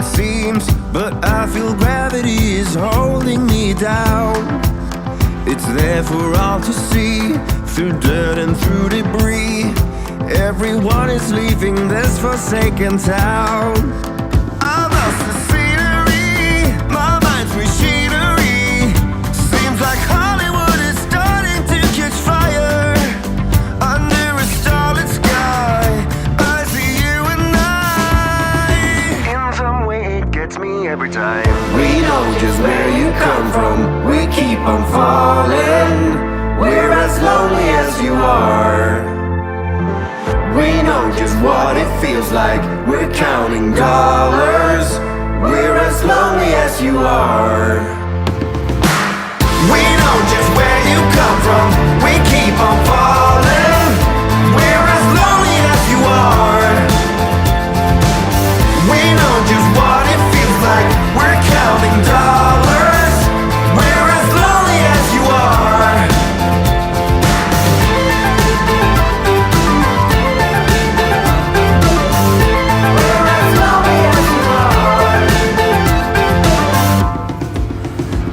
it seems, but I feel gravity is holding me down. It's there for all to see, through dirt and through debris. Everyone is leaving this forsaken town. I lost the scenery, my mind's machinery. Seems like Hollywood is starting to catch fire. Under a starlit sky, I see you and I. In some way it gets me every time. We know just where you come from, we keep on falling. We're as lonely as you are. We know just what it feels like, we're counting dollars. We're as lonely as you are. We know just where you come from, we keep on falling. We're as lonely as you are. We know just what it feels like, we're counting dollars. We're as lonely as you are.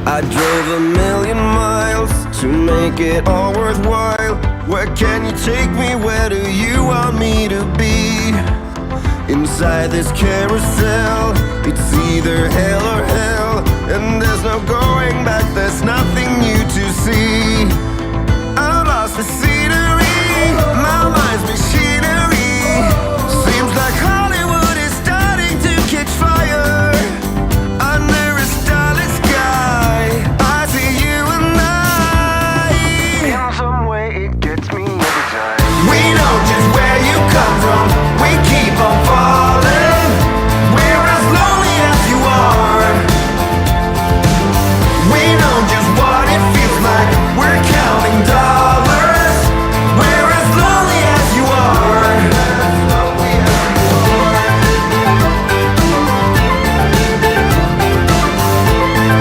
I drove 1,000,000 miles to make it all worthwhile. Where can you take me? Where do you want me to be? Inside this carousel, it's either hell or hell, and there's no going back, there's nothing new to see. I lost the scenery, my mind's machinery. Seems like Hollywood is starting to catch fire. Under a starlit sky, I see you and I. In some way it gets me every time. We know just where you come from, we keep on falling. We're as lonely as you are. We know just what it feels like, we're counting dollars. We're as lonely as you are.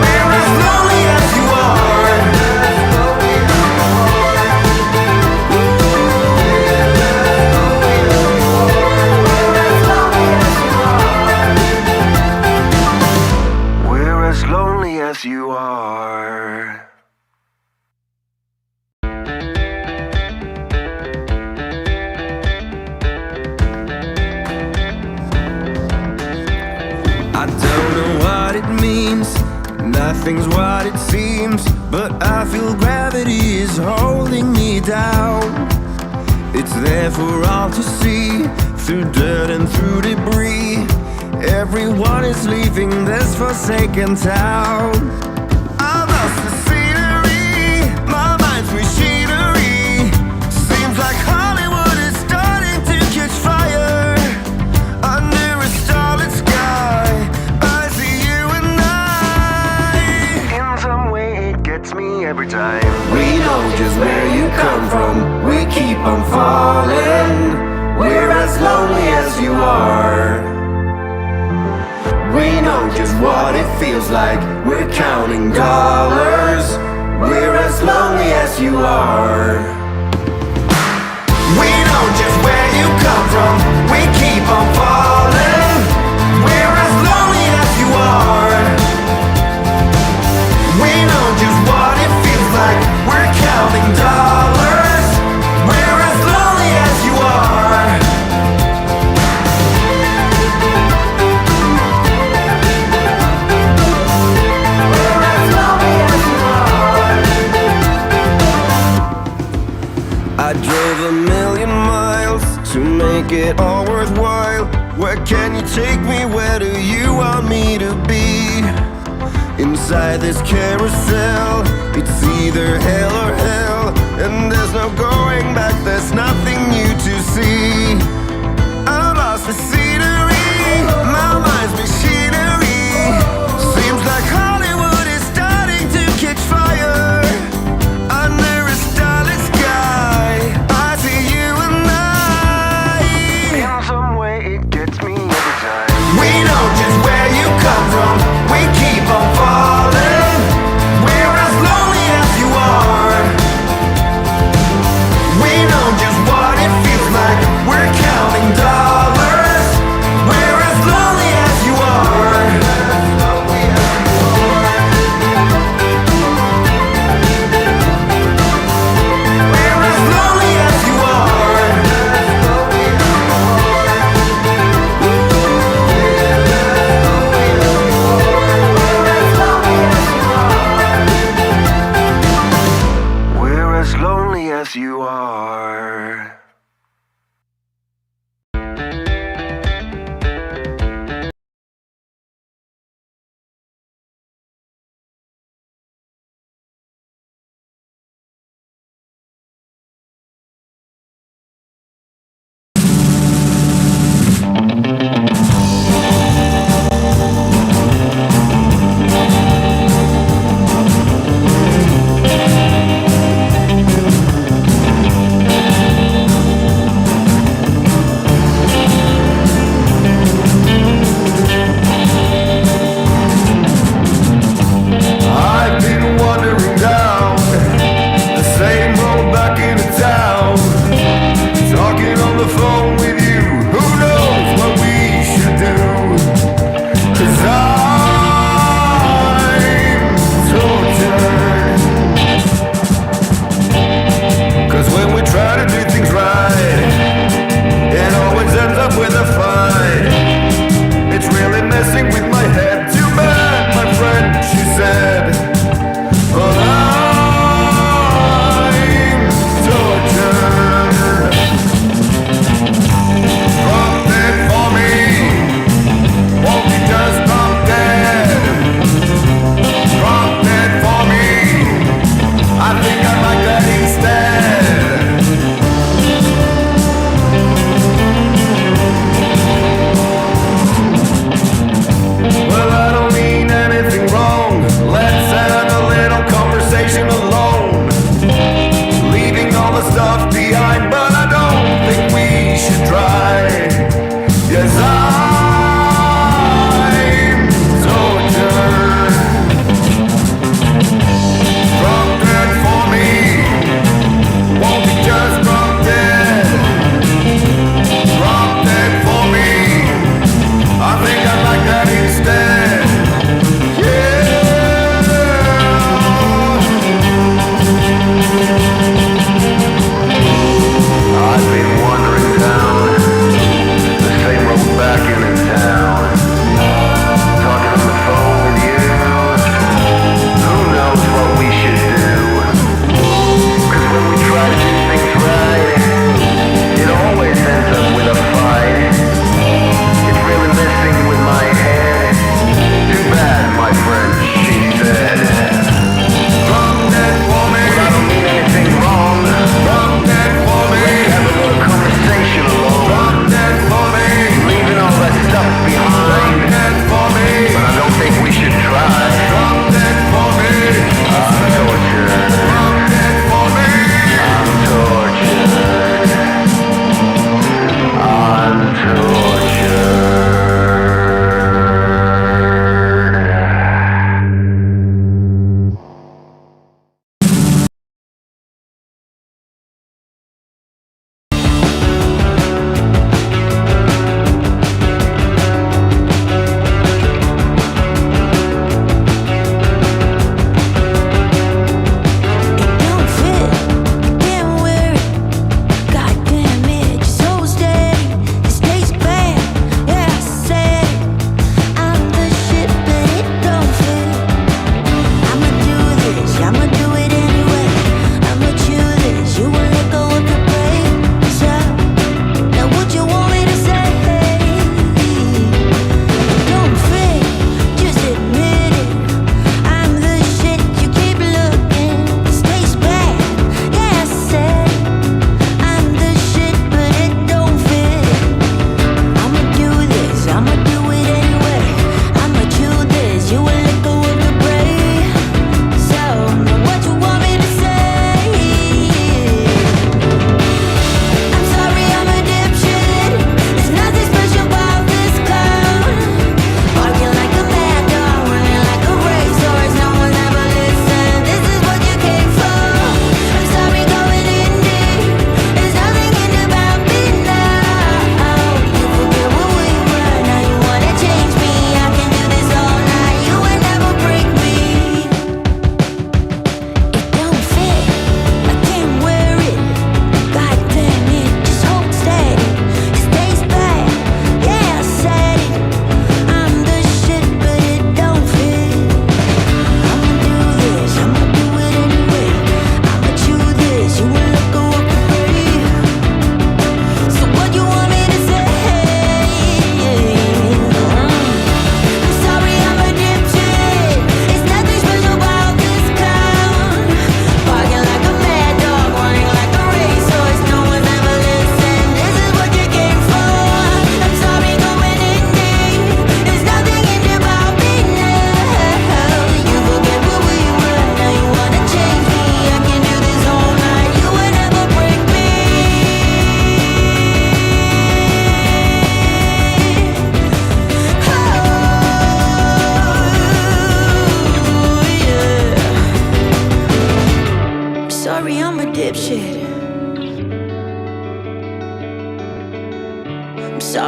We're as lonely as you are. We're as lonely as you are. I don't know what it means, nothing's what it seems, but I feel gravity is holding me down. It's there for all to see, through dirt and through debris. Everyone is leaving this forsaken town. I lost the scenery, my mind's machinery. Seems like Hollywood is starting to catch fire. Under a starlit sky, I see you and I. In some way it gets me every time. We know just where you come from, we keep on falling. We're as lonely as you are. We know just what it feels like, we're counting dollars. We're as lonely as you are. We know just where you come from, we keep on falling. We're as lonely as you are. We know just what it feels like, we're counting dollars. We're as lonely as you are. I drove 1,000,000 miles to make it all worthwhile. Where can you take me? Where do you want me to be? Inside this carousel, it's either hell or hell, and there's no going back, there's nothing new to see. I lost the scenery, my mind's machinery. Seems like Hollywood is starting to catch fire. Under a starlit sky, I see you and I. In some way it gets me every time. We know just where you come from, we keep on falling. We're as lonely as you are. We know just what it feels like, we're counting dollars.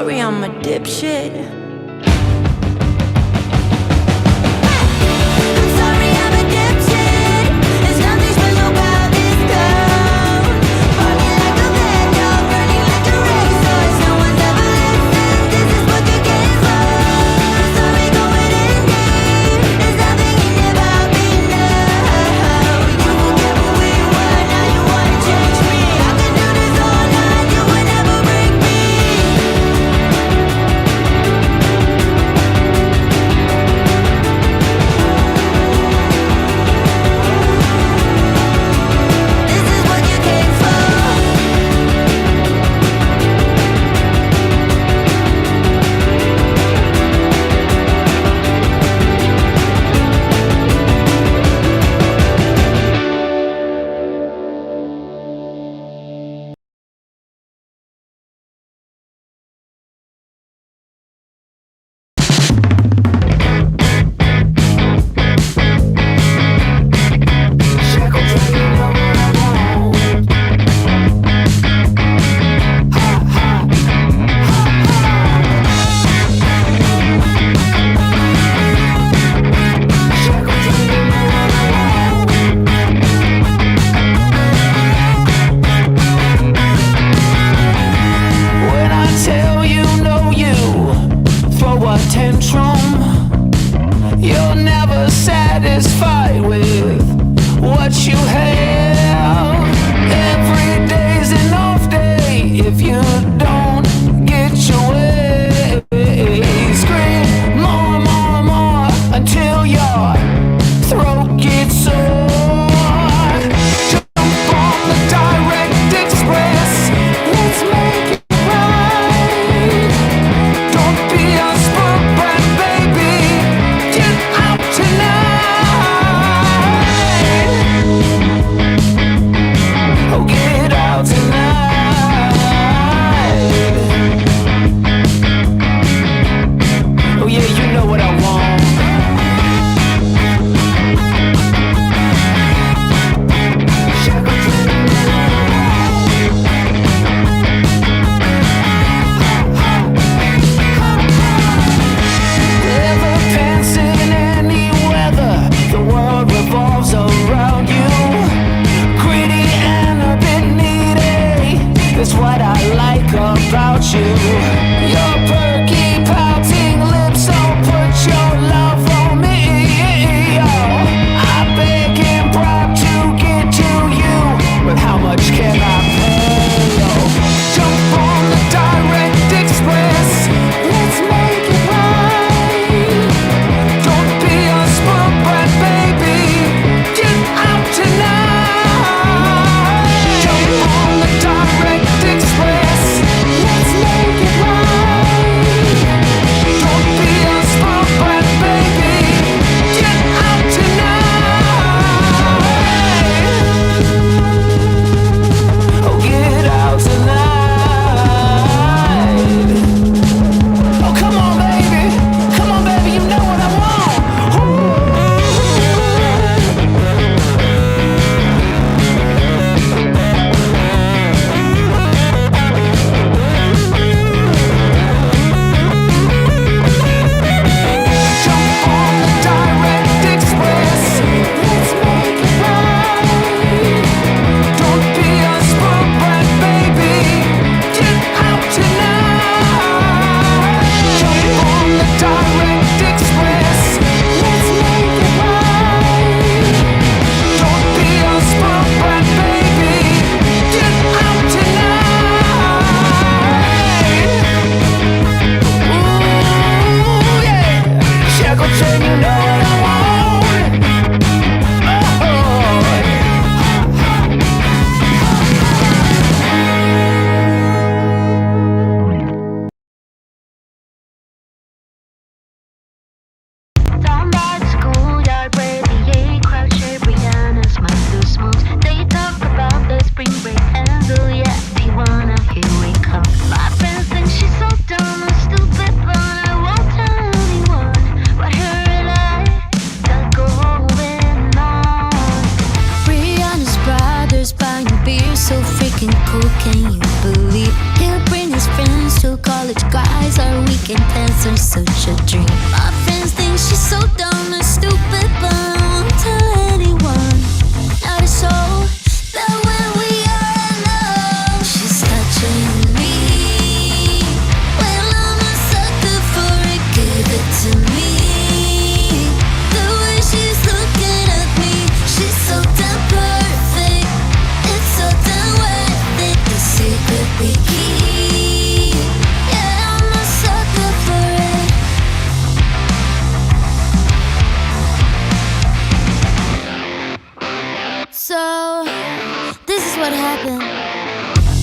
sorry, I'm a dipshit. I'm sorry, I'm a dipshit. There's nothing special about this girl. Barking like a bad dog, running like a racehorse. No one's ever listened, this is what you get for. I'm sorry, going in deep. There's nothing in about me now. You forget who we were, now you wanna change me. I could do this all night, you would never break me. This is what you came for. When I tell you no, you throw a tantrum. You're never satisfied with what you have. Every day's an off day if you don't get your way. Scream more, more, more until your throat gets sore. Jump on the direct express. Let's make it right. Don't be a spook, but baby, get out tonight. what happened.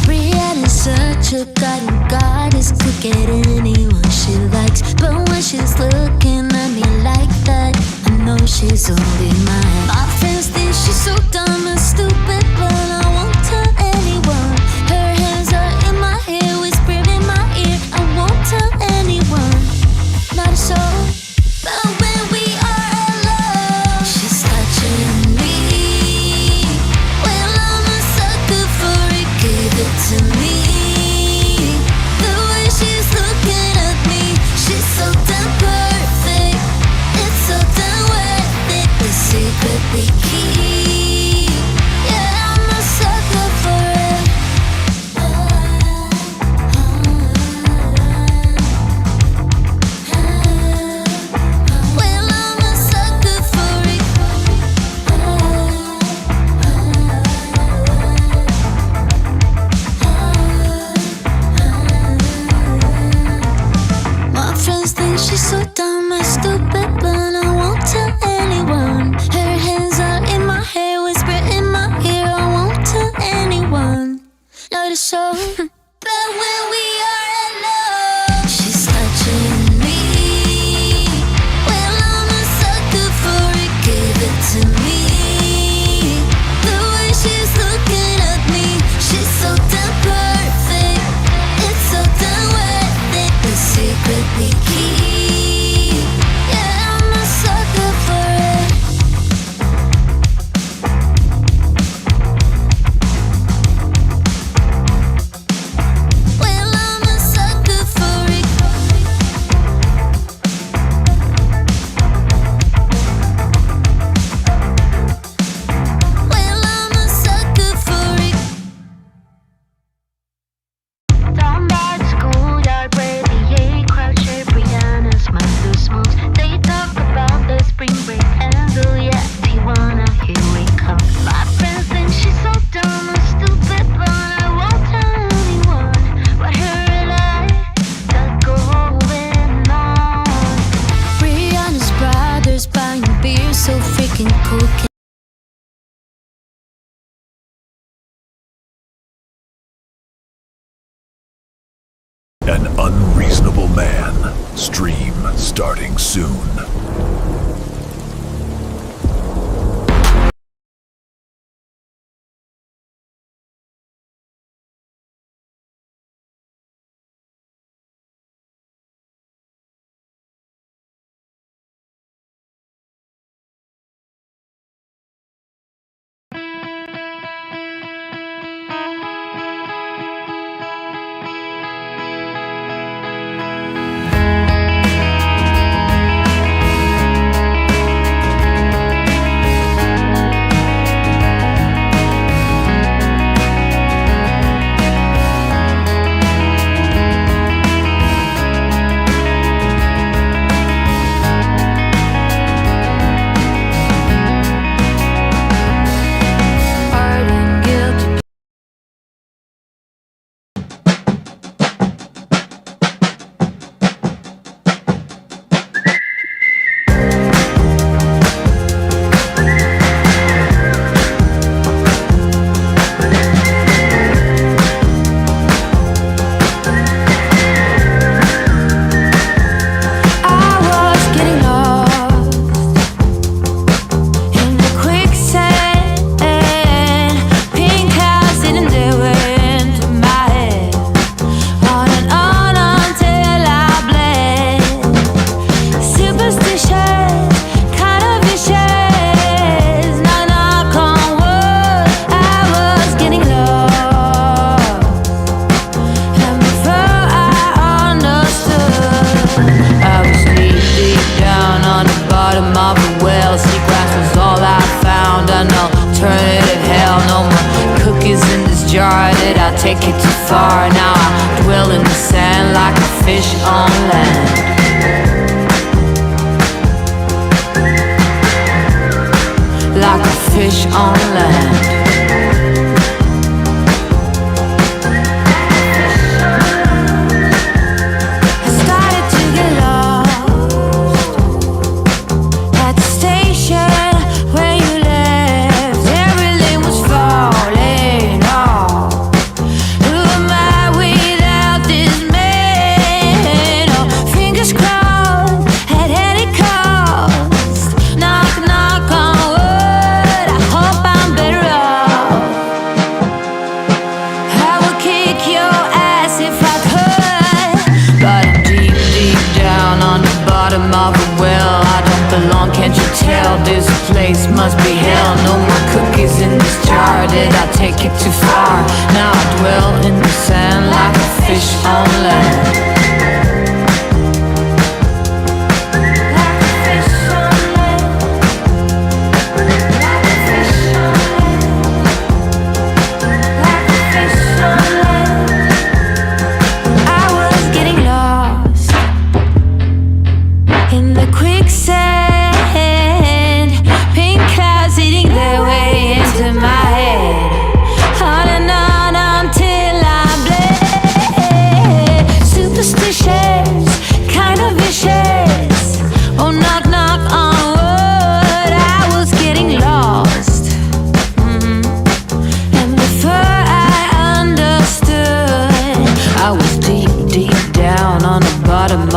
Brianna's such a guiding goddess, could get anyone she likes. But when she's looking at me like that, I know she's only mine. My friends think she's so dumb and stupid, but I won't tell anyone. Her hands are in my hair, whispering in my ear. I won't tell anyone, not a soul. But when we are alone, she's touching me. Well, I'm a sucker for it, give it to me. The way she's looking at me, she's so damn perfect. It's so damn worth it, the secret we keep. Yeah, I'm a sucker for it. Well, I'm a sucker for it. My friends think she's so dumb and stupid, but I won't tell anyone. Her hands are in my hair, whisper in my ear. I won't tell anyone, not a soul. But when we are alone, she's touching me. Well, I'm a sucker for it, give it to me. The way she's looking at me, she's so damn perfect. It's so damn worth it, the secret we keep. Yeah, I'm a sucker for it. Well, I'm a sucker for it. Well, I'm a sucker for it. Down by the schoolyard where the crowd share Brianna's mindless moves. They talk about the spring break handle, yeah, Tijuana, here we come. My friends think she's so dumb and stupid, but I won't tell anyone what her and I got going on. Brianna's brothers buying beer, so freaking cool. An Unreasonable Man. Stream starting soon. take it too far. Now I dwell in the sand like a fish on land. Like a fish on land. I started to get lost at the station where you left. Everything was falling hell. No more cookies in this jar. Did I take it too far? Now I dwell in the sand like a fish on land.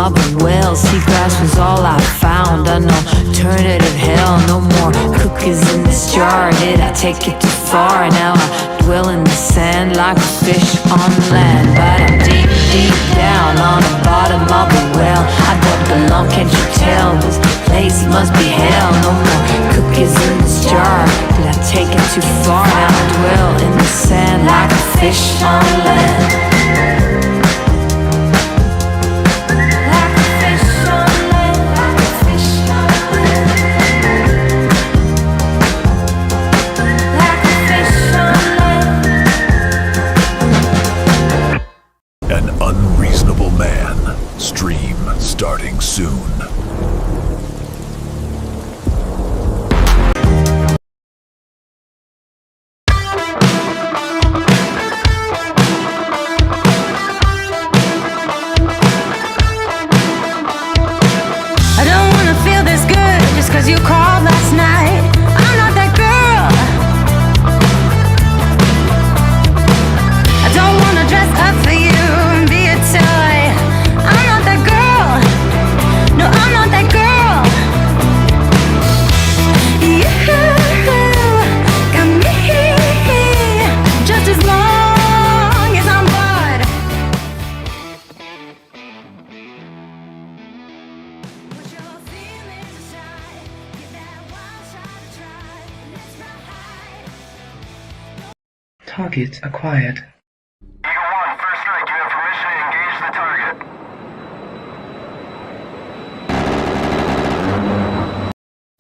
Of a well, seagrass was all I found. An alternative hell, no more cookies in this jar. Did I take it too far? Now I dwell in the sand like a fish on land. But I'm deep, deep down on the bottom of a well. I don't belong, can't you tell? This place must be hell. No more cookies in this jar. Did I take it too far? Now I dwell in the sand like a fish on land. An Unreasonable Man. Stream starting soon. I don't wanna feel this good just 'cause you called last night. I'm not that girl. I don't wanna dress up for you and be a toy. I'm not that girl. No, I'm not that girl. You got me just as long as I'm bored. Put your feelings aside. Give that wild side a try. Let's not hide. Target acquired. Eagle 1, first strike. You have permission to engage the target.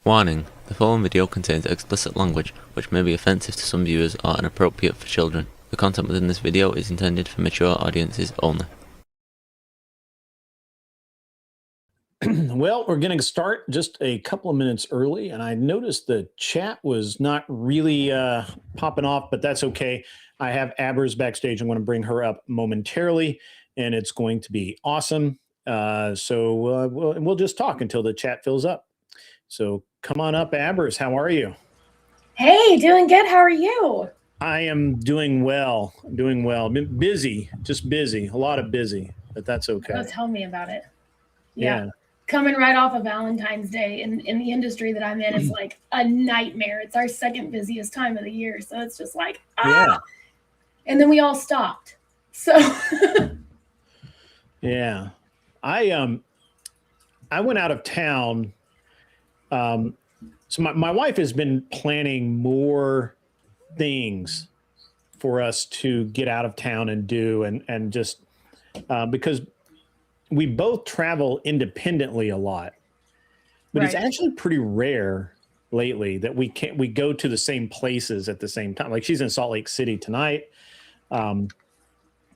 Warning: the following video contains explicit language which may be offensive to some viewers or inappropriate for children. The content within this video is intended for mature audiences only. Well, we're going to start just a couple of minutes early, and I noticed the chat was not really popping off, but that's okay. I have Abbers backstage. I'm going to bring her up momentarily, and it's going to be awesome. So we'll just talk until the chat fills up. So come on up, Abbers. How are you? Hey, doing good. How are you? I am doing well. Doing well. Been busy, just busy. A lot of busy, but that's okay. Oh, tell me about it. Yeah. Coming right off of Valentine's Day in the industry that I'm in, it's like a nightmare. It's our second busiest time of the year. So it's just like, Yeah. And then we all stopped. So Yeah. I went out of town. So my wife has been planning more things for us to get out of town and do, and just because we both travel independently a lot, but it's Right. actually pretty rare lately that we go to the same places at the same time. Like she's in Salt Lake City tonight. And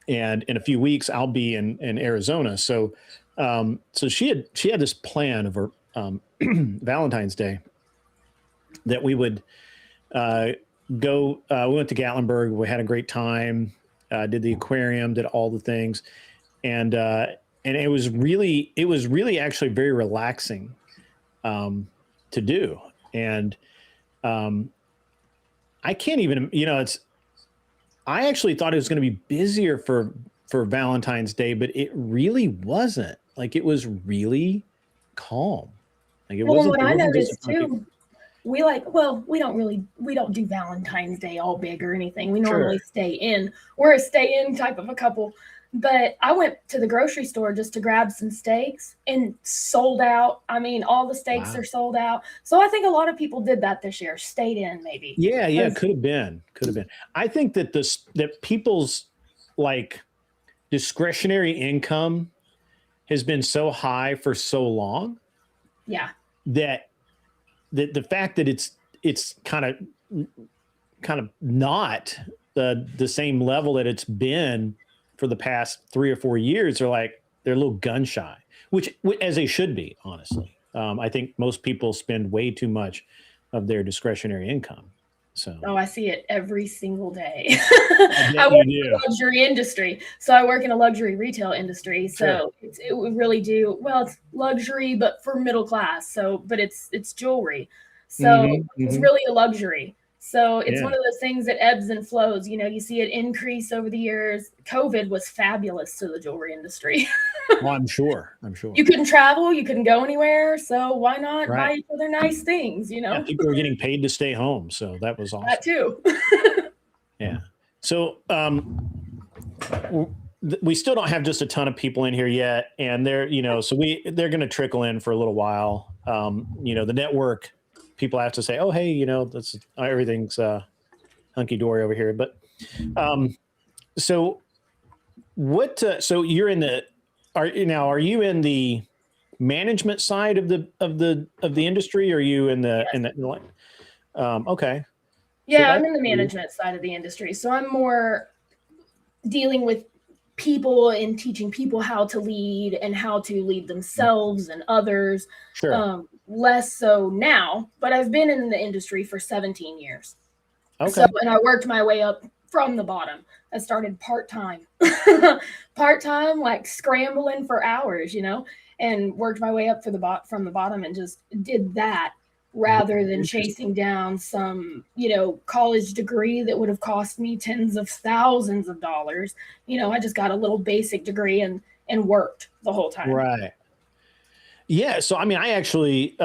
in a few weeks I'll be in Arizona. So she had this plan of her Valentine's Day that we would go. We went to Gatlinburg. We had a great time. Did the aquarium. Did all the things, and it was really actually very relaxing to do. And I can't even, I actually thought it was going to be busier for Valentine's Day, but it really wasn't. Like, it was really calm. Like, it well, wasn't. what I noticed disappointing. too, we don't do Valentine's Day all big or anything. We Sure. normally stay in. We're a stay in type of a couple. But I went to the grocery store just to grab some steaks and sold out. I mean, all the steaks Wow. are sold out. So I think a lot of people did that this year, stayed in maybe. Yeah, yeah, 'Cause- could have been. I think that that people's like discretionary income has been so high for so long yeah. that the fact that it's kind of not the same level that it's been for the past 3 or 4 years are like they're a little gun shy, which as they should be, honestly. I think most people spend way too much of their discretionary income. So Oh, I see it every single day. bet I work you in do. the luxury industry. So I work in a luxury retail industry. So it would really do well, it's luxury, but for middle class. So, but it's jewelry. So it's really a luxury. So it's Yeah. one of those things that ebbs and flows. You know, you see it increase over the years. COVID was fabulous to the jewelry industry. Well, I'm sure. You couldn't travel, you couldn't go anywhere. So why not buy Right. each other nice things, you know? Yeah, people were getting paid to stay home, so that was awesome. That too. Yeah. So we still don't have just a ton of people in here yet, and they're so they're going to trickle in for a little while. The network people have to say, oh hey, that's everything's hunky dory over here. But so what? So you're in the are you in the management side of the industry? Or are you in the okay? Yeah, So I'm in the management side of the industry. So I'm more dealing with people and teaching people how to lead and how to lead themselves and others. Sure. Less so now, but I've been in the industry for 17 years. Okay. So, and I worked my way up from the bottom. I started part-time, like scrambling for hours, and worked my way up from the bottom and just did that rather than chasing down some, college degree that would have cost me tens of thousands of dollars. I just got a little basic degree and worked the whole time. Right. Yeah. So, I mean, I actually,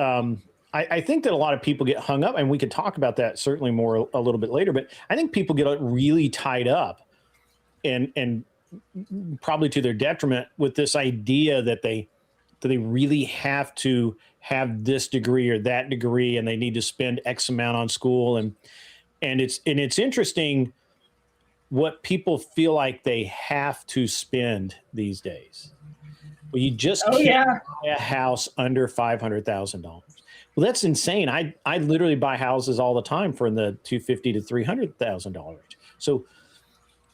I think that a lot of people get hung up, and we could talk about that certainly more a little bit later, but I think people get really tied up and probably to their detriment with this idea that they really have to have this degree or that degree, and they need to spend X amount on school. And it's interesting what people feel like they have to spend these days. Well, you just can't buy a house under $500,000. Well, that's insane. I literally buy houses all the time for in the $250,000 to $300,000. So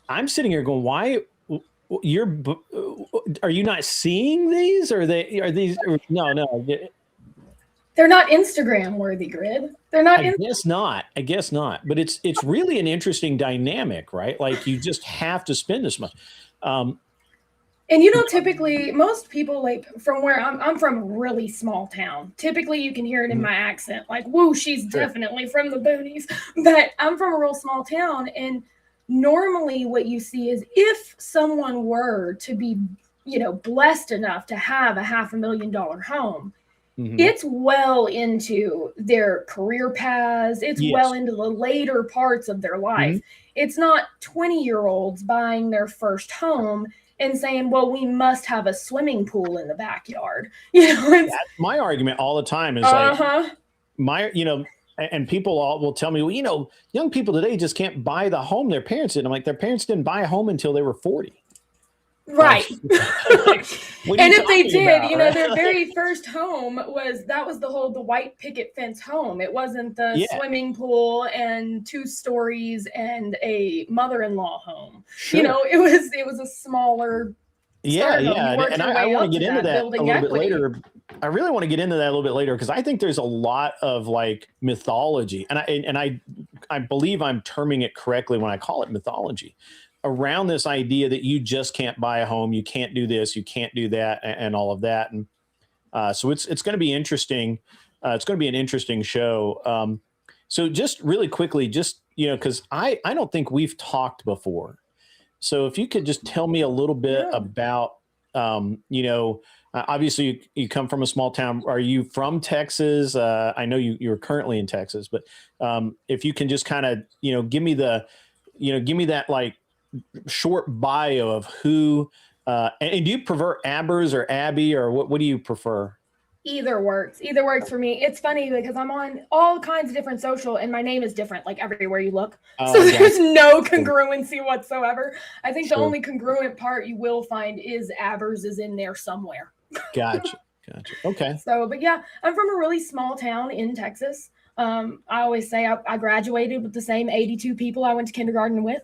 I'm sitting here going, why? Are you not seeing these? Or are these? No. They're not Instagram worthy, Grid. They're not. I guess not. But it's really an interesting dynamic, right? Like you just have to spend this much. And typically most people, like from where I'm from, a really small town. Typically you can hear it in my accent, like, woo, she's definitely from the boonies. But I'm from a real small town, and normally what you see is if someone were to be, blessed enough to have a $500,000 home, it's well into their career paths. It's well into the later parts of their life. It's not 20-year-olds buying their first home and saying, well, we must have a swimming pool in the backyard. That's my argument all the time is and people all will tell me, well, young people today just can't buy the home their parents did. I'm like, their parents didn't buy a home until they were 40. Right. And if they did, their very first home was the white picket fence home. It wasn't the swimming pool and 2 stories and a mother-in-law home. Sure. It was a smaller. And I want to get into that a little bit later. I really want to get into that a little bit later because I think there's a lot of like mythology, and I believe I'm terming it correctly when I call it mythology around this idea that you just can't buy a home, you can't do this, you can't do that, and all of that. And so it's going to be interesting. It's going to be an interesting show. So just really quickly, because I don't think we've talked before. So if you could just tell me a little bit about, obviously you come from a small town. Are you from Texas? I know you're currently in Texas, but if you can just kind of, give me that like short bio of who, and do you prefer Abbers or Abby, or what do you prefer? Either works. Either works for me. It's funny because I'm on all kinds of different social, and my name is different like everywhere you look. So there's no congruency whatsoever. I think the only congruent part you will find is Abbers is in there somewhere. Gotcha. Okay. So, but yeah, I'm from a really small town in Texas. I always say I graduated with the same 82 people I went to kindergarten with.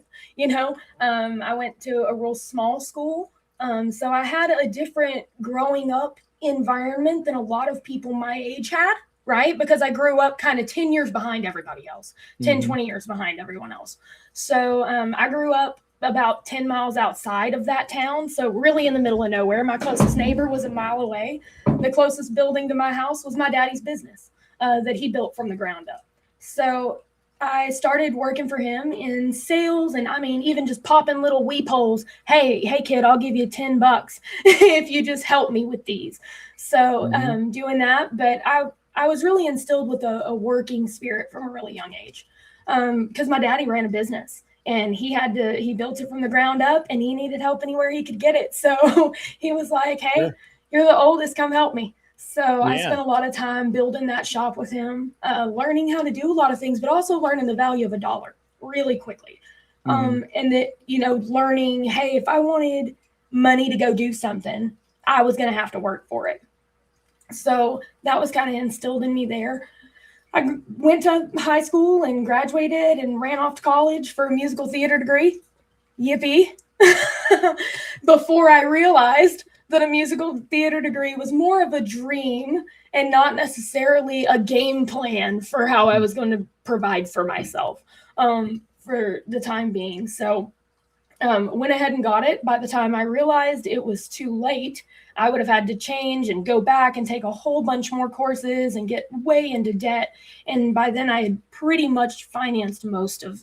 I went to a real small school. So I had a different growing up environment than a lot of people my age had, right? Because I grew up kind of 10 years behind everybody else, 10, 20 years behind everyone else. So I grew up about 10 miles outside of that town. So really in the middle of nowhere. My closest neighbor was a mile away. The closest building to my house was my daddy's business that he built from the ground up. So I started working for him in sales, and I mean, even just popping little weepholes. Hey kid, I'll give you $10 if you just help me with these. So doing that, but I was really instilled with a working spirit from a really young age, because my daddy ran a business and he built it from the ground up, and he needed help anywhere he could get it. So he was like, hey, you're the oldest, come help me. So I spent a lot of time building that shop with him, learning how to do a lot of things, but also learning the value of a dollar really quickly. And that, learning, hey, if I wanted money to go do something, I was going to have to work for it. So that was kind of instilled in me there. I went to high school and graduated and ran off to college for a musical theater degree. Yippee. Before I realized that a musical theater degree was more of a dream and not necessarily a game plan for how I was going to provide for myself for the time being. So went ahead and got it. By the time I realized it was too late, I would have had to change and go back and take a whole bunch more courses and get way into debt. And by then I had pretty much financed most of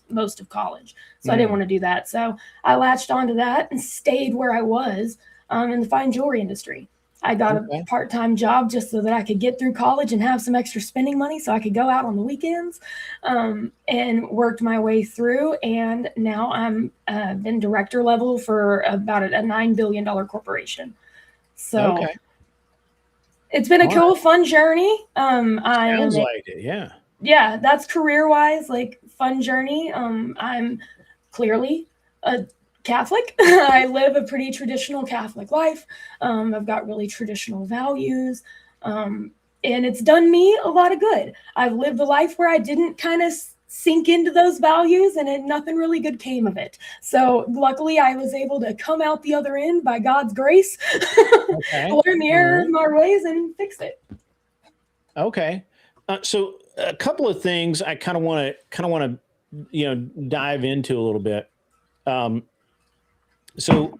college. So I didn't want to do that. So I latched onto that and stayed where I was in the fine jewelry industry. I got a part-time job just so that I could get through college and have some extra spending money so I could go out on the weekends, and worked my way through. And now I'm been director level for about a $9 billion corporation. So it's been a cool, fun journey. Sounds like it, yeah. Yeah, that's career-wise, like fun journey. I'm clearly a Catholic. I live a pretty traditional Catholic life. I've got really traditional values. And it's done me a lot of good. I've lived a life where I didn't kind of sink into those values, and nothing really good came of it. So luckily I was able to come out the other end by God's grace, learn the error of my ways and fix it. Okay. So a couple of things I kind of want to, dive into a little bit. So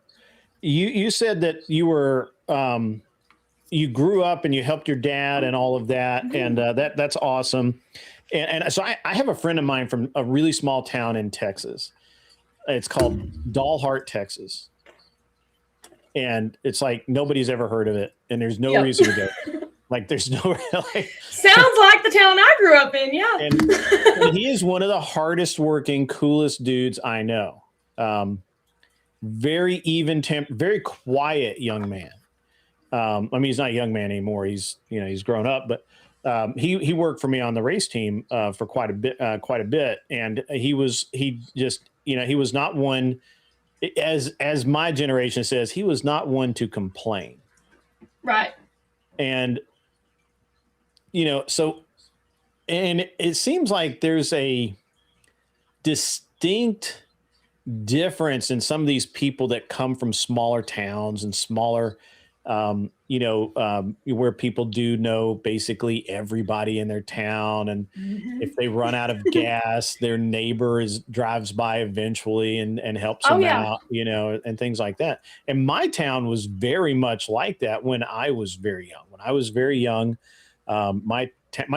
you said that you were, you grew up and you helped your dad and all of that. And that's awesome. And so I have a friend of mine from a really small town in Texas. It's called Dalhart, Texas. And it's like, nobody's ever heard of it. And there's no reason to go. Like, there's no, like, sounds like the town I grew up in. Yeah. And he is one of the hardest working, coolest dudes I know. Very even very quiet young man. I mean, he's not a young man anymore. He's grown up, but he worked for me on the race team for quite a bit. And he was not one, as my generation says, he was not one to complain. Right. And, so, and it seems like there's a distinct difference in some of these people that come from smaller towns and smaller, where people do know basically everybody in their town. And if they run out of gas, their neighbor drives by eventually and helps them out, and things like that. And my town was very much like that when I was very young. When I was very young, my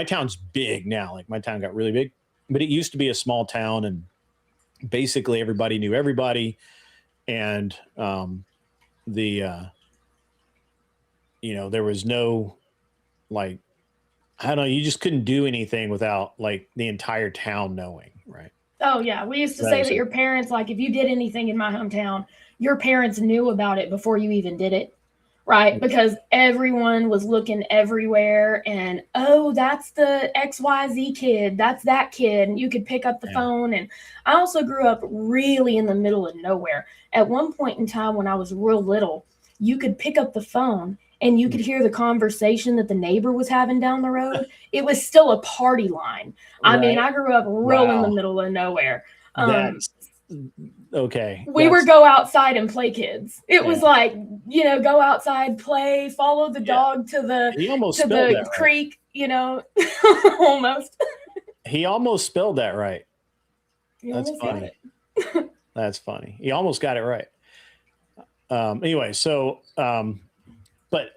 town's big now. Like, my town got really big, but it used to be a small town, and basically everybody knew everybody. And there was no, like, I don't know, you just couldn't do anything without, like, the entire town knowing, right? Oh yeah, we used to That say was that it. your parents, like if you did anything in my hometown, your parents knew about it before you even did it, right? Because everyone was looking everywhere, and oh, that's the XYZ kid, that's that kid, and you could pick up the Yeah. phone. And I also grew up really in the middle of nowhere. At one point in time when I was real little, you could pick up the phone and you could hear the conversation that the neighbor was having down the road. It was still a party line. I mean, Right. I grew up real in the Wow. middle of nowhere. That's okay. We were go outside and play kids. It was Yeah. like, go outside, play, follow the dog to He almost the spelled that right. creek, almost. He almost spelled that right. You That's almost got funny. it. That's funny. He almost got it right. Anyway, so but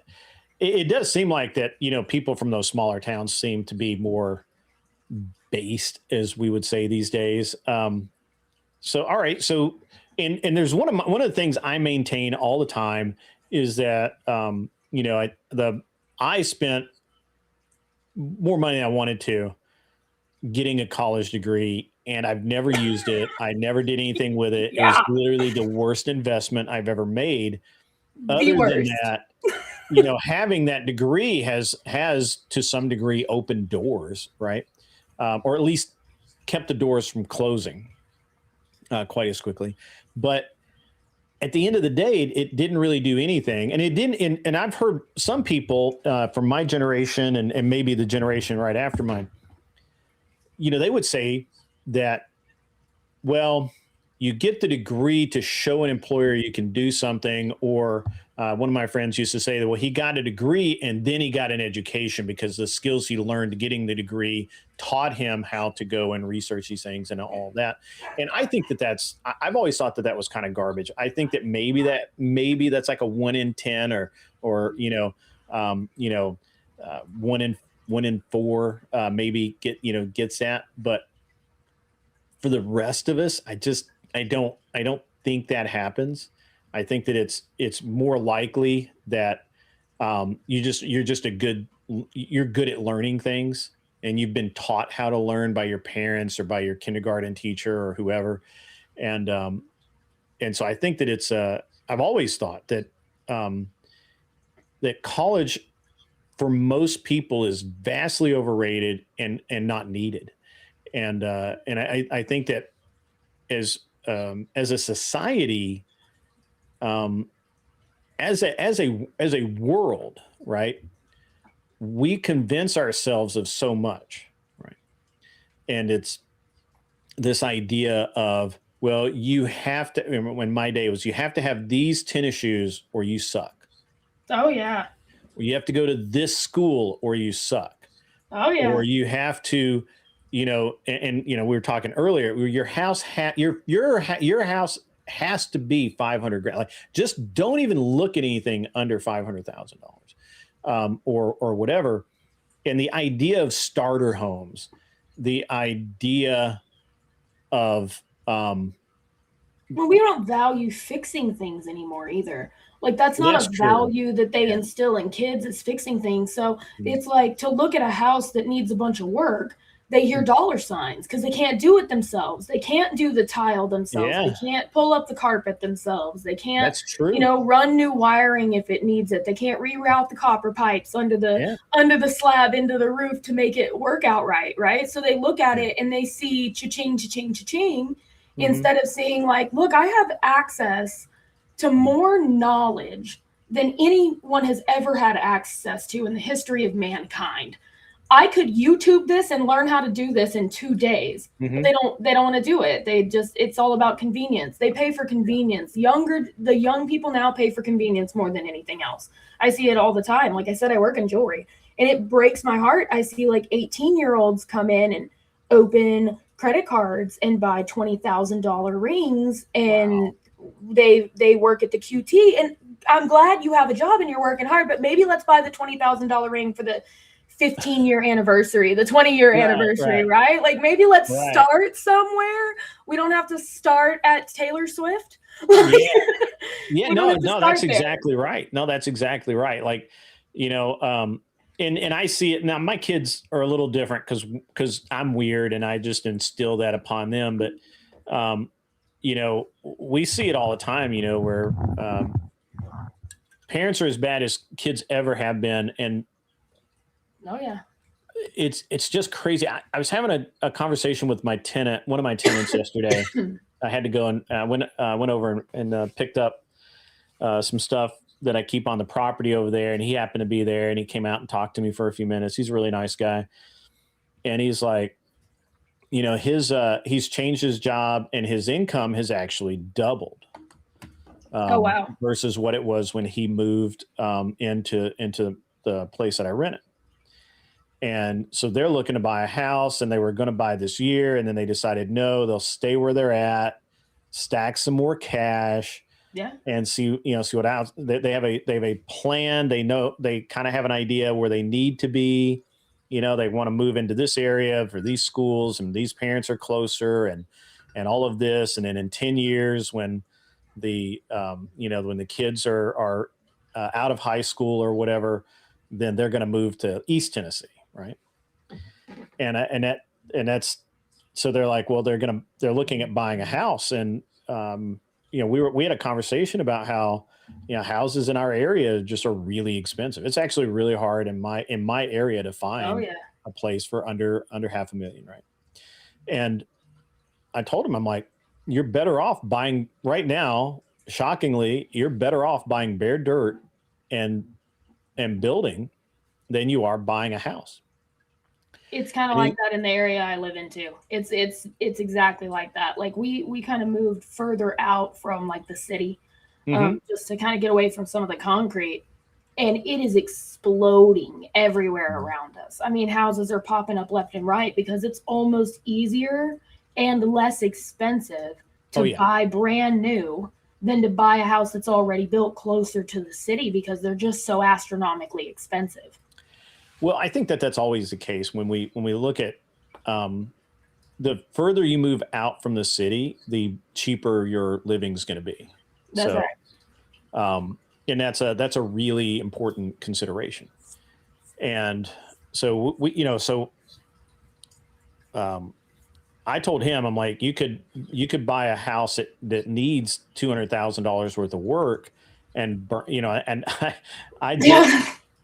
it does seem like that, people from those smaller towns seem to be more based, as we would say these days. So all right, so and there's one of the things I maintain all the time is that I spent more money than I wanted to getting a college degree, and I've never used it. I never did anything with it. It was literally the worst investment I've ever made. Other than that, having that degree has to some degree opened doors, right? Or at least kept the doors from closing quite as quickly. But at the end of the day, it didn't really do anything. And it didn't. And I've heard some people from my generation and maybe the generation right after mine, they would say that, well, you get the degree to show an employer you can do something. Or one of my friends used to say that, well, he got a degree and then he got an education because the skills he learned getting the degree taught him how to go and research these things and all that. And I think I've always thought that was kind of garbage. I think that maybe that's like a 1 in 10 or 1 in 4 maybe gets that. But for the rest of us, I don't think that happens. I think that it's more likely that you're good at learning things, and you've been taught how to learn by your parents or by your kindergarten teacher or whoever. And so I think that I've always thought that that college for most people is vastly overrated and not needed. And I think that as a society, as a world, right, we convince ourselves of so much, right? And it's this idea of, well, you have to, when my day was, you have to have these tennis shoes or you suck. Oh yeah. Or you have to go to this school or you suck. Oh yeah. Or you have to, and we were talking earlier, your house your house has to be $500,000. Like, just don't even look at anything under $500,000, or whatever. And the idea of starter homes, the idea of well, we don't value fixing things anymore either. Like, that's not that's a true. value that they instill in kids, is fixing things. So it's like, to look at a house that needs a bunch of work, they hear dollar signs because they can't do it themselves. They can't do the tile themselves. Yeah. They can't pull up the carpet themselves. They can't, That's true. Run new wiring if it needs it. They can't reroute the copper pipes under the slab into the roof to make it work out right? So they look at it and they see cha-ching, cha-ching, cha-ching, instead of seeing like, look, I have access to more knowledge than anyone has ever had access to in the history of mankind. I could YouTube this and learn how to do this in 2 days. But they don't want to do it. It's all about convenience. They pay for convenience. The young people now pay for convenience more than anything else. I see it all the time. Like I said, I work in jewelry, and it breaks my heart. I see like 18-year-olds come in and open credit cards and buy $20,000 rings, and they work at the QT. And I'm glad you have a job and you're working hard, but maybe let's buy the $20,000 ring for the 15-year anniversry, the 20-year anniversary, right? Like, maybe let's start somewhere. We don't have to start at Taylor Swift. No, that's exactly right. No, that's exactly right. Like, and I see it now. My kids are a little different because I'm weird and I just instill that upon them. But we see it all the time. Where parents are as bad as kids ever have been, and Oh yeah. it's just crazy. I was having a conversation with one of my tenants yesterday. I had to go and went over and picked up some stuff that I keep on the property over there, and he happened to be there, and he came out and talked to me for a few minutes. He's a really nice guy, and he's like, he's changed his job, and his income has actually doubled. Oh wow. Versus what it was when he moved into the place that I rented. And so they're looking to buy a house, and they were going to buy this year, and then they decided no, they'll stay where they're at, stack some more cash. Yeah. And see what else they have a plan. They know, they kind of have an idea where they need to be. They want to move into this area for these schools, and these parents are closer, and all of this. And then in 10 years, when the when the kids are out of high school or whatever, then they're going to move to East Tennessee, right? And that's so they're like, well, they're looking at buying a house, and we had a conversation about how houses in our area just are really expensive. It's actually really hard in my area to find a place for under $500,000, right? And I told him, I'm like, you're better off buying right now. Shockingly, you're better off buying bare dirt and building than you are buying a house. It's kind of like that in the area I live in too. It's exactly like that. Like we kind of moved further out from like the city, just to kind of get away from some of the concrete, and it is exploding everywhere around us. I mean, houses are popping up left and right because it's almost easier and less expensive to buy brand new than to buy a house that's already built closer to the city because they're just so astronomically expensive. Well, I think that's always the case when we look at the further you move out from the city, the cheaper your living's going to be. That's right. And that's a really important consideration. And so I told him, I'm like, you could buy a house that needs $200,000 worth of work, and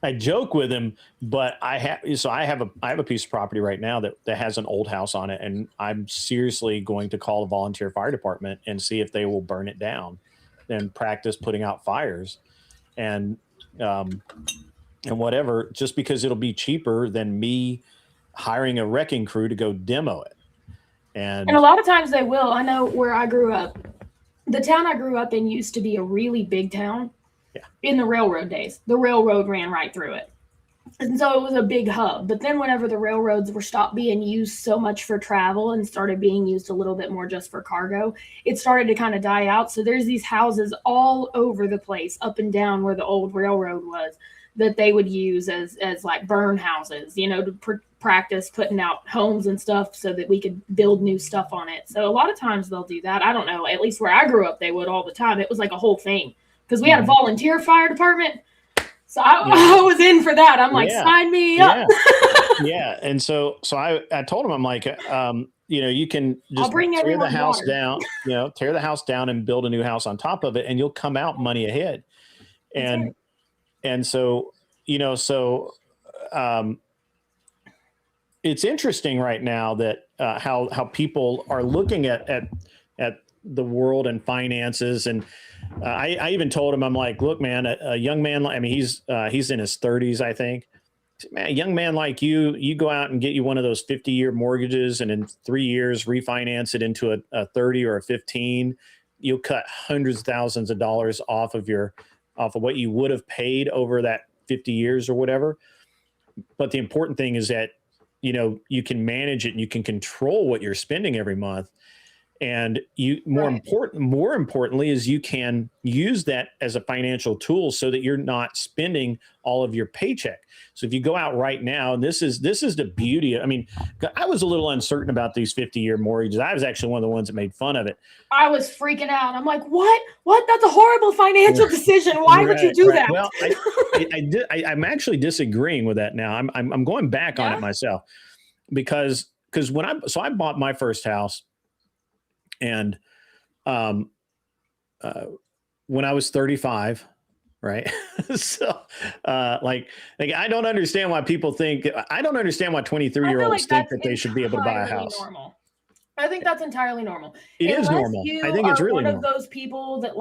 I joke with him, but I have a piece of property right now that has an old house on it, and I'm seriously going to call the volunteer fire department and see if they will burn it down and practice putting out fires and whatever, just because it'll be cheaper than me hiring a wrecking crew to go demo it. And a lot of times they will. I know where I grew up, the town I grew up in used to be a really big town. In the railroad days, the railroad ran right through it. And so it was a big hub. But then whenever the railroads were stopped being used so much for travel and started being used a little bit more just for cargo, it started to kind of die out. So there's these houses all over the place, up and down where the old railroad was, that they would use as like burn houses, to practice putting out homes and stuff so that we could build new stuff on it. So a lot of times they'll do that. I don't know. At least where I grew up, they would all the time. It was like a whole thing. Because we had a volunteer fire department. So I was in for that. I'm like, sign me up. Yeah. And so I told him, I'm like, you can just tear the house down, tear the house down and build a new house on top of it, and you'll come out money ahead. And so it's interesting right now that how people are looking at the world and finances. And I even told him, I'm like, look, man, a young man, I mean, he's in his 30s, I think. Man, a young man like you go out and get you one of those 50-year mortgages, and in 3 years refinance it into a 30 or a 15. You'll cut hundreds of thousands of dollars off of what you would have paid over that 50 years or whatever. But the important thing is that, you can manage it and you can control what you're spending every month. And more importantly is you can use that as a financial tool so that you're not spending all of your paycheck. So if you go out right now, and this is the beauty. I mean, I was a little uncertain about these 50-year mortgages. I was actually one of the ones that made fun of it. I was freaking out. I'm like, what? That's a horrible financial decision. Why would you do that? Well, I'm actually disagreeing with that now. I'm going back on it myself because when I bought my first house, and when I was 35, right? So like I don't understand why people think, I don't understand why 23-year-olds think that they should be able to buy a house. Normal. I think that's entirely normal. It is normal. I think it's really one of those people that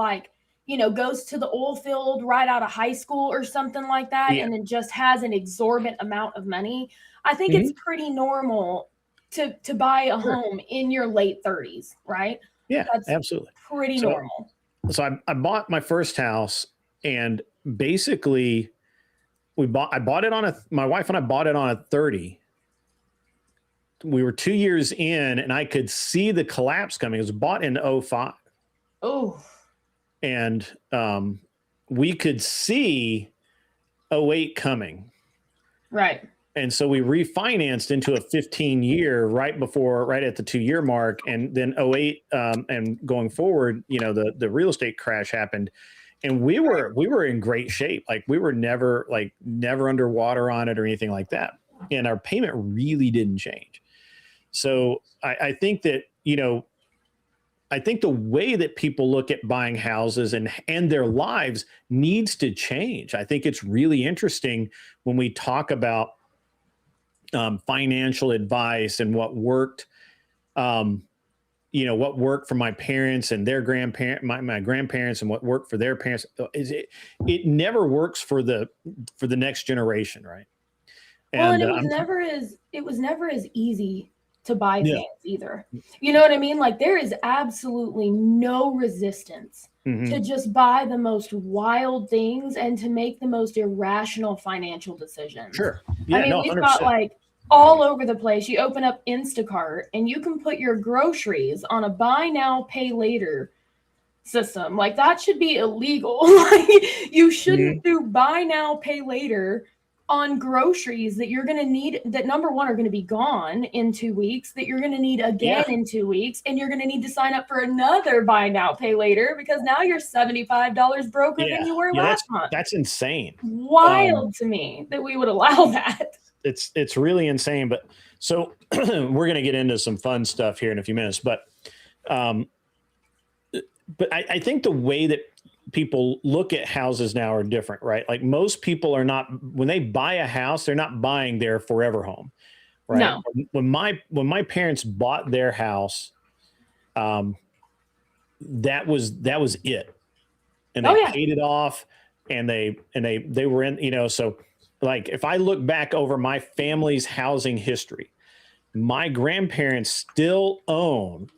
goes to the oil field right out of high school or something like that, and then just has an exorbitant amount of money. I think it's pretty normal to buy a home in your late 30s, right? Yeah, that's absolutely. Pretty normal. So I bought my first house, and basically my wife and I bought it on a 30. We were 2 years in, and I could see the collapse coming. It was bought in 05. Oh. And we could see 08 coming. Right. And so we refinanced into a 15-year right at the 2-year mark. And then 08 and going forward, the real estate crash happened. And we were in great shape. Like we were never underwater on it or anything like that. And our payment really didn't change. So I think that, I think the way that people look at buying houses and their lives needs to change. I think it's really interesting when we talk about financial advice and what worked, what worked for my parents and their my grandparents, and what worked for their parents. It never works for the next generation, right? And it was never as easy to buy things either. You know what I mean? Like there is absolutely no resistance to just buy the most wild things and to make the most irrational financial decisions. Sure. Yeah, we've got like all over the place. You open up Instacart and you can put your groceries on a buy now, pay later system. Like that should be illegal. Like you shouldn't do buy now, pay later on groceries that you're going to need, that number one are going to be gone in 2 weeks, that you're going to need again in 2 weeks, and you're going to need to sign up for another buy now, pay later, because now you're $75 broker than you were last month. That's insane. Wild to me that we would allow that. It's really insane. But so we're going to get into some fun stuff here in a few minutes. But I think the way that people look at houses now are different, right? Like most people are not, when they buy a house, they're not buying their forever home, right? No. When my parents bought their house, that was it, and they paid it off, and they were in, so like if I look back over my family's housing history, my grandparents still own.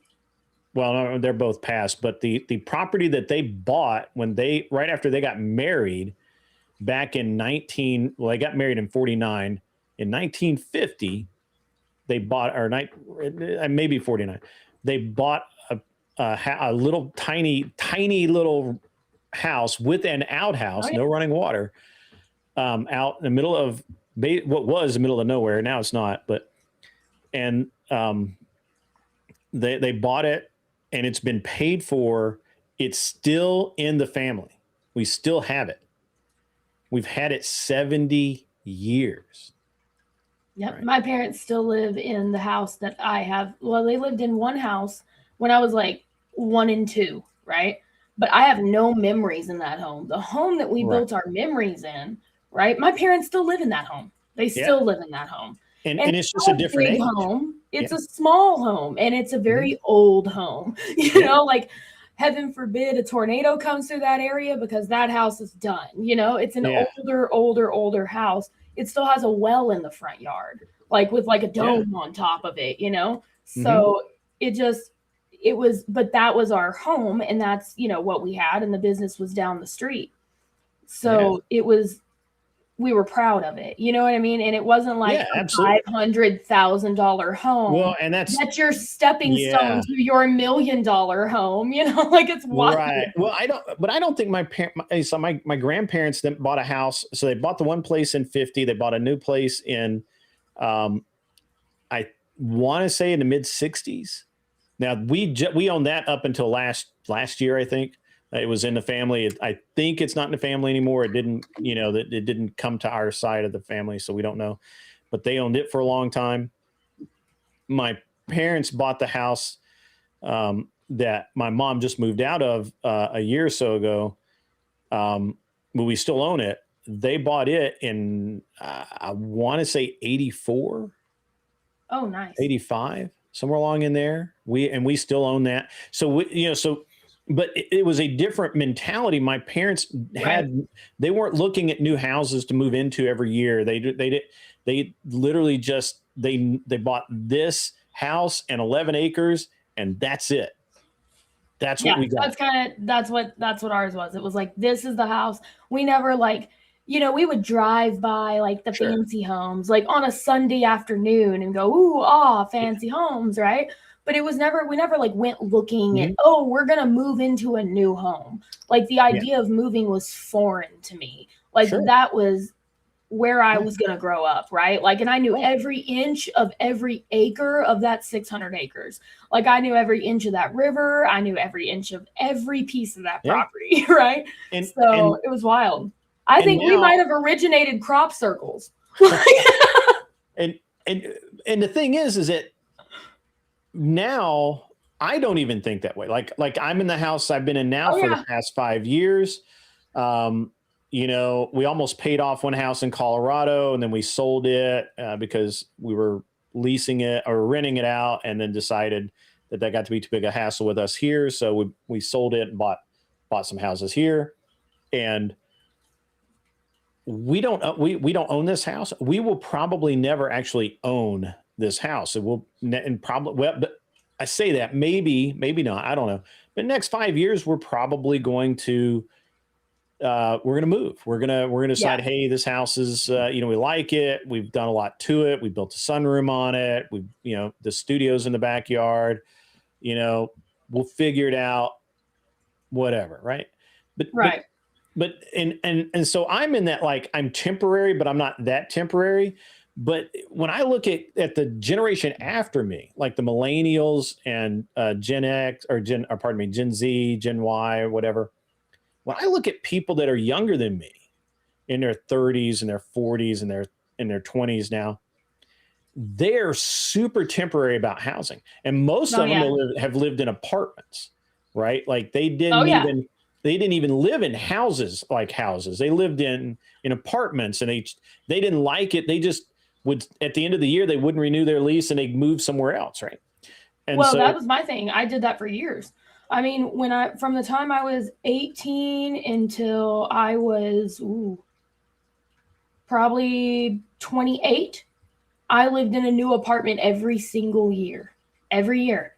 Well, no, they're both passed, but the property that they bought right after they got married back in they got married in 49. In 1950, they bought, or maybe 49, they bought a little tiny little house with an outhouse, no running water, out in the middle of what was the middle of nowhere. Now it's not, but, and they bought it. And it's been paid for. It's still in the family. We still have it. We've had it 70 years. Yep. Right. My parents still live in the house that I have. Well, they lived in one house when I was like 1 and 2, right? But I have no memories in that home. The home that we built our memories in, right? My parents still live in that home. They still live in that home. And it's just a different age. Home. It's a small home, and it's a very old home. Like heaven forbid a tornado comes through that area, because that house is done. It's an older house. It still has a well in the front yard, like with like a dome on top of it, So but that was our home, and that's, what we had, and the business was down the street. So it was, we were proud of it. You know what I mean? And it wasn't like Yeah, a absolutely. $500,000 home. Well, and that's your stepping Yeah. stone to your $1 million home. You know, like it's wild. right. Well, I don't think my grandparents then bought a house. So they bought the one place in 50. They bought a new place in, I want to say in the mid 60s. Now we owned that up until last year, I think. It was in the family. I think it's not in the family anymore. It didn't, it didn't come to our side of the family, so we don't know. But they owned it for a long time. My parents bought the house that my mom just moved out of a year or so ago, but we still own it. They bought it in, I want to say 84. Oh, nice. 85, somewhere along in there. We still own that. So but it was a different mentality. My parents they weren't looking at new houses to move into every year. They literally just, they bought this house and 11 acres and that's it. That's what we got. That's what ours was. It was like, this is the house. We never we would drive by like the fancy homes, like on a Sunday afternoon and go, ooh, fancy homes. Right. But it was we never like went looking at, we're going to move into a new home. Like the idea of moving was foreign to me. Like that was where I was going to grow up. Right. Like, and I knew every inch of every acre of that 600 acres. Like I knew every inch of that river. I knew every inch of every piece of that property. Right. And it was wild. I think we might have originated crop circles. and the thing is that now I don't even think that way. Like I'm in the house I've been in now for the past 5 years. We almost paid off one house in Colorado and then we sold it because we were leasing it or renting it out and then decided that got to be too big a hassle with us here. So we sold it and bought some houses here. And we don't own this house. We will probably never actually own this house. But I say that maybe not. I don't know. But next 5 years, we're probably going to move. We're gonna decide, hey, this house is we like it. We've done a lot to it. We built a sunroom on it. The studio's in the backyard. We'll figure it out. Whatever, right? But so I'm in that, like, I'm temporary, but I'm not that temporary. But when I look at the generation after me, like the millennials and Gen X Gen Z, Gen Y, or whatever, when I look at people that are younger than me in their 30s and their 40s and in their 20s now, they're super temporary about housing. And most of them have lived in apartments, right? Like they didn't even live in houses like houses. They lived in apartments and they didn't like it. They just would, at the end of the year, they wouldn't renew their lease and they'd move somewhere else. Right. And that was my thing. I did that for years. I mean, from the time I was 18 until I was probably 28, I lived in a new apartment every single year. Every year,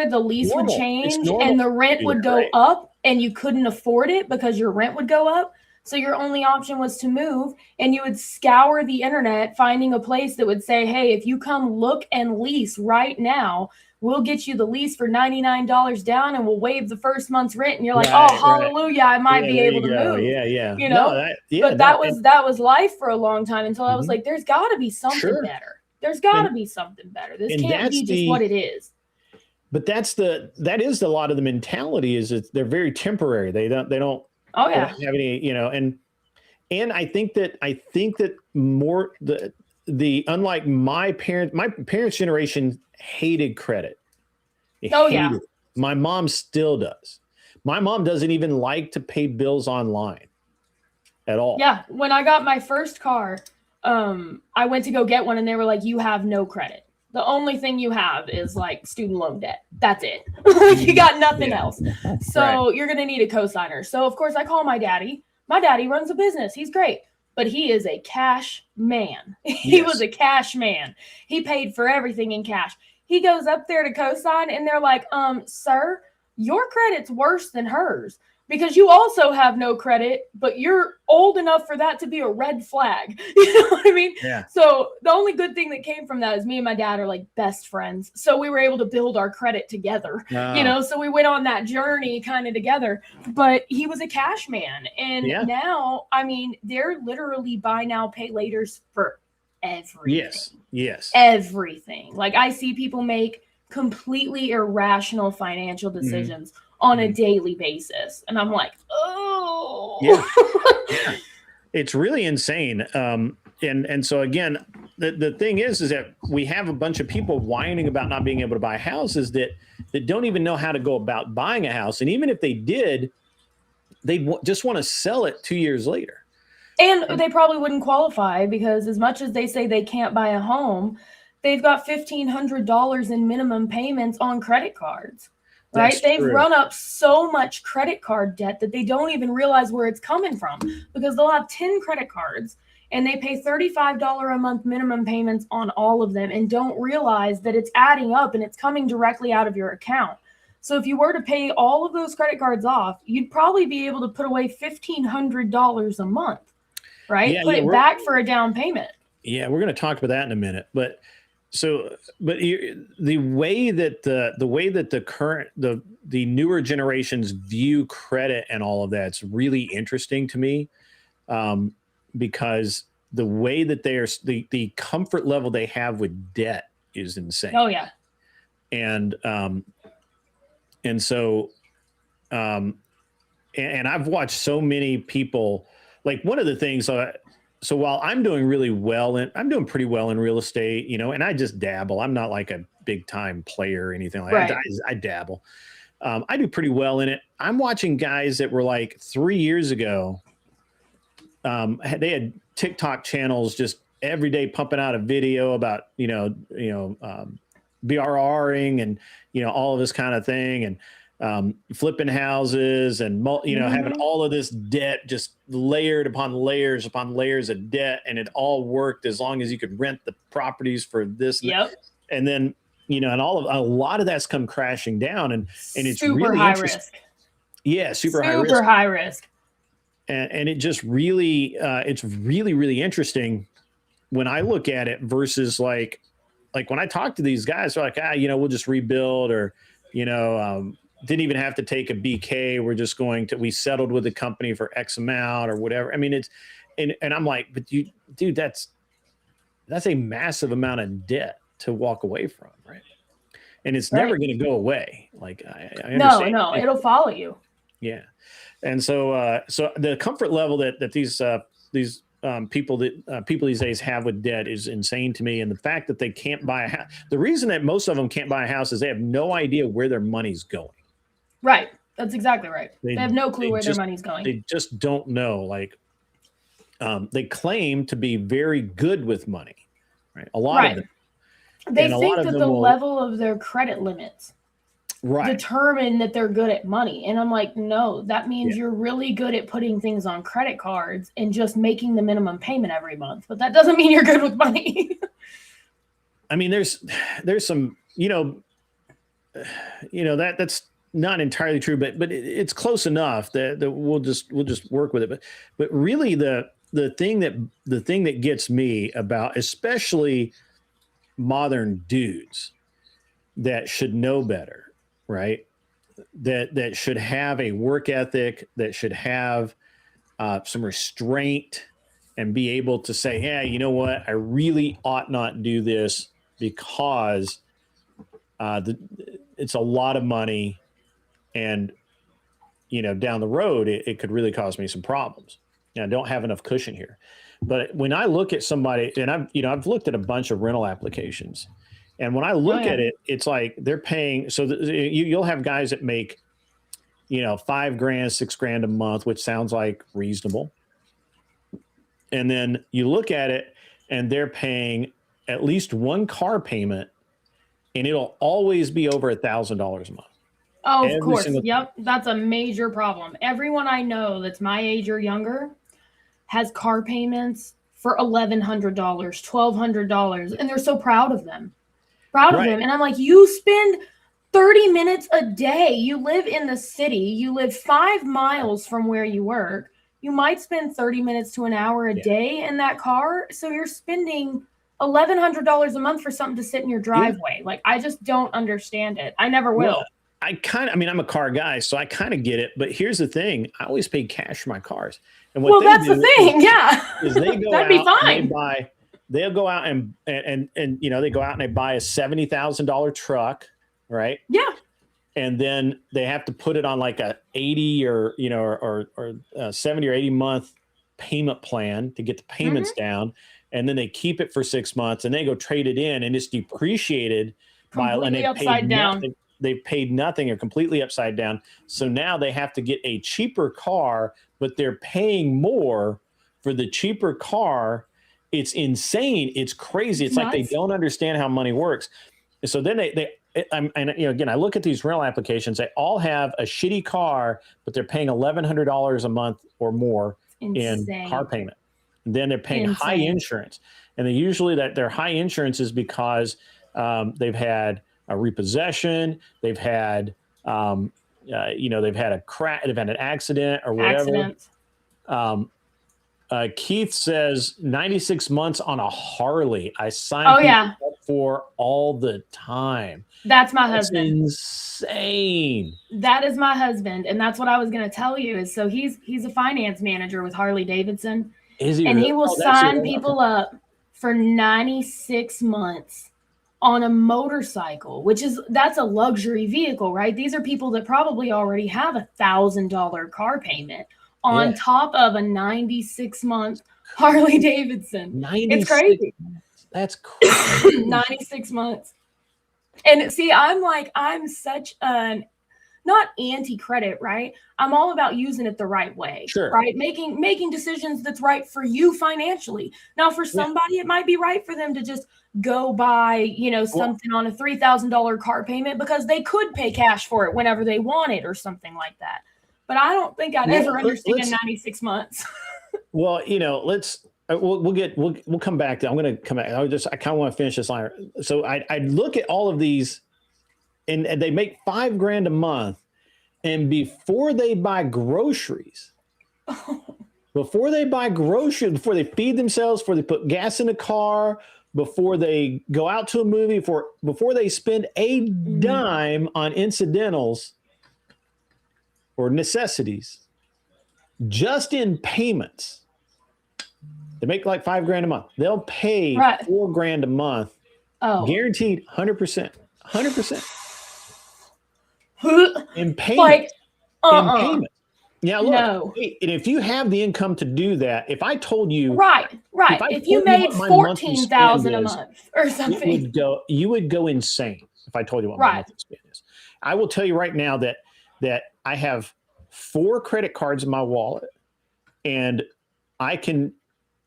the lease would change and the rent would go up and you couldn't afford it because your rent would go up. So your only option was to move, and you would scour the internet finding a place that would say, hey, if you come look and lease right now, we'll get you the lease for $99 down and we'll waive the first month's rent. And you're like, hallelujah, I might be able to move. Yeah. That was life for a long time until I was like, there's got to be something better. There's got to be something better. This can't be just what it is. But that is a lot of the mentality is they're very temporary. They don't have any, and I think that more the unlike my parents' generation hated credit. It. My mom still does. My mom doesn't even like to pay bills online at all. Yeah. When I got my first car, I went to go get one and they were like, you have no credit. The only thing you have is like student loan debt. That's it. You got nothing else. So you're going to need a cosigner. So of course I call my daddy. My daddy runs a business. He's great, but he is a cash man. He was a cash man. He paid for everything in cash. He goes up there to cosign and they're like, sir, your credit's worse than hers. because you also have no credit, but you're old enough for that to be a red flag. You know what I mean? Yeah. So the only good thing that came from that is me and my dad are like best friends. So we were able to build our credit together, you know, so we went on that journey kind of together, but he was a cash man. And now, I mean, they're literally buy now, pay laters for everything. Yes. Everything. Like I see people make completely irrational financial decisions on a daily basis. And I'm like, oh. Yeah. It's really insane. And so again, the thing is that we have a bunch of people whining about not being able to buy houses that don't even know how to go about buying a house. And even if they did, they just want to sell it 2 years later. And they probably wouldn't qualify because as much as they say they can't buy a home, they've got $1,500 in minimum payments on credit cards. Right? They've run up so much credit card debt that they don't even realize where it's coming from because they'll have 10 credit cards and they pay $35 a month minimum payments on all of them and don't realize that it's adding up and it's coming directly out of your account. So if you were to pay all of those credit cards off, you'd probably be able to put away $1,500 a month, right? Yeah, put it back for a down payment. Yeah, we're going to talk about that in a minute, but the way that the newer generations view credit and all of that's really interesting to me, because the way that the comfort level they have with debt is insane. Oh yeah, and so I've watched so many people. Like one of the things. So while I'm doing pretty well in real estate, you know, and I just dabble. I'm not like a big time player or anything like that. I dabble. I do pretty well in it. I'm watching guys that were like 3 years ago. They had TikTok channels just every day pumping out a video about, BRRing and, all of this kind of thing. And, flipping houses and, having all of this debt just layered upon layers of debt. And it all worked as long as you could rent the properties for this. Yep. And then, and a lot of that's come crashing down and it's super really high interesting. risk. Yeah. Super high risk. And it just really, it's really, really interesting when I look at it versus like when I talk to these guys, they're like, we'll just rebuild or, didn't even have to take a BK. We're just we settled with the company for X amount or whatever. I mean, and I'm like, but dude, that's a massive amount of debt to walk away from. Right. And it's never going to go away. Like I understand. No, it'll follow you. Yeah. And so the comfort level that these people these days have with debt is insane to me. And the fact that they can't buy a house, the reason that most of them can't buy a house is they have no idea where their money's going. Right. That's exactly right. They have no clue where their money's going. They just don't know. Like, they claim to be very good with money, right? A lot of them. They think that the level of their credit limits determine that they're good at money. And I'm like, no, that means you're really good at putting things on credit cards and just making the minimum payment every month. But that doesn't mean you're good with money. I mean, there's some, that's not entirely true, but it's close enough that we'll just work with it. But really the thing that gets me about, especially modern dudes that should know better, right? That should have a work ethic, that should have some restraint and be able to say, yeah, you know what? I really ought not do this because it's a lot of money. And, down the road, it could really cause me some problems. I don't have enough cushion here. But when I look at somebody, and I've looked at a bunch of rental applications, and when I look at it, it's like they're paying. So you'll have guys that make, $5,000, $6,000 a month, which sounds like reasonable. And then you look at it, and they're paying at least one car payment, and it'll always be over $1,000 a month. Oh, of course. Yep. That's a major problem. Everyone I know that's my age or younger has car payments for $1,100, $1,200, and they're so proud of them. And I'm like, you spend 30 minutes a day. You live in the city. You live 5 miles from where you work. You might spend 30 minutes to an hour a day in that car. So you're spending $1,100 a month for something to sit in your driveway. Like, I just don't understand it. I never will. Well, I mean, I'm a car guy, so I kind of get it. But here's the thing: I always pay cash for my cars. And what that's the thing. Is they go That'd be out fine. and they'll go out and they go out and they buy a $70,000 truck, right? Yeah. And then they have to put it on like a 80 or 70 or 80 month payment plan to get the payments down. And then they keep it for 6 months and they go trade it in, and it's depreciated completely upside down. They've paid nothing or completely upside down. So now they have to get a cheaper car, but they're paying more for the cheaper car. It's insane. It's crazy. It's like they don't understand how money works. So then again, I look at these rental applications. They all have a shitty car, but they're paying $1,100 a month or more in car payment. And then they're paying high insurance, and they usually their high insurance is because they've had a repossession, they've had they've had a crash, they've had an accident or whatever. Keith says 96 months on a Harley. I signed up for all the time. That's my husband. Insane. That is my husband, and that's what I was going to tell you. Is so he's a finance manager with Harley Davidson. Is he? And really? He will sign people up for 96 months on a motorcycle, that's a luxury vehicle, right? These are people that probably already have $1,000 car payment on top of a 96-month Harley Davidson. It's crazy. That's crazy. 96 months. And see, I'm such an not anti-credit, right? I'm all about using it the right way, right? Making decisions that's right for you financially. Now, for somebody, it might be right for them to just go buy, something on a $3,000 car payment because they could pay cash for it whenever they want it or something like that. But I don't think I'd ever understand 96 months. Well, we'll come back to. I'm going to come back. I kind of want to finish this line. So I look at all of these, and they make $5,000 a month, and before they buy groceries, before they feed themselves, before they put gas in the car, before they go out to a movie, before they spend a dime on incidentals or necessities, just in payments, they make like $5,000 a month. They'll pay $4,000 a month, guaranteed 100%, 100%. In payment. In payment. Yeah, look, and if you have the income to do that, if I told you, right, if you made $14,000 a month or something, you would go insane if I told you what my monthly spend is. I will tell you right now that I have 4 credit cards in my wallet, and I can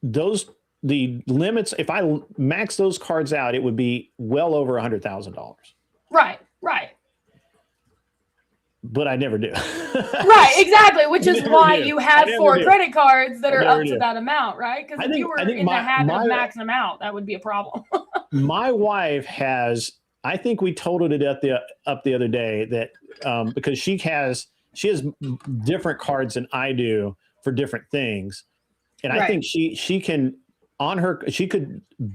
the limits. If I max those cards out, it would be well over $100,000. Right. But I never do. Right, exactly. Which is why you have 4 credit cards that are up to that amount, right? Because if you were in the habit of maxing them out, that would be a problem. My wife has. I think we totaled it up the other day that because she has different cards than I do for different things, and I think she could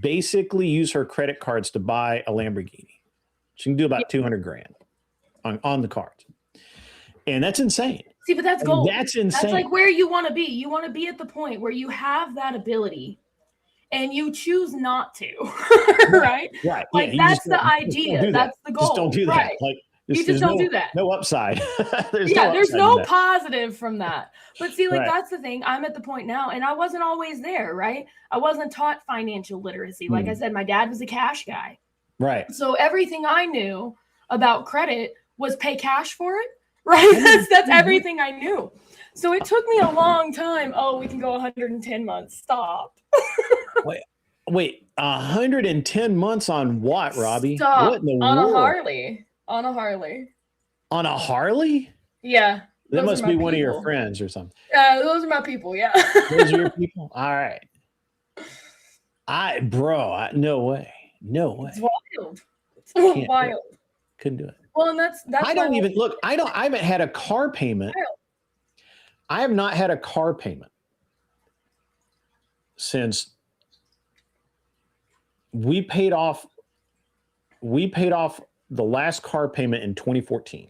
basically use her credit cards to buy a Lamborghini. She can do about $200,000 on the cards. And that's insane. See, but that's gold. That's insane. That's like where you want to be. You want to be at the point where you have that ability and you choose not to, right? Right. Like that's the idea. That's the goal. Just don't do that. Right. Like you just don't do that. No upside. There's no positive from that. But see, like that's the thing. I'm at the point now, and I wasn't always there, right? I wasn't taught financial literacy. Like I said, my dad was a cash guy. Right. So everything I knew about credit was pay cash for it. Right. That's everything I knew. So it took me a long time. Oh, we can go 110 months. Stop. Wait, 110 months on what, Robbie? Stop. What in the on world? A Harley. On a Harley. On a Harley? Yeah. That must be one of your friends or something. Those are my people. Yeah. Those are your people. All right. No way. It's wild. It's wild. Couldn't do it. Well, and that's I don't why- even look. I haven't had a car payment. I have not had a car payment since we paid off the last car payment in 2014.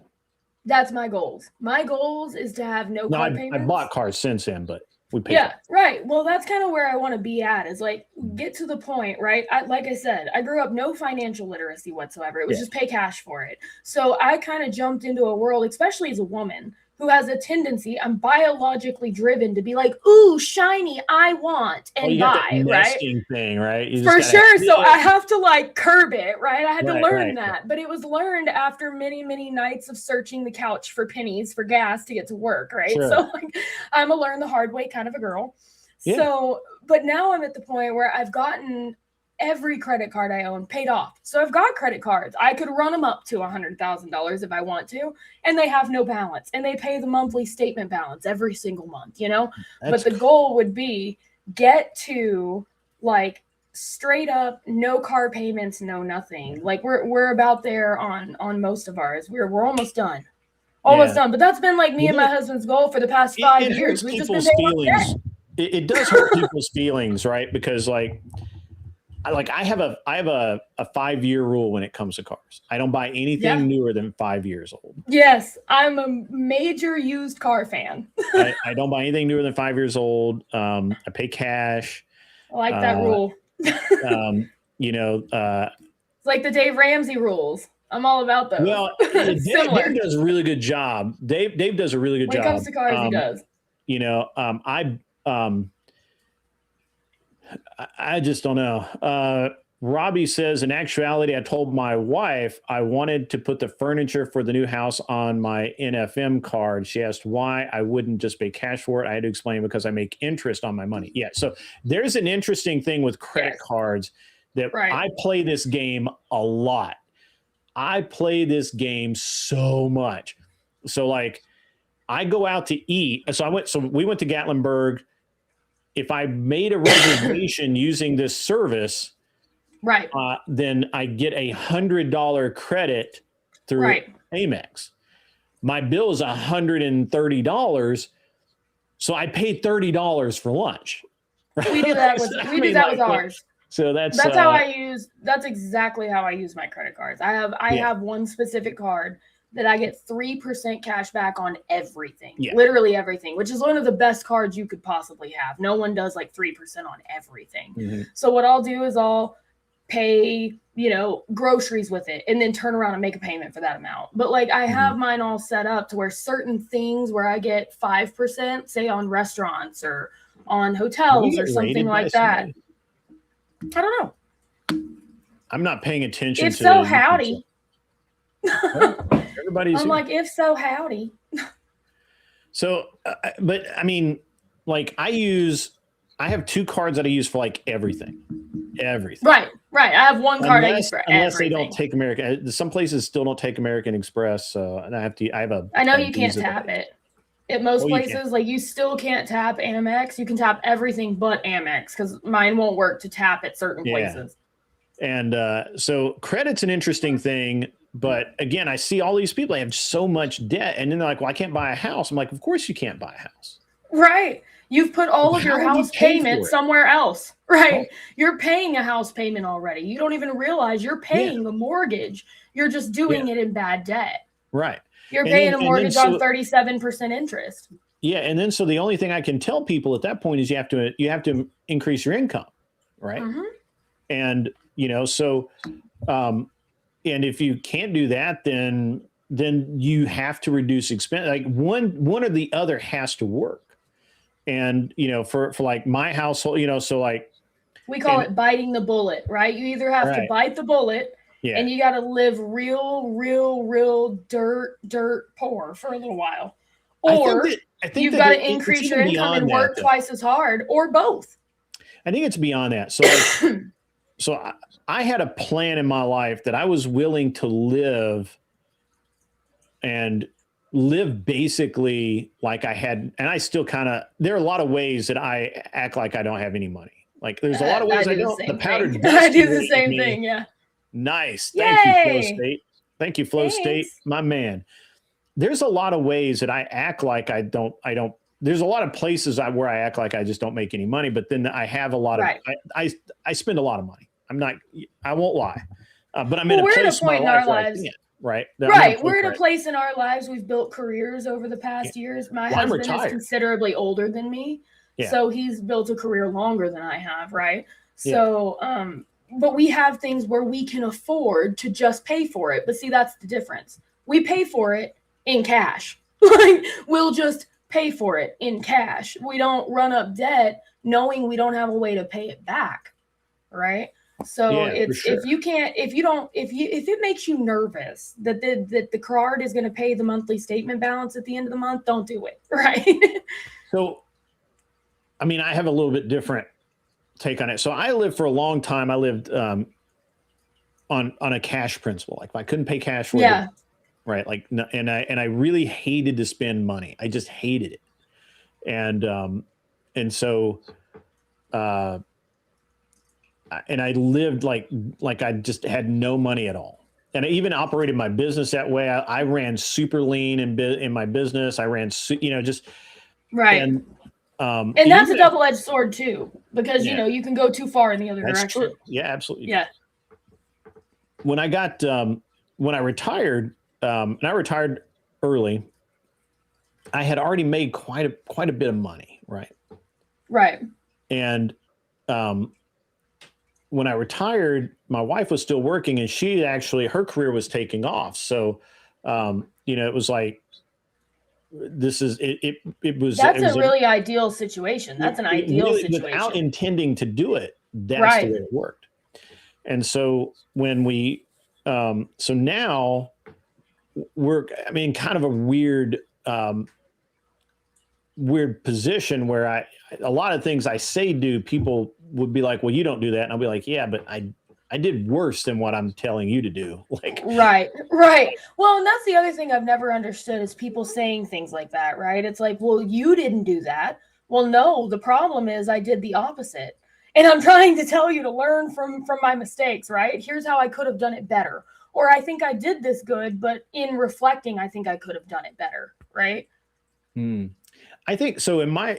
That's my goals. My goals is to have no Now car I payments. bought cars since then, but we paid. Yeah, right. Well, that's kind of where I want to be at, is like get to the point, right? Like I said, I grew up no financial literacy whatsoever. It was just pay cash for it. So I kind of jumped into a world, especially as a woman, who has a tendency, I'm biologically driven to be like, ooh, shiny, I want, and you got buy, that right? nesting thing, right? You just For gotta- sure. So I have to like curb it, right? I had to Right, learn right. that. But it was learned after many, many nights of searching the couch for pennies for gas to get to work, right? Sure. So like I'm a learn the hard way kind of a girl. Yeah. So, but now I'm at the point where I've gotten every credit card I own paid off. So I've got credit cards. I could run them up to $100,000 if I want to, and they have no balance, and they pay the monthly statement balance every single month, you know? That's But the goal would be get to like straight up no car payments, no nothing. Like we're about there on most of ours. We're almost done. Almost done. But that's been like me and my husband's goal for the past 5 it years. hurts We've just people's been paying off feelings. debt. It does hurt people's feelings, right? Because like I have a 5-year rule when it comes to cars. I don't buy anything newer than 5 years old. Yes, I'm a major used car fan. I don't buy anything newer than 5 years old. I pay cash. I like that rule. You know, It's like the Dave Ramsey rules. I'm all about those. well, Similar. Dave does a really good job. Dave does a really good When job. it comes to cars, he does. You know, I just don't know. Robbie says, in actuality, I told my wife I wanted to put the furniture for the new house on my NFM card. She asked why I wouldn't just pay cash for it. I had to explain because I make interest on my money. Yeah. So there's an interesting thing with credit cards that I play this game a lot. I play this game so much. So like I go out to eat. So we went to Gatlinburg. If I made a reservation using this service, then I get $100 credit through Amex. My bill is $130, so I paid $30 for lunch. Right? We do that with ours. So that's how I use. That's exactly how I use my credit cards. I have one specific card that I get 3% cash back on everything, literally everything, which is one of the best cards you could possibly have. No one does like 3% on everything. Mm-hmm. So what I'll do is I'll pay, groceries with it and then turn around and make a payment for that amount. But like I have mine all set up to where certain things where I get 5%, say on restaurants or on hotels or something like that. I don't know. I'm not paying attention. If so, howdy. Everybody's. I'm like, if so, howdy. So, but I mean, like I have 2 cards that I use for like everything. Right. I have one card I use for unless everything. they don't take American. Some places still don't take American Express, so and I know you can't tap it. At most places, like you still can't tap Amex. You can tap everything but Amex because mine won't work to tap at certain places. And so credit's an interesting thing. But again, I see all these people, they have so much debt. And then they're like, well, I can't buy a house. I'm like, of course you can't buy a house. Right. You've put all of your house payment somewhere else. Right. Oh. You're paying a house payment already. You don't even realize you're paying the mortgage. You're just doing it in bad debt. Right. You're paying a mortgage on 37% interest. Yeah. And then so the only thing I can tell people at that point is you have to increase your income. Right. Mm-hmm. And, so and if you can't do that, then you have to reduce expense. Like one or the other has to work. And, for like my household, so like. We call it biting the bullet, right? You either have to bite the bullet and you got to live real dirt poor for a little while. Or I think you've got to increase your income and work twice as hard, or both. I think it's beyond that. So so I had a plan in my life that I was willing to live basically like I had, and I still there are a lot of ways that I act like I don't have any money. Like there's a lot of ways I don't. The powdered I do the same thing. Yeah. Nice. Yay! Thank you, Pro State. Thank you, Flow State, Thanks. my man. There's a lot of ways that I act like I don't. There's a lot of places where I act like I just don't make any money, but then I have a lot Right. of. I spend a lot of money. I won't lie, but I'm Well, in a we're at a place in my point in our life where I lives- can't, right? I'm in Right. place We're at where a place in our lives. We've built careers over the past years. My Well, I'm husband is retired. considerably older than me. Yeah. So he's built a career longer than I have, right? So, but we have things where we can afford to just pay for it. But see, that's the difference. We pay for it in cash. Like, we'll just pay for it in cash. We don't run up debt knowing we don't have a way to pay it back, right? So Yeah, for it's sure. if it makes you nervous that the card is going to pay the monthly statement balance at the end of the month, don't do it, right? So, I mean, I have a little bit different take on it. So I lived for a long time. I lived on a cash principle. Like if I couldn't pay cash for Yeah. it, right? Like, and I really hated to spend money. I just hated it. And so, and I lived like I just had no money at all. And I even operated my business that way. I ran super lean in my business. I ran, just Right. And that's a double-edged sword too, because Yeah. you can go too far in the other That's direction. true. Yeah, absolutely. Yeah. When I retired, and I retired early, I had already made quite a bit of money, right? Right. And when I retired, my wife was still working, and her career was taking off. So, it was like, this is it. It was. That's it was a really ideal situation. That's an ideal situation. Without intending to do it. That's Right. the way it worked. And so when we, so now we're, kind of a weird position where a lot of things I say do, people would be like, well, you don't do that. And I'll be like, yeah, but I did worse than what I'm telling you to do. Like, Right. Well, and that's the other thing I've never understood is people saying things like that, right? It's like, well, you didn't do that. Well, no, the problem is I did the opposite. And I'm trying to tell you to learn from my mistakes, right? Here's how I could have done it better. Or I think I did this good, but in reflecting, I think I could have done it better, right? I think so. In my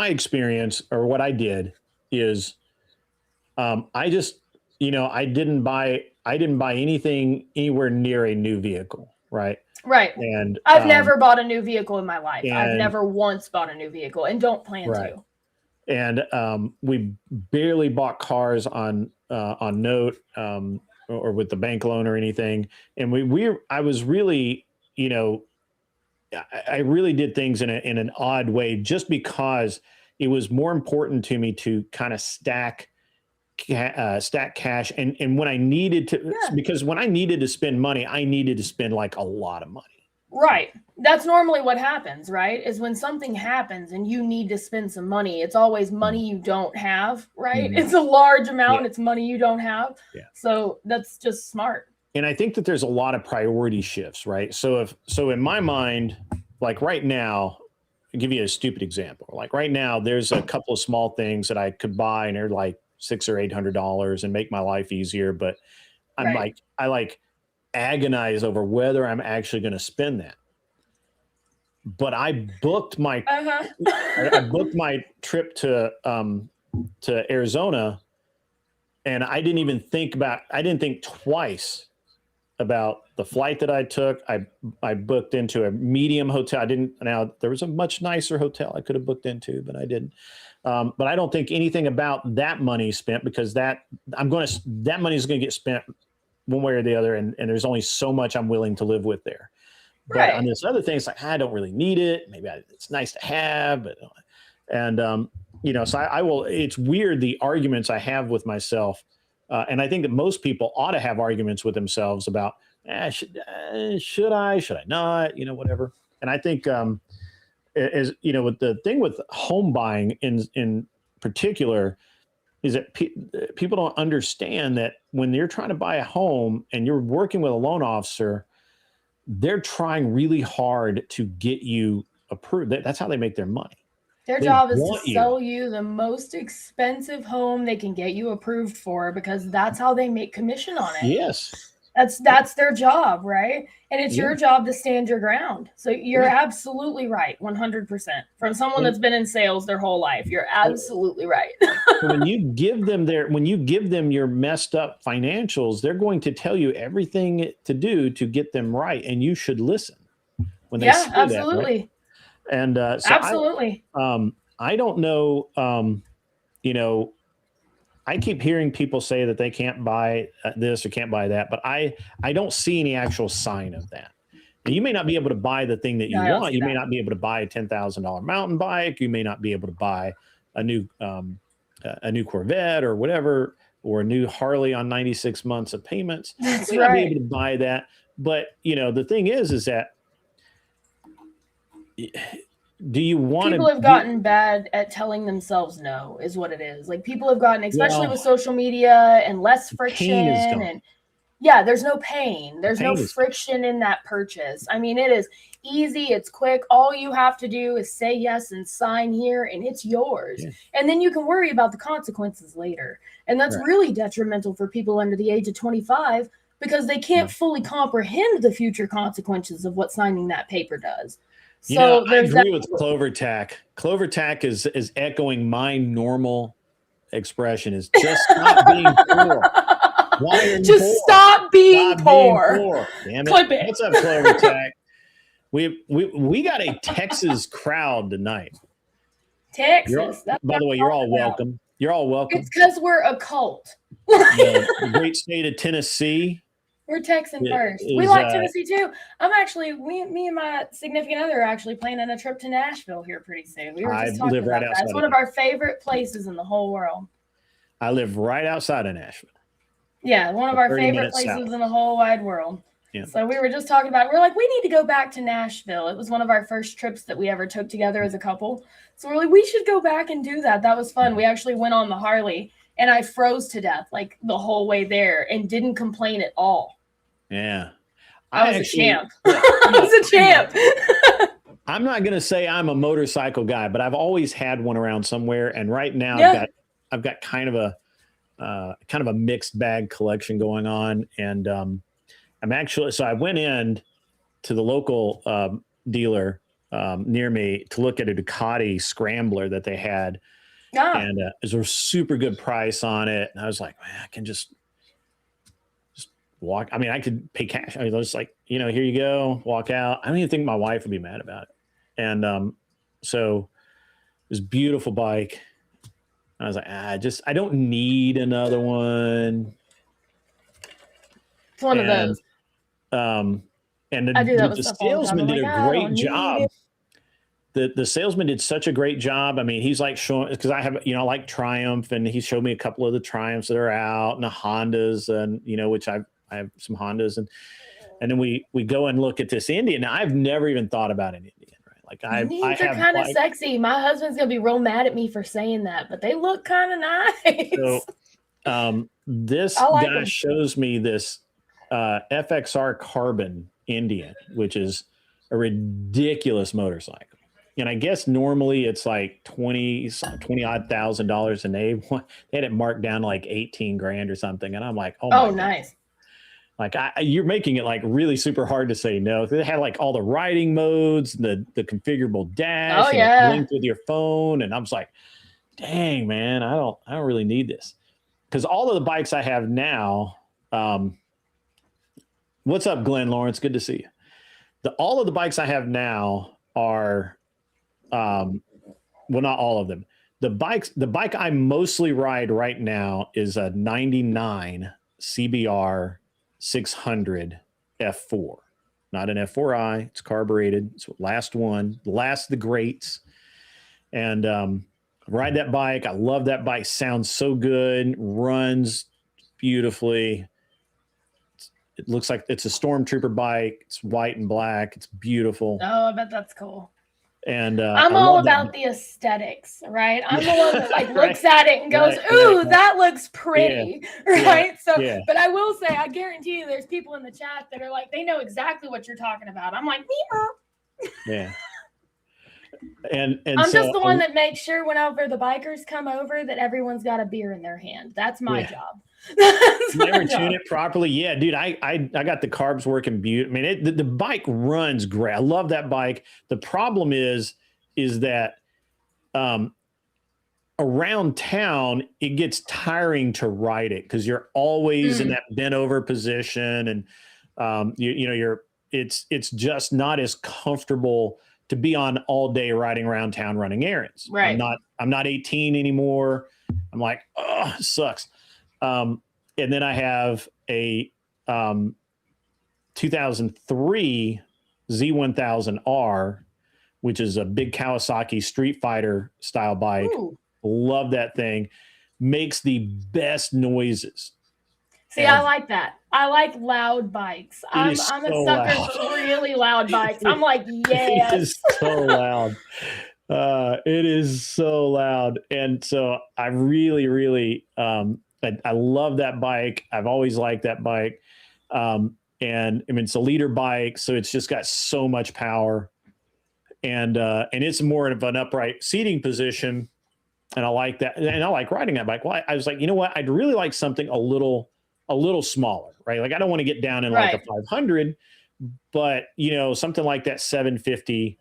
experience, or what I did is, I just, I didn't buy anything anywhere near a new vehicle, right? Right. And I've never bought a new vehicle in my life. I've and- never once bought a new vehicle and don't plan Right. to. And we barely bought cars on note, or with the bank loan or anything. And I was really, I really did things in an odd way, just because it was more important to me to kind of stack cash. And when I needed to, because when I needed to spend money, I needed to spend like a lot of money. Right. That's normally what happens, right? Is when something happens and you need to spend some money, it's always money you don't have, right? Mhm. It's a large amount. Yeah. It's money you don't have. Yeah. So that's just smart. And I think that there's a lot of priority shifts, right? So in my mind, like right now, I'll give you a stupid example. Like right now, there's a couple of small things that I could buy and they're like $600 or $800 and make my life easier. But I agonize over whether I'm actually going to spend that. But I booked my I booked my trip to Arizona, and I didn't think twice about the flight that I took. I booked into a medium hotel. There was a much nicer hotel I could have booked into, but I didn't. But I don't think anything about that money spent, because that money is going to get spent one way or the other. And there's only so much I'm willing to live with there. But on this other thing, it's like, I don't really need it. Maybe it's nice to have, but, so I will, it's weird, the arguments I have with myself. And I think that most people ought to have arguments with themselves about, should I not, whatever. And I think, with the thing with home buying in particular, is that people don't understand that when you're trying to buy a home and you're working with a loan officer, they're trying really hard to get you approved. That's how they make their money. Their job is to sell you the most expensive home they can get you approved for, because that's how they make commission on it. Yes. That's their job, right? And it's Yeah. your job to stand your ground. So you're absolutely right, 100%. From someone that's been in sales their whole life, you're absolutely right. When you give them your messed up financials, they're going to tell you everything to do to get them right, and you should listen when they say absolutely. that. Right? And so Absolutely. I don't know. You know, I keep hearing people say that they can't buy this or can't buy that, but I don't see any actual sign of that. And you may not be able to buy the thing that you want. You may not be able to buy a $10,000 mountain bike. You may not be able to buy a new Corvette or whatever, or a new Harley on 96 months of payments. That's you may not be right. able to buy that. But the thing is that do you want to? People have gotten bad at telling themselves no, is what it is. Like people have gotten, especially with social media and less friction, and there's no pain. There's no friction in that purchase. I mean, it is easy. It's quick. All you have to do is say yes and sign here, and it's yours. Yeah. And then you can worry about the consequences later. And that's really detrimental for people under the age of 25 because they can't fully comprehend the future consequences of what signing that paper does. So I agree with CloverTac. CloverTac is echoing my normal expression: is just stop being poor. Stop being poor. Damn it. Clip it. What's up, CloverTac? We got a Texas crowd tonight. Texas. By the way, you're all welcome. You're all welcome. It's because we're a cult. The great state of Tennessee. We're Texan first. We like Tennessee too. I'm actually, me and my significant other are actually planning a trip to Nashville here pretty soon. We were just talking about that. It's one of our favorite places in the whole world. I live right outside of Nashville. Yeah, one of our favorite places in the whole wide world. Yeah. So we were just talking about it. We're like, we need to go back to Nashville. It was one of our first trips that we ever took together as a couple. So we're like, we should go back and do that. That was fun. We actually went on the Harley and I froze to death like the whole way there and didn't complain at all. Yeah. I was a champ. I was a champ. I'm not going to say I'm a motorcycle guy, but I've always had one around somewhere. And right now I've got kind of a mixed bag collection going on. And so I went in to the local dealer near me to look at a Ducati Scrambler that they had. And it was a super good price on it. And I was like, man, I can just walk. I mean, I could pay cash. I mean, I was like, here you go, walk out. I don't even think my wife would be mad about it. And so this beautiful bike. I was like, I don't need another one. It's one of those. And the salesman did a great job. The salesman did such a great job. I mean, he's like showing, because I have, I like Triumph, and he showed me a couple of the Triumphs that are out and the Hondas, and which I have some Hondas, and then we go and look at this Indian. Now, I've never even thought about an Indian, right? Like Indians are kind of sexy. My husband's gonna be real mad at me for saying that, but they look kind of nice. So this guy shows me this FXR Carbon Indian, which is a ridiculous motorcycle. And I guess normally it's like $20,000, and they had it marked down to like 18 grand or something. And I'm like, oh nice. Like you're making it like really super hard to say no. They had like all the riding modes, the configurable dash, and linked with your phone. And I was like, dang, man, I don't really need this. Because all of the bikes I have now, what's up, Glenn Lawrence? Good to see you. All of the bikes I have now are, well, not all of them. The bike I mostly ride right now is a 99 CBR 600 F4, not an F4i. It's carbureted. It's the last one, last of the greats. And ride that bike. I love that bike. Sounds so good. Runs beautifully. It looks like it's a Stormtrooper bike. It's white and black. It's beautiful. Oh, I bet that's cool. And I'm all about the aesthetics, right? I'm the one that looks at it and goes, "Ooh, that looks pretty," right? But I will say, I guarantee you, there's people in the chat that are like, they know exactly what you're talking about. I'm like, yeah. And I'm just the one that makes sure whenever the bikers come over that everyone's got a beer in their hand. That's my job. Never tune it properly. Yeah, dude, I got the carbs working beautiful. I mean, the bike runs great. I love that bike. The problem is that around town it gets tiring to ride it because you're always in that bent over position, and it's just not as comfortable to be on all day riding around town running errands. Right. I'm not 18 anymore. I'm like, oh, it sucks. And then I have a 2003 Z1000R, which is a big Kawasaki Street Fighter style bike. Ooh. Love that thing. Makes the best noises. See, I like that. I like loud bikes. I'm a so sucker loud. for really loud bikes. I'm like, It yes. is so loud. It is so loud. And so I really, really, I love that bike. I've always liked that bike. And I mean, it's a leader bike, so it's just got so much power. And it's more of an upright seating position. And I like that. And I like riding that bike. Well, I was like, you know what? I'd really like something a little smaller, right? Like I don't want to get down in like a 500, but something like that 750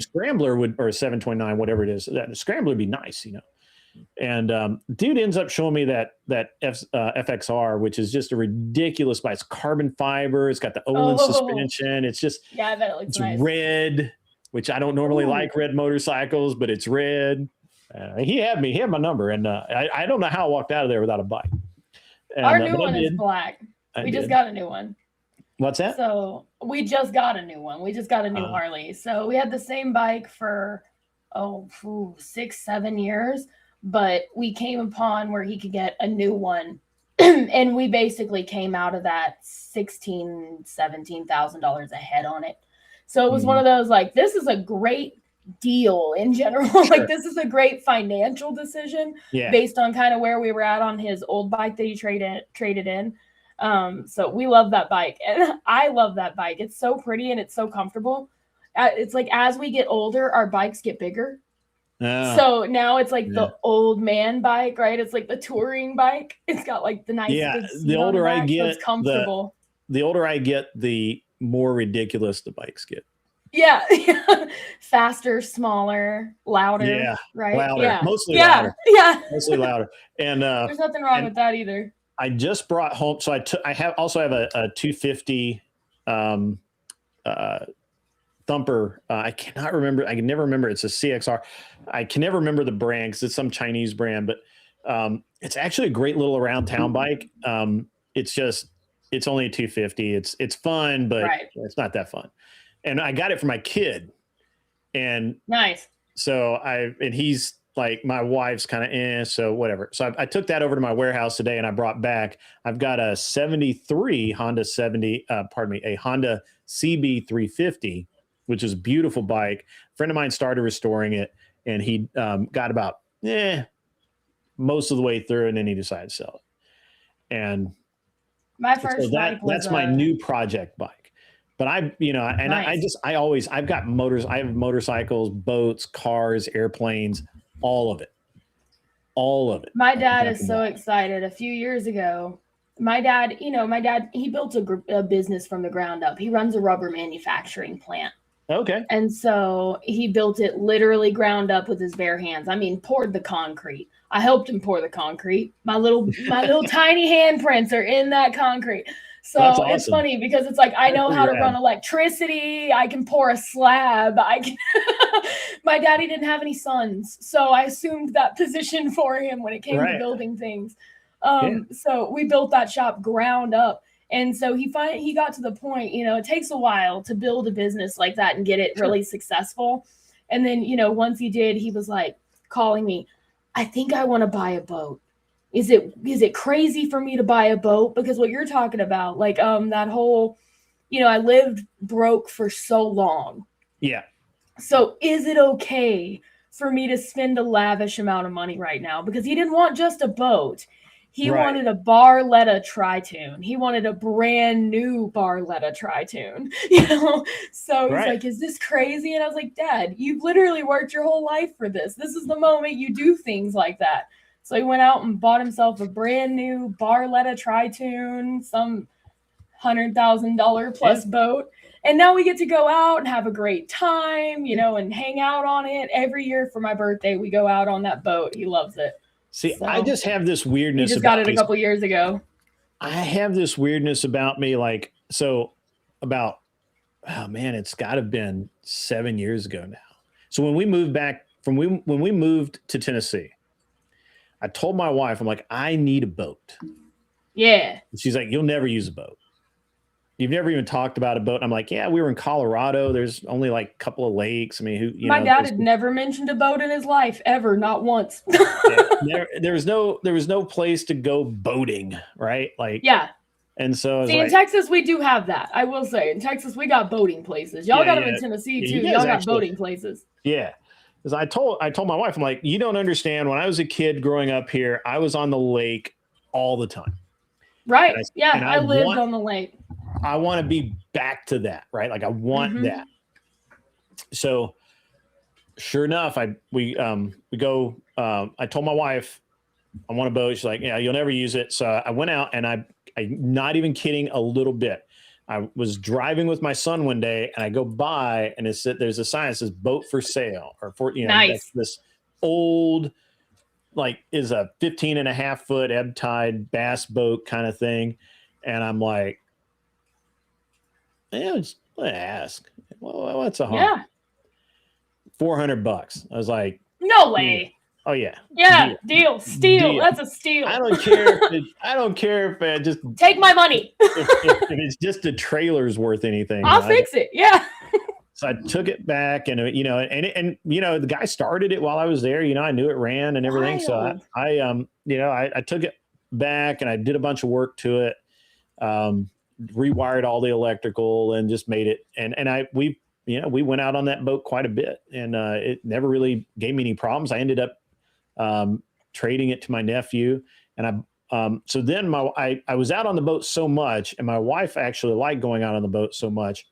Scrambler or 729, whatever it is, that Scrambler would be nice, And dude ends up showing me that FXR, which is just a ridiculous bike. It's carbon fiber. It's got the Olin suspension. It's just I bet it looks nice. Red, which I don't normally like red motorcycles, but it's red. He had my number, and I don't know how I walked out of there without a bike. And, Our new one is black. We just got a new one. What's that? So we just got a new one. We just got a new Harley. So we had the same bike for 6-7 years, but we came upon where he could get a new one. And we basically came out of that $17,000 ahead on it. So it was one of those, like, this is a great deal in general. Sure. Like, this is a great financial decision based on kind of where we were at on his old bike that he traded in. So we love that bike, and I love that bike. It's so pretty and it's so comfortable. It's like, as we get older, our bikes get bigger. So now it's like the old man bike, right? It's like the touring bike. It's got like the nice big seat the older on the back, I get, so it's comfortable. The older I get, the more ridiculous the bikes get. Yeah. Faster, smaller, louder. Right. Louder. Yeah. Mostly louder. Yeah. Mostly louder. And there's nothing wrong with that either. I just brought home. So I also have a 250 Thumper. I cannot remember. I can never remember. It's a CXR. I can never remember the brand because it's some Chinese brand, but it's actually a great little around town bike. It's only a 250. It's fun, but it's not that fun. And I got it for my kid, and nice. So he's like, my wife's kind of so whatever. So I took that over to my warehouse today, and I brought back. I've got a 73 Honda a Honda CB350, which is a beautiful bike. A friend of mine started restoring it, and he got about most of the way through, and then he decided to sell it. And my first bike was that's my new project bike. But I've got motors. I have motorcycles, boats, cars, airplanes, all of it. My dad is so excited. A few years ago, my dad, he built a business from the ground up. He runs a rubber manufacturing plant. Okay. And so he built it literally ground up with his bare hands. I mean, poured the concrete. I helped him pour the concrete. My little tiny handprints are in that concrete. So awesome. It's funny because it's like, I know how to run electricity. I can pour a slab. My daddy didn't have any sons, so I assumed that position for him when it came to building things. So we built that shop ground up. And so he got to the point, it takes a while to build a business like that and get it really successful. And then, once he did, he was like calling me, I think I want to buy a boat. Is it crazy for me to buy a boat? Because what you're talking about, like that whole, I lived broke for so long. Yeah. So is it okay for me to spend a lavish amount of money right now? Because he didn't want just a boat. He wanted a Barletta Tri-Tune. He wanted a brand new Barletta Tri-Tune, So he's like, is this crazy? And I was like, Dad, you've literally worked your whole life for this. This is the moment you do things like that. So he went out and bought himself a brand new Barletta Tri-Tune, some $100,000 plus boat. And now we get to go out and have a great time, you know, and hang out on it. Every year for my birthday, we go out on that boat. He loves it. See, So, I just have this he weirdness. just got it a couple years ago. I have this weirdness about me, like, so about, oh man, it's got to have been 7 years ago now. So when we moved back when we moved to Tennessee, I told my wife, I'm like, I need a boat. Yeah. And she's like, you'll never use a boat. You've never even talked about a boat. I'm like, yeah, we were in Colorado. There's only like a couple of lakes. I mean, my dad had never mentioned a boat in his life ever, not once. there was no place to go boating, right? Like, yeah. And so see, in Texas, we do have that. I will say, in Texas, we got boating places. Y'all got them in Tennessee too. Y'all got boating places. Yeah. Because I told my wife, I'm like, you don't understand. When I was a kid growing up here, I was on the lake all the time. Right. I lived on the lake. I want to be back to that, right? Like I want that. So sure enough, we go, I told my wife I want a boat. She's like, yeah, you'll never use it. So I went out and I'm not even kidding a little bit. I was driving with my son one day and I go by and there's a sign that says boat for sale or for, you know, nice. This old, like is a 15.5-foot ebb tide bass boat kind of thing. And I'm like, yeah, just ask. Well, what's a harm? Yeah. $400. I was like, no way. Oh yeah. Yeah. Deal. Steal. That's a steal. I don't care. I don't care if I just take my money. if it's just a trailer's worth anything. I'll fix it. Yeah. So I took it back, and you know, and you know, the guy started it while I was there. You know, I knew it ran and everything. Wild. So I took it back and I did a bunch of work to it. Rewired all the electrical and just made it. And we went out on that boat quite a bit, and it never really gave me any problems. I ended up trading it to my nephew, and so then I was out on the boat so much, and my wife actually liked going out on the boat so much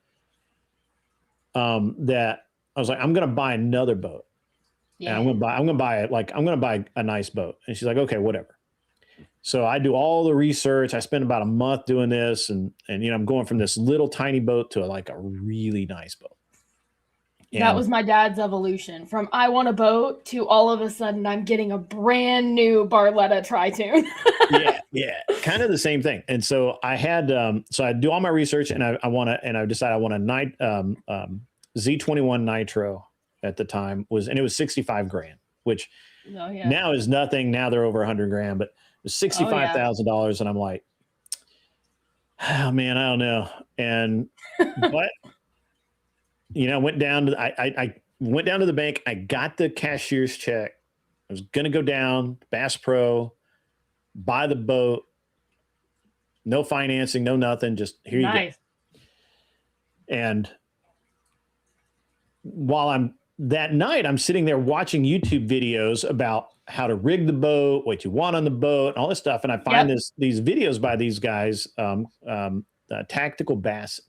that I was like, I'm going to buy another boat. Yeah. And I'm going to buy a nice boat. And she's like, okay, whatever. So I do all the research. I spend about a month doing this, and you know, I'm going from this little tiny boat to like a really nice boat. And that was my dad's evolution from I want a boat to all of a sudden I'm getting a brand new Barletta Tri-Tune. yeah, kind of the same thing. And so I had, so I do all my research, and I decided I want a Z21 Nitro at the time and it was $65,000, which now is nothing. Now they're over $100,000, but it was $65,000. And I'm like, oh man, I don't know. And, but you know, I went down to the bank. I got the cashier's check. I was going to go down Bass Pro, buy the boat, no financing, no nothing. Just here you go. And while that night, I'm sitting there watching YouTube videos about how to rig the boat, what you want on the boat, and all this stuff. And I find these videos by these guys, Tactical Bass.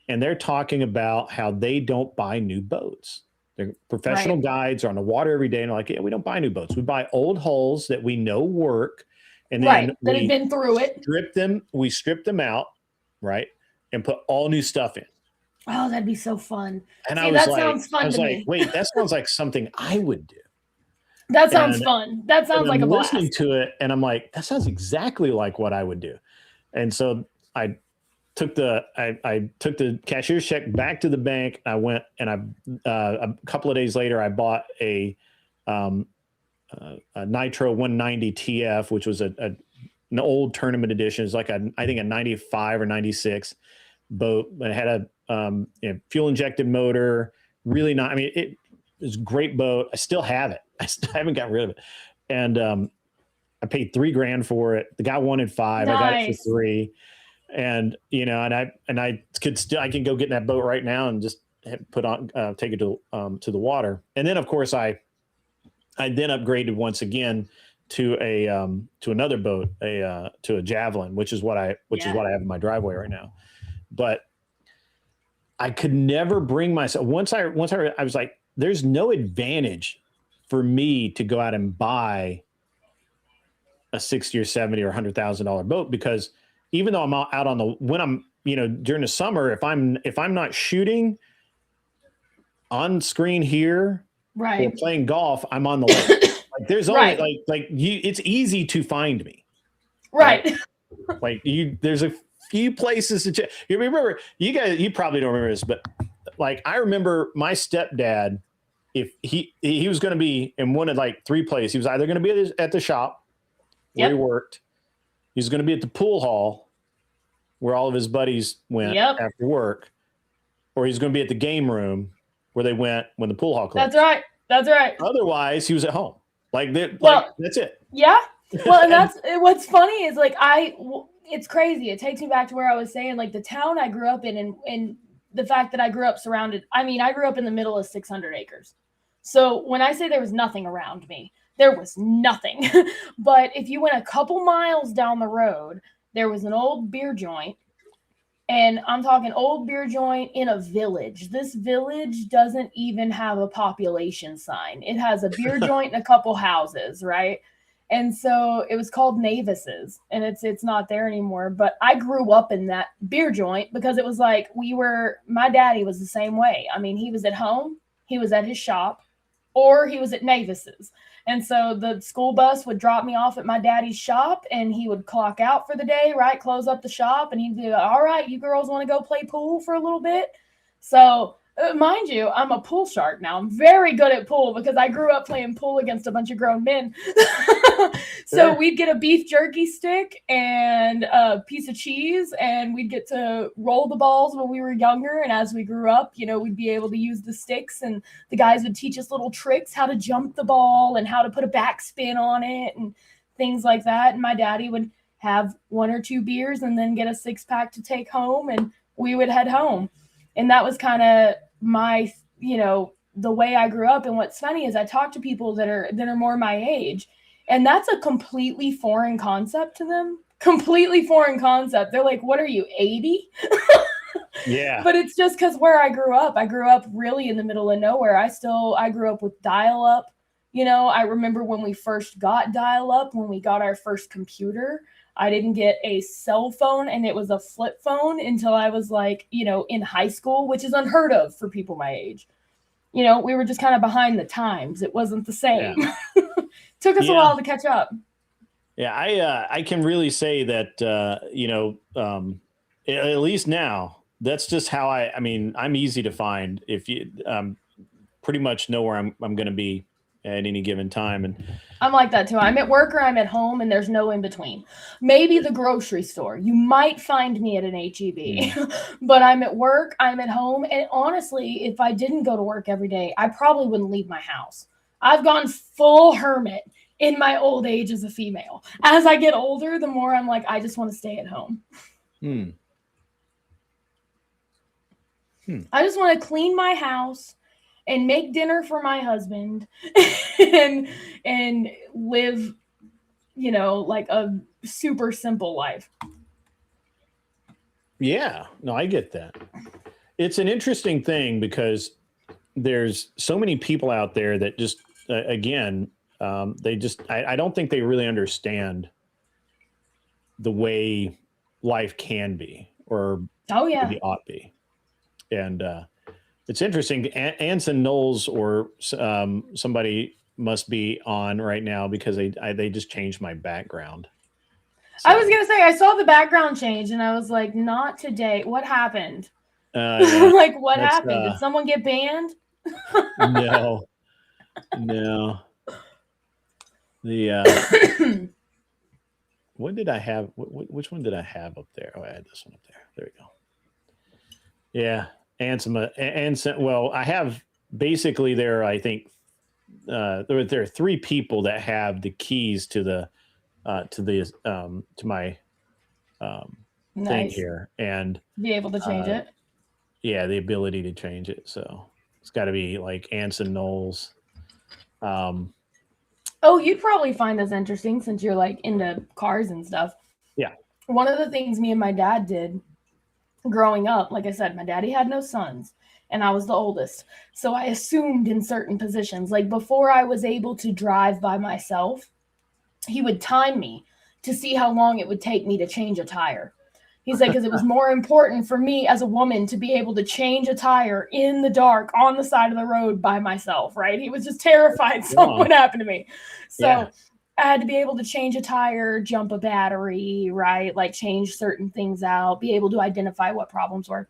And they're talking about how they don't buy new boats. They're professional guides, are on the water every day, and they're like, yeah, we don't buy new boats. We buy old hulls that we know work. And then that have been through it. We strip them out, right? And put all new stuff in. Oh, that'd be so fun. And sounds fun to me. Wait, that sounds like something I would do. That sounds fun. That sounds like a blast. Listening to it, and I'm like, that sounds exactly like what I would do. And so I took the cashier's check back to the bank. I went and a couple of days later, I bought a Nitro 190 TF, which was an old tournament edition. It's like I think a 95 or 96 boat, but it had a fuel injected motor. Really not. I mean, it was a great boat. I still have it. I haven't gotten rid of it. And I paid $3,000 for it. The guy wanted $5,000. Nice. I got it for $3,000. And you know, I can go get in that boat right now and just take it to the water. And then of course I then upgraded once again to another boat, to a Javelin, which is what I have in my driveway right now. But I could never bring myself. Once I was like, there's no advantage for me to go out and buy a 60 or 70 or $100,000 boat, because even though I'm out on the, when I'm, during the summer, if I'm not shooting on screen here or Right. playing golf, I'm on the lake. Like there's only Right. it's easy to find me. Right. Like there's a few places to you remember, you probably don't remember this, but like I remember my stepdad, if he was going to be in one of like three places. He was either going to be at the shop where he worked, he was going to be at the pool hall where all of his buddies went after work, or he's going to be at the game room where they went when the pool hall closed. That's right. Otherwise, he was at home. Like that's it. Yeah. Well, and that's what's funny is like it's crazy. It takes me back to where I was saying, like the town I grew up in, and the fact that I grew up surrounded. I mean, I grew up in the middle of 600 acres. So when I say there was nothing around me, there was nothing. But if you went a couple miles down the road, there was an old beer joint. And I'm talking old beer joint in a village. This village doesn't even have a population sign. It has a beer joint and a couple houses, right? And so it was called Navis's, and it's not there anymore. But I grew up in that beer joint because it was like my daddy was the same way. I mean, he was at home, he was at his shop, or he was at Navis's. And so the school bus would drop me off at my daddy's shop, and he would clock out for the day, right? Close up the shop, and he'd be like, all right, you girls want to go play pool for a little bit? So mind you, I'm a pool shark now. I'm very good at pool because I grew up playing pool against a bunch of grown men. So we'd get a beef jerky stick and a piece of cheese, and we'd get to roll the balls when we were younger. And as we grew up, we'd be able to use the sticks, and the guys would teach us little tricks, how to jump the ball and how to put a backspin on it and things like that. And my daddy would have 1 or 2 beers and then get a 6-pack to take home, and we would head home. And that was kind of my, the way I grew up. And what's funny is I talk to people that are more my age, and that's a completely foreign concept to them. Completely foreign concept. They're like, what are you, 80? Yeah. But it's just because where I grew up really in the middle of nowhere. I grew up with dial-up. I remember when we first got dial-up, when we got our first computer, I didn't get a cell phone, and it was a flip phone until I was like, in high school, which is unheard of for people my age. We were just kind of behind the times. It wasn't the same. Yeah. Took us a while to catch up. Yeah, I can really say that, at least now, that's just how I'm easy to find. If you pretty much know where I'm going to be at any given time. And I'm like that too. I'm at work or I'm at home, and there's no in between. Maybe the grocery store. You might find me at an HEB, but I'm at work, I'm at home. And honestly, if I didn't go to work every day, I probably wouldn't leave my house. I've gone full hermit in my old age as a female. As I get older, the more I'm like, I just want to stay at home. I just want to clean my house and make dinner for my husband and live, like a super simple life. Yeah, no, I get that. It's an interesting thing because there's so many people out there that just, I don't think they really understand the way life can be or maybe ought be. And it's interesting. Anson Knowles or somebody must be on right now because they just changed my background. So. I was going to say, I saw the background change and I was like, not today. What happened? Yeah. Like, what happened? Did someone get banned? No. The what did I have? Which one did I have up there? Oh, I had this one up there. There we go. Yeah, Anson. Well, I have basically there. I think there are 3 people that have the keys to my thing here, and be able to change it. Yeah, the ability to change it. So it's got to be like Anson Knowles. Oh, you'd probably find this interesting since you're like into cars and stuff. Yeah. One of the things me and my dad did growing up, like I said, my daddy had no sons and I was the oldest. So I assumed in certain positions, like before I was able to drive by myself, he would time me to see how long it would take me to change a tire. He said, because it was more important for me as a woman to be able to change a tire in the dark on the side of the road by myself, right? He was just terrified something would happen to me. So I had to be able to change a tire, jump a battery, right? Like change certain things out, be able to identify what problems were.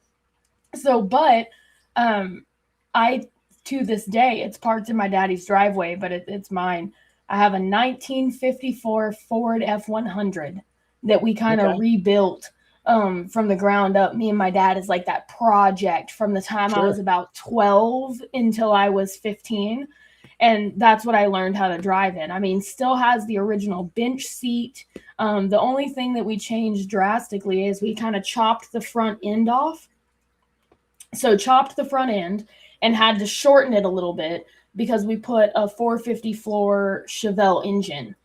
So, but I, to this day, it's parked in my daddy's driveway, but it's mine. I have a 1954 Ford F100 that we kind of rebuilt from the ground up. Me and my dad is like that project from the time I was about 12 until I was 15. And that's what I learned how to drive in. I mean, still has the original bench seat. The only thing that we changed drastically is we kind of chopped the front end off. So chopped the front end and had to shorten it a little bit because we put a 454 Chevelle engine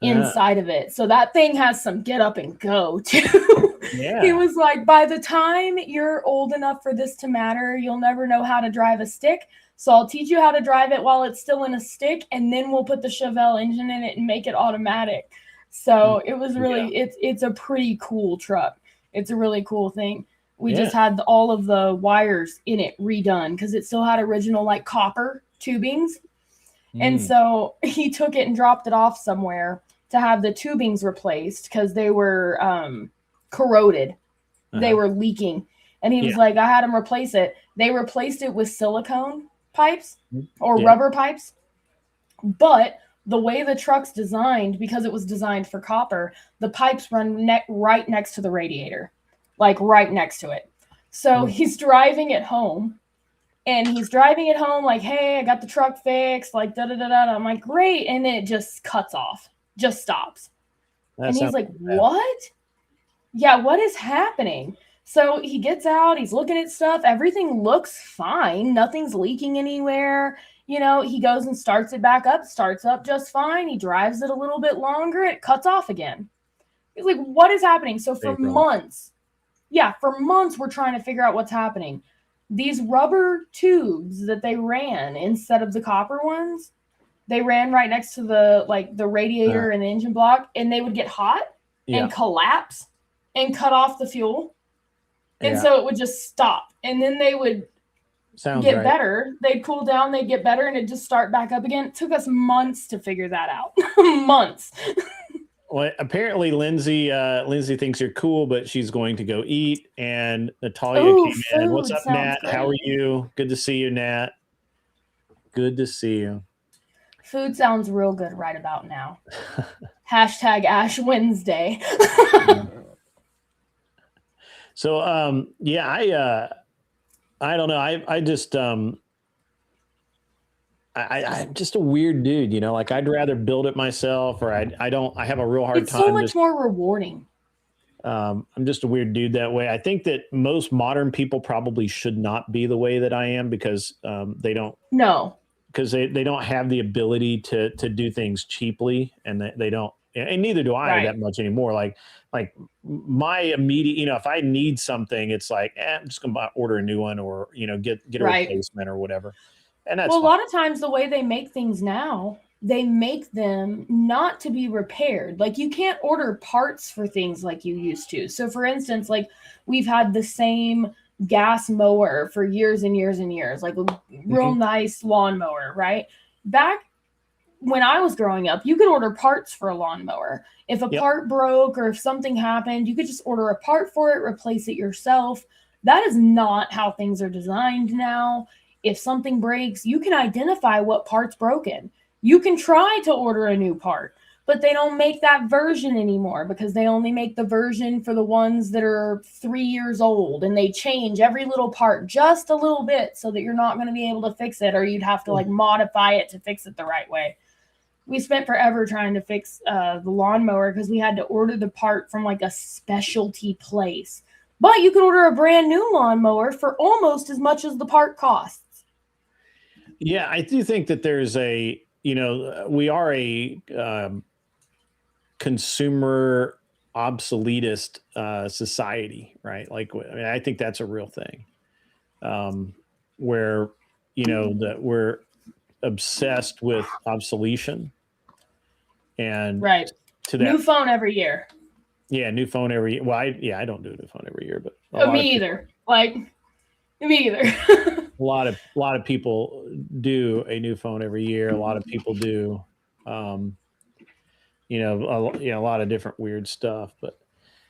inside of it. So that thing has some get up and go too. He was like, by the time you're old enough for this to matter, you'll never know how to drive a stick. So I'll teach you how to drive it while it's still in a stick, and then we'll put the Chevelle engine in it and make it automatic. So it was really, it's a pretty cool truck. It's a really cool thing. We just had all of the wires in it redone because it still had original like copper tubings. And so he took it and dropped it off somewhere to have the tubings replaced because they were corroded. They were leaking. And he was like, I had him replace it. They replaced it with silicone pipes or rubber pipes. But the way the truck's designed, because it was designed for copper, the pipes run right next to the radiator. Like right next to it. So he's driving it home and he's driving it home like, hey, I got the truck fixed, like da-da-da-da. I'm like, great. And then it just cuts off, just stops. And he's like, what? Yeah, what is happening? So he gets out, he's looking at stuff. Everything looks fine. Nothing's leaking anywhere. You know, he goes and starts it back up, starts up just fine. He drives it a little bit longer. It cuts off again. He's like, what is happening? So for months, we're trying to figure out what's happening. These rubber tubes that they ran instead of the copper ones, they ran right next to the radiator and the engine block, and they would get hot and collapse and cut off the fuel. And so it would just stop. And then they would get better. They'd cool down, they'd get better, and it'd just start back up again. It took us months to figure that out. Months. Well, apparently Lindsay thinks you're cool, but she's going to go eat. And Natalia came in. What's up, Nat? Great. How are you? Good to see you, Nat. Good to see you. Food sounds real good right about now. Hashtag Ash Wednesday. So, I don't know. I just, I'm just a weird dude, you know, like I'd rather build it myself, or I have a real hard time. It's so much more rewarding. I'm just a weird dude that way. I think that most modern people probably should not be the way that I am because they don't have the ability to do things cheaply, and they don't, and neither do I that much anymore. Like my immediate, you know, if I need something, it's like, I'm just going to order a new one, or, you know, get a replacement or whatever. And that's a lot of times the way they make things now, they make them not to be repaired. Like you can't order parts for things like you used to. So for instance, like we've had the same gas mower for years and years and years, like a real nice lawnmower, right? Back when I was growing up, you could order parts for a lawnmower. If a part broke or if something happened, you could just order a part for it, replace it yourself. That is not how things are designed now. If something breaks, you can identify what part's broken. You can try to order a new part, but they don't make that version anymore because they only make the version for the ones that are 3 years old, and they change every little part just a little bit so that you're not going to be able to fix it, or you'd have to like modify it to fix it the right way. We spent forever trying to fix the lawnmower because we had to order the part from like a specialty place. But you could order a brand new lawnmower for almost as much as the part costs. Yeah, I do think that there's a, you know, we are a consumer obsoletist society, right? Like, I mean, I think that's a real thing, where, you know, that we're obsessed with obsolescence. And Right. to that, New phone every year. yeah, new phone every year. Well, I don't do a new phone every year, but Me either. Like, me either. a lot of people do a new phone every year. A lot of people do, a lot of different weird stuff. But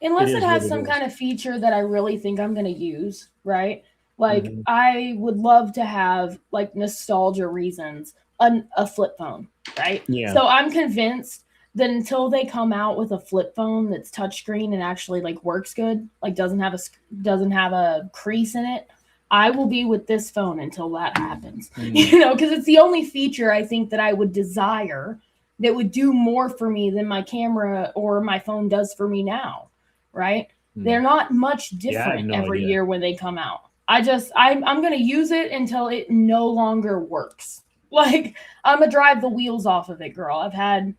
Unless it it is has what some it is. kind of feature that I really think I'm going to use, right? Like, Mhm. I would love to have, like, nostalgia reasons, a flip phone, right? Yeah. So I'm convinced that until they come out with a flip phone that's touchscreen and actually like works good, like doesn't have a crease in it, I will be with this phone until that happens. Because it's the only feature I think that I would desire that would do more for me than my camera or my phone does for me now, right? They're not much different no every idea. year when they come out. I'm going to use it until it no longer works. Like, I'm going to drive the wheels off of it, girl. I've had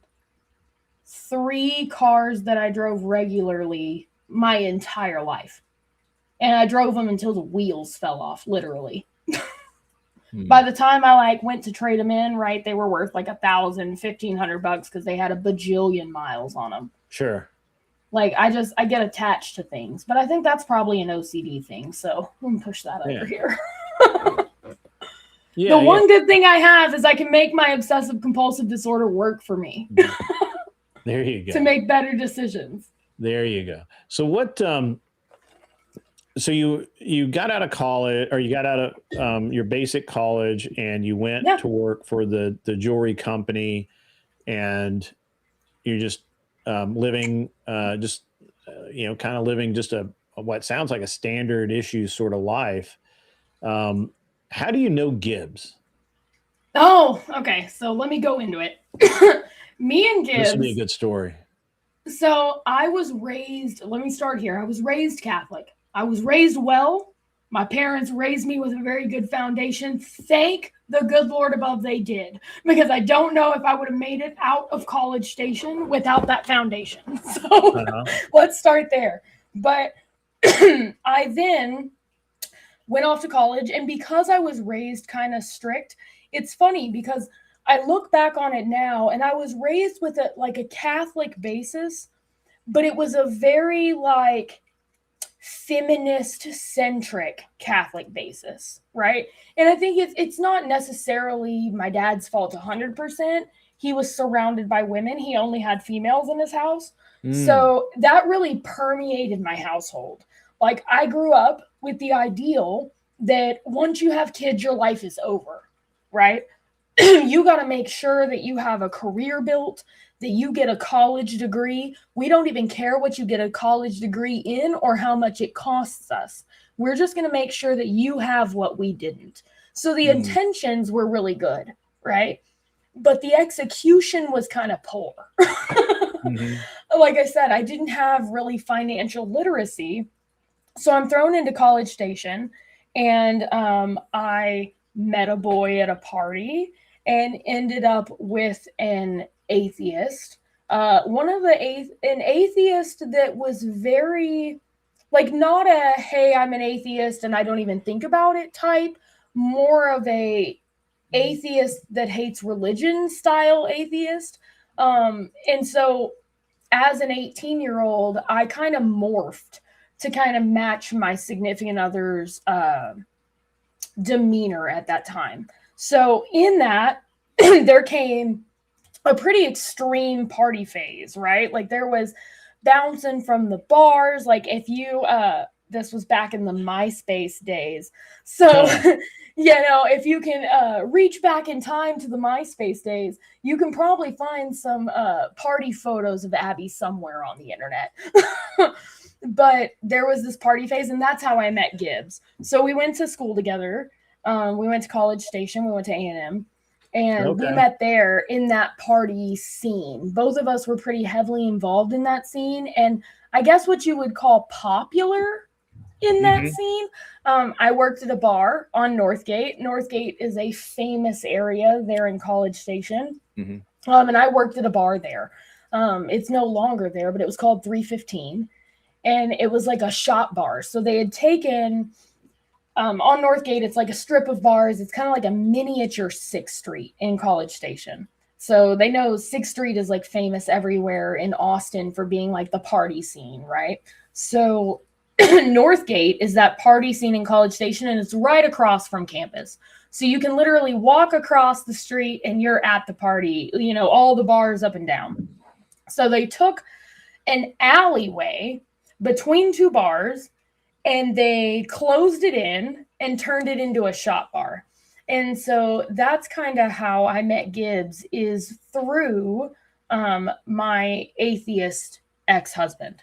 3 cars that I drove regularly my entire life. And I drove them until the wheels fell off, literally. By the time I went to trade them in, right, they were worth like $1,000, $1,500 because they had a bajillion miles on them. Sure. Like, I get attached to things, but I think that's probably an OCD thing. So I'm gonna push that over here. The one good thing I have is I can make my obsessive compulsive disorder work for me. There you go. To make better decisions. There you go. So what? So you got out of college, or you got out of your basic college, and you went to work for the jewelry company, and you're just living, kind of living just a what sounds like a standard issue sort of life. How do you know Gibbs? Oh, okay. So let me go into it. Me and Gibbs. This would be a good story. So I was raised, let me start here. I was raised Catholic. I was raised well. My parents raised me with a very good foundation. Thank the good Lord above they did, because I don't know if I would have made it out of College Station without that foundation. So let's start there. But I then went off to college, and because I was raised kind of strict, it's funny because I look back on it now, and I was raised with a Catholic basis, but it was a very feminist-centric Catholic basis, right? And I think it's not necessarily my dad's fault 100%. He was surrounded by women. He only had females in his house. So that really permeated my household. Like, I grew up with the ideal that once you have kids, your life is over, right? You got to make sure that you have a career built, that you get a college degree. We don't even care what you get a college degree in or how much it costs us. We're just going to make sure that you have what we didn't. So the intentions were really good, right? But the execution was kind of poor. Like I said, I didn't have really financial literacy. So I'm thrown into College Station, and I met a boy at a party and ended up with an atheist. An atheist that was very, not a, hey, I'm an atheist and I don't even think about it type, more of a atheist that hates religion style atheist. And so as an 18-year-old, I kind of morphed to kind of match my significant other's demeanor at that time. So in that, there came a pretty extreme party phase, right? Like, there was bouncing from the bars. Like, if you, this was back in the MySpace days. So, if you can reach back in time to the MySpace days, you can probably find some party photos of Abby somewhere on the internet. But there was this party phase, and that's how I met Gibbs. So we went to school together. We went to College Station. We went to A&M. And we met there in that party scene. Both of us were pretty heavily involved in that scene. And I guess what you would call popular in that scene. I worked at a bar on Northgate. Northgate is a famous area there in College Station. And I worked at a bar there. It's no longer there, but it was called 315. And it was like a shop bar. So they had taken... on Northgate, it's like a strip of bars. It's kind of like a miniature 6th Street in College Station. So they know 6th Street is like famous everywhere in Austin for being like the party scene, right? So Northgate is that party scene in College Station, and it's right across from campus. So you can literally walk across the street and you're at the party, you know, all the bars up and down. So they took an alleyway between 2 bars and they closed it in and turned it into a shot bar. And so that's kind of how I met Gibbs, is through my atheist ex-husband.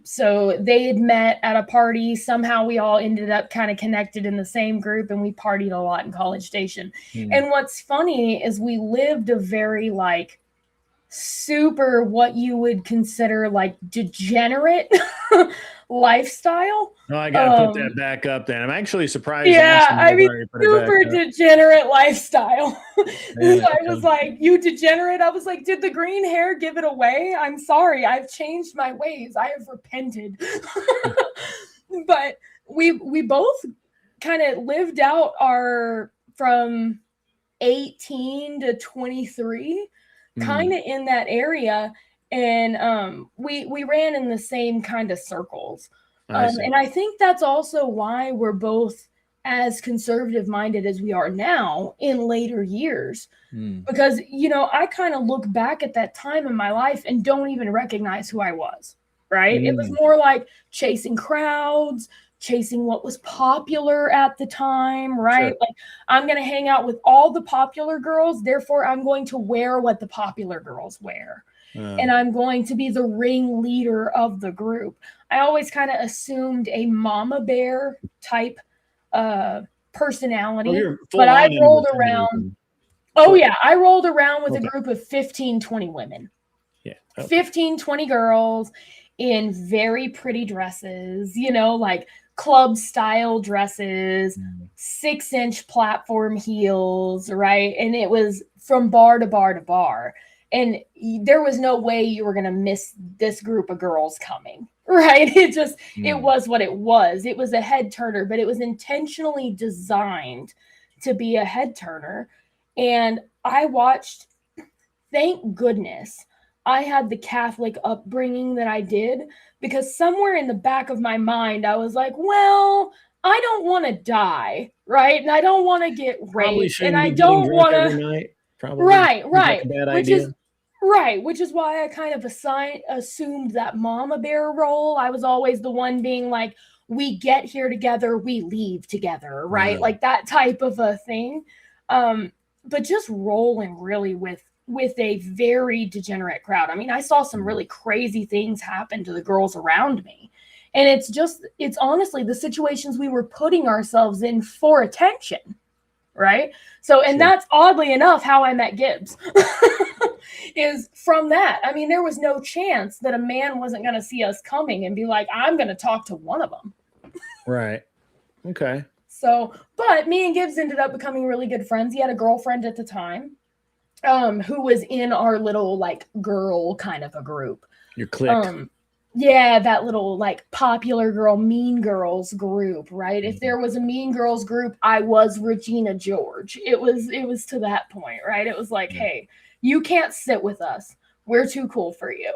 So they had met at a party. Somehow we all ended up kind of connected in the same group, and we partied a lot in College Station. And what's funny is we lived a very like super what you would consider like degenerate lifestyle. No, I gotta put that back up then. I'm actually surprised. Yeah, I mean, put it back super up. degenerate lifestyle. Yeah, I was like, you degenerate? I was like, did the green hair give it away? I'm sorry. I've changed my ways. I have repented. But we both kind of lived out our from 18 to 23, kind of in that area. And we ran in the same kind of circles. And I think that's also why we're both as conservative minded as we are now in later years. Because, you know, I kind of look back at that time in my life and don't even recognize who I was, right? It was more like chasing crowds, chasing what was popular at the time, right? Sure. Like, I'm going to hang out with all the popular girls, therefore I'm going to wear what the popular girls wear. And I'm going to be the ringleader of the group. I always kind of assumed a mama bear type personality, but I rolled around. Oh yeah, I rolled around with a group of 15, 20 women. Yeah. 15, 20 girls in very pretty dresses, you know, like club style dresses, 6-inch platform heels, right? And it was from bar to bar to bar. And there was no way you were going to miss this group of girls coming, right? It just, it was what it was. It was a head turner, but it was intentionally designed to be a head turner. And I watched, thank goodness, I had the Catholic upbringing that I did, because somewhere in the back of my mind, I was like, well, I don't want to die, right? And I don't want to get raped. And I don't want to. Right. Which is why I kind of assumed that mama bear role. I was always the one being like, we get here together, we leave together, right? Like that type of a thing. But just rolling really with a very degenerate crowd. I mean, I saw some really crazy things happen to the girls around me. And it's honestly the situations we were putting ourselves in for attention. Right. So, and that's oddly enough how I met Gibbs is from that. I mean, there was no chance that a man wasn't going to see us coming and be like, I'm going to talk to one of them. Right. Okay. So, but me and Gibbs ended up becoming really good friends. He had a girlfriend at the time who was in our little like girl kind of a group. Your clique. Yeah, that little like popular girl, mean girls group, right? If there was a mean girls group, I was Regina George. It was to that point, right? It was like, hey, you can't sit with us. We're too cool for you.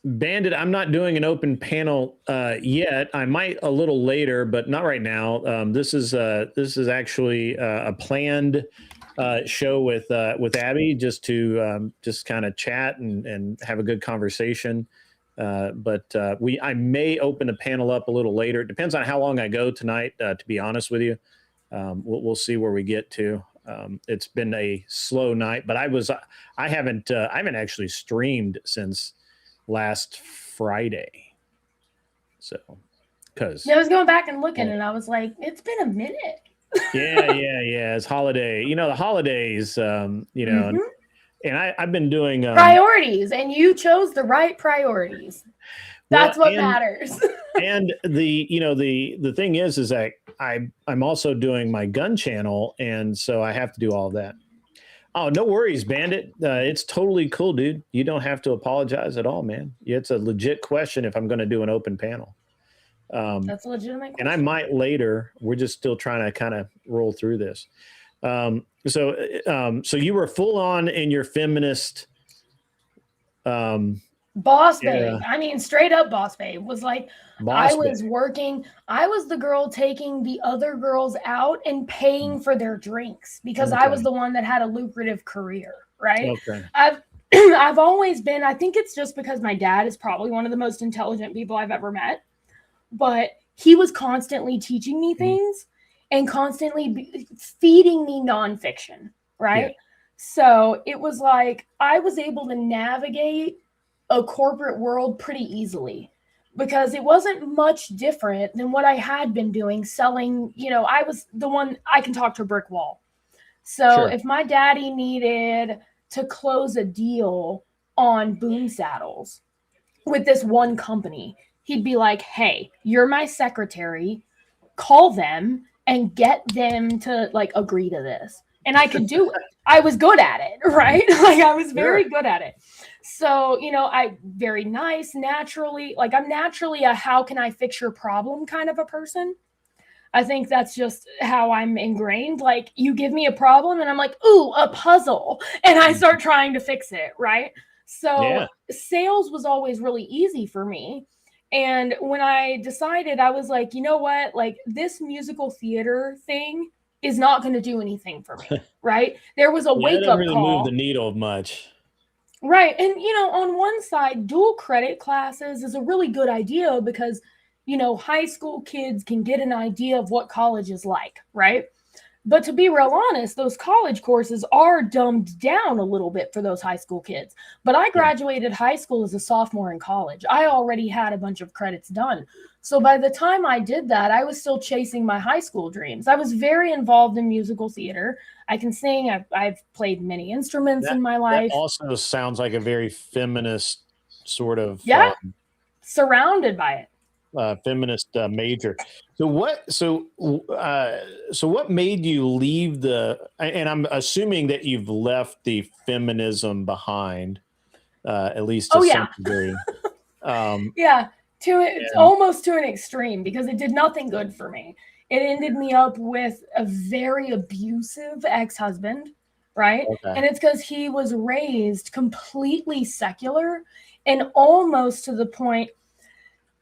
Bandit, I'm not doing an open panel yet. I might a little later, but not right now. This is actually a planned show with Abby, just to just kind of chat and have a good conversation. But I may open a panel up a little later. It depends on how long I go tonight. To be honest with you, we'll see where we get to. It's been a slow night, but I haven't actually streamed since last Friday. So, because I was going back and looking, and I was like, it's been a minute. yeah. It's holiday. You know, the holidays. You know, and I've been doing priorities, and you chose the right priorities. That's what matters. And the thing is that I'm also doing my gun channel, and so I have to do all of that. Oh, no worries, Bandit. It's totally cool, dude. You don't have to apologize at all, man. It's a legit question if I'm going to do an open panel. That's a legitimate question. And I might later. We're just still trying to kind of roll through this. So you were full on in your feminist. Boss Yeah. babe. I mean, straight up boss babe was like, Boss I was babe. working. I was the girl taking the other girls out and paying for their drinks because I was Okay. the one that had a lucrative career, right? Okay. I've I've always been, I think it's just because my dad is probably one of the most intelligent people I've ever met, but he was constantly teaching me things and constantly feeding me nonfiction, right? Yeah. So it was like I was able to navigate a corporate world pretty easily because it wasn't much different than what I had been doing selling. I was the one I can talk to a brick wall. So Sure. if my daddy needed to close a deal on boom saddles with this one company, he'd be like, hey, you're my secretary, call them and get them to like agree to this. And I could do it. I was good at it, right? Like I was very good at it. So, I very nice, naturally, like I'm naturally a how can I fix your problem kind of a person. I think that's just how I'm ingrained. Like you give me a problem and I'm like, ooh, a puzzle. And I start trying to fix it, right? So sales was always really easy for me. And when I decided, I was like, you know what? Like this musical theater thing is not going to do anything for me, right? There was a It wake doesn't up really move the call. needle much. Right. And, on one side, dual credit classes is a really good idea because, high school kids can get an idea of what college is like, right? But to be real honest, those college courses are dumbed down a little bit for those high school kids. But I graduated high school as a sophomore in college. I already had a bunch of credits done. So by the time I did that, I was still chasing my high school dreams. I was very involved in musical theater. I can sing. I've played many instruments in my That life. also sounds like a very feminist sort of Surrounded by it. feminist major. So what made you leave and I'm assuming that you've left the feminism behind, at least to some degree. Almost to an extreme because it did nothing good for me. It ended me up with a very abusive ex-husband, right? Okay. And it's because he was raised completely secular and almost to the point.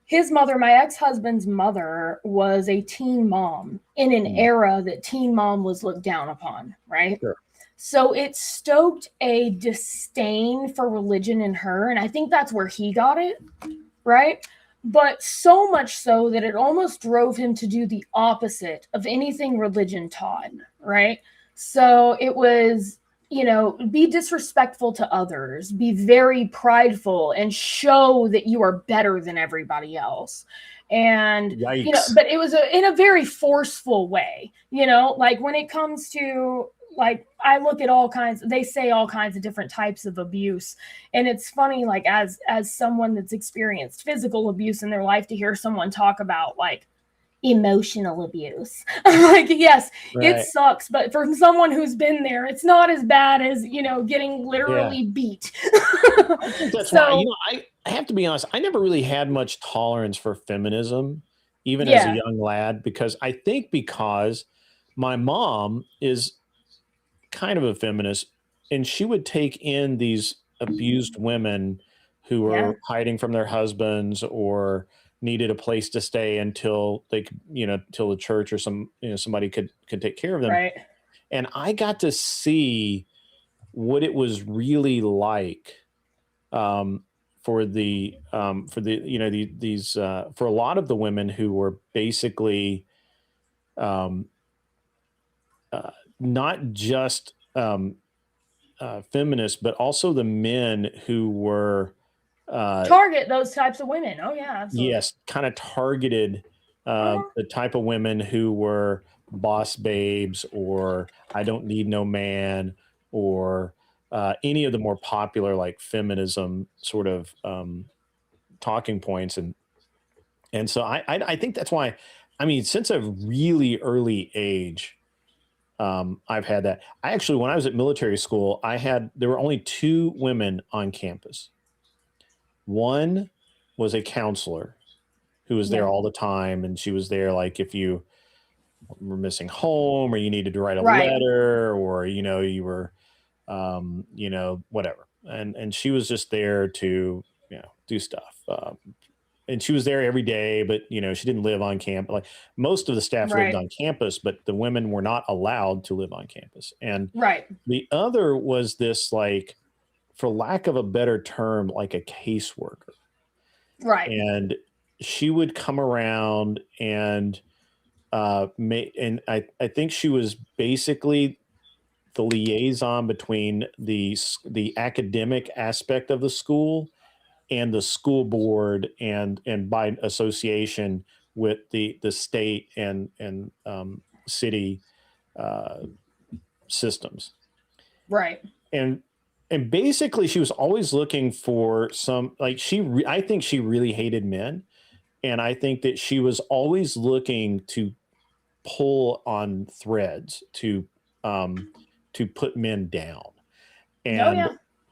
His mother, my ex-husband's mother, was a teen mom in an era that teen mom was looked down upon, right? Sure. So it stoked a disdain for religion in her. And I think that's where he got it, right? But so much so that it almost drove him to do the opposite of anything religion taught, right? So it was, be disrespectful to others, be very prideful, and show that you are better than everybody else. And, Yikes. but it was in a very forceful way, like when it comes to, like, I look at they say all kinds of different types of abuse. And it's funny, like as someone that's experienced physical abuse in their life to hear someone talk about like emotional abuse. Like, yes, it sucks, but for someone who's been there, it's not as bad as, getting literally beat. I think that's why, I have to be honest, I never really had much tolerance for feminism, even as a young lad, because my mom is kind of a feminist and she would take in these abused women who were hiding from their husbands or needed a place to stay until they could, till the church or somebody could take care of them. Right. And I got to see what it was really like for a lot of the women who were basically not just feminists, but also the men who were target those types of women. Oh yeah, absolutely. Yes, kind of targeted the type of women who were boss babes or I don't need no man or any of the more popular like feminism sort of talking points. And so I think that's why, I mean, since a really early age, I've had that. I actually, when I was at military school, there were only 2 women on campus. One was a counselor who was there all the time. And she was there, like, if you were missing home, or you needed to write a Right. letter, or you were whatever. And she was just there to do stuff. And she was there every day, but she didn't live on campus. Like most of the staff lived Right. on campus, but the women were not allowed to live on campus. And Right. the other was this, like, for lack of a better term, like a caseworker. Right. And she would come around and and I think she was basically the liaison between the academic aspect of the school and the school board, and by association with the state and city systems. Right. And basically she was always looking for some, like, I think she really hated men, and I think that she was always looking to pull on threads to put men down. And Oh yeah.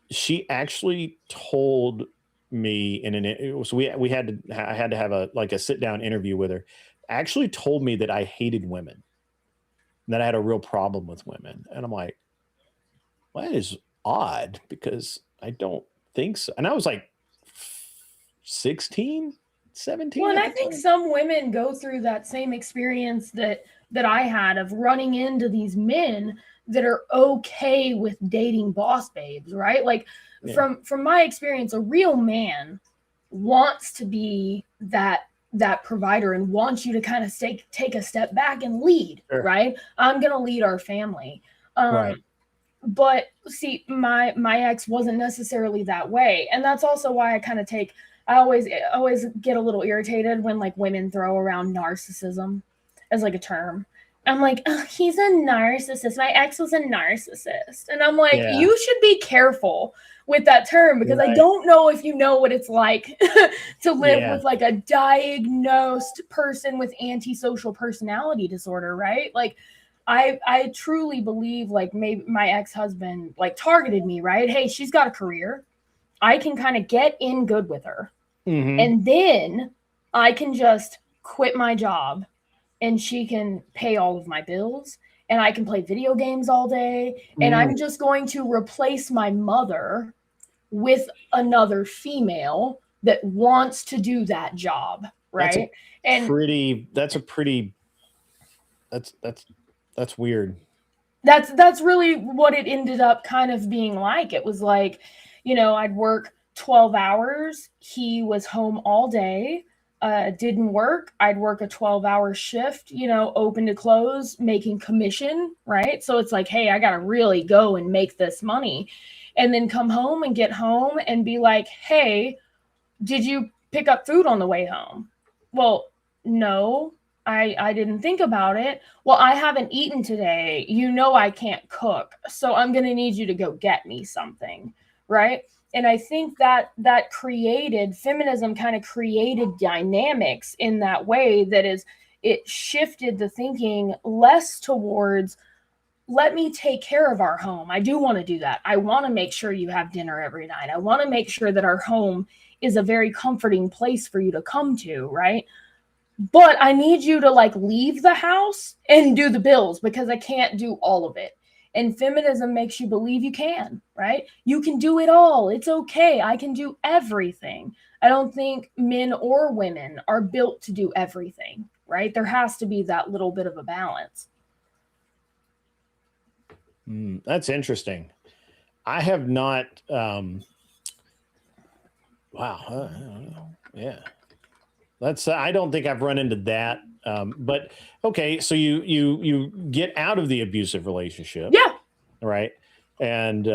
she actually told me I had to have a sit down interview with her. Actually told me that I hated women, and that I had a real problem with women. And I'm like, well, that is odd, because I don't think so. And I was like 16, 17. Well, and I think some women go through that same experience that I had of running into these men that are okay with dating boss babes, right? Like from my experience, a real man wants to be that provider and wants you to kind of take a step back and lead, right? I'm going to lead our family. Right. But see, my ex wasn't necessarily that way. And that's also why I always get a little irritated when like women throw around narcissism as like a term. I'm like, oh, he's a narcissist. My ex was a narcissist. And I'm like, you should be careful with that term, because I don't know if you know what it's like to live with like a diagnosed person with antisocial personality disorder, right? Like I truly believe like maybe my ex-husband like targeted me, right? Hey, she's got a career. I can kind of get in good with her. Mm-hmm. And then I can just quit my job and she can pay all of my bills and I can play video games all day. And I'm just going to replace my mother with another female that wants to do that job. Right. That's weird. That's really what it ended up kind of being like. It was like, I'd work 12 hours. He was home all day. Didn't work. I'd work a 12-hour shift, open to close, making commission, right? So it's like, hey, I got to really go and make this money, and then come home and get home and be like, hey, did you pick up food on the way home? Well, no, I didn't think about it. Well, I haven't eaten today. I can't cook. So I'm going to need you to go get me something, right? And I think that feminism kind of created dynamics in that way it shifted the thinking less towards, let me take care of our home. I do want to do that. I want to make sure you have dinner every night. I want to make sure that our home is a very comforting place for you to come to, right? But I need you to like leave the house and do the bills, because I can't do all of it. And feminism makes you believe you can, right? You can do it all. It's okay. I can do everything. I don't think men or women are built to do everything, right? There has to be that little bit of a balance. That's interesting. I have not. Wow. I don't know. Yeah. I don't think I've run into that. But okay, so you get out of the abusive relationship. Yeah. Right. And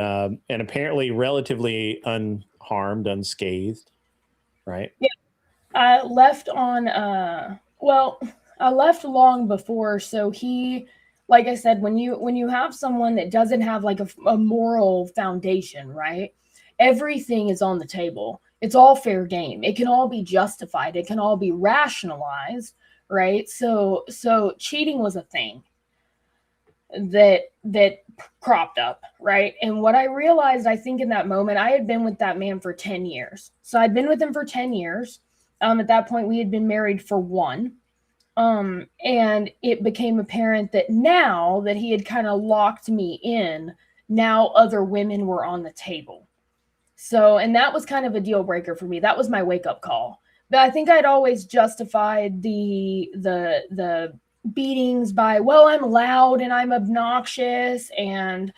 apparently relatively unharmed, unscathed. Right. Yeah. I left I left long before. So like I said, when you have someone that doesn't have like a moral foundation, right? Everything is on the table. It's all fair game. It can all be justified. It can all be rationalized, right? So cheating was a thing that cropped up, right? And what I realized, I think in that moment, I had been with that man for 10 years. So I'd been with him for 10 years. At that point, we had been married for 1. And it became apparent that now that he had kind of locked me in, now other women were on the table. So, and that was kind of a deal breaker for me. That was my wake up call. But I think I'd always justified the beatings by, well, I'm loud and I'm obnoxious and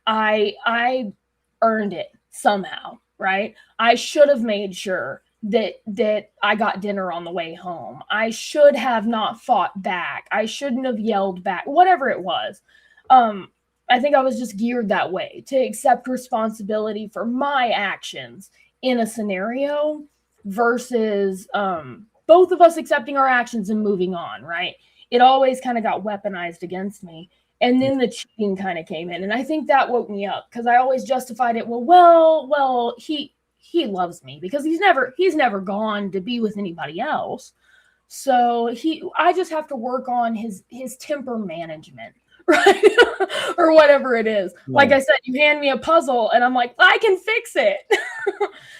I earned it somehow, right? I should have made sure that I got dinner on the way home. I should have not fought back. I shouldn't have yelled back. Whatever it was. I think I was just geared that way to accept responsibility for my actions in a scenario versus both of us accepting our actions and moving on, right? It always kind of got weaponized against me. And then the cheating kind of came in. And I think that woke me up because I always justified it. Well, he loves me because he's never gone to be with anybody else. So I just have to work on his temper management, right? Or whatever it is. Yeah. Like I said, you hand me a puzzle and I'm like, I can fix it.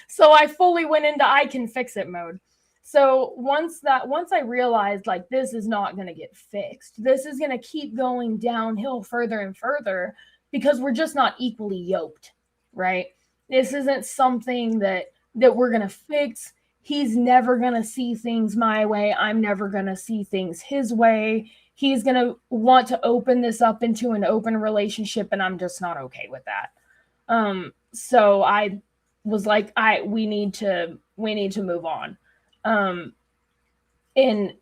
So I fully went into I can fix it mode. So once I realized like this is not going to get fixed, this is going to keep going downhill further and further because we're just not equally yoked, right? This isn't something that we're going to fix. He's never going to see things my way. I'm never going to see things his way. He's going to want to open this up into an open relationship, and I'm just not okay with that. So I was like, we need to move on. And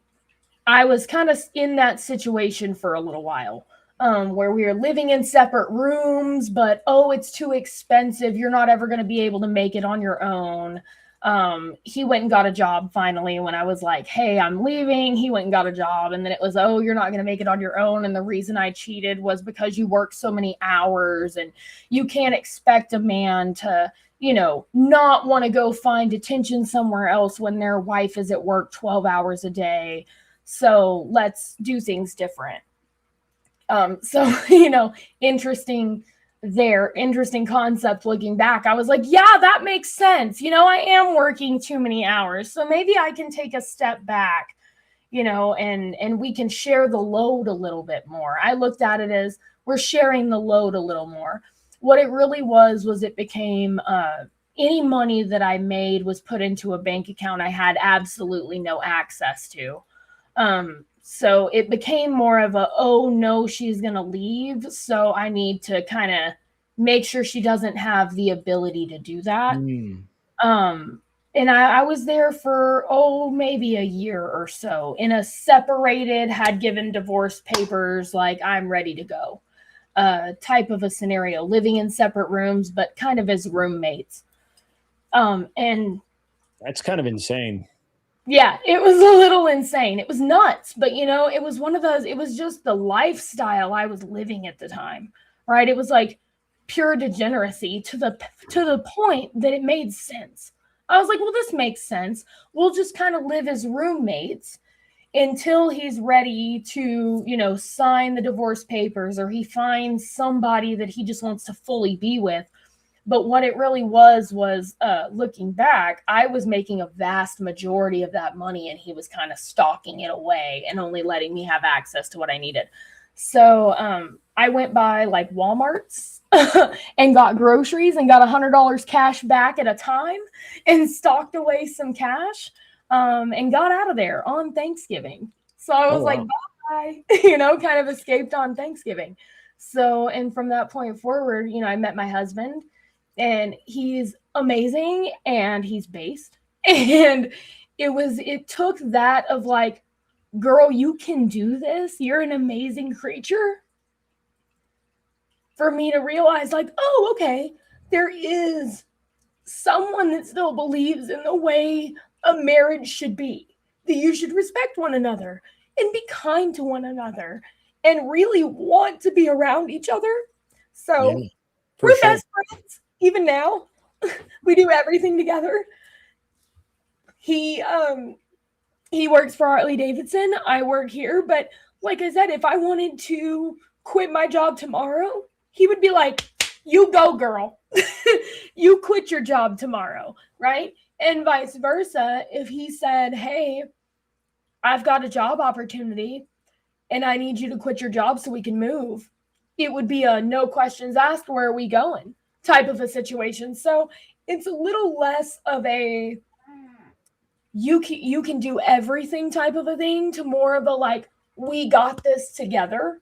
I was kind of in that situation for a little while, where we were living in separate rooms, but, it's too expensive. You're not ever going to be able to make it on your own. He went and got a job finally when I was like, hey, I'm leaving. He went and got a job. And then it was, you're not going to make it on your own. And the reason I cheated was because you work so many hours and you can't expect a man to, not want to go find attention somewhere else when their wife is at work 12 hours a day. So let's do things different. So, interesting concept looking back. I was like, yeah, that makes sense. I am working too many hours. So maybe I can take a step back, and we can share the load a little bit more. I looked at it as we're sharing the load a little more. What it really was it became any money that I made was put into a bank account I had absolutely no access to. So it became more of a, no, she's going to leave. So I need to kind of make sure she doesn't have the ability to do that. And I was there for, maybe a year or so in a separated, had given divorce papers, like I'm ready to go type of a scenario, living in separate rooms, but kind of as roommates. And that's kind of insane. Yeah, it was a little insane. It was nuts, but it was one of those, it was just the lifestyle I was living at the time, right? It was like pure degeneracy to the point that it made sense. I was like, well, this makes sense. We'll just kind of live as roommates until he's ready to, sign the divorce papers or he finds somebody that he just wants to fully be with. But what it really was looking back, I was making a vast majority of that money and he was kind of stocking it away and only letting me have access to what I needed. So I went by like Walmart's and got groceries and got $100 cash back at a time and stocked away some cash and got out of there on Thanksgiving. So I was like, bye, kind of escaped on Thanksgiving. So, and from that point forward, I met my husband. And he's amazing and he's based. And it took that of like, girl, you can do this. You're an amazing creature. For me to realize like, okay, there is someone that still believes in the way a marriage should be, that you should respect one another and be kind to one another and really want to be around each other. So we're best friends. Even now, we do everything together. He works for Harley-Davidson. I work here. But like I said, if I wanted to quit my job tomorrow, he would be like, you go, girl. You quit your job tomorrow, right? And vice versa. If he said, hey, I've got a job opportunity and I need you to quit your job so we can move. It would be a no questions asked, where are we going type of a situation. So it's a little less of a you can do everything type of a thing to more of a like, we got this together.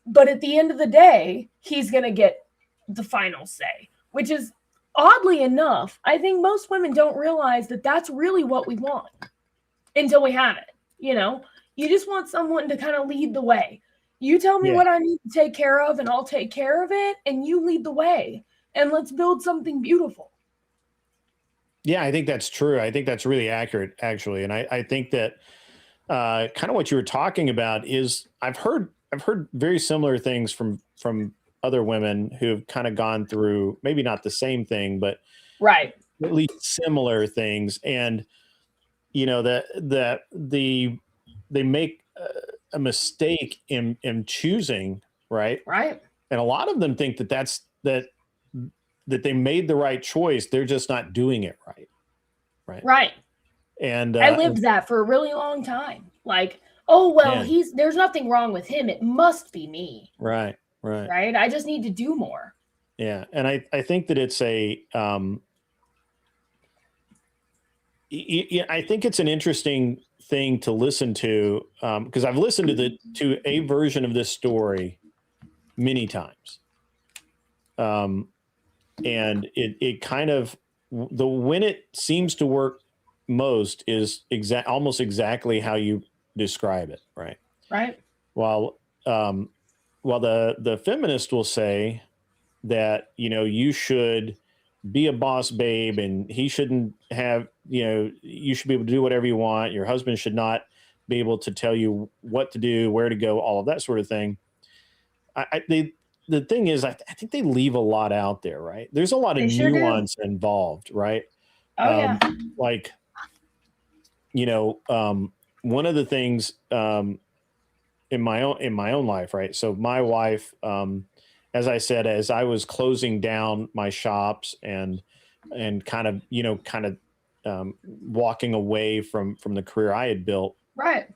But at the end of the day, he's going to get the final say, which is oddly enough, I think most women don't realize that that's really what we want until we have it. You know, you just want someone to kind of lead the way. You tell me what I need to take care of and I'll take care of it, and you lead the way, and let's build something beautiful. Yeah, I think that's true. I think that's really accurate, actually. And I think that kind of what you were talking about is I've heard very similar things from other women who've kind of gone through maybe not the same thing, but right, at least similar things. And you know that they make a mistake in choosing, right? Right. And a lot of them think that they made the right choice. They're just not doing it right. Right. And I lived that for a really long time. Like, oh, well, Man. there's nothing wrong with him. It must be me. Right. Right. I just need to do more. Yeah. And I think that it's I think it's an interesting thing to listen to, because I've listened to a version of this story many times. And it kind of, when it seems to work most is almost exactly how you describe it. Right. Right. While the feminist will say that, you know, you should be a boss babe and he shouldn't have, you know, you should be able to do whatever you want. Your husband should not be able to tell you what to do, where to go, all of that sort of thing. The thing is, I think they leave a lot out there, right? There's a lot of nuance involved, right? Oh, yeah. Like, you know, one of the things in my own life, right? So my wife, as I said, as I was closing down my shops and kind of walking away from the career I had built, right?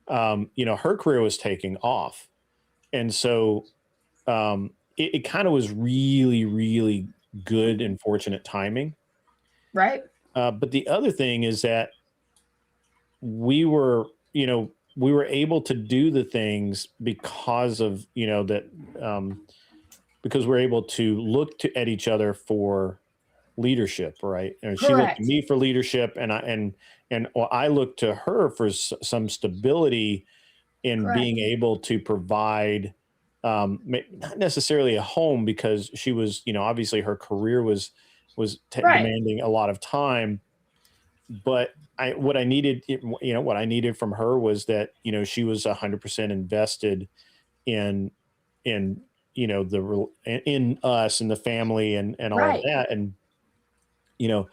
You know, her career was taking off, and so it kind of was really, really good and fortunate timing, right? But the other thing is that we were able to do the things because of, you know, that because we're able to look at each other for leadership, right? And she looked to me for leadership, and I looked to her for some stability in being able to provide, not necessarily a home, because she was, you know, obviously her career was demanding a lot of time, but what I needed from her was that, you know, she was 100% invested in you know, in us and the family and all of that. And, you know,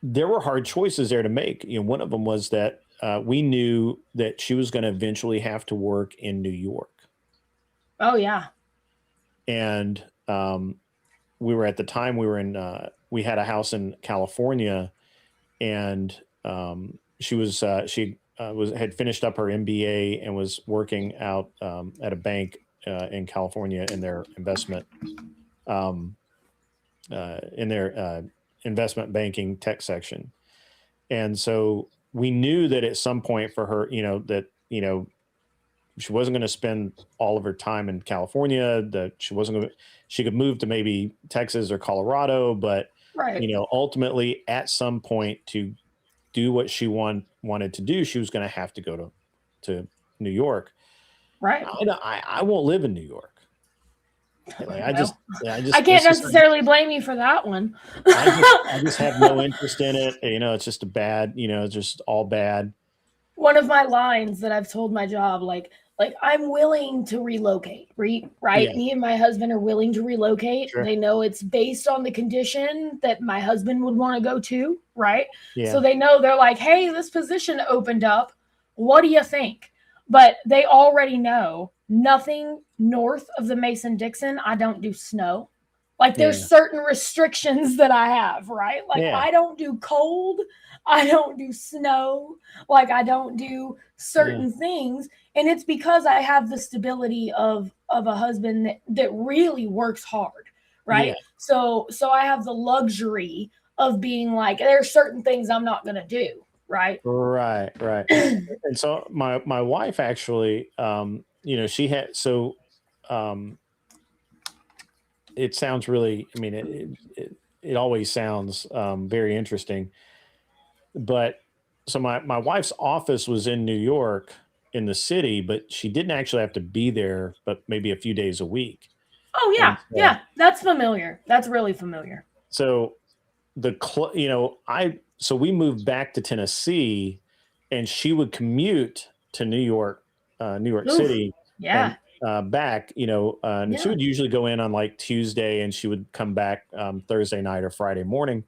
there were hard choices there to make. You know, one of them was that we knew that she was going to eventually have to work in New York. Oh, yeah. And we were, at the time, we had a house in California, and she had finished up her MBA and was working out at a bank in California in their investment investment banking tech section. And so we knew that at some point for her, you know, that, you know, she wasn't going to spend all of her time in California, that she could move to maybe Texas or Colorado, but, you know, ultimately at some point to do what she wanted to do, she was going to have to go to New York. Right. I won't live in New York. Like, I can't necessarily blame you for that one. I just have no interest in it. You know, it's just it's just all bad. One of my lines that I've told my job, like I'm willing to relocate, right? Yeah. Me and my husband are willing to relocate. Sure. They know it's based on the condition that my husband would want to go to, right? Yeah. So they know, they're like, hey, this position opened up. What do you think? But they already know nothing north of the Mason-Dixon. I don't do snow. Like there's certain restrictions that I have, right? Like I don't do cold, I don't do snow, like I don't do certain things. And it's because I have the stability of a husband that really works hard, right? So I have the luxury of being like, there's certain things I'm not gonna do, right? Right. And so my wife actually, she had it sounds really, I mean, it always sounds very interesting. But so my wife's office was in New York in the city, but she didn't actually have to be there, but maybe a few days a week. Oh yeah, yeah, that's familiar. That's really familiar. So so we moved back to Tennessee, and she would commute to New York City, Yeah. and back. And she would usually go in on like Tuesday, and she would come back Thursday night or Friday morning.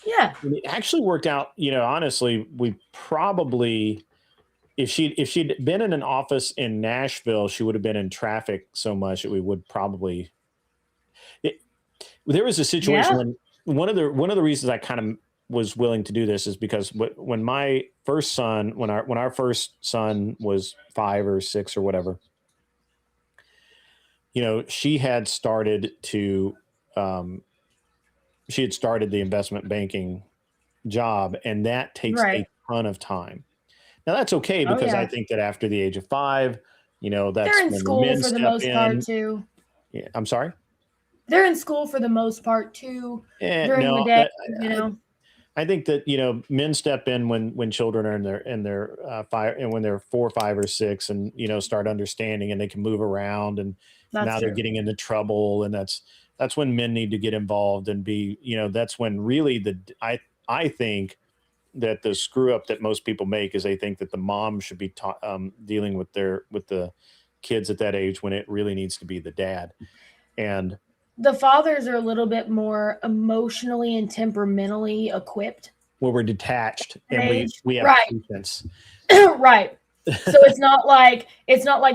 Yeah. And it actually worked out. Honestly, we probably, if she'd been in an office in Nashville, she would have been in traffic so much that we would probably. There was a situation when one of the reasons I kind of was willing to do this is because when my first son, when our first son was 5 or 6 or whatever, she had started the investment banking job, and that takes a ton of time. Now that's okay because I think that after the age of 5, that's they're in when school the men for the step most in. part too. Yeah, I'm sorry. They're in school for the most part too during the day. I think that men step in when children are in their 5, and when they're 4, 5, or 6, and start understanding, and they can move around, and now they're getting into trouble, and that's when men need to get involved and be that's when really I think that the screw up that most people make is they think that the mom should be dealing with the kids at that age, when it really needs to be the dad. And the fathers are a little bit more emotionally and temperamentally equipped. Well, we're detached, and we have patience. Right. So it's not like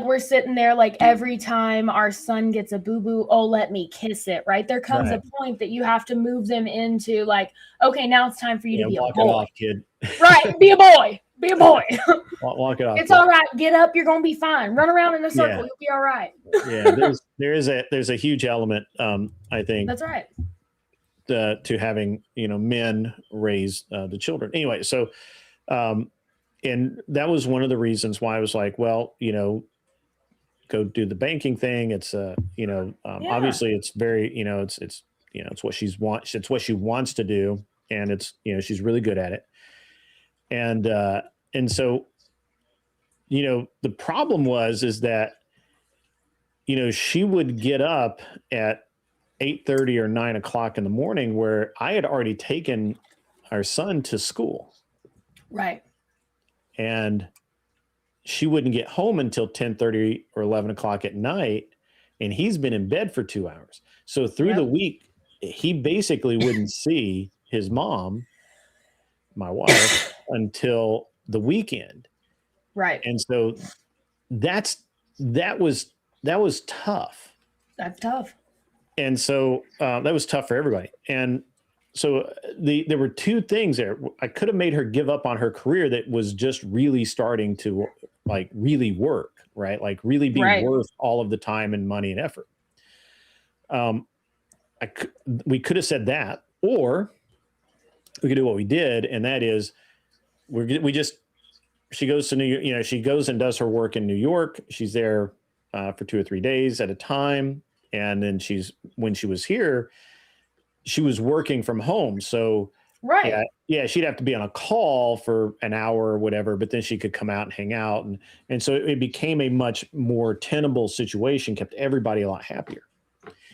we're sitting there like every time our son gets a boo-boo, oh, let me kiss it, right? There comes a point that you have to move them into like, okay, now it's time for you to be a boy. Walk it off, kid. Right, be a boy. Be a boy. Walk it off. It's all right. Get up. You're gonna be fine. Run around in a circle. You'll be all right. There's a huge element. I think that's right. To having men raise the children. Anyway, so and that was one of the reasons why I was like, well, go do the banking thing. It's obviously it's very it's what it's what she wants to do, and it's she's really good at it. And so, the problem is that, she would get up at 8:30 or 9 o'clock in the morning, where I had already taken our son to school. Right. And she wouldn't get home until 10:30 or 11 o'clock at night. And he's been in bed for 2 hours. So through the week, he basically wouldn't see his mom, my wife, until the weekend. Right. And so that was tough. That's tough. And so that was tough for everybody. And so there were two things there. I could have made her give up on her career that was just really starting to like really work, right? Like really be worth all of the time and money and effort. We could have said that, or we could do what we did, and that is she goes to New York. She goes and does her work in New York. She's there for 2 or 3 days at a time, and then when she was here, she was working from home. So she'd have to be on a call for an hour or whatever, but then she could come out and hang out, and so it became a much more tenable situation. Kept everybody a lot happier.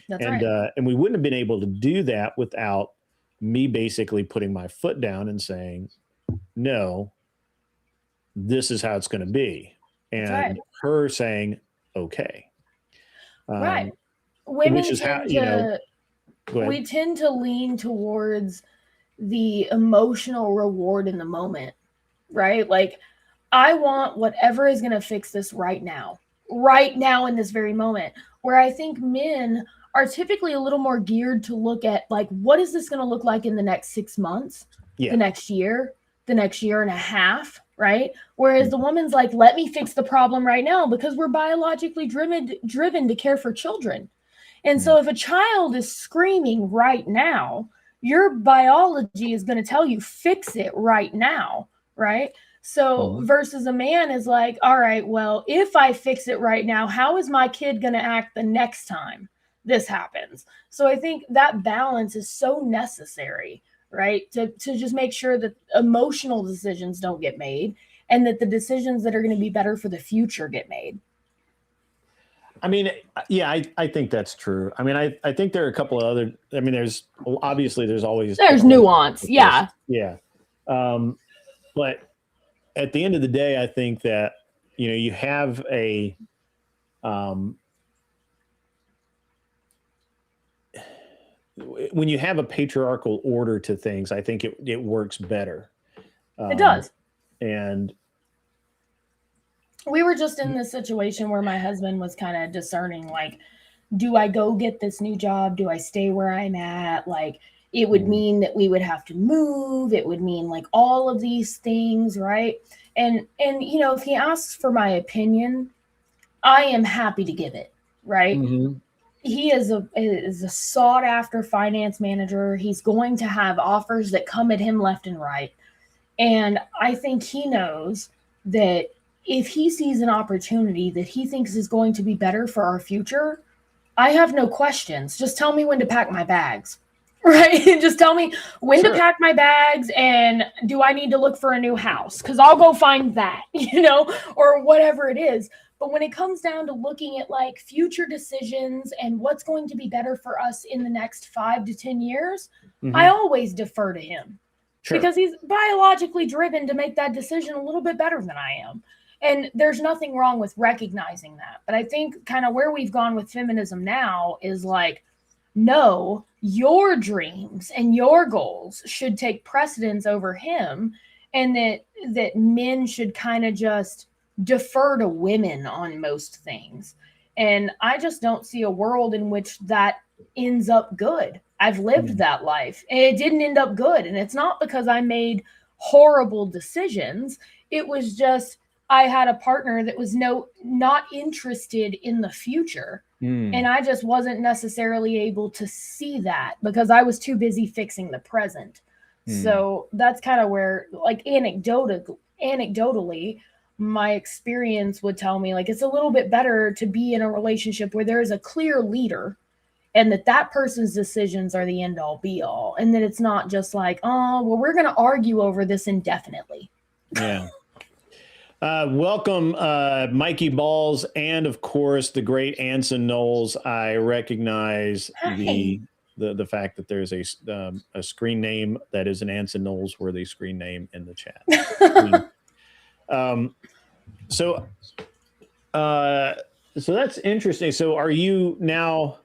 That's right. And we wouldn't have been able to do that without me basically putting my foot down and saying, no, this is how it's going to be. And her saying, okay. Right. Women which is how, we tend to lean towards the emotional reward in the moment, right? Like, I want whatever is going to fix this right now in this very moment, where I think men are typically a little more geared to look at like, what is this going to look like in the next 6 months, Yeah. the next year and a half, right? Whereas the woman's like, let me fix the problem right now, because we're biologically driven to care for children. And so if a child is screaming right now, your biology is going to tell you fix it right now, right? So versus a man is like, all right, well, if I fix it right now, how is my kid going to act the next time this happens? So I think that balance is so necessary, right? To just make sure that emotional decisions don't get made and that the decisions that are going to be better for the future get made. I mean, yeah, I think that's true. I mean, I think there are a couple of other, I mean, there's always nuance. Yeah. Yeah. But at the end of the day, I think that, you have when you have a patriarchal order to things, I think it works better. It does. And we were just in this situation where my husband was kind of discerning, like, do I go get this new job? Do I stay where I'm at? Like, it would mean that we would have to move. It would mean like all of these things, right? And if he asks for my opinion, I am happy to give it, right? He is a sought after finance manager. He's going to have offers that come at him left and right. And I think he knows that if he sees an opportunity that he thinks is going to be better for our future, I have no questions. Just tell me when to pack my bags, right? Just tell me when to pack my bags, and do I need to look for a new house? Because I'll go find that, or whatever it is. But when it comes down to looking at like future decisions and what's going to be better for us in the next 5 to 10 years, I always defer to him because he's biologically driven to make that decision a little bit better than I am. And there's nothing wrong with recognizing that. But I think kind of where we've gone with feminism now is like, no, your dreams and your goals should take precedence over him, and that men should kind of just defer to women on most things. And I just don't see a world in which that ends up good. I've lived that life and it didn't end up good. And it's not because I made horrible decisions. It was just I had a partner that was not interested in the future. And I just wasn't necessarily able to see that because I was too busy fixing the present. So that's kind of where, like, anecdotally, my experience would tell me, like, it's a little bit better to be in a relationship where there is a clear leader and that person's decisions are the end all be all. And that it's not just like, oh, well, we're going to argue over this indefinitely. Yeah. Welcome, Mikey Balls, and of course the great Anson Knowles. I recognize the fact that there's a screen name that is an Anson Knowles worthy screen name in the chat. So that's interesting. So are you now?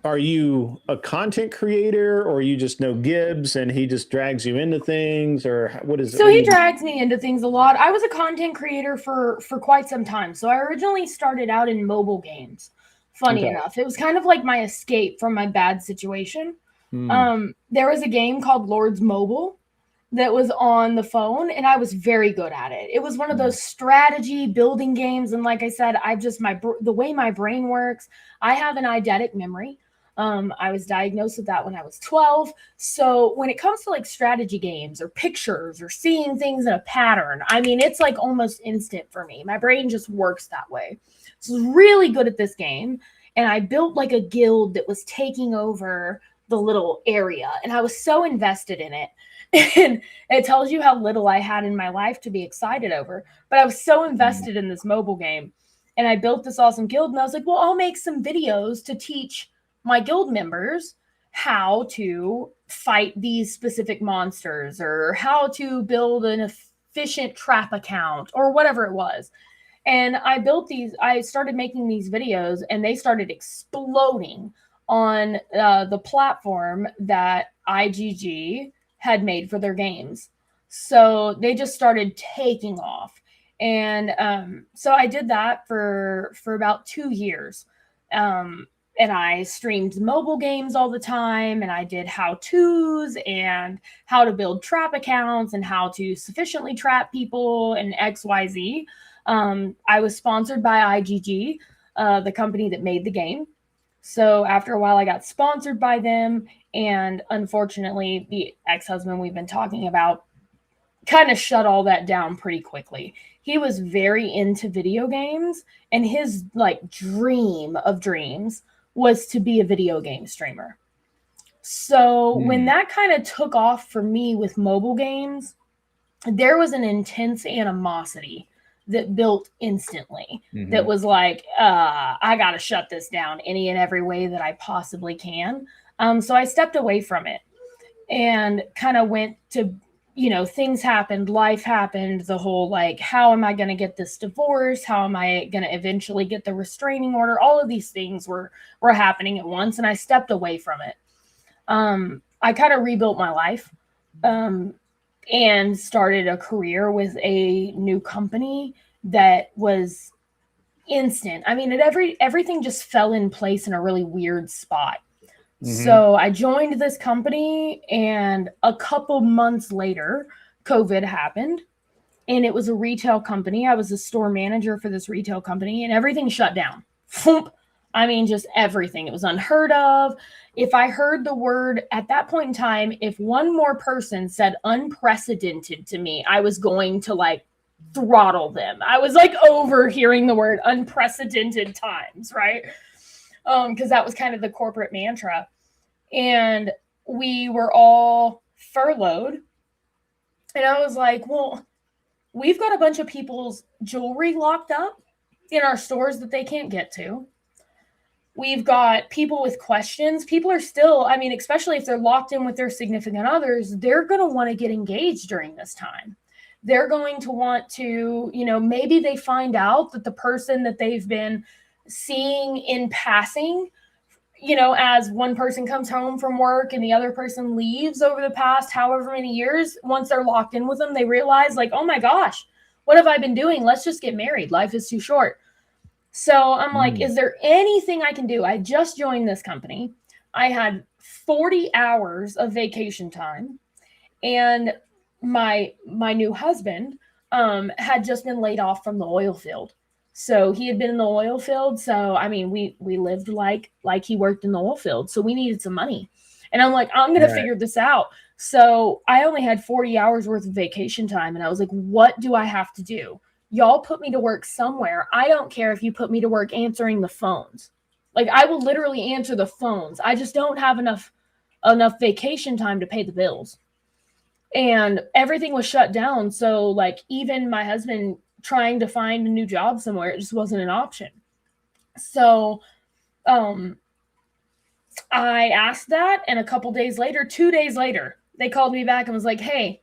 Are you a content creator, or you just know Gibbs and he just drags you into things, or what is it? So he drags me into things a lot. I was a content creator for quite some time. So I originally started out in mobile games. Funny enough, it was kind of like my escape from my bad situation. There was a game called Lords Mobile that was on the phone, and I was very good at it. It was one of those strategy building games. And like I said, the way my brain works, I have an eidetic memory. I was diagnosed with that when I was 12. So when it comes to like strategy games or pictures or seeing things in a pattern, I mean, it's like almost instant for me. My brain just works that way. So I was really good at this game. And I built like a guild that was taking over the little area. And I was so invested in it. And it tells you how little I had in my life to be excited over. But I was so invested in this mobile game. And I built this awesome guild. And I was like, well, I'll make some videos to teach my guild members how to fight these specific monsters, or how to build an efficient trap account, or whatever it was. And I started making these videos, and they started exploding on the platform that IGG had made for their games. So they just started taking off. And so I did that for about 2 years. And I streamed mobile games all the time, and I did how-tos and how to build trap accounts and how to sufficiently trap people and XYZ. I was sponsored by IGG, the company that made the game. So after a while, I got sponsored by them, and unfortunately, the ex-husband we've been talking about kind of shut all that down pretty quickly. He was very into video games, and his like dream of dreams was to be a video game streamer. So when that kind of took off for me with mobile games, there was an intense animosity that built instantly. That was like, I got to shut this down any and every way that I possibly can. So I stepped away from it and kind of went to, things happened, life happened, the whole like, how am I going to get this divorce? How am I going to eventually get the restraining order? All of these things were happening at once, and I stepped away from it. I kind of rebuilt my life and started a career with a new company that was instant. I mean, everything just fell in place in a really weird spot. So I joined this company, and a couple months later, COVID happened, and it was a retail company. I was a store manager for this retail company, and everything shut down. I mean, just everything. It was unheard of. If I heard the word at that point in time, if one more person said unprecedented to me, I was going to like throttle them. I was like overhearing the word unprecedented times, right? Because that was kind of the corporate mantra. And we were all furloughed. And I was like, well, we've got a bunch of people's jewelry locked up in our stores that they can't get to. We've got people with questions. People are still, I mean, especially if they're locked in with their significant others, they're going to want to get engaged during this time. They're going to want to, maybe they find out that the person that they've been seeing in passing, as one person comes home from work and the other person leaves over the past however many years, once they're locked in with them, they realize like, oh my gosh, what have I been doing? Let's just get married. Life is too short. So I'm like, is there anything I can do? I just joined this company. I had 40 hours of vacation time, and my new husband had just been laid off from the oil field. So he had been in the oil field. So, I mean, we lived like he worked in the oil field. So we needed some money. And I'm like, I'm going to figure this out. So I only had 40 hours worth of vacation time. And I was like, what do I have to do? Y'all put me to work somewhere. I don't care if you put me to work answering the phones. Like, I will literally answer the phones. I just don't have enough vacation time to pay the bills. And everything was shut down. So, like, even my husband trying to find a new job somewhere, it just wasn't an option. So I asked that, and a couple days later, 2 days later, they called me back and was like, hey,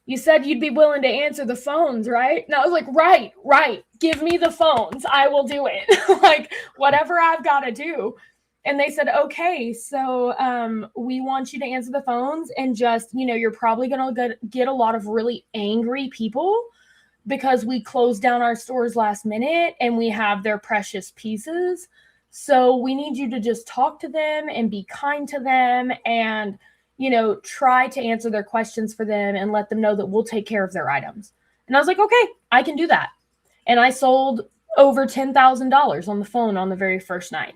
you said you'd be willing to answer the phones, right? And I was like, right. Give me the phones. I will do it. Like, whatever I've got to do. And they said, okay, so we want you to answer the phones, and just, you're probably going to get a lot of really angry people because we closed down our stores last minute and we have their precious pieces. So we need you to just talk to them and be kind to them and, try to answer their questions for them and let them know that we'll take care of their items. And I was like, okay, I can do that. And I sold over $10,000 on the phone on the very first night.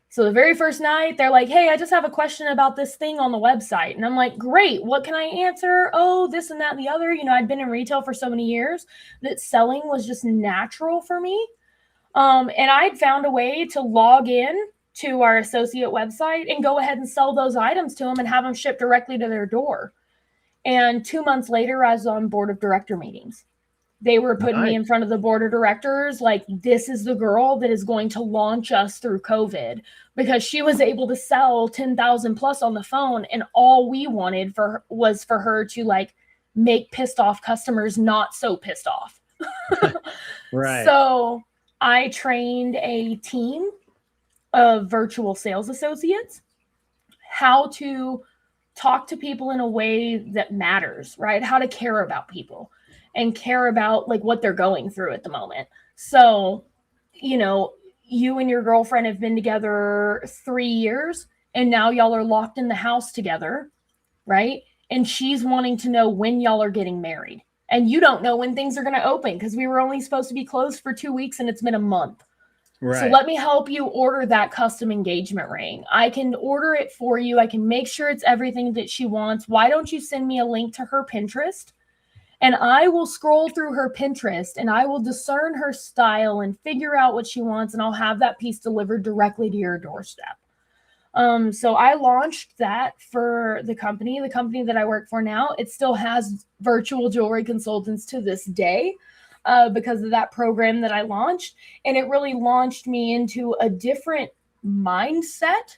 So the very first night, they're like, hey, I just have a question about this thing on the website. And I'm like, great, what can I answer? Oh, this and that and the other. I'd been in retail for so many years that selling was just natural for me. And I'd found a way to log in to our associate website and go ahead and sell those items to them and have them shipped directly to their door. And 2 months later, I was on board of director meetings. They were putting me in front of the board of directors like, this is the girl that is going to launch us through COVID, because she was able to sell 10,000 plus on the phone. And all we wanted was for her to like make pissed off customers not so pissed off. Right. So I trained a team of virtual sales associates how to talk to people in a way that matters, right? How to care about people. and care about like what they're going through at the moment. So, you know, you and your girlfriend have been together 3 years and now y'all are locked in the house together, right? And she's wanting to know when y'all are getting married. And you don't know when things are going to open because we were only supposed to be closed for 2 weeks and it's been a month. Right. So let me help you order that custom engagement ring. I can order it for you. I can make sure it's everything that she wants. Why don't you send me a link to her Pinterest? And I will scroll through her Pinterest and I will discern her style and figure out what she wants. And I'll have that piece delivered directly to your doorstep. So I launched that for the company that I work for now. It still has virtual jewelry consultants to this day. Because of that program that I launched. And it really launched me into a different mindset,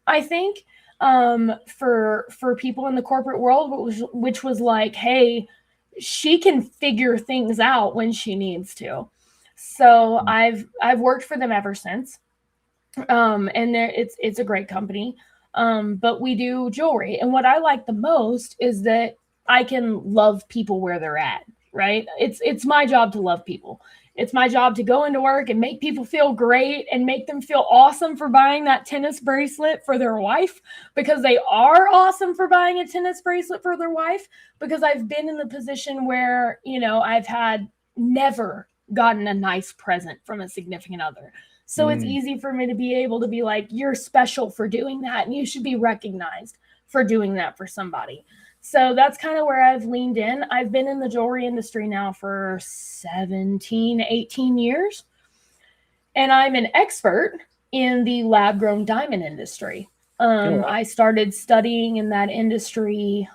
I think, for people in the corporate world, which was like, hey, she can figure things out when she needs to. So I've worked for them ever since. And it's a great company. But we do jewelry. And what I like the most is that I can love people where they're at. Right? It's my job to love people. It's my job to go into work and make people feel great and make them feel awesome for buying that tennis bracelet for their wife, because they are awesome for buying a tennis bracelet for their wife, because I've been in the position where, you know, I've had never gotten a nice present from a significant other. So it's easy for me to be able to be like, you're special for doing that and you should be recognized for doing that for somebody. So that's kind of where I've leaned in. I've been in the jewelry industry now for 17, 18 years. And I'm an expert in the lab-grown diamond industry. I started studying in that industry,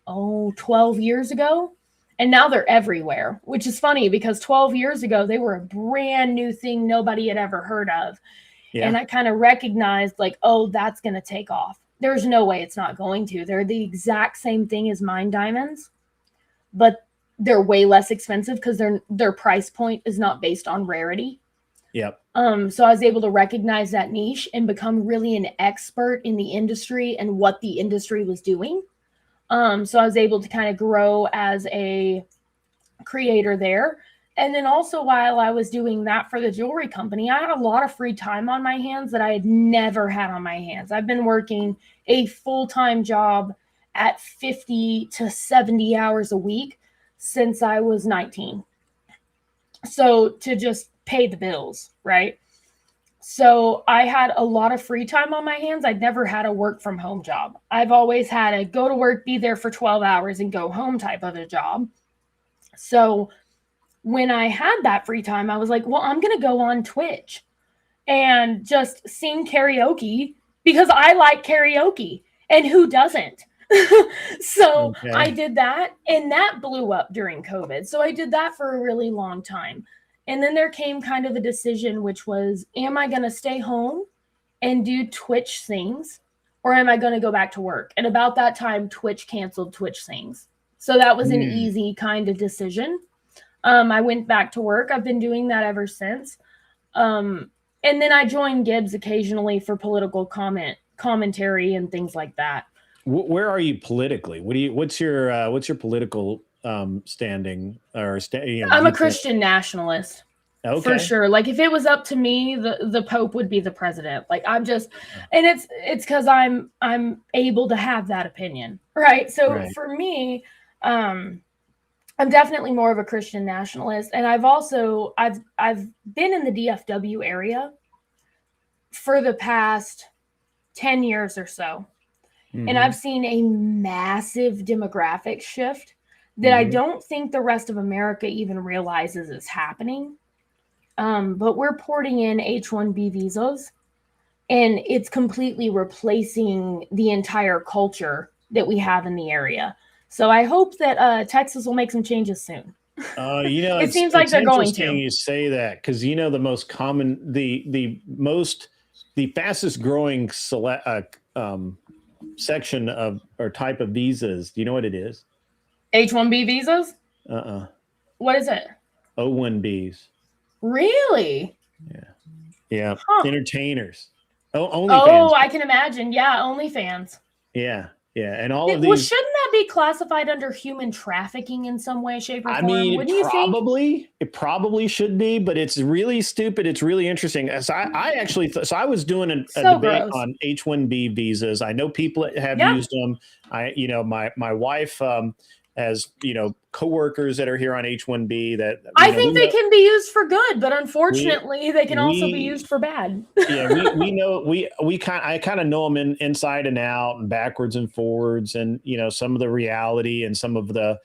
12 years ago. And now they're everywhere, which is funny because 12 years ago, they were a brand new thing nobody had ever heard of. Yeah. And I kind of recognized like, oh, that's going to take off. There's no way it's not going to. They're the exact same thing as mine diamonds, but they're way less expensive because their price point is not based on rarity. Yep. So I was able to recognize that niche and become really an expert in the industry and what the industry was doing. So I was able to kind of grow as a creator there. And then also while I was doing that for the jewelry company, I had a lot of free time on my hands that I had never had on my hands. I've been working a full-time job at 50 to 70 hours a week since I was 19. So to just pay the bills, right? So I had a lot of free time on my hands. I'd never had a work from home job. I've always had a go to work, be there for 12 hours and go home type of a job. So when I had that free time, I was like, well, I'm going to go on Twitch and just sing karaoke because I like karaoke and who doesn't? So okay. I did that and that blew up during COVID. So I did that for a really long time. And then there came kind of a decision, which was, am I going to stay home and do Twitch things or am I going to go back to work? And about that time, Twitch canceled Twitch things. So that was an easy kind of decision. I went back to work. I've been doing that ever since. And then I joined Gibbs occasionally for political commentary and things like that. Where are you politically? What's your political standing or I'm a Christian nationalist. Okay. For sure. Like if it was up to me, the Pope would be the president. Like I'm just, and it's because I'm able to have that opinion. Right. So for me, I'm definitely more of a Christian nationalist. And I've been in the DFW area for the past 10 years or so. Mm-hmm. And I've seen a massive demographic shift that I don't think the rest of America even realizes is happening. But we're porting in H-1B visas and it's completely replacing the entire culture that we have in the area. So I hope that Texas will make some changes soon. It seems like they're going to. You say that because the most common, the fastest growing section of or type of visas. Do you know what it is? H-1B visas? What is it? O-1Bs. Really? Yeah. Huh. Entertainers. OnlyFans. Oh, I can imagine. Yeah, OnlyFans. Yeah. And all of these. Well, shouldn't that be classified under human trafficking in some way, shape, or I form? mean, Wouldn't you think? it probably should be, but it's really stupid. It's really interesting. As I actually, so I was doing a So debate gross. on H-1B visas. I know people that have Yeah. used them. My wife has, coworkers that are here on H-1B that I think they can be used for good, but unfortunately, they can also be used for bad. Yeah, I kind of know them inside and out and backwards and forwards, and some of the reality and some of the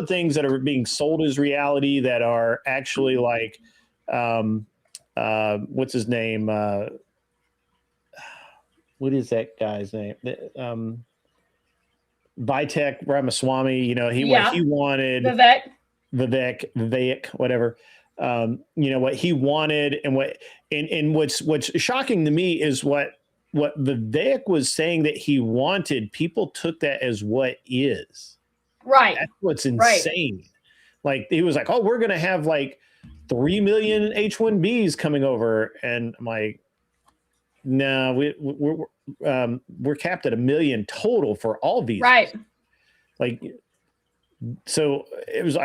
things that are being sold as reality that are actually like, what's his name? What is that guy's name? Vitek Ramaswamy. What he wanted. Vivek, whatever. What he wanted and what's shocking to me is what Vivek was saying that he wanted. People took that as what is. Right. That's what's insane. Right. Like he was like, oh, we're going to have like 3 million H-1Bs coming over. And I'm like, no, we're capped at 1 million total for all visas. Right. Like, so it was,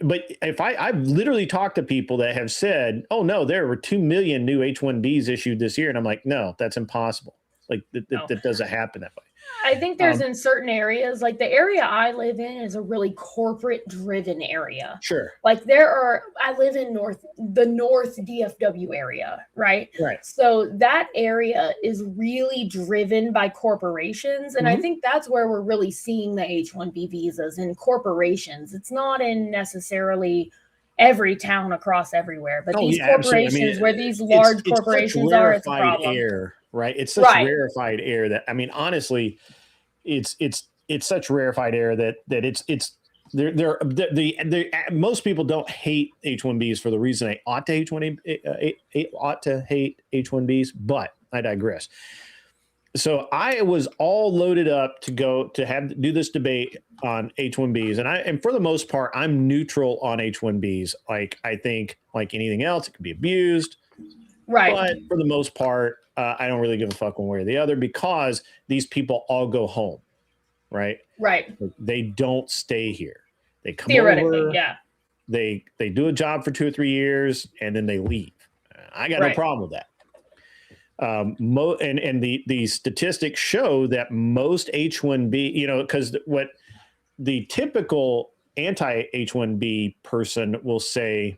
but if I've literally talked to people that have said, oh no, there were 2 million new H-1Bs issued this year. And I'm like, no, that's impossible. Like that doesn't happen that way. I think there's in certain areas, like the area I live in is a really corporate driven area. Sure. Like I live in the North DFW area, right? Right. So that area is really driven by corporations. And I think that's where we're really seeing the H-1B visas in corporations. It's not in necessarily every town across everywhere, but these corporations where these large corporations are, it's a problem. Air, right? It's such rarefied air that, I mean, honestly, it's such rarefied air that most people don't hate H-1Bs for the reason they ought to hate H-1Bs, but I digress. So I was all loaded up to do this debate on H-1Bs, and for the most part, I'm neutral on H-1Bs. Like, I think, like anything else, it can be abused. Right. But for the most part, I don't really give a fuck one way or the other, because these people all go home, right? Right. They don't stay here. They come theoretically, over, yeah. They do a job for 2 or 3 years, and then they leave. I got no problem with that. And the statistics show that most H-1B, because what the typical anti-H-1B person will say,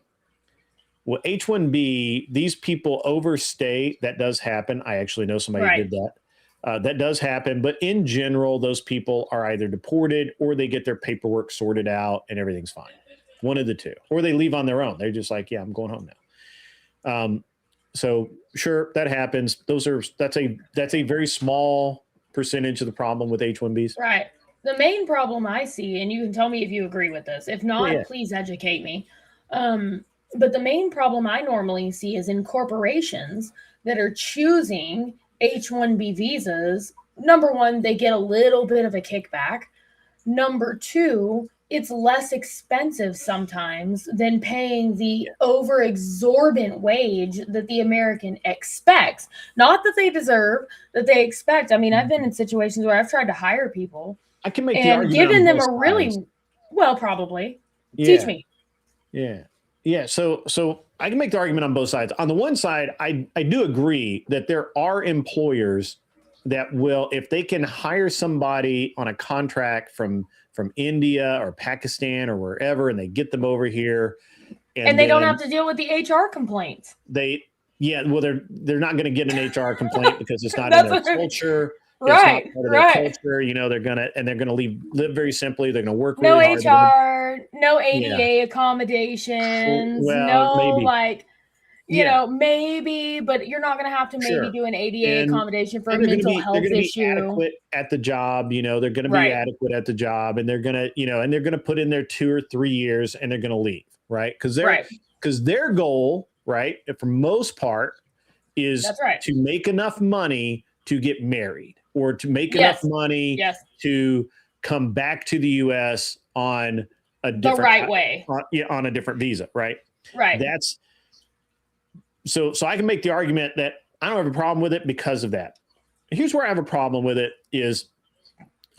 well, H-1B, these people overstay. That does happen. I actually know somebody who did that. That does happen. But in general, those people are either deported or they get their paperwork sorted out and everything's fine. One of the two. Or they leave on their own. They're just like, yeah, I'm going home now. So sure, that happens. That's a very small percentage of the problem with H-1Bs. Right. The main problem I see, and you can tell me if you agree with this. If not, please educate me. But the main problem I normally see is in corporations that are choosing H-1B visas. Number one, they get a little bit of a kickback. Number two, it's less expensive sometimes than paying the over-exorbitant wage that the American expects. Not that they deserve, that they expect. I mean, I've been in situations where I've tried to hire people. I can make the argument given them a sides. really, well, probably. Yeah. Teach me. Yeah. So I can make the argument on both sides. On the one side, I do agree that there are employers that will, if they can hire somebody on a contract from India or Pakistan or wherever, and they get them over here, and they don't have to deal with the HR complaints. They're not going to get an HR complaint because it's not in their culture. Right. It's not part of their culture. They're gonna live very simply. They're gonna work no really hard. HR, no ADA accommodations, maybe, but you're not going to have to maybe do an ADA accommodation for a mental health issue. Be adequate at the job, they're going to be adequate at the job, and they're going to put in their 2 or 3 years, and they're going to leave, right? Because their goal, right, for most part, is to make enough money to get married, or to make enough money to come back to the U.S. on a different on a different visa, right? Right. So I can make the argument that I don't have a problem with it because of that. Here's where I have a problem with it is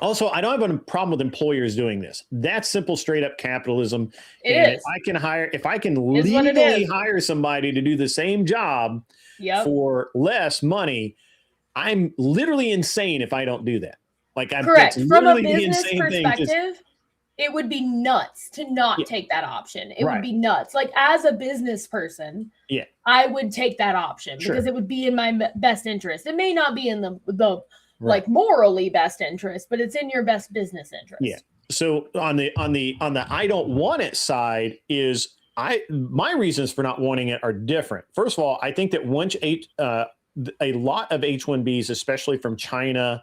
Also, I don't have a problem with employers doing this. That's simple, straight up capitalism. It and is. if I can It's what it legally is. hire somebody to do the same job Yep. for less money, I'm literally insane if I don't do that. Like, Correct. that's From a literally the business insane thing. perspective, it would be nuts to not Yeah. take that option. It Right. would be nuts. Like, as a business person, Yeah. I would take that option Sure. because it would be in my best interest. It may not be in the Right. like morally best interest, but it's in your best business interest. Yeah. So on the I don't want it side is my reasons for not wanting it are different. First of all, I think that a lot of H-1Bs, especially from China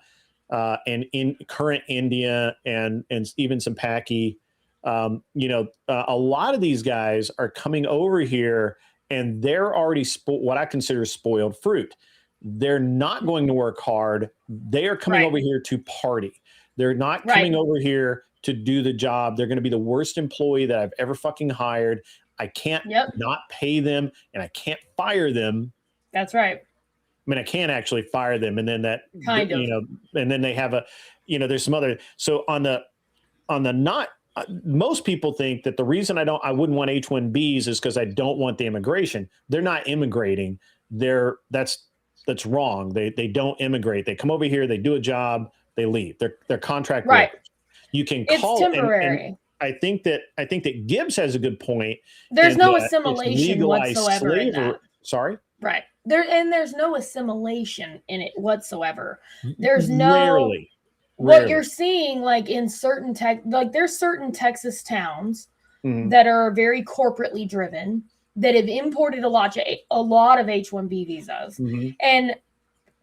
and in current India and even some Paki, a lot of these guys are coming over here and they're already what I consider spoiled fruit. They're not going to work hard. They are coming Right. over here to party. They're not Right. coming over here to do the job. They're going to be the worst employee that I've ever fucking hired. I can't Yep. not pay them and I can't fire them. That's right. I mean, I can't actually fire them. And then Kind of. and then they have there's some other, so on the not, most people think that the reason I wouldn't want H-1Bs is because I don't want the immigration. They're not immigrating. That's wrong. They don't immigrate. They come over here, they do a job, they leave. They're contract Right. workers. You can It's call temporary. and I think that Gibbs has a good point. There's in no that it's assimilation legalized whatsoever in slavery. that. Sorry? Right. There's no assimilation in it whatsoever. There's no Rarely. what you're seeing, like in certain there's certain Texas towns Mhm. that are very corporately driven that have imported a lot of H-1B visas, Mhm. and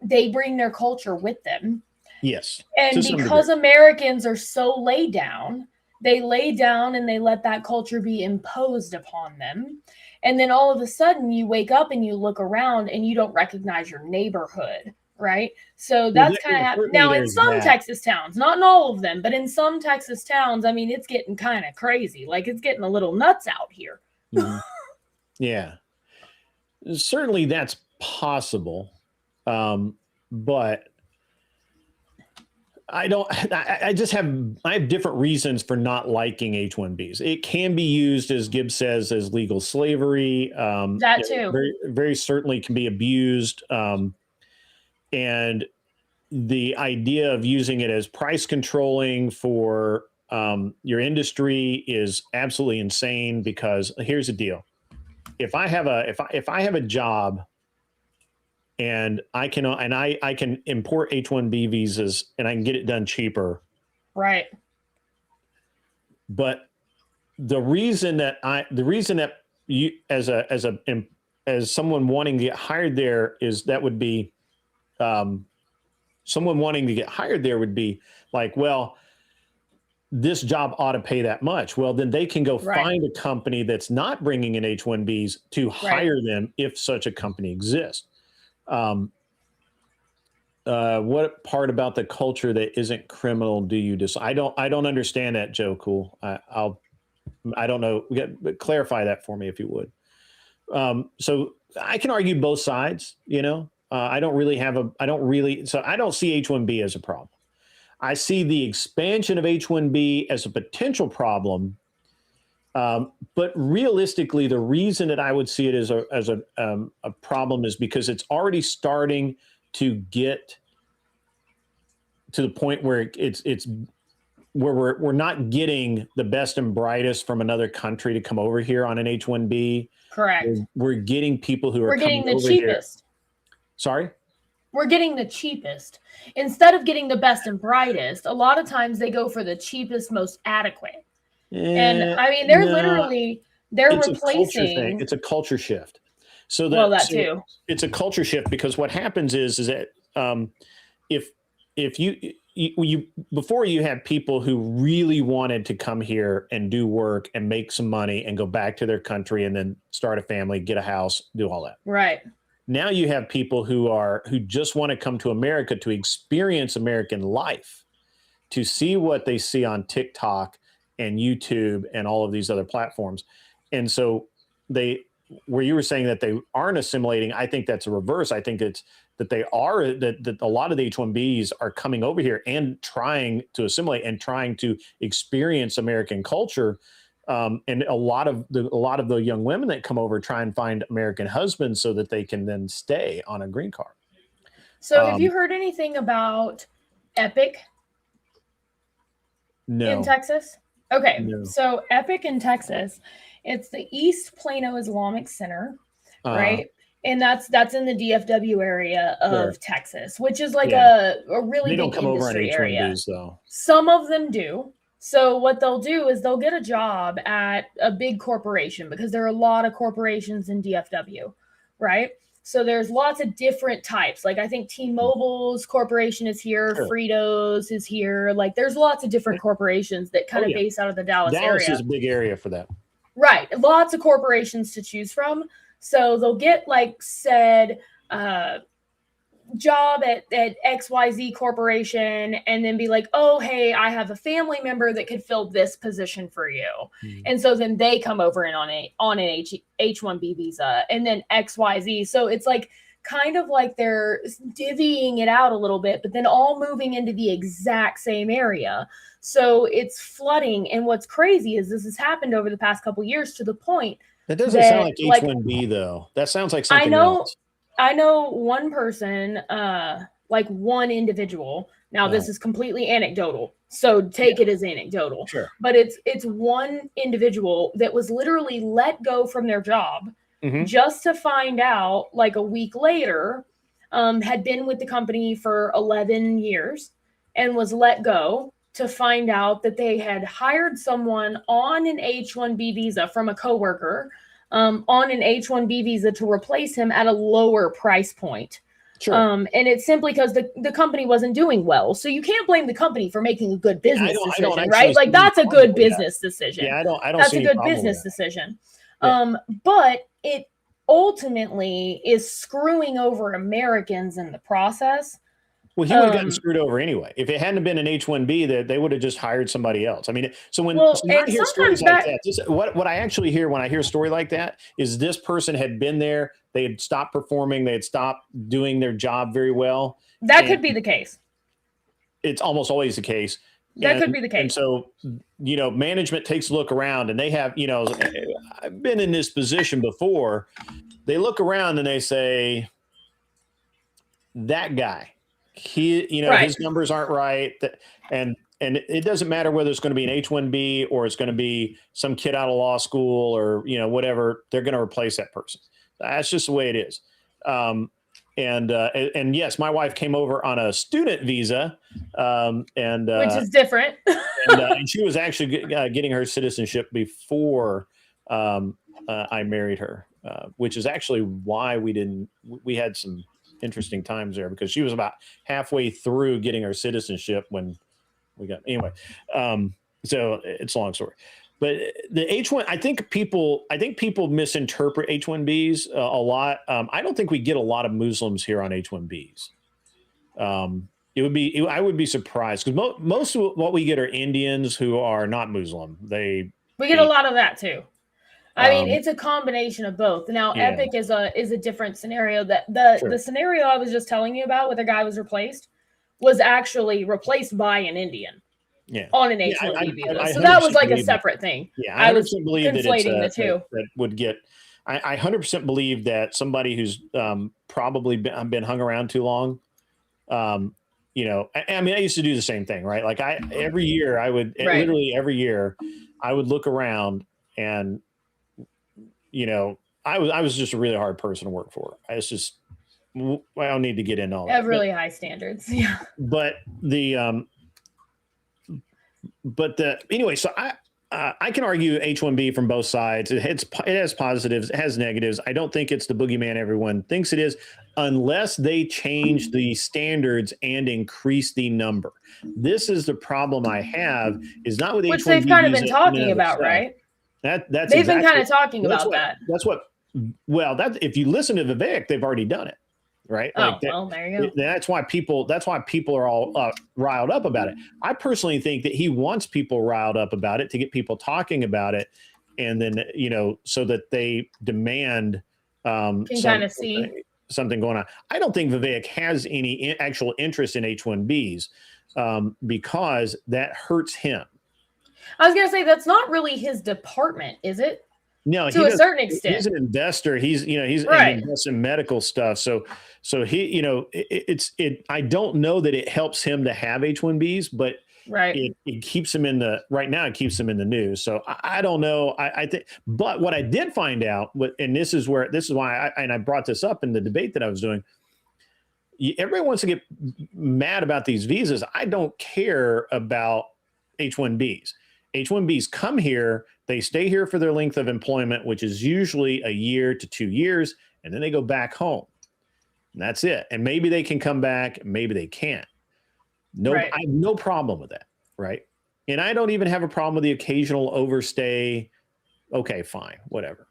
they bring their culture with them. Yes. And to some because degree. Americans are so laid down, they lay down and they let that culture be imposed upon them. And then all of a sudden you wake up and you look around and you don't recognize your neighborhood, right? So that's kind of happening. Now, in there's some that. Texas towns, not in all of them, but in some Texas towns, I mean, it's getting kind of crazy. Like, it's getting a little nuts out here. Mhm. Yeah. Certainly that's possible. But I have different reasons for not liking H-1Bs. It can be used, as Gibbs says, as legal slavery. That too. Very, very certainly can be abused. And the idea of using it as price controlling for your industry is absolutely insane, because here's the deal. If I have a job and I can import H-1B visas and I can get it done cheaper. Right. But the reason that you as someone wanting to get hired there is that would be someone wanting to get hired there would be like, well, this job ought to pay that much. Well, then they can go find a company that's not bringing in H-1Bs to hire them if such a company exists. What part about the culture that isn't criminal do you I don't understand that, Joe Cool. I don't know. Clarify that for me if you would. So I can argue both sides, I don't see H-1B as a problem. I see the expansion of H-1B as a potential problem. But realistically, the reason that I would see it as a problem is because it's already starting to get to the point where it's where we're not getting the best and brightest from another country to come over here on an H-1B. Correct. We're getting people who are We're getting coming the over cheapest. Here. Sorry? We're getting the cheapest. Instead of getting the best and brightest, a lot of times they go for the cheapest, most adequate. And I mean, they're replacing. It's a culture shift. So too. It's a culture shift, because what happens is that if you before you had people who really wanted to come here and do work and make some money and go back to their country and then start a family, get a house, do all that. Right. Now you have people who just want to come to America to experience American life, to see what they see on TikTok and YouTube and all of these other platforms. And so where you were saying that they aren't assimilating, I think that's a reverse. I think it's that they are, that a lot of the H-1Bs are coming over here and trying to assimilate and trying to experience American culture. And a lot of the young women that come over try and find American husbands so that they can then stay on a green card. So have you heard anything about Epic in Texas? Okay, No. so Epic in Texas, it's the East Plano Islamic Center, right? And that's in the DFW area of Texas, which is like a really big industry area. Though. Some of them do. So what they'll do is they'll get a job at a big corporation, because there are a lot of corporations in DFW, right? So there's lots of different types. Like I think T-Mobile's corporation is here, Fritos is here. Like there's lots of different corporations that kind of base out of the Dallas area. Dallas is a big area for that. Right. Lots of corporations to choose from. So they'll get like said job at XYZ corporation and then be like, oh, hey, I have a family member that could fill this position for you. And so then they come over and on an H-1B visa and then XYZ. So it's like kind of like they're divvying it out a little bit, but then all moving into the exact same area. So it's flooding. And what's crazy is this has happened over the past couple of years to the point that doesn't sound like H-1B though. That sounds like something else. I know one person, like one individual. Now this is completely anecdotal, so take it as anecdotal. Sure. But it's one individual that was literally let go from their job just to find out, like a week later, had been with the company for 11 years and was let go to find out that they had hired someone on an H-1B visa from a coworker. On an H-1B visa to replace him at a lower price point. Sure. And it's simply because the company wasn't doing well. So you can't blame the company for making a good business decision, right? Like that's a good business decision. Yeah, I don't that's a good business decision. But it ultimately is screwing over Americans in the process. Well, he would have gotten screwed over anyway. If it hadn't been an H-1B, that they would have just hired somebody else. I mean, so when I hear stories like that, what I actually hear when I hear a story like that is this person had been there, they had stopped performing, they had stopped doing their job very well. That could be the case. It's almost always the case. That could be the case. And so, management takes a look around and they have, I've been in this position before. They look around and they say, that guy. His numbers aren't right, and it doesn't matter whether it's going to be an H-1B or it's going to be some kid out of law school or whatever. They're going to replace that person. That's just the way it is. And yes, my wife came over on a student visa, which is different. and she was actually getting her citizenship before I married her, which is actually why we had some interesting times there, because she was about halfway through getting her citizenship when we got so it's a long story. But the H-1, I think people misinterpret H-1Bs a lot. I don't think we get a lot of Muslims here on H-1Bs. I would be surprised, because most of what we get are Indians who are not Muslim. We get a lot of that too. I mean, it's a combination of both. Now, Epic is a different scenario. That the scenario I was just telling you about, where the guy was replaced, was actually replaced by an Indian. Yeah. On an H-1B visa. So that was like a separate thing. Yeah, I was believe conflating the two. That would get. I 100% believe that somebody who's probably been hung around too long. I mean, I used to do the same thing, right? Like every year I would literally every year I would look around and. I was just a really hard person to work for. I don't need to get into all that. Have really high standards. Yeah. But anyway, so I can argue H-1B from both sides. It has positives, it has negatives. I don't think it's the boogeyman everyone thinks it is, unless they change the standards and increase the number. This is the problem I have, is not with H-1B. Which they've kind of been talking about, right? They've been kind of talking about that. If you listen to Vivek, they've already done it, right? There you go. That's why people are all riled up about it. I personally think that he wants people riled up about it to get people talking about it, and then so that they demand Can kind of see. something going on. I don't think Vivek has any actual interest in H-1Bs because that hurts him. I was gonna say that's not really his department, is it? No, to a certain extent. He's an investor. He's Right. invests in medical stuff. So he I don't know that it helps him to have H-1Bs, but right. it keeps him right now. It keeps him in the news. So I don't know. I think, but what I did find out, and this is why I brought this up in the debate that I was doing. Everyone wants to get mad about these visas. I don't care about H-1Bs. H-1Bs come here, they stay here for their length of employment, which is usually a year to 2 years, and then they go back home. And that's it. And maybe they can come back, maybe they can't. No, Right. I have no problem with that, right? And I don't even have a problem with the occasional overstay. Okay, fine, whatever.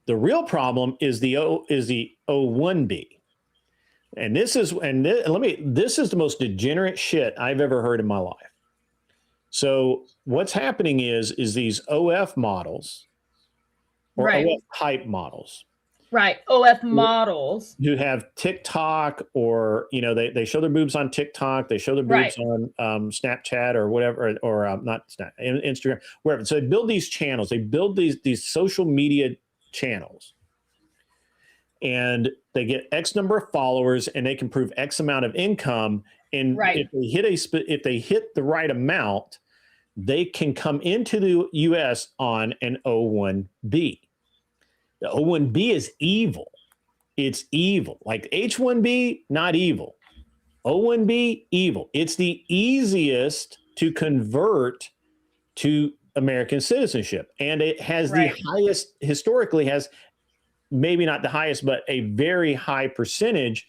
The real problem is the O1B. And this is the most degenerate shit I've ever heard in my life. So what's happening is these OF models or Right. OF type models. Right. OF models. Who have TikTok or, they show their boobs on TikTok. They show their boobs Right. on Snapchat or whatever, or not Snap, Instagram, wherever. So they build these channels. They build these social media channels. And they get X number of followers and they can prove X amount of income. And Right. if they hit the right amount, they can come into the U.S. on an O1B. The O1B is evil. It's evil. Like H1B, not evil. O1B, evil. It's the easiest to convert to American citizenship. And it has Right. the highest, historically has maybe not the highest, but a very high percentage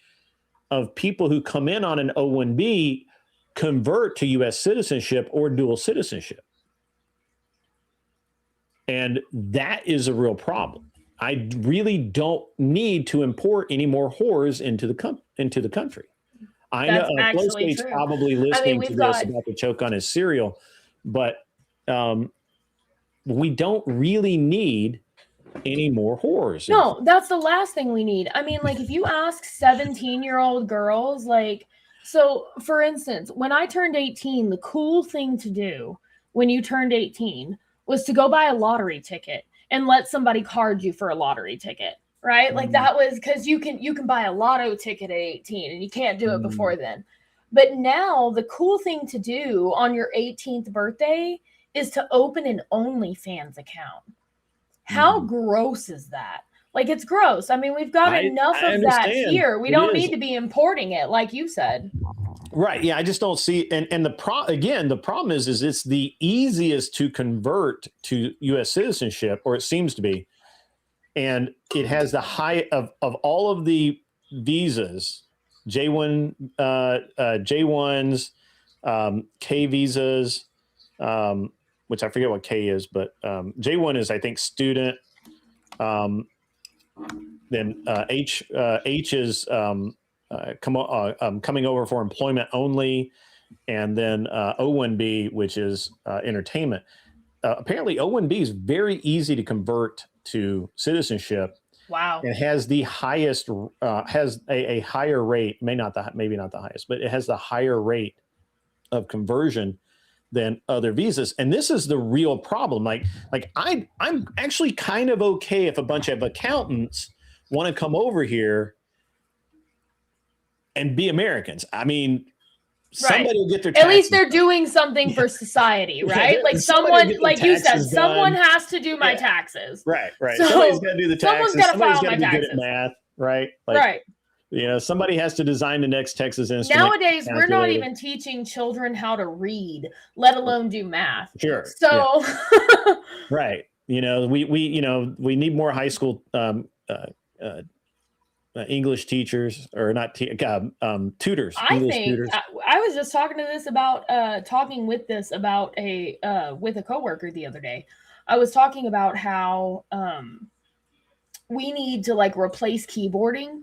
of people who come in on an O1B convert to U.S. citizenship or dual citizenship. And that is a real problem. I really don't need to import any more whores into the country. I That's know actually Flowstate's true. probably listening we've to got- this about to choke on his cereal, but we don't really need any more whores. No, that's the last thing we need. I mean, like if you ask 17-year-old girls, like, so for instance, when I turned 18, the cool thing to do when you turned 18 was to go buy a lottery ticket and let somebody card you for a lottery ticket, right? Like that was because you can buy a lotto ticket at 18 and you can't do it before then. But now the cool thing to do on your 18th birthday is to open an OnlyFans account. How gross is that? Like, it's gross. I mean, we've got enough of that here. We don't need to be importing it, like you said. Right. Yeah. I just don't see. And the problem is it's the easiest to convert to U.S. citizenship, or it seems to be. And it has the high of all of the visas, J1, J1s, K visas, which I forget what K is, but J1 is, I think, student. Then H is coming over for employment only, and then O1B, which is entertainment. Apparently, O1B is very easy to convert to citizenship. Wow! It has the highest, has a higher rate, maybe not the highest, but it has the higher rate of conversion than other visas. And this is the real problem. Like I'm actually kind of okay if a bunch of accountants want to come over here and be Americans. I mean, somebody will get their taxes. At least they're doing something for society, right? Yeah, like someone, like you said, someone has to do my taxes. Right. So somebody's got to do the taxes. someone's Somebody's file got to my be good at taxes. math, right? Like, Right. You know, somebody has to design the next Texas Instrument Nowadays, we're not calculator. even teaching children how to read, let alone do math. Sure. So, Right. You know, we we need more high school English teachers, or not tutors. I English think tutors. I was just talking with a coworker the other day. I was talking about how we need to like replace keyboarding,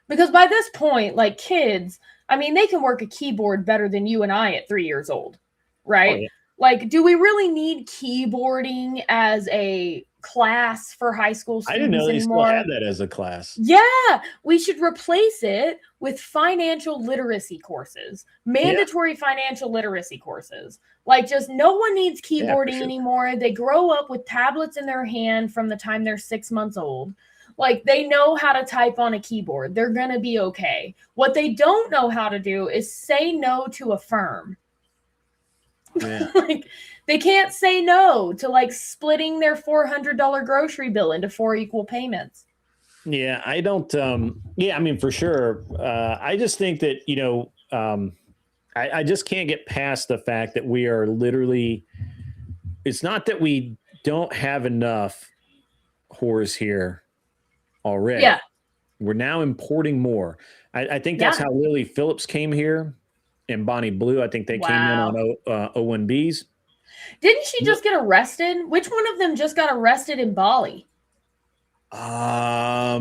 because by this point, like kids, I mean, they can work a keyboard better than you and I at 3 years old, right? Oh, yeah. Like, do we really need keyboarding as a class for high school I didn't students know they still anymore? had that as a class. Yeah, we should replace it with financial literacy courses, mandatory financial literacy courses. Like, just no one needs Yeah, for keyboarding sure. anymore. They grow up with tablets in their hand from the time they're 6 months old. Like, they know how to type on a keyboard. They're going to be okay. What they don't know how to do is say no to a firm. Yeah. Like, they can't say no to like splitting their $400 grocery bill into 4 equal payments. Yeah, I don't. Yeah, I mean, for sure. I just think that, I just can't get past the fact that we are literally. It's not that we don't have enough whores here already. Yeah. We're now importing more. I think that's Yeah. how Lily Phillips came here, and Bonnie Blue. I think they came in on O1Bs. Didn't she just get arrested? Which one of them just got arrested in Bali? Not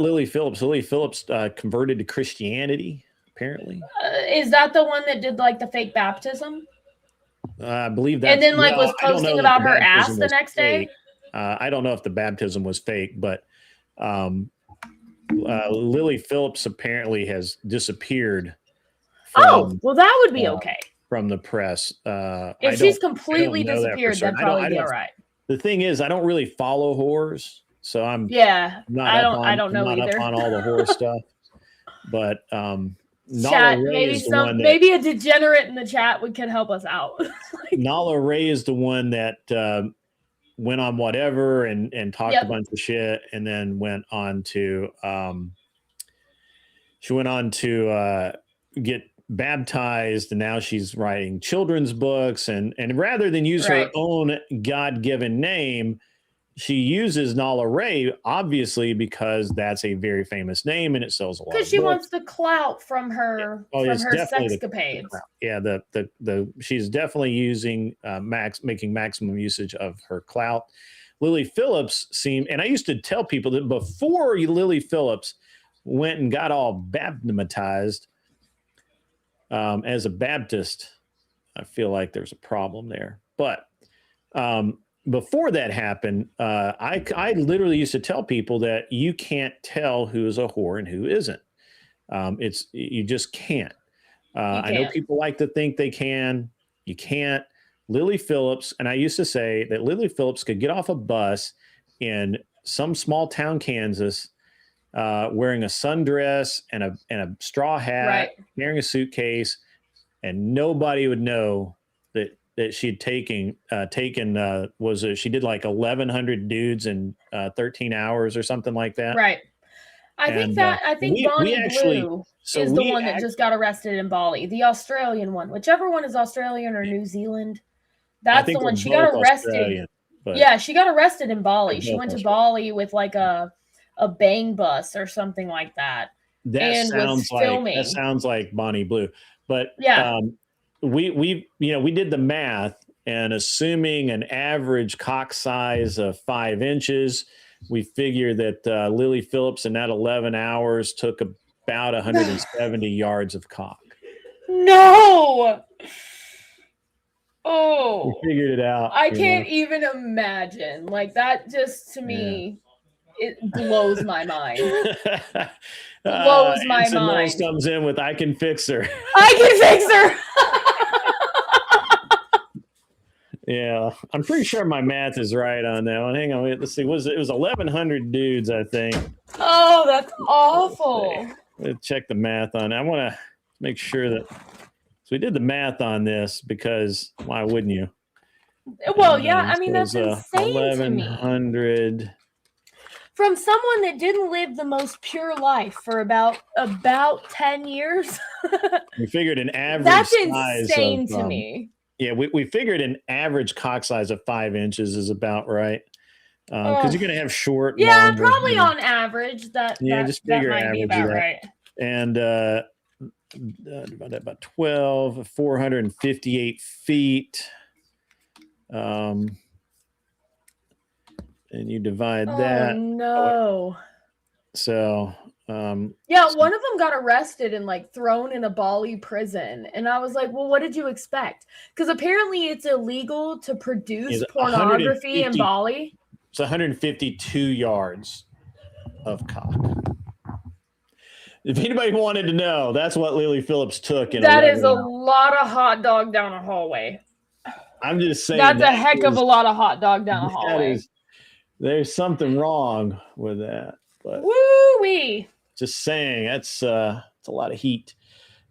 Lily Phillips. Lily Phillips converted to Christianity, apparently. Is that the one that did like the fake baptism? I believe that. And then like was posting about her ass the next day? I don't know if the baptism was fake, but Lily Phillips apparently has disappeared. Well, that would be okay. From the press. If she's completely disappeared, that'd probably be all right. The thing is, I don't really follow whores, so I'm I don't know not either. up on all the horror stuff. But chat, maybe a degenerate in the chat could help us out. Nala Ray is the one that went on whatever and talked a bunch of shit, and then went on to get baptized, and now she's writing children's books, and rather than use her own God-given name, she uses Nala Ray, obviously, because that's a very famous name and it sells a lot. Because she wants the clout from her sexcapades. Yeah, she's definitely using making maximum usage of her clout. Lily Phillips and I used to tell people that before Lily Phillips went and got all baptized as a Baptist, I feel like there's a problem there. But before that happened, I literally used to tell people that you can't tell who is a whore and who isn't. You just can't. I know people like to think they can. You can't. Lily Phillips, and I used to say that Lily Phillips could get off a bus in some small town, Kansas, wearing a sundress and a straw hat, carrying a suitcase, and nobody would know that she'd taken she did like 1,100 dudes in 13 hours or something like that. Right. I think Bonnie Blue is the one that just got arrested in Bali, the Australian one, whichever one is Australian or New Zealand. That's the one. She got arrested. Yeah, she got arrested in Bali. She went to Bali with like a bang bus or something like that. That sounds like Bonnie Blue. But we did the math, and assuming an average cock size of 5 inches, we figure that Lily Phillips in that 11 hours took about 170 yards of cock. No. Oh, we figured it out. I can't even imagine. Like, that just to me, it blows my mind. Blows my mind. Comes in with, "I can fix her." I can fix her. Yeah, I'm pretty sure my math is right on that one. Hang on, let's see. It was 1,100 dudes, I think. Oh, that's awful. Let's check the math on it. I want to make sure that. So we did the math on this because why wouldn't you? Well, I mean, that's insane 1,100. to me. From someone that didn't live the most pure life for about 10 years. We figured an average. That's insane to me. Yeah, we figured an average cock size of 5 inches is about right. Because you're going to have short. Yeah, probably on average. Just figure that might be about right. And about 12, 458 feet. And you divide that. Oh, no. So Yeah, one of them got arrested and like thrown in a Bali prison. And I was like, well, what did you expect? Because apparently it's illegal to produce It's pornography in 150 Bali. It's 152 yards of cock. If anybody wanted to know, that's what Lily Phillips took. That is a lot of hot dog down a hallway. I'm just saying. That's a heck of a lot of hot dog down a hallway. There's something wrong with that. But woo-wee. Just saying, it's a lot of heat.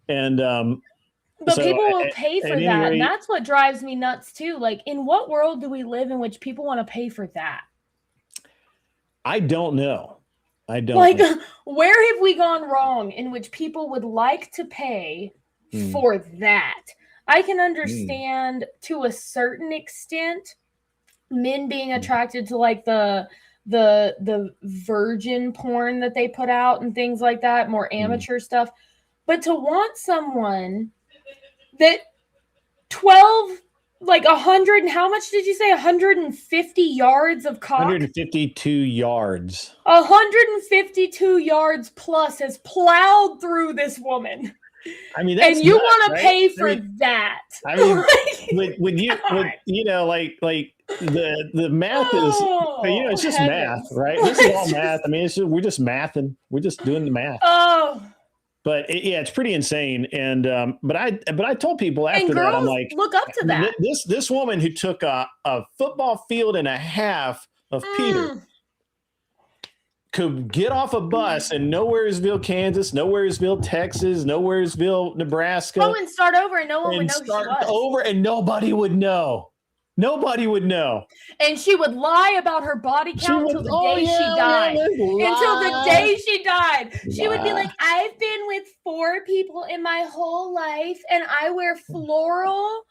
And but so people will pay for that. Rate, and that's what drives me nuts too. Like, in what world do we live in which people want to pay for that? I don't know. Like, where have we gone wrong in which people would like to pay for that? I can understand to a certain extent men being attracted to like the virgin porn that they put out and things like that, more amateur stuff. But to want someone that 100, and how much did you say? 150 yards of cock? 152 yards. 152 yards plus has plowed through this woman. I mean, that's and you want right? to pay for that. I mean, when you know, like the math is, it's just math, right? This is all math. I mean, we're just mathing. We're just doing the math. Oh. But it's pretty insane. And but I told people after that, I'm like, look up to that. This woman who took a football field and a half of Peter could get off a bus in Nowheresville, Kansas, Nowheresville, Texas, Nowheresville, Nebraska. Oh, and start over, and no one would know who she was. And nobody would know. Nobody would know. And she would lie about her body count until the day she died. Until the day she died. She would be like, I've been with 4 people in my whole life, and I wear floral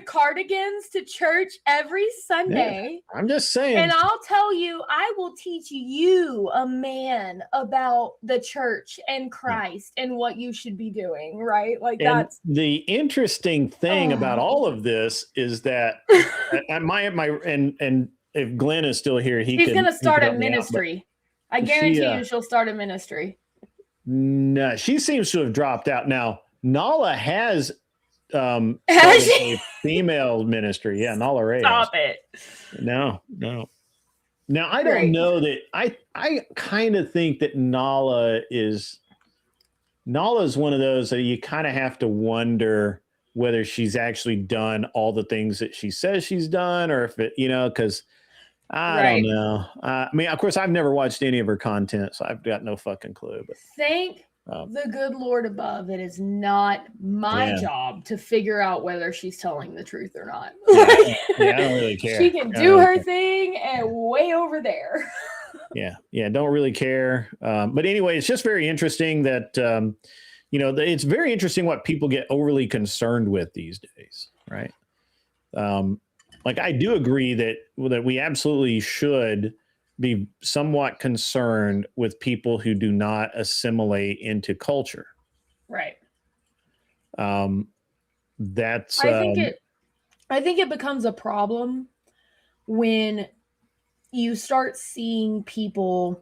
cardigans to church every Sunday. Yeah, I'm just saying. And I'll tell you, I will teach you, a man, about the church and Christ and what you should be doing, right? Like, and that's the interesting thing about all of this is that and if Glenn is still here, he's going to start a ministry. I guarantee you she'll start a ministry. No, she seems to have dropped out. Now, Nala has a female ministry. Yeah, Nala Ray. Stop it. No. Now, I don't know that I kind of think that Nala is one of those that you kind of have to wonder whether she's actually done all the things that she says she's done, or if it, because I don't know. I mean, of course, I've never watched any of her content, so I've got no fucking clue. But thank the good Lord above, it is not my job to figure out whether she's telling the truth or not. I don't really care. She can do her thing and way over there. Yeah, don't really care. But anyway, it's just very interesting that, it's very interesting what people get overly concerned with these days, right? Like, I do agree that we absolutely should be somewhat concerned with people who do not assimilate into culture. Right. That's. I think it becomes a problem when you start seeing people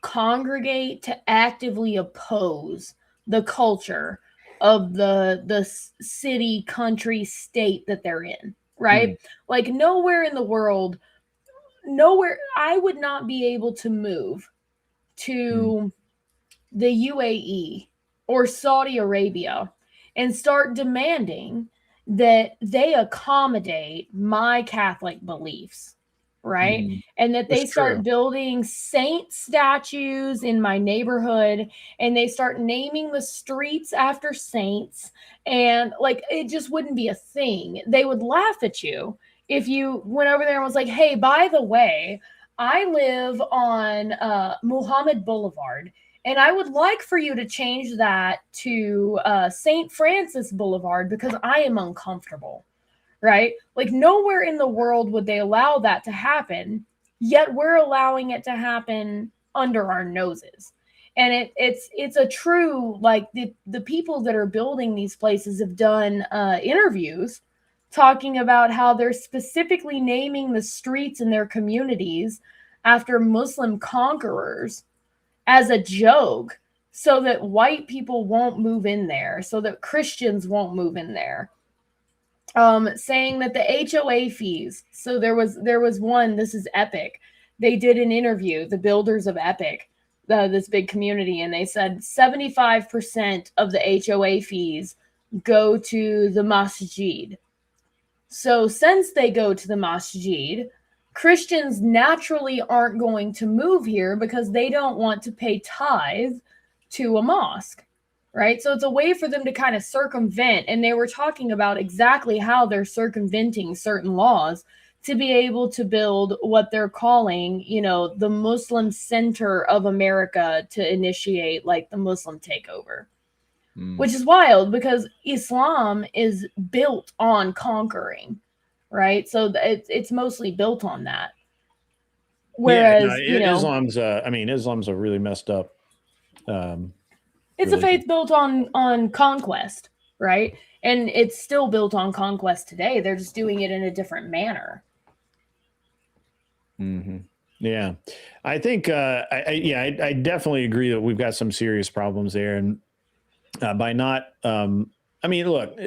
congregate to actively oppose the culture of the city, country, state that they're in. Right? Like, nowhere in the world, I would not be able to move to the UAE or Saudi Arabia and start demanding that they accommodate my Catholic beliefs, right? And that they start building saint statues in my neighborhood, and they start naming the streets after saints, and like, it just wouldn't be a thing. They would laugh at you if you went over there and was like, hey, by the way, I live on Muhammad Boulevard, and I would like for you to change that to St. Francis Boulevard because I am uncomfortable, right? Like, nowhere in the world would they allow that to happen, yet we're allowing it to happen under our noses. And it's a true, like, the people that are building these places have done interviews talking about how they're specifically naming the streets in their communities after Muslim conquerors. as a joke so that white people won't move in there, so that Christians won't move in there. Saying that the HOA fees. So there was one. This is Epic. They did an interview, the builders of Epic, this big community, and they said 75% of the HOA fees go to the masjid. So since they go to the masjid, Christians naturally aren't going to move here because they don't want to pay tithe to a mosque, right? So it's a way for them to kind of circumvent, and they were talking about exactly how they're circumventing certain laws to be able to build what they're calling, you know, the Muslim center of America to initiate like the Muslim takeover. Which is wild because Islam is built on conquering, right? So it's mostly built on that. Whereas, Islam's Islam's a really messed up. It's a faith built on conquest, right? And it's still built on conquest today. They're just doing it in a different manner. Mm-hmm. Yeah, I think I definitely agree that we've got some serious problems there, and by not, look,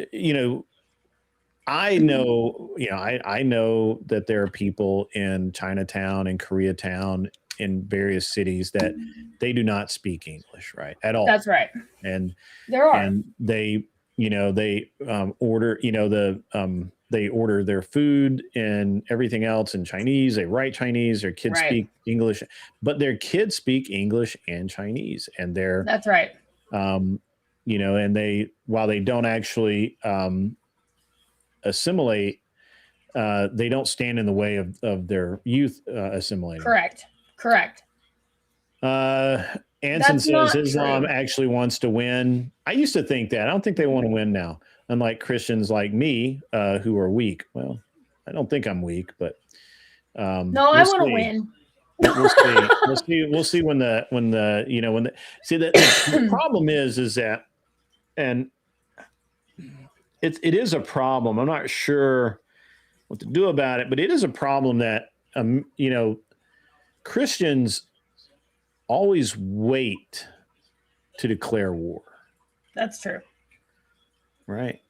I know that there are people in Chinatown and Koreatown in various cities that they do not speak English, right, at all. That's right. And there are, and they order, they order their food and everything else in Chinese. They write Chinese. Their kids speak English, but their kids speak English and Chinese, and that's right. And while they don't actually assimilate, they don't stand in the way of their youth assimilating. Correct. Anson says Islam actually wants to win. I used to think that. I don't think they want to win now. Unlike Christians like me, who are weak. Well, I don't think I'm weak, but I want to win. We'll see when the problem is that, and it is a problem. I'm not sure what to do about it, but it is a problem that Christians always wait to declare war. That's true. Right.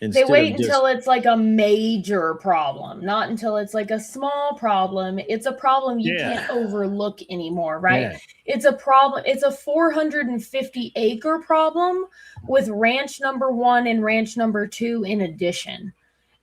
They wait until it's like a major problem, not until it's like a small problem. It's a problem you can't overlook anymore, right? Yeah. It's a problem. It's a 450 acre problem with ranch number 1 and ranch number 2 in addition.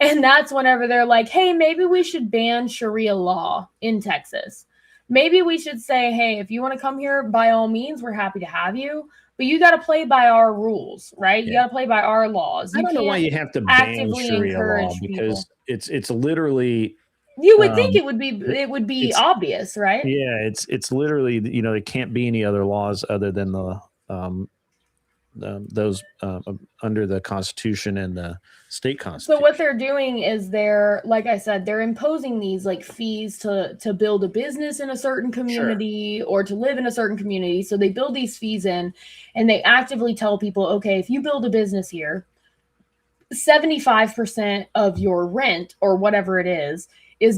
And that's whenever they're like, hey, maybe we should ban Sharia law in Texas. Maybe we should say, hey, if you want to come here, by all means, we're happy to have you. But you got to play by our rules, right? You got to play by our laws. I don't know why you have to ban Sharia law, because it's literally. You would think it would be obvious, right? Yeah, it's literally, there can't be any other laws other than those under the Constitution and the state constitution. So what they're doing is like I said, they're imposing these like fees to build a business in a certain community or to live in a certain community. So they build these fees in, and they actively tell people, okay, if you build a business here, 75% of your rent or whatever it is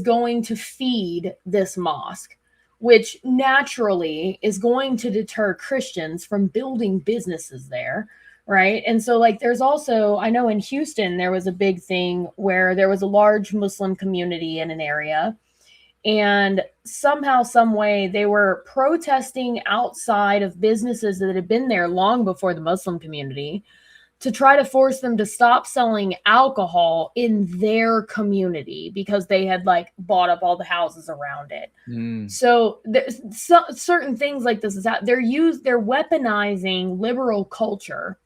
going to feed this mosque, which naturally is going to deter Christians from building businesses there, right? And so like there's also, I know in Houston, there was a big thing where there was a large Muslim community in an area, and somehow, some way, they were protesting outside of businesses that had been there long before the Muslim community to try to force them to stop selling alcohol in their community because they had like bought up all the houses around it. So there's certain things like this is out. They're weaponizing liberal culture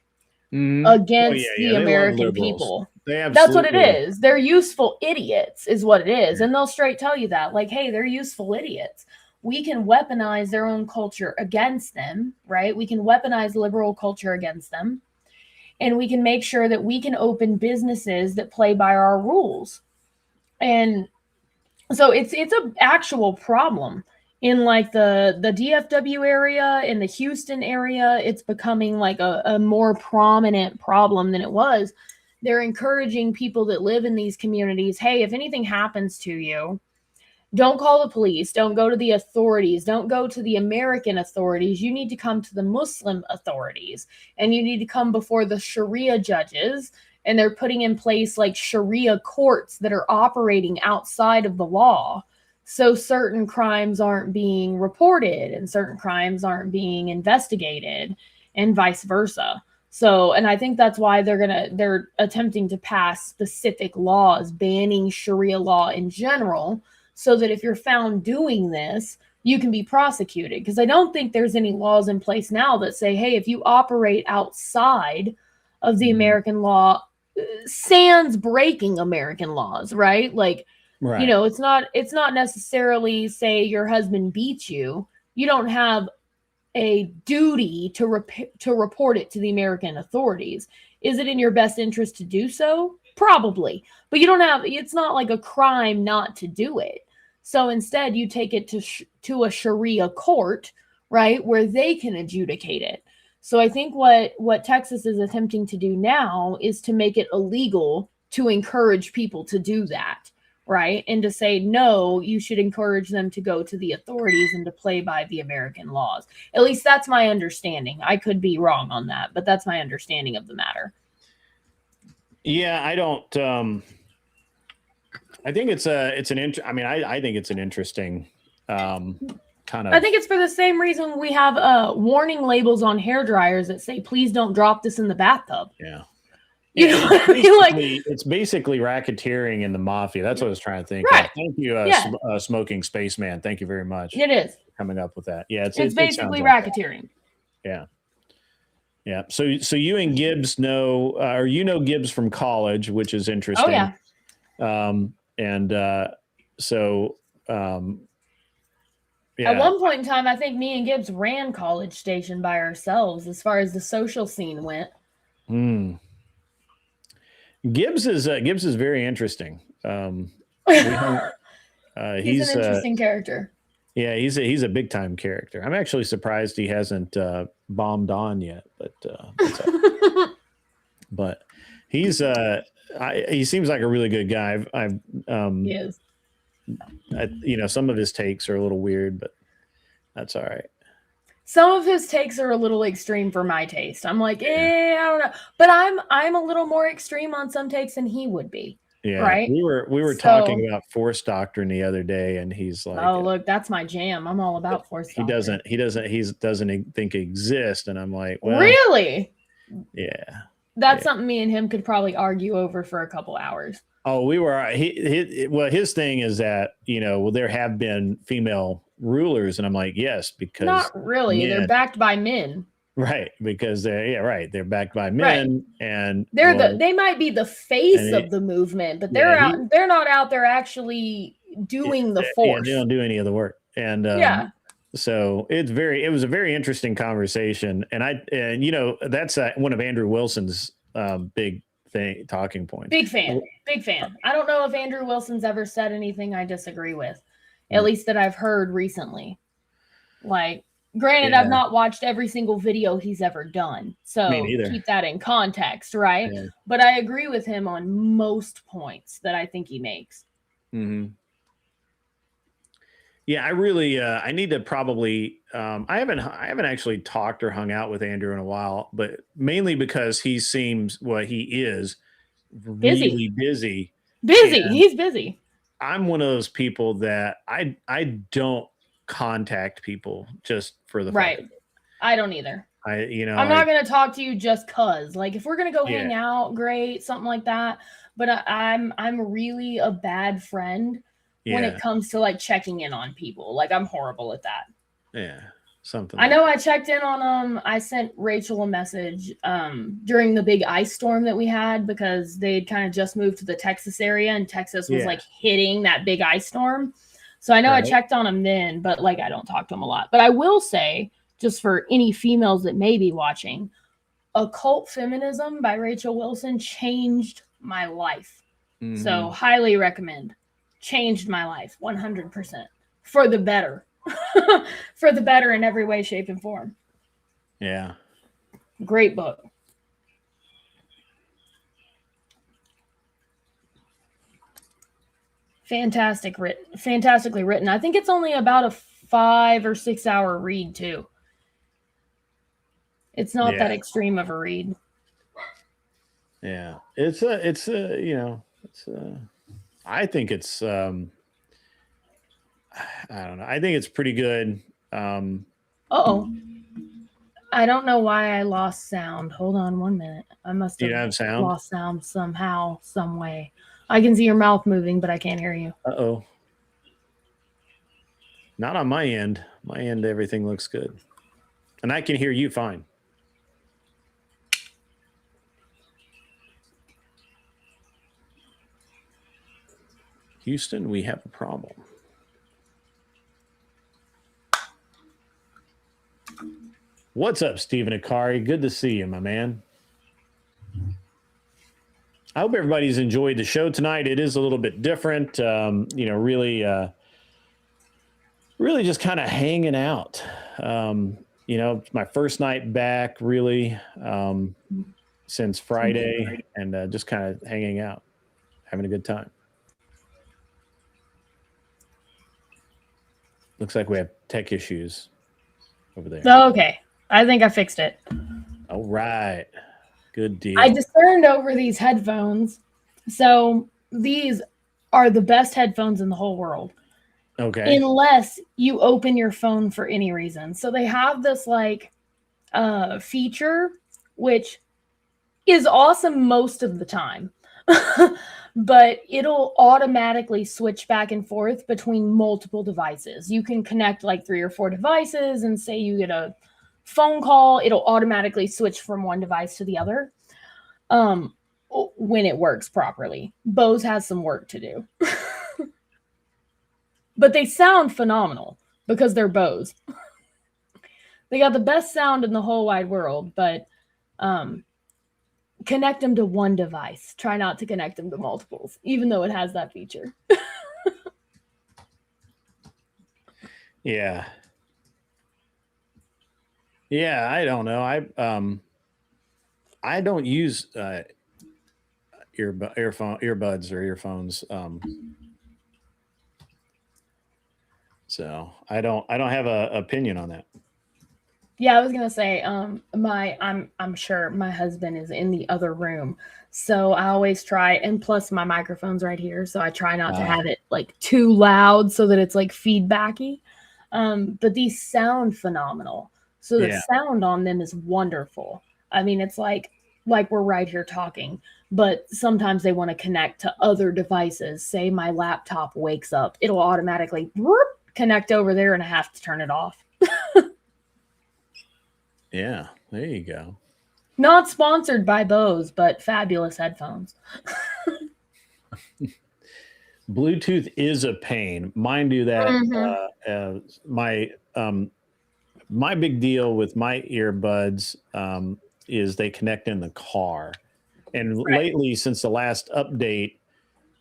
against the American people. That's what it is. They're useful idiots is what it is. And they'll straight tell you that, like, hey, they're useful idiots. We can weaponize their own culture against them, right? We can weaponize liberal culture against them. And we can make sure that we can open businesses that play by our rules. And so it's an actual problem in like the DFW area, in the Houston area. It's becoming like a more prominent problem than it was. They're encouraging people that live in these communities, hey, if anything happens to you, don't call the police, don't go to the authorities, don't go to the American authorities. You need to come to the Muslim authorities, and you need to come before the Sharia judges, and they're putting in place like Sharia courts that are operating outside of the law. So certain crimes aren't being reported and certain crimes aren't being investigated, and vice versa. So, and I think that's why they're attempting to pass specific laws banning Sharia law in general, so that if you're found doing this, you can be prosecuted. Because I don't think there's any laws in place now that say, hey, if you operate outside of the American law, sans breaking American laws, right? Like, Right. you know, it's not necessarily say your husband beats you. You don't have a duty to report it to the American authorities. Is it in your best interest to do so? Probably. But you don't have, it's not like a crime not to do it. So instead you take it to a Sharia court, right, where they can adjudicate it. So I think what Texas is attempting to do now is to make it illegal to encourage people to do that, right? And to say, no, you should encourage them to go to the authorities and to play by the American laws. At least that's my understanding. I could be wrong on that, but that's my understanding of the matter. Yeah, I don't. I think it's an I think it's an interesting kind of. I think it's for the same reason we have warning labels on hair dryers that say, please don't drop this in the bathtub. Yeah. You know what I mean? Like, it's basically racketeering in the mafia. That's what I was trying to think. Right. Thank you, Smoking Spaceman. Thank you very much. It is coming up with that. Yeah, it's basically racketeering. Yeah. Yeah. So you and Gibbs know, or you know Gibbs from college, which is interesting. Oh yeah. Yeah. At one point in time, I think me and Gibbs ran College Station by ourselves as far as the social scene went. Gibbs is very interesting. He's an interesting character. Yeah, he's a big time character. I'm actually surprised he hasn't bombed on yet, but he seems like a really good guy. He is. Some of his takes are a little weird, but that's all right. Some of his takes are a little extreme for my taste. I'm like, I don't know, but I'm a little more extreme on some takes than he would be. Yeah, right. We were talking about force doctrine the other day, and he's like, "Oh, look, that's my jam. I'm all about force doctrine." He doesn't think it exists, and I'm like, well, really? Yeah. That's something me and him could probably argue over for a couple hours. Oh, his thing is that, there have been female rulers, and I'm like, yes, because not really. They're backed by men. Right, because they're backed by men, and they might be the face of the movement, but they're not out there actually doing the force. They don't do any of the work. And so it was a very interesting conversation, and that's one of Andrew Wilson's big talking points. Big fan. I don't know if Andrew Wilson's ever said anything I disagree with, at least that I've heard recently. Like, granted, I've not watched every single video he's ever done, so keep that in context, right? Yeah. But I agree with him on most points that I think he makes. Mm-hmm. Yeah, I really, I need to probably, I haven't actually talked or hung out with Andrew in a while, but mainly because he seems, he is really busy. He's busy. I'm one of those people that I don't contact people just for the right. I don't either. I'm not going to talk to you just cause. Like, if we're going to go hang out, great, something like that. But I'm really a bad friend when it comes to like checking in on people. Like, I'm horrible at that. Yeah. Something. I know I checked in on I sent Rachel a message during the big ice storm that we had, because they'd kind of just moved to the Texas area, and Texas was like hitting that big ice storm. So I know I checked on him then, but like, I don't talk to him a lot. But I will say, just for any females that may be watching, Occult Feminism by Rachel Wilson changed my life. Mm-hmm. So highly recommend. Changed my life 100% for the better. For the better in every way, shape, and form. Yeah. Great book. fantastically written. I think it's only about a 5 or 6 hour read too. It's not that extreme of a read. Yeah, I think it's I don't know. I think it's pretty good. Uh-oh. I don't know why I lost sound. Hold on 1 minute. I must You don't have have sound? lost sound somehow, some way. I can see your mouth moving, but I can't hear you. Uh-oh. Not on my end. My end, everything looks good. And I can hear you fine. Houston, we have a problem. What's up, Stephen Akari? Good to see you, my man. I hope everybody's enjoyed the show tonight. It is a little bit different. Really just kind of hanging out. It's my first night back, really, since Friday, and just kind of hanging out, having a good time. Looks like we have tech issues over there. Okay. I think I fixed it. All right. Good deal. I discerned over these headphones. So these are the best headphones in the whole world. Okay. Unless you open your phone for any reason. So they have this feature, which is awesome most of the time. But it'll automatically switch back and forth between multiple devices. You can connect like 3 or 4 devices, and say you get a phone call, it'll automatically switch from one device to the other when it works properly. Bose has some work to do. But they sound phenomenal because they're Bose. They got the best sound in the whole wide world, but connect them to one device. Try not to connect them to multiples, even though it has that feature. Yeah. Yeah, I don't know. I don't use earbuds or earphones. So I don't have an opinion on that. Yeah, I was gonna say, I'm sure my husband is in the other room, so I always try, and plus my microphone's right here, so I try not to have it like too loud so that it's like feedbacky. But these sound phenomenal. So the sound on them is wonderful. I mean, it's like we're right here talking, but sometimes they want to connect to other devices. Say my laptop wakes up, it'll automatically connect over there, and I have to turn it off. Yeah, there you go. Not sponsored by Bose, but fabulous headphones. Bluetooth is a pain. Mine do that. My big deal with my earbuds is they connect in the car. And lately, since the last update,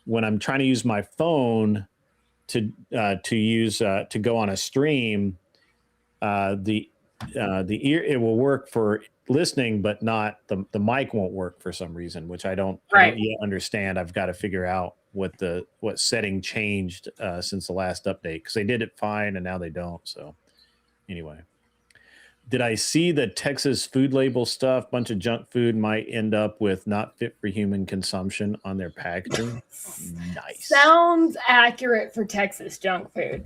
when I'm trying to use my phone to go on a stream, the ear, it will work for listening, but not the mic won't work for some reason, which I don't yet understand. I've got to figure out what setting changed since the last update, because they did it fine and now they don't. So anyway, did I see the Texas food label stuff? Bunch of junk food might end up with not fit for human consumption on their packaging. Nice. Sounds accurate for Texas junk food.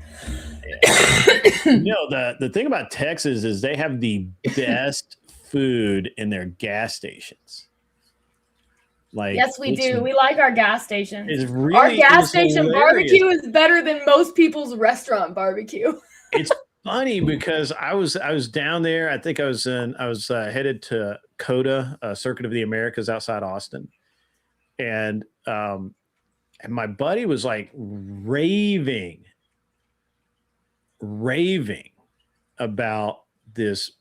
The thing about Texas is they have the best food in their gas stations. Like, yes, we do. We like our gas stations. Really, our gas station barbecue is better than most people's restaurant barbecue. It's funny because I was down there. I think I was headed to COTA, Circuit of the Americas outside Austin, and my buddy was like raving about this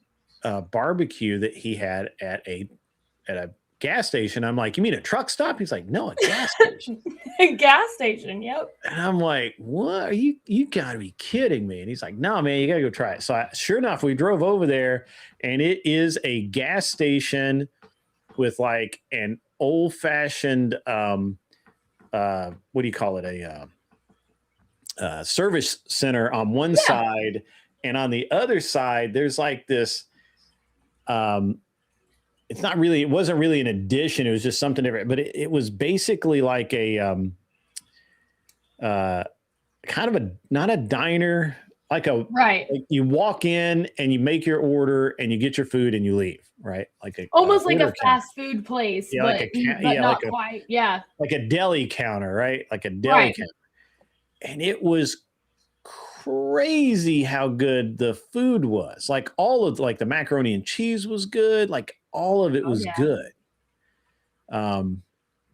barbecue that he had at a gas station. I'm like, you mean a truck stop? He's like, no, a gas station. A gas station, yep. And I'm like, what? Are you gotta be kidding me. And he's like, no, man, you gotta go try it. So sure enough, we drove over there, and it is a gas station with like an old-fashioned what do you call it? service center on one side, and on the other side, there's like this. It's not really. It wasn't really an addition. It was just something different. But it was basically like a kind of a not a diner, like a Right. Like you walk in and you make your order and you get your food and you leave. Right, like a Almost like a order counter. fast food place, Yeah, but, like a but not like a quite. Yeah. like a deli counter, right? Like a deli Right. counter. And it was crazy how good the food was. Like all of like the macaroni and cheese was good. Like all of it was yeah. good.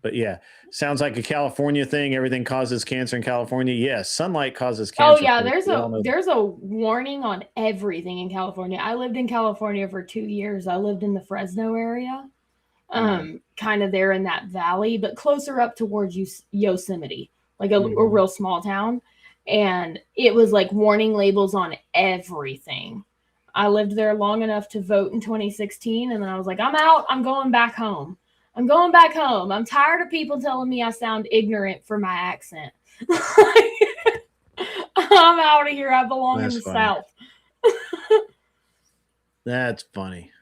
But yeah, sounds like a California thing. Everything causes cancer in California. Yes, sunlight causes cancer. Oh yeah, folks. We all know that. there's a warning on everything in California. I lived in California for 2 years. I lived in the Fresno area, kind of there in that valley, but closer up towards Yosemite, like a real small town. And it was like warning labels on everything. I lived there long enough to vote in 2016, and then I was like, I'm out. I'm going back home. I'm going back home. I'm tired of people telling me I sound ignorant for my accent. I'm out of here. I belong in the South. That's funny.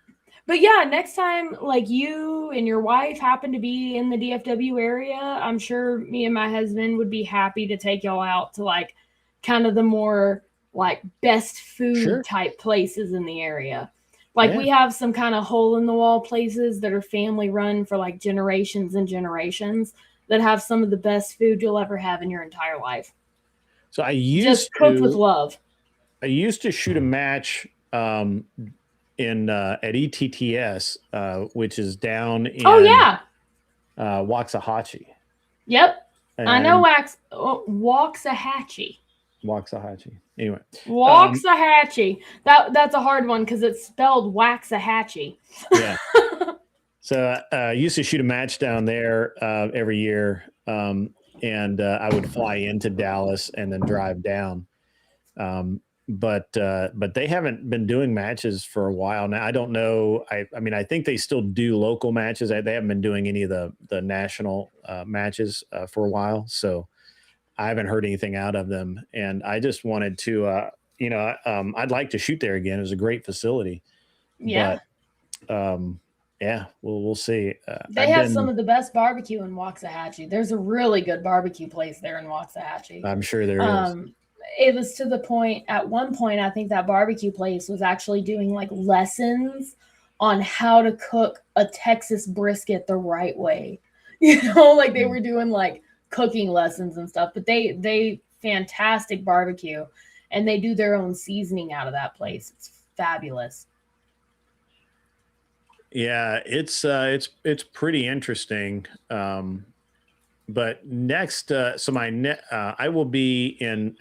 But yeah, next time, like you and your wife happen to be in the DFW area, I'm sure me and my husband would be happy to take y'all out to like kind of the more like best food type places in the area. Like we have some kind of hole in the wall places that are family run for like generations and generations that have some of the best food you'll ever have in your entire life. So I cooked with love. I used to shoot a match at ETTS, which is down in Waxahachie. Yep. And I know Waxahachie. Waxahachie. Anyway. Waxahachie. That's a hard one because it's spelled Waxahachie. Yeah. So I used to shoot a match down there every year. And I would fly into Dallas and then drive down. But they haven't been doing matches for a while now. I don't know. I mean, I think they still do local matches. They haven't been doing any of the national matches for a while. So I haven't heard anything out of them. And I just wanted to, I'd like to shoot there again. It was a great facility. Yeah. But, yeah, we'll see. They have some of the best barbecue in Waxahachie. There's a really good barbecue place there in Waxahachie. I'm sure there is. It was to the point, at one point, I think that barbecue place was actually doing like lessons on how to cook a Texas brisket the right way. Like they were doing like cooking lessons and stuff, but they fantastic barbecue, and they do their own seasoning out of that place. It's fabulous. Yeah, it's pretty interesting. But next, I will be in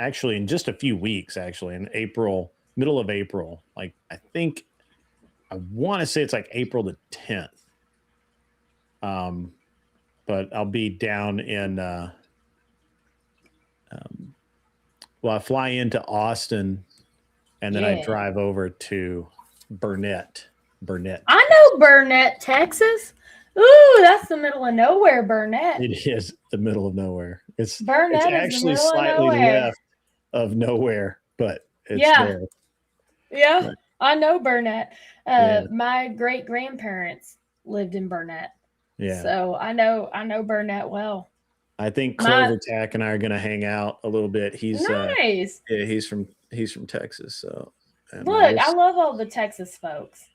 just a few weeks, in April, middle of April. Like I want to say it's like April the 10th. But I'll be down in, I fly into Austin and then I drive over to Burnett. I know Burnett, Texas. Ooh, that's the middle of nowhere, Burnett. It is the middle of nowhere. It's actually slightly left of nowhere, but it's there. Yeah, but, I know Burnett. My great grandparents lived in Burnett. Yeah. So I know Burnett well. I think Clover Tack and I are gonna hang out a little bit. He's nice. He's from Texas. So look, I love all the Texas folks.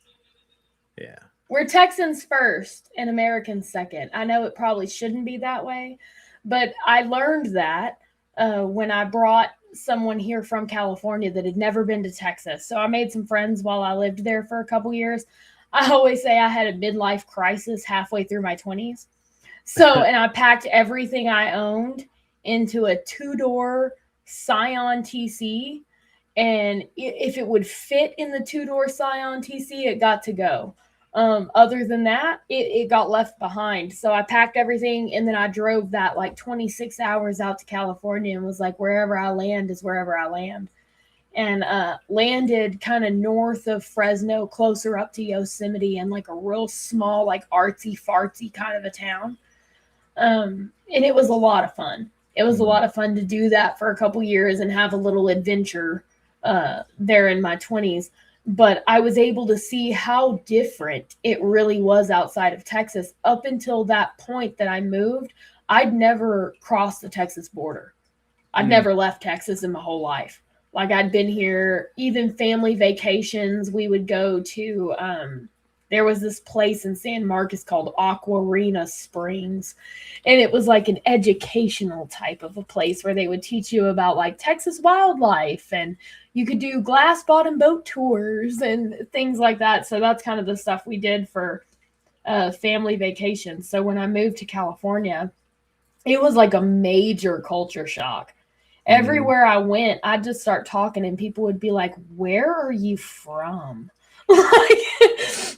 Yeah. We're Texans first and Americans second. I know it probably shouldn't be that way, but I learned that when I brought someone here from California that had never been to Texas. So I made some friends while I lived there for a couple years. I always say I had a midlife crisis halfway through my 20s. So, and I packed everything I owned into a 2-door Scion TC. And if it would fit in the 2-door Scion TC, it got to go. Other than that, it got left behind. So I packed everything and then I drove that like 26 hours out to California and was like, wherever I land is wherever I land. And landed kind of north of Fresno, closer up to Yosemite, and like a real small, like artsy fartsy kind of a town. And it was a lot of fun. It was a lot of fun to do that for a couple years and have a little adventure there in my 20s. But I was able to see how different it really was outside of Texas. Up until that point that I moved, I'd never crossed the Texas border. I'd never left Texas in my whole life. Like, I'd been here, even family vacations, we would go to, there was this place in San Marcos called Aquarina Springs. And it was like an educational type of a place where they would teach you about like Texas wildlife, and you could do glass bottom boat tours and things like that. So that's kind of the stuff we did for family vacations. So when I moved to California, it was like a major culture shock. Everywhere I went, I'd just start talking and people would be like, "Where are you from?" Like,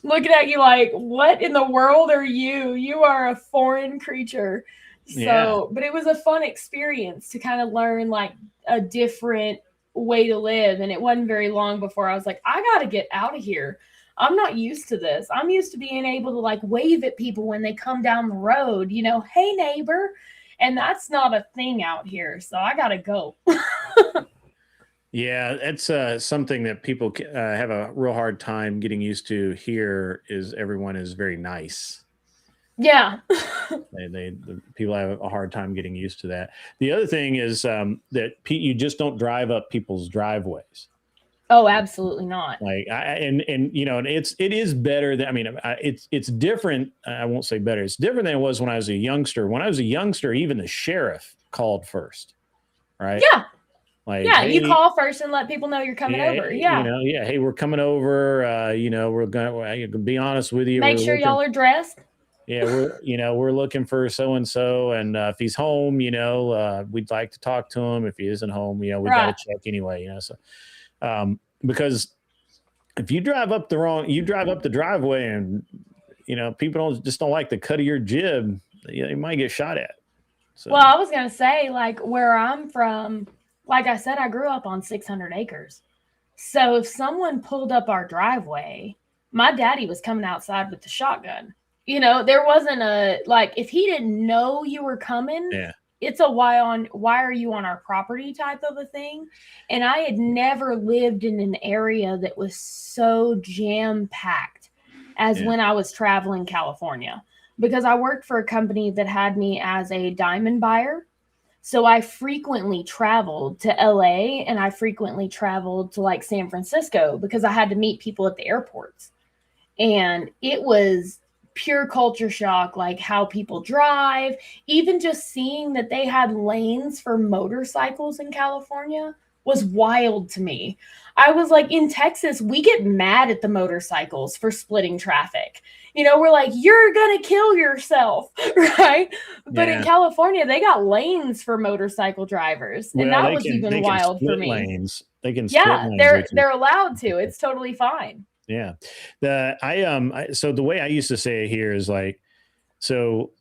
looking at you like, "What in the world are you? You are a foreign creature." So, but it was a fun experience to kind of learn like a different way to live. And it wasn't very long before I was like, I got to get out of here. I'm not used to this. I'm used to being able to like wave at people when they come down the road, you know, "Hey neighbor." And that's not a thing out here. So I got to go. Yeah, it's something that people have a real hard time getting used to here. Is everyone is very nice. Yeah. The people have a hard time getting used to that. The other thing is that you just don't drive up people's driveways. Oh, absolutely not. Like, and you know, and it is better than, I mean, it's different. I won't say better. It's different than it was when I was a youngster. When I was a youngster, even the sheriff called first, right? Yeah. Like, yeah, hey, you call first and let people know you're coming over. Yeah. You know, yeah. Hey, we're coming over. You know, we're gonna be honest with you. Make sure y'all are dressed. Yeah, we're looking for so and so, and if he's home, you know, we'd like to talk to him. If he isn't home, you know, we gotta check anyway. You know, so because if you drive up the driveway, and you know, people don't like the cut of your jib, you might get shot at. So. Well, I was gonna say, like, where I'm from, like I said, I grew up on 600 acres. So if someone pulled up our driveway, my daddy was coming outside with the shotgun. You know, there wasn't if he didn't know you were coming, it's a why are you on our property type of a thing. And I had never lived in an area that was so jam-packed as when I was traveling California, because I worked for a company that had me as a diamond buyer. So I frequently traveled to LA, and I frequently traveled to like San Francisco because I had to meet people at the airports. And it was pure culture shock, like how people drive, even just seeing that they had lanes for motorcycles in California was wild to me. I was like, in Texas, we get mad at the motorcycles for splitting traffic. You know, we're like, you're going to kill yourself, right? But in California, they got lanes for motorcycle drivers. And that was even wild for me. Lanes. They can split lanes. Yeah, they're allowed to. It's totally fine. Yeah. So the way I used to say it here is like, so,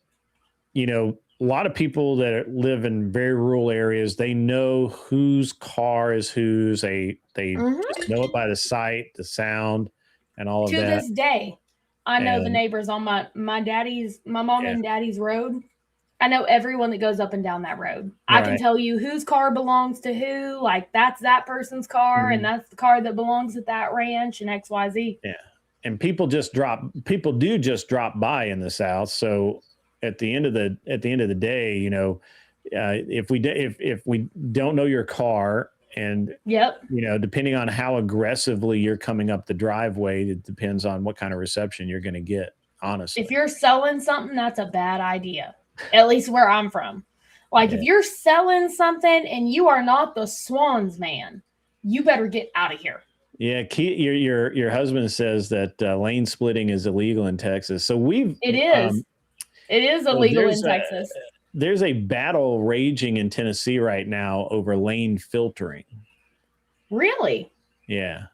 you know, a lot of people that live in very rural areas, they know whose car is whose. They just know it by the sight, the sound, and all of that. To this day, I know the neighbors on my mom and daddy's road. I know everyone that goes up and down that road. I can tell you whose car belongs to who. Like, that's that person's car, and that's the car that belongs at that ranch, and XYZ. Yeah, and people do just drop by in the South. So at the end of the day, you know, if we don't know your car, and you know, depending on how aggressively you're coming up the driveway, it depends on what kind of reception you're going to get. Honestly, if you're selling something, that's a bad idea. At least where I'm from. Like, if you're selling something and you are not the Swans man, you better get out of here. Yeah, your husband says that lane splitting is illegal in Texas. So it is illegal in Texas. There's a battle raging in Tennessee right now over lane filtering. Really? Yeah.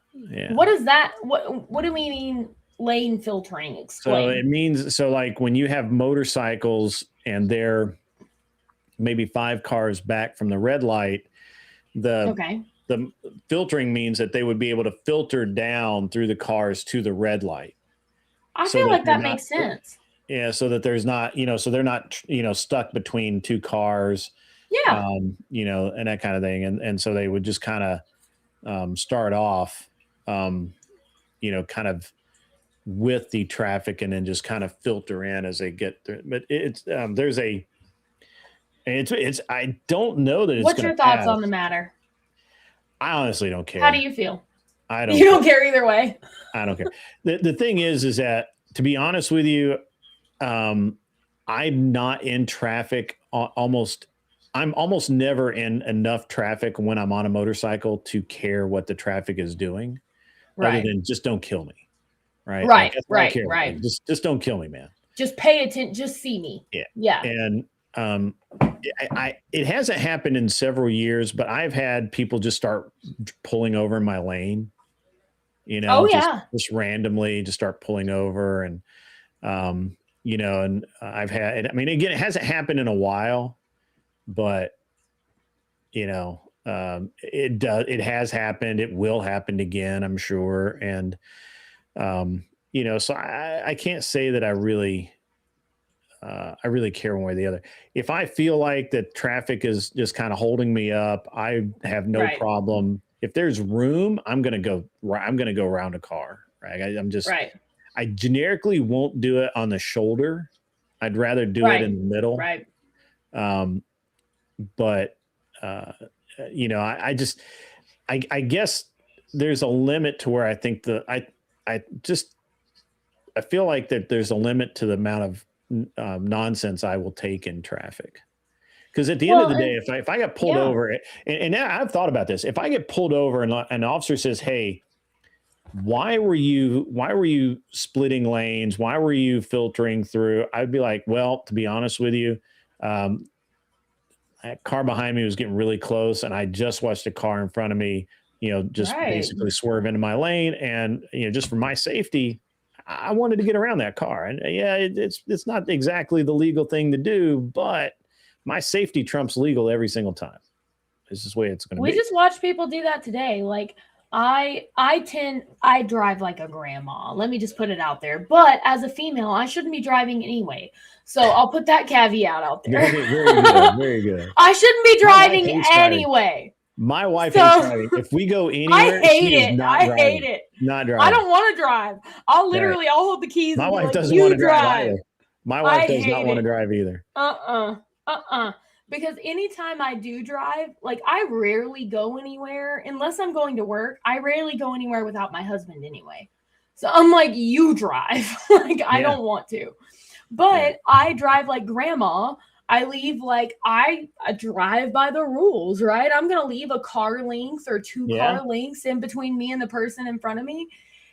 What is that? What do we mean lane filtering? Explain. So it means, like when you have motorcycles and they're maybe 5 cars back from the red light, the filtering means that they would be able to filter down through the cars to the red light. I feel like that makes sense. Yeah, so that there's not, you know, so they're not, you know, stuck between 2 cars. Yeah. You know, and that kind of thing. And so they would just kind of start off, you know, kind of with the traffic and then just kind of filter in as they get through. But it's I don't know that it's What's going your to thoughts pass. on the matter? I honestly don't care. How do you feel? I don't. You don't care either way. I don't care. The thing is that, to be honest with you, I'm not in traffic I'm almost never in enough traffic when I'm on a motorcycle to care what the traffic is doing, other Right. than just don't kill me. Right. Right. That's all I Right. care about. Right. Like, just don't kill me, man. Just pay attention. Just see me. Yeah. Yeah. And it hasn't happened in several years, but I've had people just start pulling over in my lane. You know, Oh, yeah. just randomly just start pulling over, and you know, and I've had. I mean, again, it hasn't happened in a while, but you know, it does. It has happened. It will happen again, I'm sure. And you know, so I can't say that I really care one way or the other. If I feel like the traffic is just kind of holding me up, I have no Right. problem. If there's room, I'm gonna go around a car. Right. I'm just. Right. I generically won't do it on the shoulder. I'd rather do Right. it in the middle. Right. But you know, I guess there's a limit to where I think I feel like that there's a limit to the amount of nonsense I will take in traffic. Because at the end of the day, if I get pulled over, and I've thought about this, if I get pulled over and an officer says, "Hey, why were you splitting lanes? Why were you filtering through?" I'd be like, well, to be honest with you, that car behind me was getting really close, and I just watched a car in front of me, you know, just basically swerve into my lane, and you know, just for my safety, I wanted to get around that car. And yeah, it's not exactly the legal thing to do, but my safety trumps legal every single time. This is the way it's going to be. We just watch people do that today. Like I drive like a grandma. Let me just put it out there. But as a female, I shouldn't be driving anyway. So I'll put that caveat out there. Very good. Very good. I shouldn't be driving anyway. My wife hates driving. If we go anywhere, I hate she is it. not I driving. hate it. Not driving. I don't want to drive. I'll hold the keys. My and be wife like, doesn't you want to drive drive. either. My wife does not hate want to it. drive either. Because anytime I do drive, like I rarely go anywhere unless I'm going to work. I rarely go anywhere without my husband anyway. So I'm like, you drive. Like I don't want to. But I drive like grandma. I leave like I drive by the rules, right? I'm gonna leave a car length or two car lengths in between me and the person in front of me.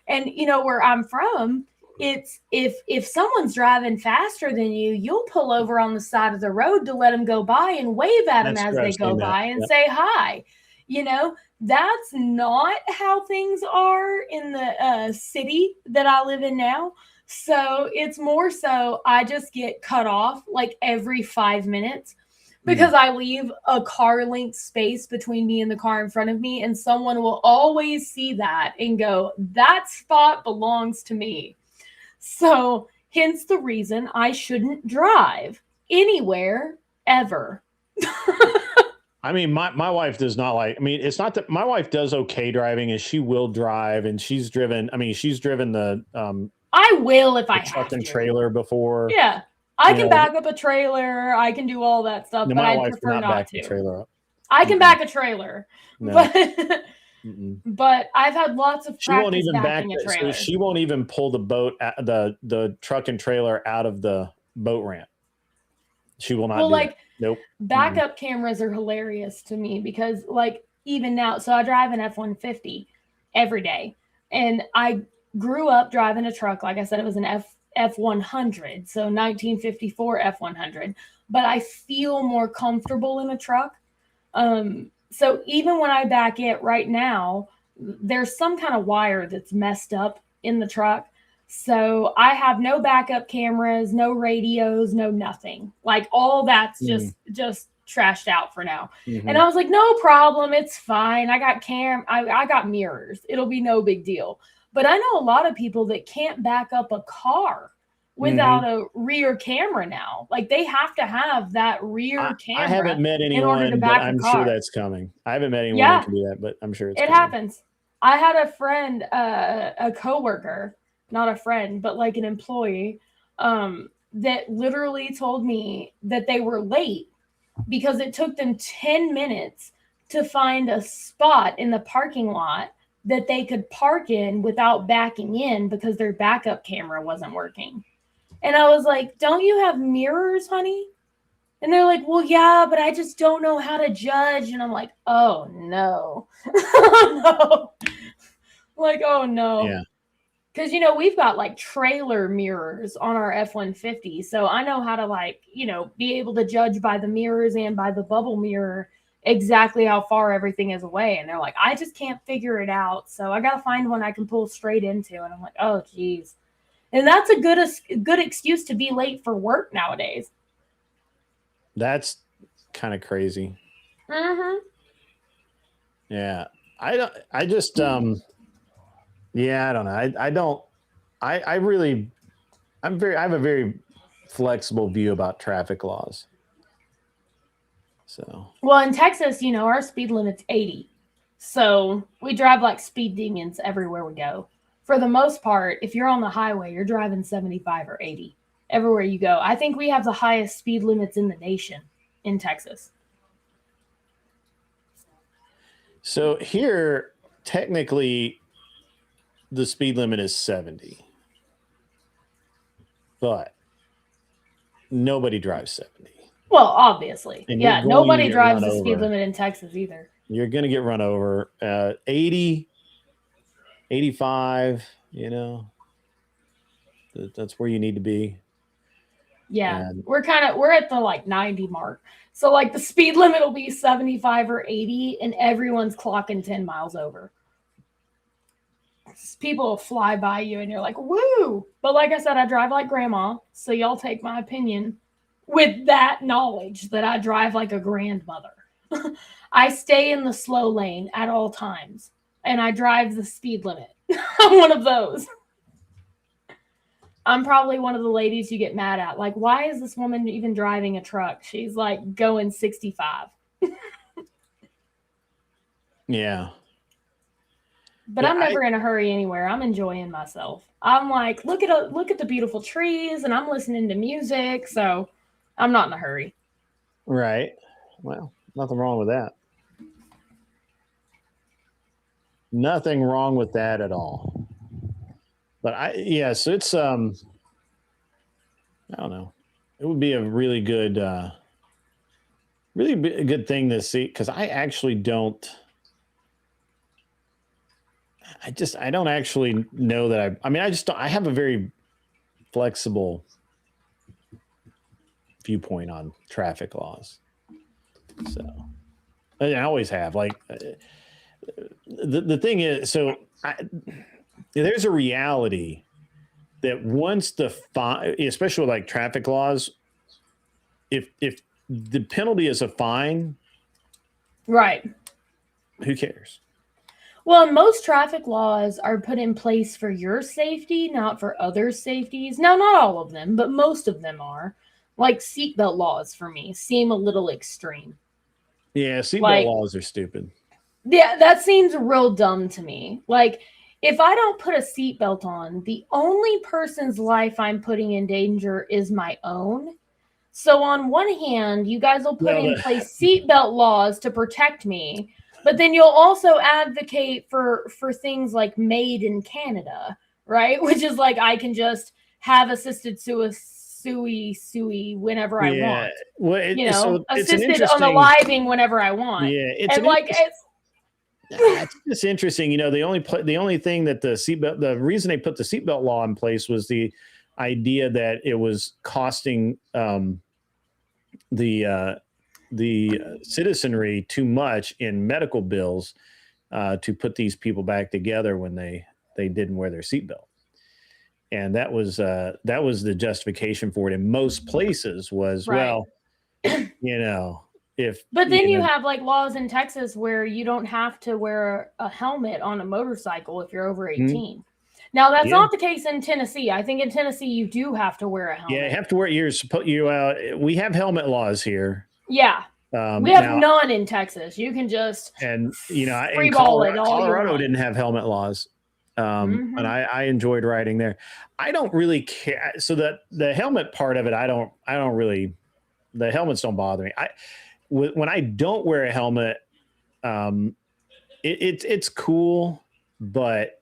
And you know where I'm from, it's if someone's driving faster than you, you'll pull over on the side of the road to let them go by and wave at them as they go by and say hi. You know, that's not how things are in the city that I live in now. So it's more so I just get cut off like every 5 minutes because I leave a car length space between me and the car in front of me, and someone will always see that and go, that spot belongs to me. So hence the reason I shouldn't drive anywhere ever. I mean, my wife does not like, I mean, it's not that my wife does okay driving, and she will drive, and she's driven the I will if I have truck and to. trailer before. Yeah. I can back up a trailer. I can do all that stuff, but I prefer not to. Trailer up. I can back a trailer, No. but I've had lots of practice backing a trailer. So she won't even pull the boat, the truck and trailer out of the boat ramp. She will not. Well, nope. Backup cameras are hilarious to me because, like, even now, so I drive an F-150 every day, and I grew up driving a truck. Like I said, it was an F-100, so 1954 F-100. But I feel more comfortable in a truck. So even when I back it right now, there's some kind of wire that's messed up in the truck. So I have no backup cameras, no radios, no nothing. Like all that's just trashed out for now. And I was like, no problem. It's fine. I got I got mirrors. It'll be no big deal. But I know a lot of people that can't back up a car without a rear camera now. Like they have to have that rear camera. I haven't met in order to anyone, but back a I'm car. sure that's coming. I haven't met anyone Yeah. that can do that, but I'm sure it's It coming. happens. I had a friend, a coworker, not a friend, but like an employee, that literally told me that they were late because it took them 10 minutes to find a spot in the parking lot that they could park in without backing in because their backup camera wasn't working. And I was like, don't you have mirrors, honey? And they're like, well, yeah, but I just don't know how to judge. And I'm like, oh, no. No. Like, oh, no. Yeah. Because, we've got like trailer mirrors on our F-150. So I know how to be able to judge by the mirrors and by the bubble mirror exactly how far everything is away. And they're like, I just can't figure it out. So I got to find one I can pull straight into. And I'm like, oh, geez. And that's a good excuse to be late for work nowadays. That's kind of crazy. Mm-hmm. Yeah. I don't know. I have a very flexible view about traffic laws. So, well, in Texas, our speed limit's 80. So we drive like speed demons everywhere we go. For the most part, if you're on the highway, you're driving 75 or 80 everywhere you go. I think we have the highest speed limits in the nation in Texas. So here, technically, the speed limit is 70. But nobody drives 70. Well, obviously. And Yeah, you're going to nobody get drives run the speed over. limit in Texas either. You're going to get run over. 80, 85, that's where you need to be. Yeah, And- we're at the like 90 mark. So like the speed limit will be 75 or 80 and everyone's clocking 10 miles over. People will fly by you and you're like, woo. But like I said, I drive like grandma. So y'all take my opinion with that knowledge that I drive like a grandmother. I stay in the slow lane at all times and I drive the speed limit. I'm one of those. I'm probably one of the ladies you get mad at. Like, why is this woman even driving a truck? She's like going 65. Yeah. But I'm never in a hurry anywhere. I'm enjoying myself. I'm like, look at the beautiful trees and I'm listening to music. So I'm not in a hurry. Right. Well, nothing wrong with that. Nothing wrong with that at all. But so it's I don't know. It would be a really good thing to see because I don't actually know that I have a very flexible viewpoint on traffic laws. So I always have. Like the thing is, so there's a reality that once especially with like traffic laws, if the penalty is a fine, right? Who cares? Well, most traffic laws are put in place for your safety, not for others' safeties. Now, not all of them, but most of them are. Like seatbelt laws for me seem a little extreme. Yeah, seatbelt laws are stupid. Yeah, that seems real dumb to me. Like, if I don't put a seatbelt on, the only person's life I'm putting in danger is my own. So on one hand, you guys will put in place seatbelt laws to protect me, but then you'll also advocate for things like made in Canada, right? Which is like I can just have assisted suicide whenever I want. Well, assisted unaliving whenever I want. Yeah, it's interesting. The only thing that the reason they put the seatbelt law in place was the idea that it was costing the citizenry too much in medical bills to put these people back together when they didn't wear their seatbelt. And that was the justification for it in most places was, right. But then you have like laws in Texas where you don't have to wear a helmet on a motorcycle if you're over 18. Now that's Yeah. not the case in Tennessee. I think in Tennessee you do have to wear a helmet. Yeah, you have to wear. We have helmet laws here. Yeah. We have now, none in Texas. You can just and free in ball it all you Colorado want. didn't have helmet laws, Mhm. and I enjoyed riding there. I don't really care. So the helmet part of it, I don't really. The helmets don't bother me. When I don't wear a helmet, it's cool, but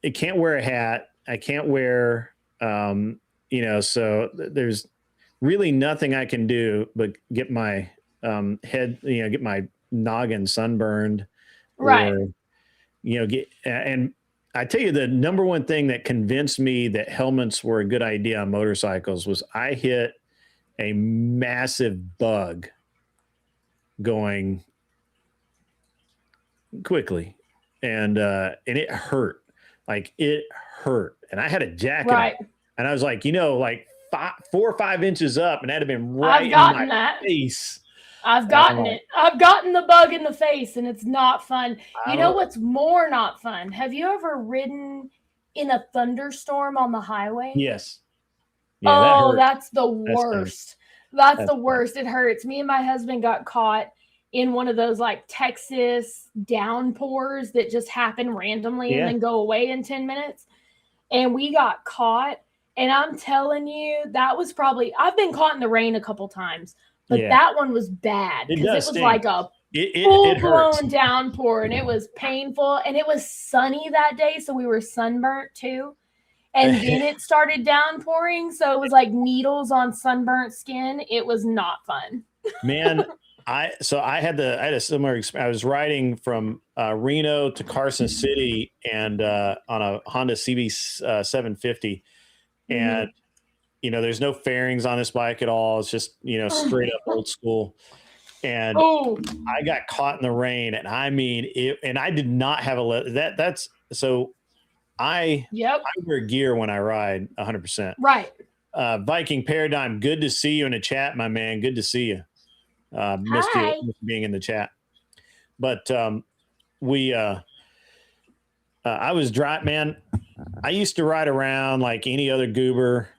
it can't wear a hat. I can't wear, so there's really nothing I can do but get my head, get my noggin sunburned, Right. or, and I tell you, the number one thing that convinced me that helmets were a good idea on motorcycles was I hit a massive bug going quickly, and it hurt. Like, it hurt, and I had a jacket on, Right. and I was like, like 4 or 5 inches up, and that'd have been right I've in gotten my that. face. I've gotten it. I've gotten the bug in the face, and it's not fun. You know what's more not fun? Have you ever ridden in a thunderstorm on the highway? Yes. Yeah, that's the worst. That's the worst. It hurts. Me and my husband got caught in one of those like Texas downpours that just happen randomly and then go away in 10 minutes. And we got caught. And I'm telling you, that was probably, I've been caught in the rain a couple times, but that one was bad because it was like a full-blown downpour, and it was painful, and it was sunny that day, so we were sunburnt too. And then it started downpouring, so it was like needles on sunburnt skin. It was not fun. Man, I had a similar experience. I was riding from Reno to Carson City, and on a Honda CB 750, and there's no fairings on this bike at all. It's just straight up old school. And I got caught in the rain, and I mean it. And I did not have that's so. I wear gear when I ride 100%. Right. Viking Paradigm, good to see you in the chat, my man. Good to see you. Missed you being in the chat. But I was man. I used to ride around like any other goober,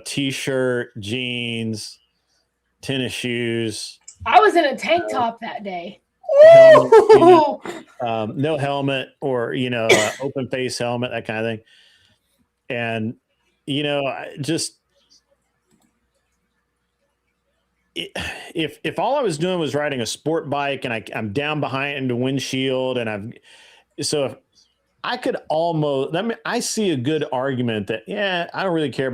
t-shirt, jeans, tennis shoes. I was in a tank top that day. Helmet, no helmet, or open face helmet, that kind of thing. And if all I was doing was riding a sport bike, and I'm down behind the windshield, and if I could almost, I see a good argument that I don't really care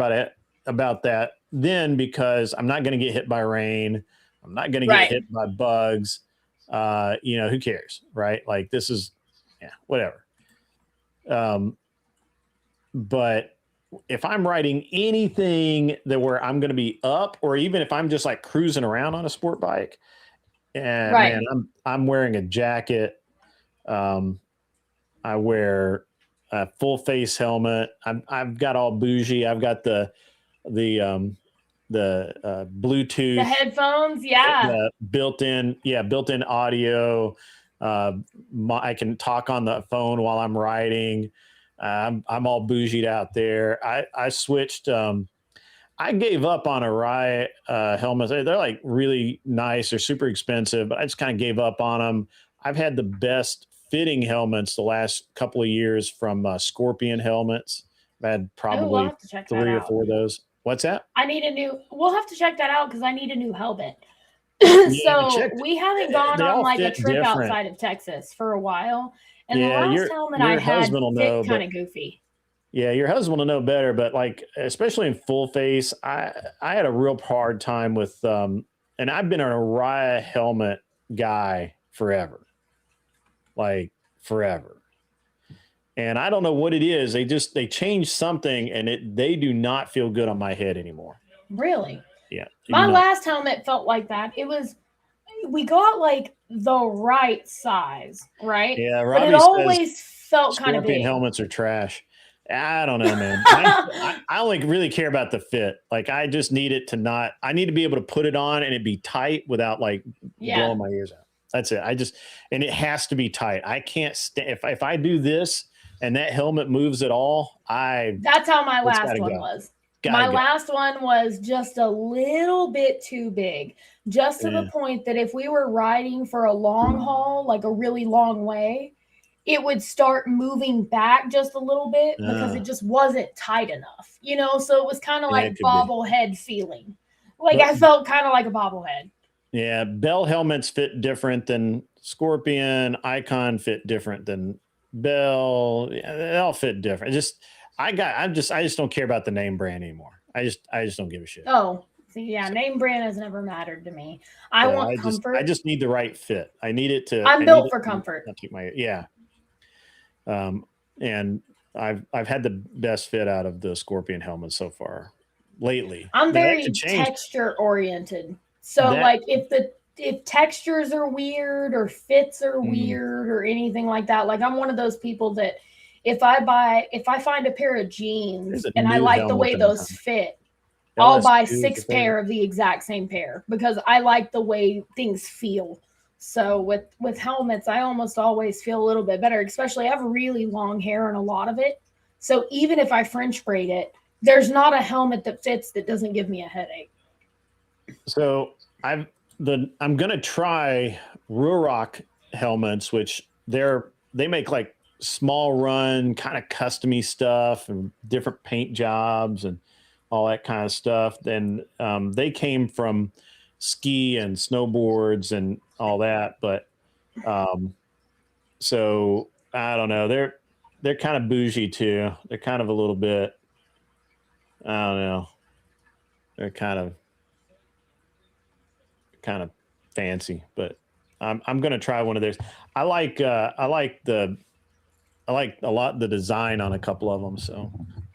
about that then, because I'm not going to get hit by rain, I'm not going to get hit by bugs. Who cares, right? Like, this is whatever. But if I'm riding anything where I'm going to be up, or even if I'm just like cruising around on a sport bike, and man, I'm wearing a jacket. I wear a full face helmet. I've got all bougie. I've got the Bluetooth, the headphones, built-in audio. I can talk on the phone while I'm riding. I'm all bougied out there. I switched. I gave up on a Riot helmets. They're like really nice. They're super expensive, but I just kind of gave up on them. I've had the best fitting helmets the last couple of years from Scorpion helmets. I've had probably 3 or 4 of those. What's that? We'll have to check that out because I need a new helmet. So we haven't gone on like a trip outside of Texas for a while. And the last helmet I had fit kind of goofy. Yeah, your husband will know better, but like, especially in full face, I had a real hard time with, and I've been an Araya helmet guy forever. Like, forever. And I don't know what it is. They changed something, and they do not feel good on my head anymore. Really? Yeah. My last helmet felt like that. We got like the right size, right? Yeah, but it always felt kind of big. Scorpion helmets are trash. I don't know, man. I only really care about the fit. Like, I need to be able to put it on and it be tight without like blowing my ears out. That's it. And it has to be tight. I can't stand if I do this and that helmet moves at all. That's how my last one was. My last one was just a little bit too big, just to the point that if we were riding for a long haul, like a really long way, it would start moving back just a little bit because it just wasn't tight enough, you know? So it was kind of like bobblehead feeling. Like I felt kind of like a bobblehead. Yeah. Bell helmets fit different than Scorpion. Icon fit different than Bell. They all fit different. I just don't care about the name brand anymore. I just don't give a shit. Oh, see, yeah, name brand has never mattered to me. I want comfort. I just need the right fit. I need it to. I'm built for comfort. And I've had the best fit out of the Scorpion helmets so far lately. I'm very texture oriented. So like if textures are weird or fits are weird or anything like that, like I'm one of those people that if I find a pair of jeans and I like the way those fit, I'll buy 6 pair of the exact same pair because I like the way things feel. So with helmets, I almost always feel a little bit better, especially I have really long hair and a lot of it. So even if I French braid it, there's not a helmet that fits that doesn't give me a headache. So I'm gonna try Ruroc helmets, which they make like small run kind of custom-y stuff and different paint jobs and all that kind of stuff. Then they came from ski and snowboards and all that, but so I don't know, they're kind of bougie too. They're kind of a little bit, I don't know, they're kind of fancy, but I'm gonna try one of theirs. I like a lot the design on a couple of them. So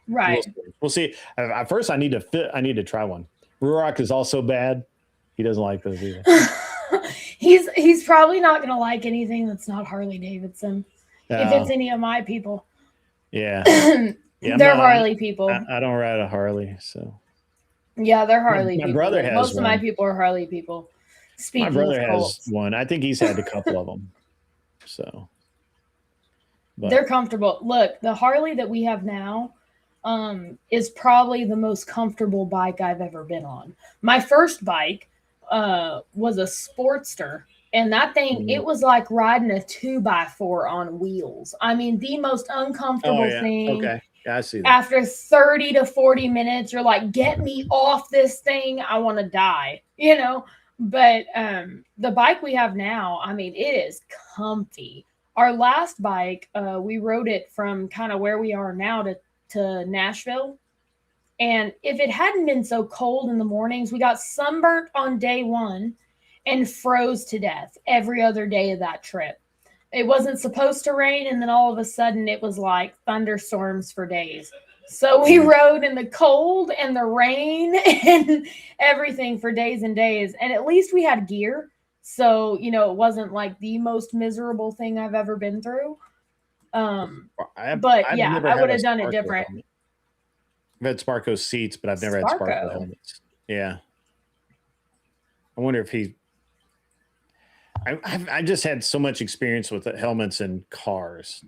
right, we'll see. At first, I need to try one. Ruroc is also bad. He doesn't like those either. He's probably not gonna like anything that's not Harley Davidson. If it's any of my people. Yeah. They're Harley people. I don't ride a Harley, so. Yeah, they're Harley people. My brother has Most one. of my people are Harley people. Speaking my brother of has one. I think he's had a couple of them. So. But they're comfortable. Look, the Harley that we have now is probably the most comfortable bike I've ever been on. My first bike was a Sportster. And that thing, it was like riding a 2x4 on wheels. I mean, the most uncomfortable thing. Okay. Yeah, I see that. After 30 to 40 minutes, you're like, get me off this thing. I want to die, you know? But the bike we have now, I mean, it is comfy. Our last bike, we rode it from kind of where we are now to Nashville. And if it hadn't been so cold in the mornings, we got sunburnt on day one and froze to death every other day of that trip. It wasn't supposed to rain, and then all of a sudden it was like thunderstorms for days. So we rode in the cold and the rain and everything for days and days. And at least we had gear. So, you know, it wasn't like the most miserable thing I've ever been through. But yeah, I would have done it different. Helmet. I've had Sparco seats, but I've never had Sparco helmets. Yeah. I wonder if I just had so much experience with the helmets and cars.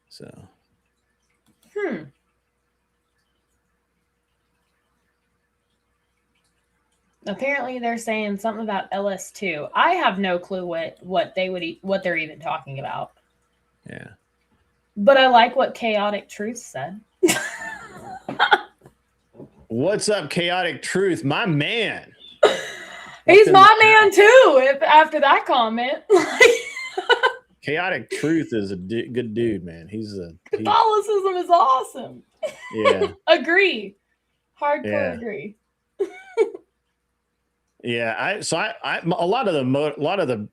So. Apparently they're saying something about LS2. I have no clue what they're even talking about. Yeah. But I like what Chaotic Truth said. What's up, Chaotic Truth? My man. He's my man too, after that comment. Chaotic Truth is a good dude, man. Catholicism is awesome. Yeah. Agree. Hardcore agree. Yeah, I a lot of the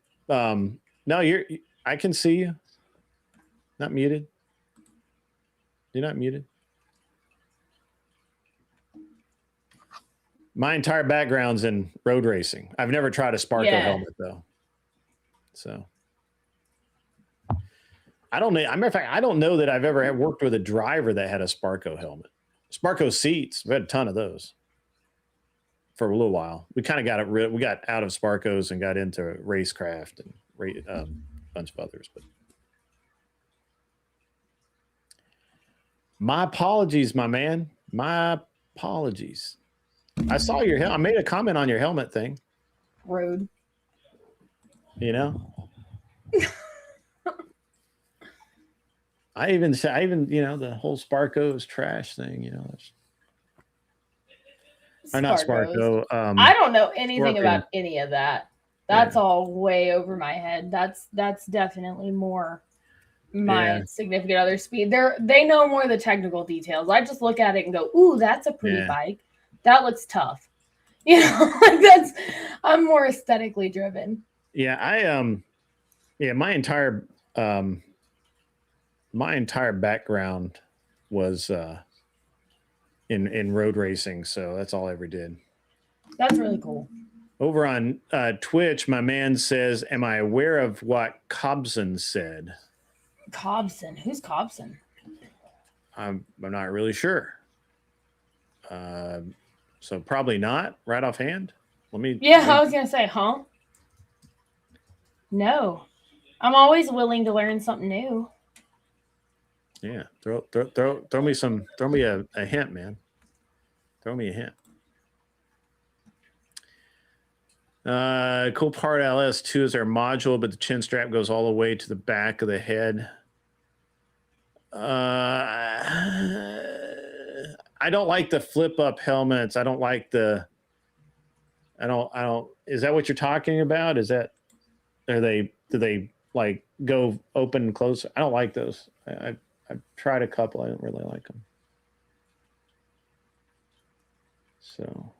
no, I can see you. Not muted. You're not muted. My entire background's in road racing. I've never tried a Sparco helmet though. So I don't know. As a matter of fact, I don't know that I've ever worked with a driver that had a Sparco helmet. Sparco seats, we had a ton of those. for a little while. We kind of got we got out of Sparkos and got into racecraft and a bunch of others. But my apologies, my man. My apologies. I saw your I made a comment on your helmet thing. Rude. You know. I even the whole Sparkos trash thing. Or not Sparko. I don't know anything Sparko. about any of that. That's all way over my head. That's definitely more my significant other speed. They know more of the technical details. I just look at it and go, "Ooh, that's a pretty bike. That looks tough." Like I'm more aesthetically driven. Yeah, my entire background was in road racing, so that's all I ever did. That's really cool. Over on Twitch, my man says, "Am I aware of what Cobson said?" Cobson? Who's Cobson? I'm not really sure. So probably not right offhand. I was gonna say, huh? No, I'm always willing to learn something new. Yeah, throw me a hint, man. Throw me a hint. Cool part LS2 is their module, but the chin strap goes all the way to the back of the head. I don't like the flip up helmets. I don't like the. I don't. Is that what you're talking about? Is that? Do they like go open and close? I don't like those. I've tried a couple. I don't really like them. So.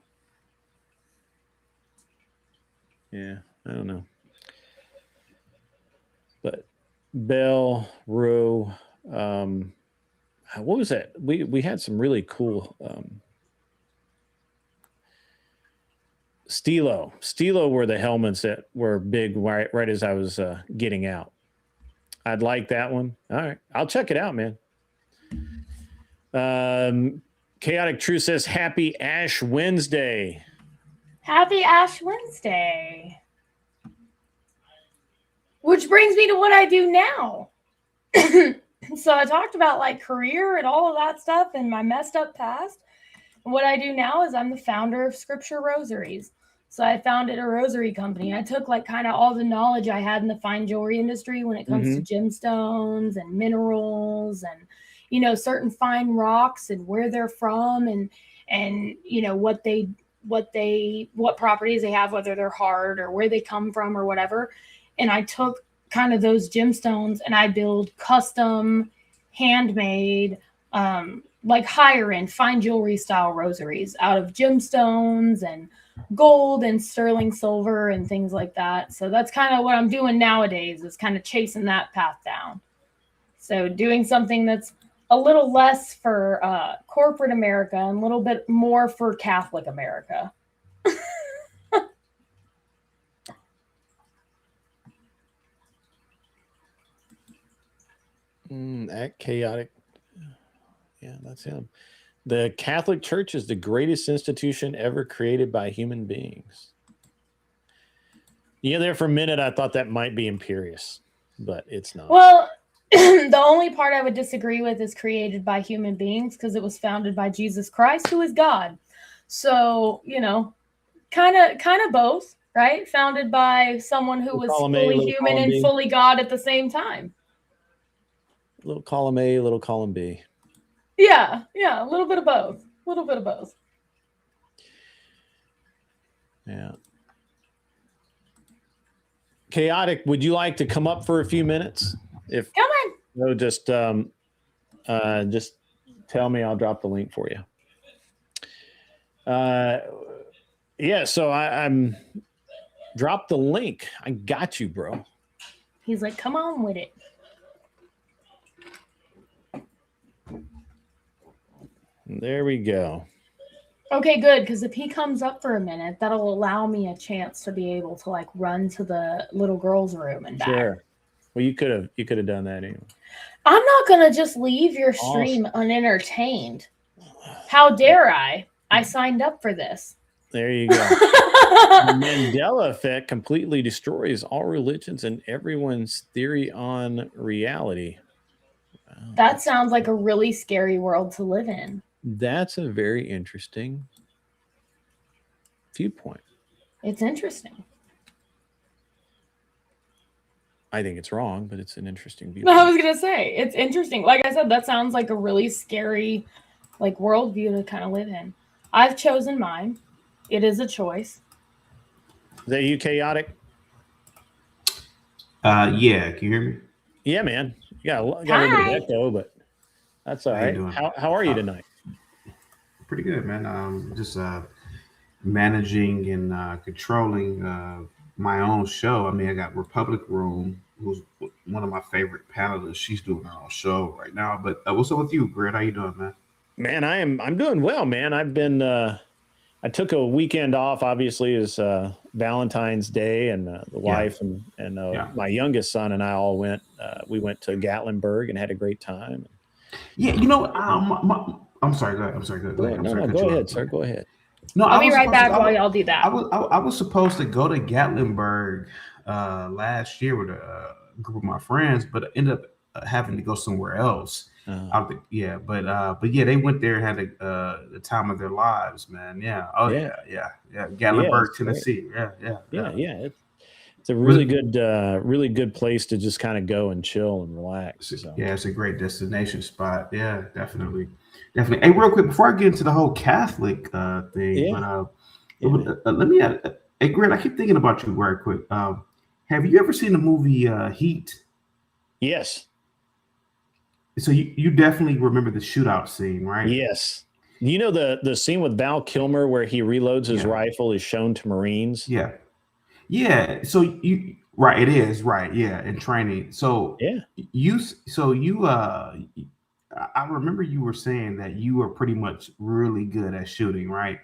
Yeah, I don't know. But Bell, Rowe, what was that? We had some really cool Stilo were the helmets that were big right as I was getting out. I'd like that one. All right, I'll check it out, man. Chaotic True says, "Happy Ash Wednesday." Happy Ash Wednesday. Which brings me to what I do now. So I talked about like career and all of that stuff and my messed up past. And what I do now is I'm the founder of Scripture Rosaries. So I founded a rosary company. I took like kind of all the knowledge I had in the fine jewelry industry when it comes to gemstones and minerals and, certain fine rocks and where they're from and what properties they have, whether they're hard or where they come from or whatever. And I took kind of those gemstones and I build custom, handmade, like higher end fine jewelry style rosaries out of gemstones and gold and sterling silver and things like that. So that's kind of what I'm doing nowadays, is kind of chasing that path down. So doing something that's a little less for corporate America and a little bit more for Catholic America. At Chaotic. Yeah, that's him. The Catholic Church is the greatest institution ever created by human beings. Yeah, there for a minute I thought that might be imperious, but it's not. Well, the only part I would disagree with is created by human beings, because it was founded by Jesus Christ, who is God. So, kind of both, right? Founded by someone who was fully human and fully God at the same time. Little column A, little column B. Yeah, a little bit of both. Yeah. Chaotic, would you like to come up for a few minutes? Come on. No, just tell me. I'll drop the link for you. Yeah. So I'm drop the link. I got you, bro. He's like, come on with it. There we go. Okay, good. Because if he comes up for a minute, that'll allow me a chance to be able to like run to the little girl's room and back. Sure. Well, you could have done that anyway. I'm not gonna just leave your stream unentertained. How dare I? I signed up for this. There you go. The Mandela effect completely destroys all religions and everyone's theory on reality. Wow, That sounds like a really scary world to live in. that's a very interesting viewpoint. It's interesting. I think it's wrong, but it's an interesting I viewpoint. was gonna say it's interesting. Like I said, that sounds like a really scary, like worldview to kind of live in. I've chosen mine. It is a choice. Is that you, chaotic? Yeah, can you hear me? Yeah, man. You got a little bit Hi. of echo, but that's all How you right. doing? How are you tonight? Pretty good, man. Just managing and controlling my own show. I mean, I got Republic Room, who's one of my favorite panelists. She's doing her own show right now. But what's up with you, Grant? How you doing, man? Man, I'm doing well, man. I've been I took a weekend off. Obviously, is Valentine's Day, and the wife and my youngest son and I all went. We went to Gatlinburg and had a great time. Yeah, you know, I'm sorry. Go ahead. I'm sorry. Go ahead. I'm sorry to cut go you ahead, off. sir. Go ahead. No, I'll I be was right supposed to- back I while was- y'all do that. I was supposed to go to Gatlinburg last year with a group of my friends, but I ended up having to go somewhere else. But yeah, they went there and had the time of their lives, man. Yeah. Oh yeah. Gatlinburg, it's Tennessee. Yeah. It's a really good place to just kind of go and chill and relax. So. Yeah, it's a great destination spot. Yeah, definitely. Hey, real quick before I get into the whole Catholic thing, let me. Hey, Grant, I keep thinking about you very quick. Have you ever seen the movie Heat? Yes. So you definitely remember the shootout scene, right? Yes. You know the scene with Val Kilmer where he reloads his rifle is shown to Marines. Yeah. So it is right. Yeah, in training. So I remember you were saying that you were pretty much really good at shooting, right?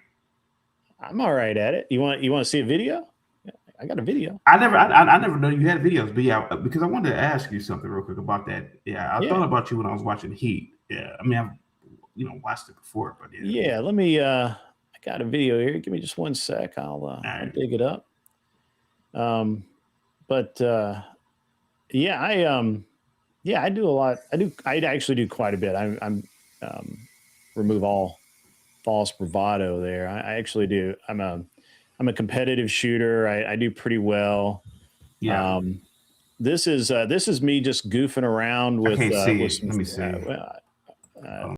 I'm all right at it. You want to see a video? I got a video. I never know you had videos, but yeah, because I wanted to ask you something real quick about that. Yeah, I thought about you when I was watching Heat. Yeah, I mean, I've watched it before, but yeah. Let me. I got a video here. Give me just 1 sec. I'll dig it up. I do a lot. I actually do quite a bit. I'm remove all false bravado there. I actually do. I'm a competitive shooter. I do pretty well. Yeah. This is me just goofing around with. I can't see with it. some, Let me see. let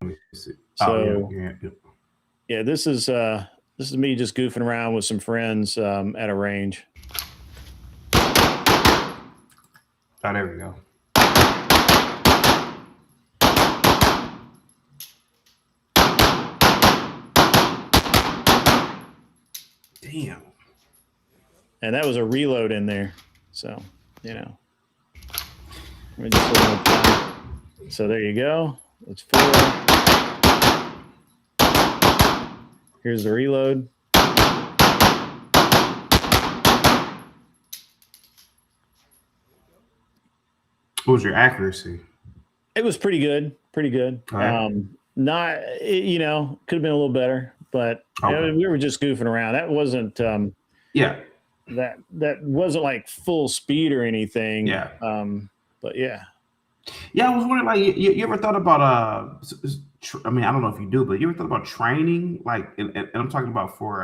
me see. Yeah. This is me just goofing around with some friends at a range. Oh, there we go. Damn. And that was a reload in there. So, let me just put it down. So there you go. It's full. Here's the reload. What was your accuracy? It was pretty good. Pretty good. Right. Could have been a little better, but we were just goofing around. That wasn't that wasn't like full speed or anything. Yeah. But yeah. Yeah, I was wondering, like, you ever thought about I mean, I don't know if you do, but you ever thought about training? Like, and I'm talking about for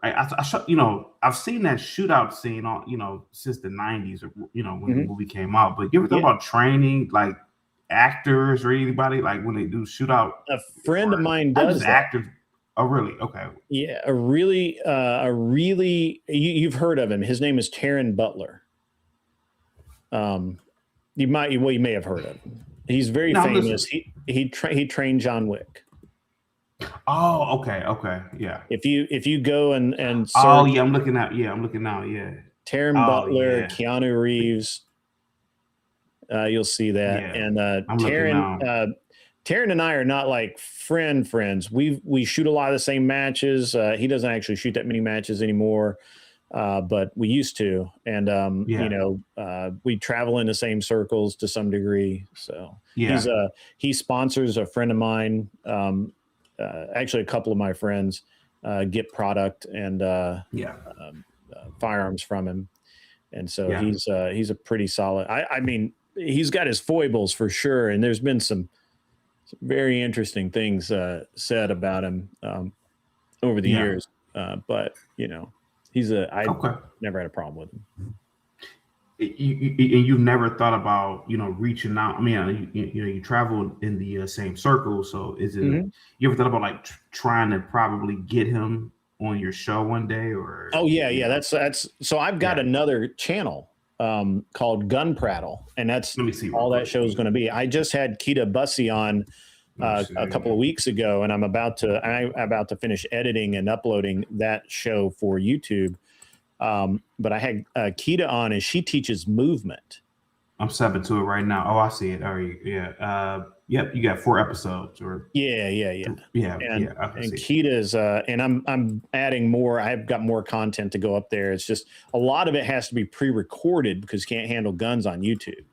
I've seen that shootout scene on since the 90s, or when the movie came out. But you ever thought about training like actors or anybody, like when they do shootout? A friend of mine does that. Actors. Oh, really? Okay. Yeah, you've heard of him. His name is Taryn Butler. You may have heard of him. He's very famous. He trained John Wick. Oh, okay, yeah. If you go and search, I'm looking now. Yeah. Taryn Butler, Keanu Reeves, you'll see that. Yeah. And Taryn and I are not like friends. We shoot a lot of the same matches. He doesn't actually shoot that many matches anymore, but we used to. And we travel in the same circles to some degree. So he sponsors a friend of mine. Actually, a couple of my friends. get product and firearms from him. And so he's a pretty solid. I mean, he's got his foibles for sure, and there's been some very interesting things said about him over the years. But you know, I never had a problem with him. You've never thought about reaching out. I mean, you travel in the same circle, so is it? You ever thought about like trying to probably get him on your show one day? Or that's so I've got another channel called Gun Prattle, and that's all that show is going to be. I just had Keita Bussy on a couple of weeks ago, and I'm about to finish editing and uploading that show for YouTube. But I had Keita on, and she teaches movement. I'm subbing to it right now. Oh, I see it. All right, yep. You got 4 episodes, or And see. Keita's, and I'm adding more. I've got more content to go up there. It's just a lot of it has to be pre-recorded because you can't handle guns on YouTube.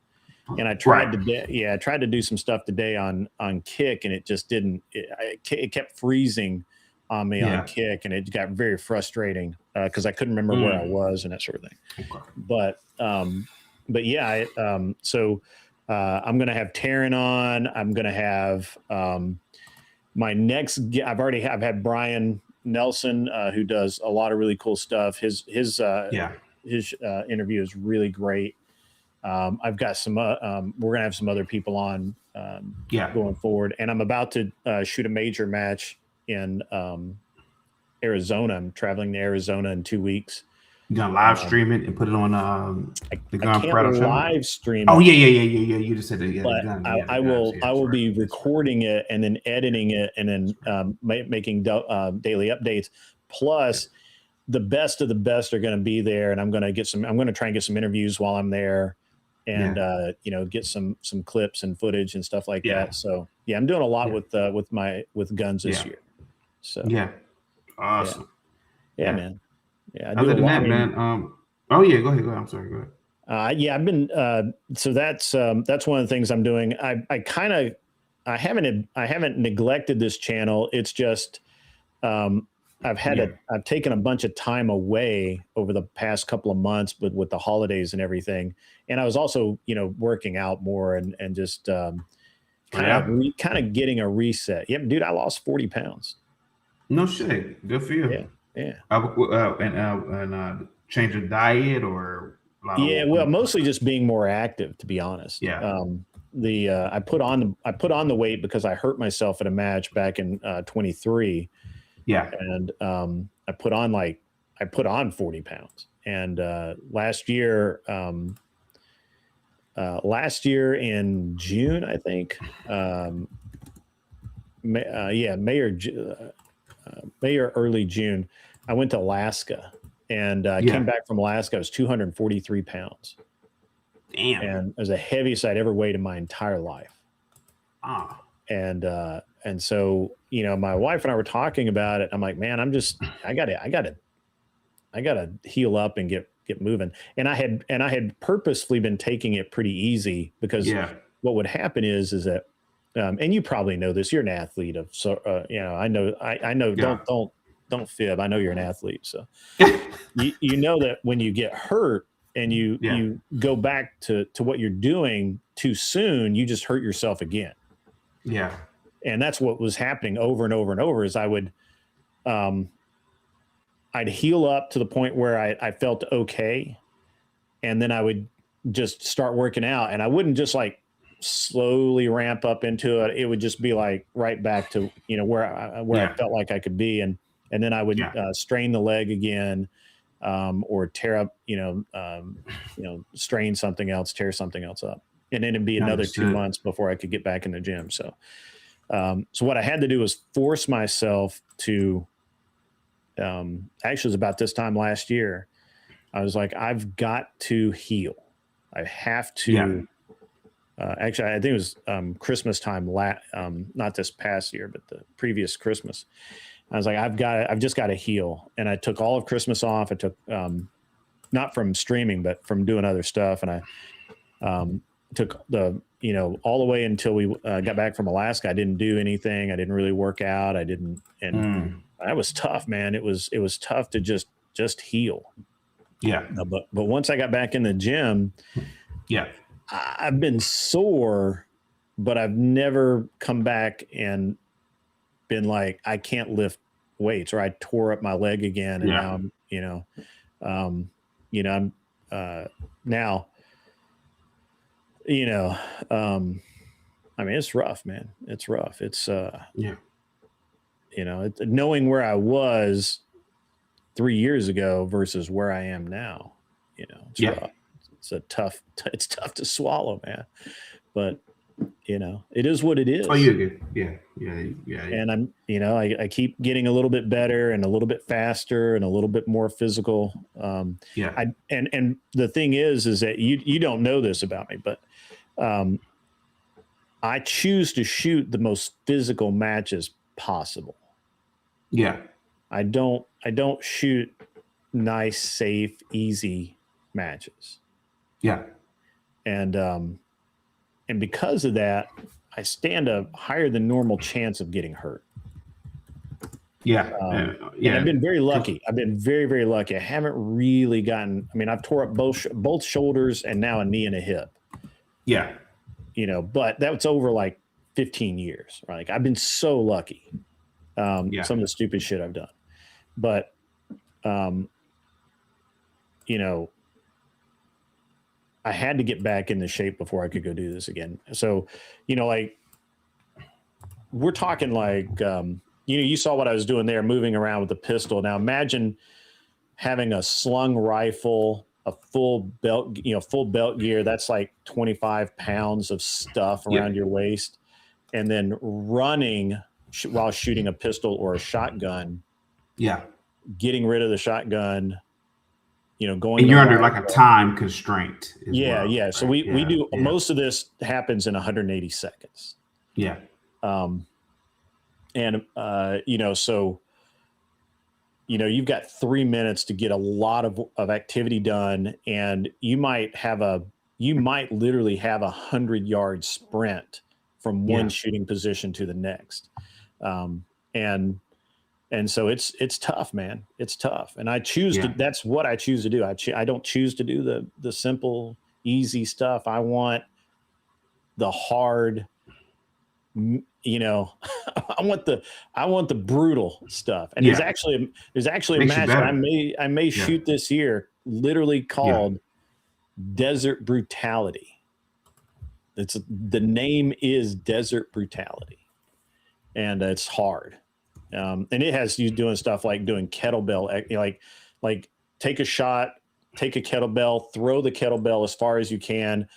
And I tried to do some stuff today on Kick, and it just didn't. It kept freezing on me on Kick, and it got very frustrating because I couldn't remember where I was and that sort of thing. Okay. So I'm going to have Taryn on. I'm going to have my next. I've had Brian Nelson, who does a lot of really cool stuff. His interview is really great. I've got some. We're going to have some other people on going forward, and I'm about to shoot a major match in Arizona. I'm traveling to Arizona in 2 weeks. You gonna live stream it and put it on the Gun Prattle channel? Live stream. Oh yeah. You just said that. But I will be recording it and then editing it and then making daily updates. Plus, the best of the best are going to be there, and I'm going to try and get some interviews while I'm there, and get some clips and footage and stuff like that. So I'm doing a lot with guns this year. So awesome. Yeah, man. Yeah. Other than that, man. Go ahead. I'm sorry. Go ahead. I've been. So that's one of the things I'm doing. I haven't neglected this channel. It's just I've taken a bunch of time away over the past couple of months, with the holidays and everything. And I was also working out more and just kind of getting a reset. Yeah, dude, I lost 40 pounds. No shit. Good for you. Yeah. And change of diet or mostly just being more active, to be honest. I put on the weight because I hurt myself at a match back in 23. And I put on 40 pounds. And last year in June, I think, May or early June, I went to Alaska and came back from Alaska. I was 243 pounds. Damn. And it was the heaviest I'd ever weighed in my entire life. And so, my wife and I were talking about it. I'm like, man, I gotta heal up and get moving. And I had purposefully been taking it pretty easy because what would happen is that, and you probably know this, you're an athlete I know, don't fib. I know you're an athlete. So you know that when you get hurt and you go back to what you're doing too soon, you just hurt yourself again. Yeah. And that's what was happening over and over and over is I'd heal up to the point where I felt okay. And then I would just start working out, and I wouldn't just like slowly ramp up into it. It would just be like right back to, where I felt like I could be. And then I would strain the leg again, or tear up, strain something else, tear something else up. And then it'd be another 2 months before I could get back in the gym. So what I had to do was force myself to, actually it was about this time last year. I was like, I've got to heal. I have to, actually, I think it was Christmas time, not this past year, but the previous Christmas. I was like, I've just got to heal. And I took all of Christmas off. I took, not from streaming, but from doing other stuff. And I took all the way until we got back from Alaska. I didn't do anything. I didn't really work out. I that was tough, man. It was tough to just heal. Yeah. But once I got back in the gym, yeah, I've been sore, but I've never come back and been like, I can't lift weights, or I tore up my leg again. And now I'm, I'm now, I mean, it's rough, man. It's rough. It's, knowing where I was 3 years ago versus where I am now, it's rough. It's tough to swallow, man. But, it is what it is. Oh, you're good. Yeah. And I'm, I keep getting a little bit better and a little bit faster and a little bit more physical. And the thing is that you don't know this about me, but I choose to shoot the most physical matches possible. Yeah. I don't shoot nice, safe, easy matches. Yeah. And because of that, I stand a higher than normal chance of getting hurt. Yeah. And I've been very lucky. I've been very, very lucky. I haven't really gotten, I've tore up both shoulders and now a knee and a hip. Yeah. But that's over like 15 years, right? Like, I've been so lucky. Some of the stupid shit I've done. But, I had to get back into shape before I could go do this again. So, like, we're talking like, you saw what I was doing there, moving around with the pistol. Now imagine having a slung rifle, a full belt gear. That's like 25 pounds of stuff around your waist. And then running while shooting a pistol or a shotgun. Yeah. Getting rid of the shotgun, going. And you're under like a time constraint. Yeah. Well, yeah. So we do most of this happens in 180 seconds. Yeah. So you've got 3 minutes to get a lot of activity done, and you might literally have 100-yard sprint from one shooting position to the next. And so it's tough, man. It's tough. And I choose to, that's what I choose to do. I don't choose to do the simple, easy stuff. I want the hard, I want the brutal stuff. And there's actually a match that I may shoot this year, literally called Desert Brutality. The name is Desert Brutality, and it's hard. And it has you doing stuff like doing kettlebell, like take a shot, take a kettlebell, throw the kettlebell as far as you can,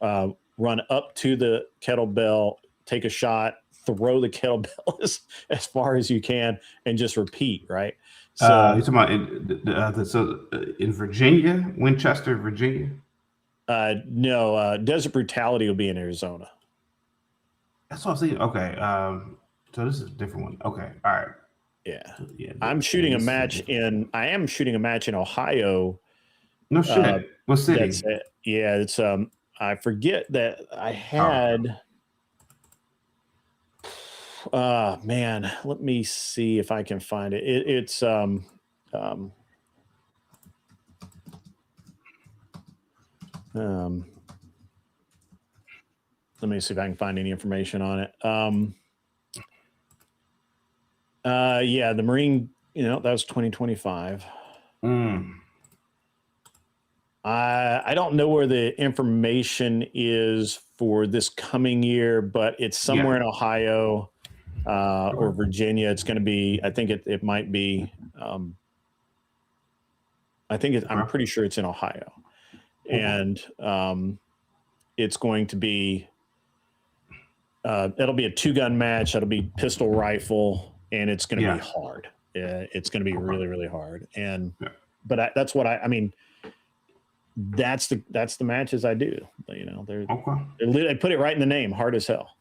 run up to the kettlebell, take a shot, throw the kettlebell as far as you can, and just repeat, right? So you're talking about in Virginia, Winchester, Virginia? No, Desert Brutality will be in Arizona. That's what I was thinking. Okay. So this is a different one. Okay. All right. Yeah. I'm shooting a match in Ohio. No shit. What city? It's I forget that I had man, let me see if I can find it. It's let me see if I can find any information on it. The Marine, that was 2025. I don't know where the information is for this coming year, but it's somewhere in Ohio or Virginia. It's going to be, I think it might be, I'm pretty sure it's in Ohio. And it's going to be, it'll be a 2-gun match. That'll be pistol rifle. And it's going to be hard. It's going to be really, really hard. And, but that's what that's the matches I do. They put it right in the name, hard as hell.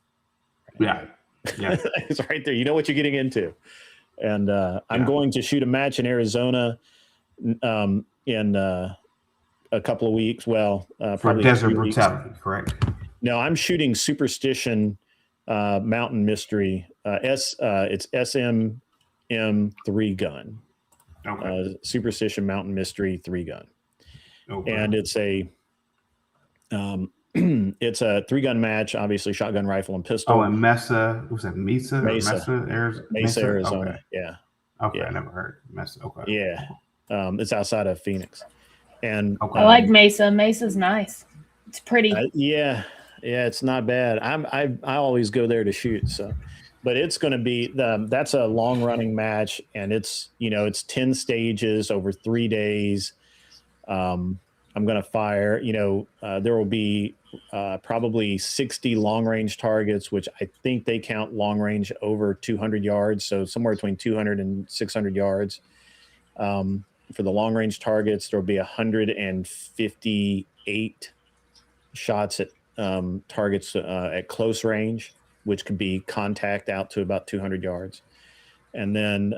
Yeah. It's right there. You know what you're getting into. And I'm going to shoot a match in Arizona in a couple of weeks. Well, for Desert Brutality, correct? No, I'm shooting Superstition Mountain Mystery. It's SM 3 gun, Okay. Superstition Mountain Mystery 3 gun, Okay. and it's a it's a 3 gun match. Obviously, shotgun, rifle, and pistol. Oh, and Mesa. Was that Mesa? Mesa, Mesa, Arizona. Okay. Yeah. Okay. Yeah. I never heard Mesa. Okay. Yeah. It's outside of Phoenix, and Okay. I like Mesa. Mesa's nice. It's pretty. yeah, it's not bad. I always go there to shoot. So, but it's going to be that's a long running match, and it's 10 stages over 3 days. I'm going to fire. There will be probably 60 long range targets, which I think they count long range over 200 yards. So somewhere between 200 and 600 yards. For the long range targets, there will be 158 shots at targets at close range, which could be contact out to about 200 yards. And then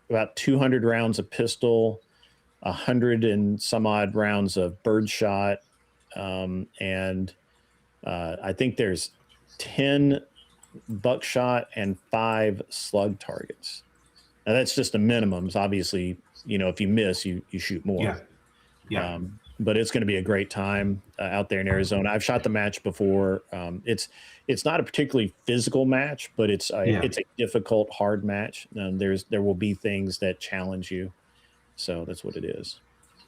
about 200 rounds of pistol, 100 and some odd rounds of birdshot. And I think there's 10 buckshot and 5 slug targets. Now that's just the minimums. Obviously, if you miss, you shoot more. Yeah. Yeah. But it's going to be a great time out there in Arizona. I've shot the match before. It's not a particularly physical match, but it's a difficult, hard match. There will be things that challenge you. So that's what it is.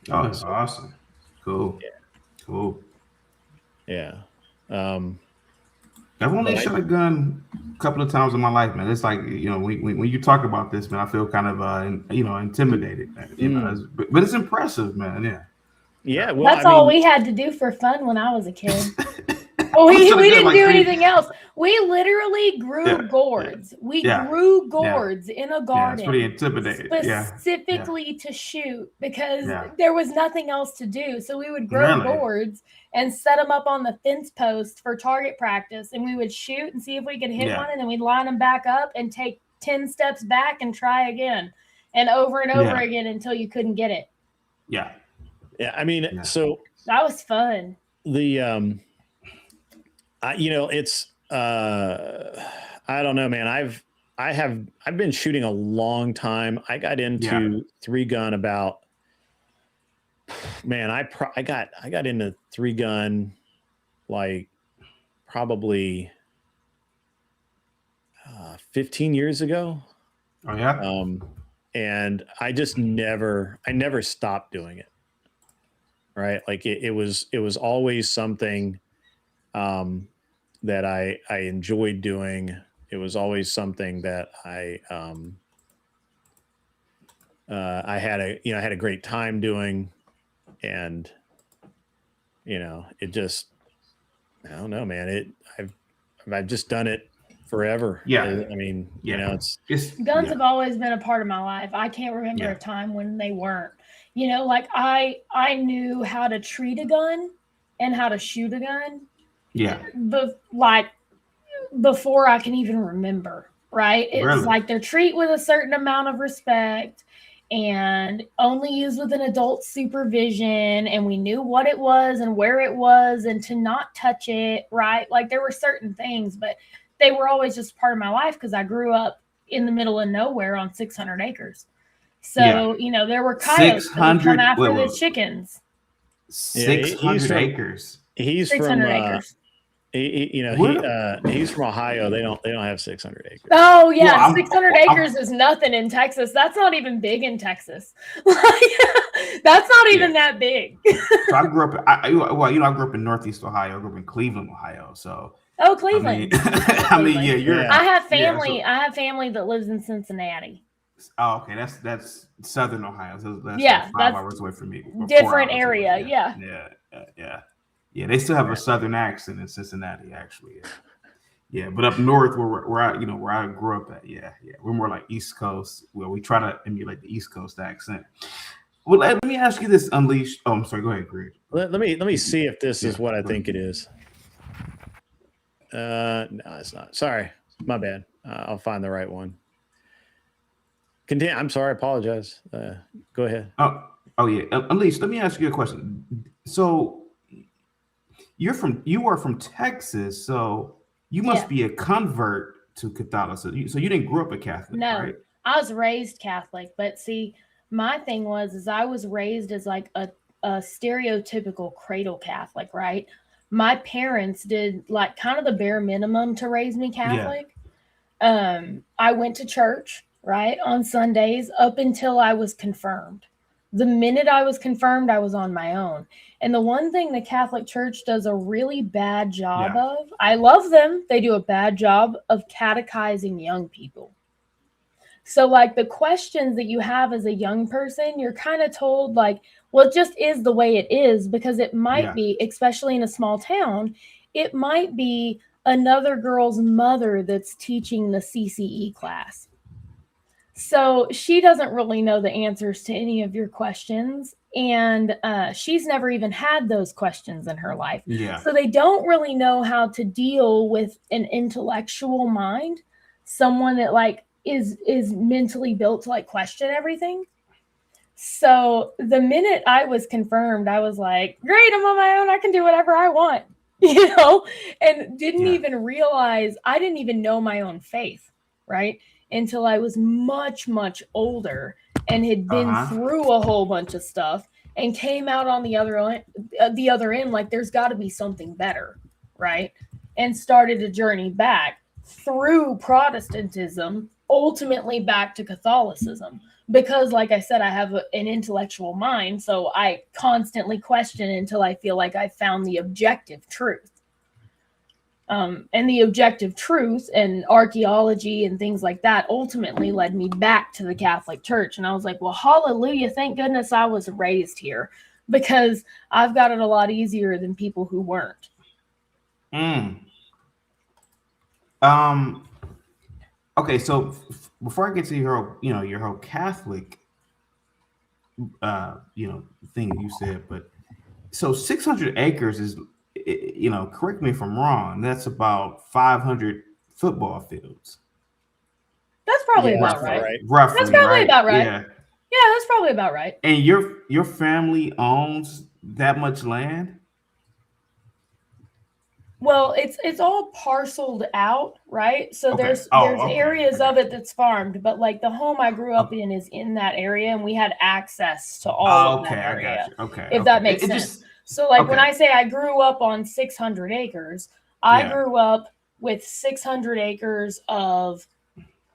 Oh, that's awesome. Cool. Yeah. Cool. Yeah. I've only shot a gun a couple of times in my life, man. It's like, when you talk about this, man, I feel kind of, intimidated, man. But it's impressive, man. Yeah. Yeah. Well, That's all we had to do for fun when I was a kid. we didn't do anything else. We literally grew gourds. We grew gourds in a garden. It's pretty intimidating. Specifically to shoot because there was nothing else to do. So we would grow gourds and set them up on the fence post for target practice. And we would shoot and see if we could hit one. And then we'd line them back up and take 10 steps back and try again. And over again until you couldn't get it. Yeah. Yeah. I mean, so that was fun. The, it's I don't know, man. I've been shooting a long time. I got into 3 gun about, man, I got into 3 gun like probably 15 years ago. Oh yeah. And I just never stopped doing it. Right. Like it was always something that I enjoyed doing. It was always something that I had a great time doing, and it just, I don't know, man. I've just done it forever. Yeah. I mean, guns have always been a part of my life. I can't remember a time when they weren't. Like I knew how to treat a gun and how to shoot a gun. Yeah. Before I can even remember, right? It's really? Like they're treated with a certain amount of respect and only used with an adult supervision. And we knew what it was and where it was and to not touch it, right? Like there were certain things, but they were always just part of my life because I grew up in the middle of nowhere on 600 acres. So, there were coyotes that would come after the chickens. 600 acres. He's 600 from acres. He's from Ohio. They don't have 600 acres. Oh yeah, 600 acres is nothing in Texas. That's not even big in Texas. That's not even that big. So I grew up. I grew up in Northeast Ohio. I grew up in Cleveland, Ohio. So. Oh, Cleveland. I have family. Yeah, I have family that lives in Cincinnati. Oh, okay. That's Southern Ohio. So that's like 5 hours away from me. Different area. Yeah. They still have a Southern accent in Cincinnati, actually. Yeah. But up north, where I grew up at, we're more like East Coast. Well, we try to emulate the East Coast accent. Well, let me ask you this, Unleashed. Oh, I'm sorry. Go ahead, Greg. Let me see if this is what I think it is. No, it's not. Sorry, my bad. I'll find the right one. Continue. I'm sorry. I apologize. Go ahead. Oh yeah. Unleashed, let me ask you a question. So you are from Texas, so you must be a convert to Catholicism. So you didn't grow up a Catholic, right? I was raised Catholic, but see, my thing is I was raised as like a stereotypical cradle Catholic, right? My parents did like kind of the bare minimum to raise me Catholic. I went to church, right, on Sundays up until I was confirmed. The minute I was confirmed, I was on my own. And the one thing the Catholic Church does a really bad job of, I love them, they do a bad job of catechizing young people. So, like, the questions that you have as a young person, you're kind of told, like, well, it just is the way it is, because it might be, especially in a small town, it might be another girl's mother that's teaching the CCE class. So she doesn't really know the answers to any of your questions. And she's never even had those questions in her life. So they don't really know how to deal with an intellectual mind, someone that like is mentally built to like question everything. So the minute I was confirmed, I was like, great, I'm on my own. I can do whatever I want, and didn't even realize, I didn't even know my own faith, right? Until I was much, much older and had been through a whole bunch of stuff and came out on the other end, like there's got to be something better, right? And started a journey back through Protestantism, ultimately back to Catholicism. Because, like I said, I have an intellectual mind, so I constantly question until I feel like I found the objective truth. And the objective truth and archaeology and things like that ultimately led me back to the Catholic Church. And I was like, well, hallelujah, thank goodness I was raised here, because I've got it a lot easier than people who weren't. Okay, so before I get to your whole Catholic thing you said, but so 600 acres is, correct me if I'm wrong, that's about 500 football fields. That's probably about right. Roughly, that's probably about right. Yeah, that's probably about right. And your family owns that much land? Well, it's all parceled out, right? So there's areas of it that's farmed, but like the home I grew up in is in that area, and we had access to all of that area. I got you. If that makes sense. So like when I say I grew up on 600 acres, I grew up with 600 acres of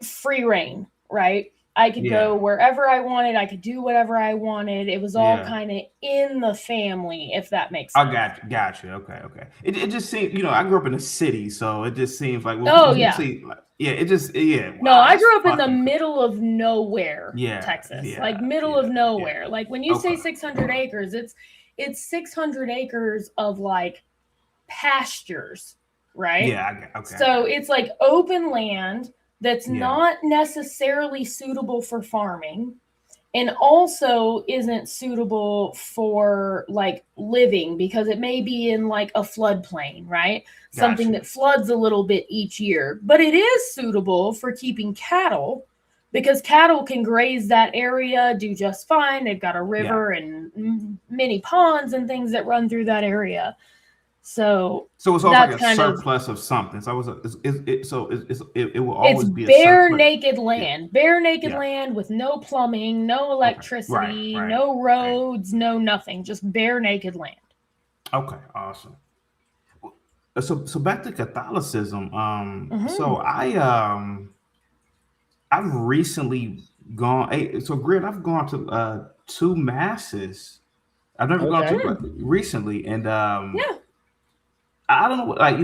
free reign, right? I could go wherever I wanted. I could do whatever I wanted. It was all kind of in the family, if that makes sense. I got you. Okay. It just seems, I grew up in a city, so it just seems like, No, I grew up in the middle of nowhere, Texas, like middle of nowhere. Yeah. Like when you say 600 acres, it's 600 acres of like pastures, right? Yeah. Okay. So it's like open land that's not necessarily suitable for farming, and also isn't suitable for like living, because it may be in like a floodplain, right? Something that floods a little bit each year, but it is suitable for keeping cattle, because cattle can graze that area, do just fine. They've got a river and many ponds and things that run through that area. So it's also like a surplus of something. So it will always be bare naked land, land with no plumbing, no electricity, no roads, no nothing, just bare naked land. Okay, awesome. So back to Catholicism. So I've recently gone. So Grit, I've gone to 2 masses. I've never gone to recently, and I don't know, like,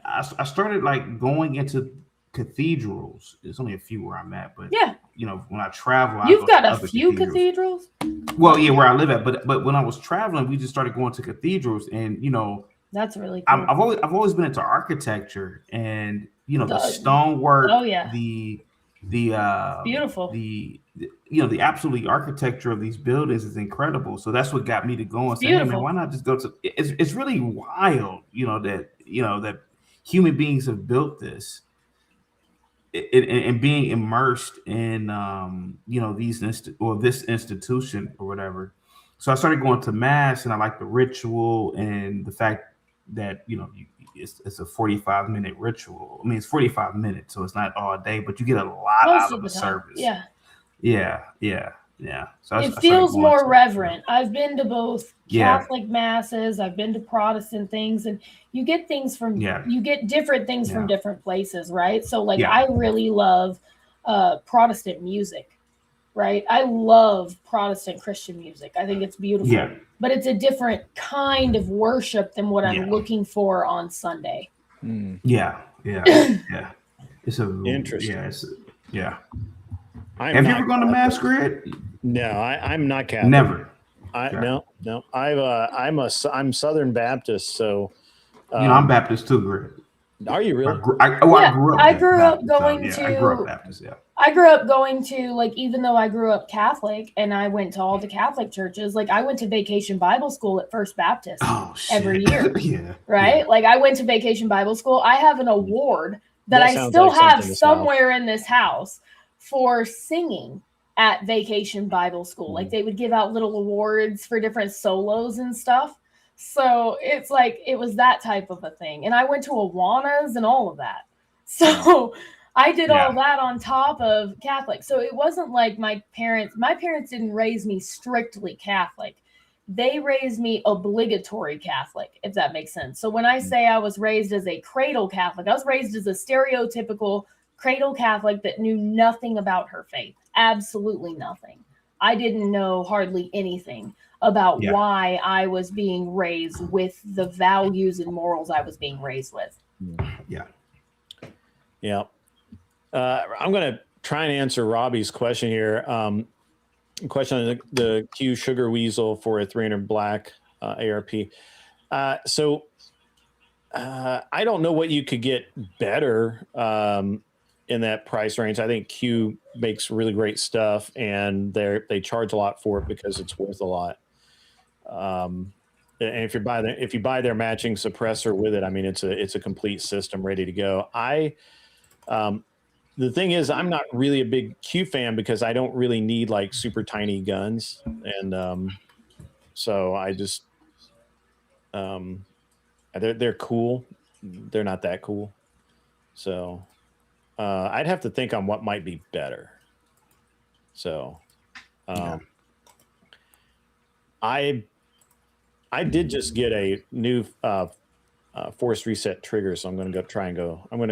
I started like going into cathedrals. There's only a few where I'm at, but when I travel, you've got a few cathedrals. Well, where I live at, but when I was traveling, we just started going to cathedrals, and that's really cool. I've always been into architecture, and the stonework. Oh yeah. The beautiful. The absolutely architecture of these buildings is incredible. So that's what got me to go and say, hey man, why not just go to? It's really wild, that human beings have built this, and being immersed in this institution or whatever. So I started going to mass, and I like the ritual and the fact that it's a 45-minute ritual. I mean, it's 45 minutes, so it's not all day, but you get a lot Most out of of the a time. service. Yeah. So It feels more reverent. I've been to both Yeah. Catholic masses, I've been to Protestant things, and you get things from Yeah. you get different things from Yeah. different places, right? So like Yeah. I really love Protestant music, right? I love Protestant Christian music. I think it's beautiful. Yeah. But it's a different kind of worship than what I'm Yeah. looking for on Sunday. Yeah. It's a Interesting. Yeah. I'm Have you not ever gone to Catholic. Masquerade? No, I'm not Catholic. Never. No. I'm Southern Baptist, so I'm Baptist too, Greg. Are you really? I grew up. I grew up Baptist, going so, I grew up Baptist. Yeah. I grew up going to, like, even though I grew up Catholic and I went to all the Catholic churches, like I went to Vacation Bible School at First Baptist every year. Yeah. Right? Yeah. Like I went to Vacation Bible School. I have an award that I sounds still like have something to somewhere in this house for singing at Vacation Bible School. Like they would give out little awards for different solos and stuff. So it's like it was that type of a thing. And I went to Awanas and all of that. So I did all that on top of Catholic. So it wasn't like my parents didn't raise me strictly Catholic. They raised me obligatory Catholic, if that makes sense. So when I say I was raised as a cradle Catholic, I was raised as a stereotypical cradle Catholic that knew nothing about her faith. Absolutely nothing. I didn't know hardly anything about why I was being raised with the values and morals I was being raised with. Yeah. I'm going to try and answer Robbie's question here. Question on the Q Sugar Weasel for a 300 black ARP. So I don't know what you could get better in that price range. I think Q makes really great stuff, and they charge a lot for it because it's worth a lot. And if you buy their matching suppressor with it, I mean it's a complete system ready to go. The thing is, I'm not really a big Q fan because I don't really need like super tiny guns, and so I just they're cool. They're not that cool, so I'd have to think on what might be better. So I did just get a new force reset trigger, so I'm going to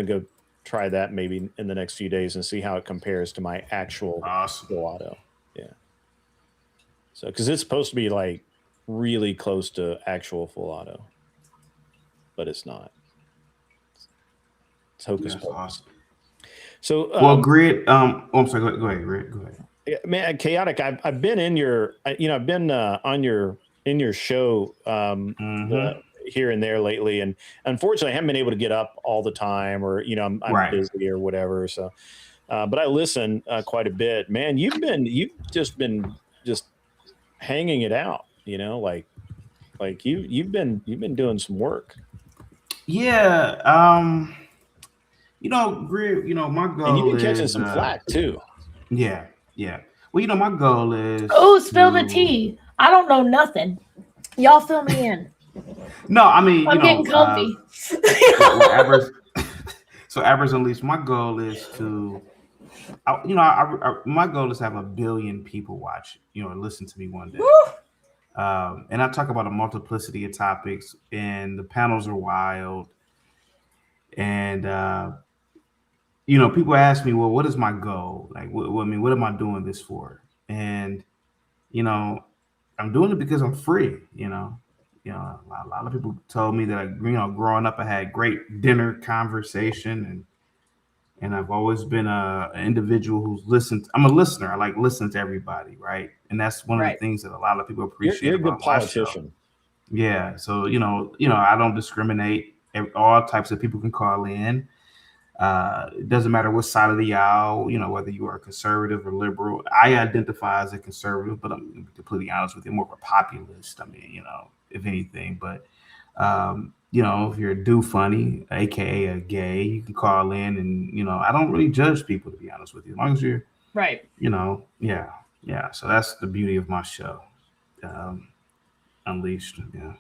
go try that maybe in the next few days and see how it compares to my actual full auto. Yeah. So, because it's supposed to be like really close to actual full auto, but it's not. It's hocus pocus. Awesome. So, Grid. I'm sorry. Go ahead, Grid. Go ahead. Man, Chaotic. I've been in your, I've been on your show here and there lately, and unfortunately I haven't been able to get up all the time, or I'm busy or whatever, so but I listen quite a bit. Man, you've just been hanging it out, like you've been doing some work. Grid, my goal and you've been is catching some flack too. Yeah. Well, my goal is spill the tea. I don't know nothing. Y'all fill me in. No, I mean, I'm getting comfy. So AbberzUnleashed, my goal is to, my goal is to have 1 billion people watch, listen to me one day. And I talk about a multiplicity of topics, and the panels are wild. And, people ask me, well, what is my goal? Like, what am I doing this for? And, I'm doing it because I'm free, a lot of people told me that, growing up, I had great dinner conversation, and I've always been an individual who's listened. I'm a listener. I like listening to everybody, right? And that's one of the things that a lot of people appreciate. You're a good about my politician. show. Yeah. So, I don't discriminate. All types of people can call in. It doesn't matter what side of the aisle, whether you are conservative or liberal. I identify as a conservative, but I'm gonna be completely honest with you, more of a populist. I mean, if anything, but if you're a do funny, aka a gay, you can call in, and I don't really judge people, to be honest with you, as long as you're right. Yeah. So that's the beauty of my show, Unleashed. Yeah.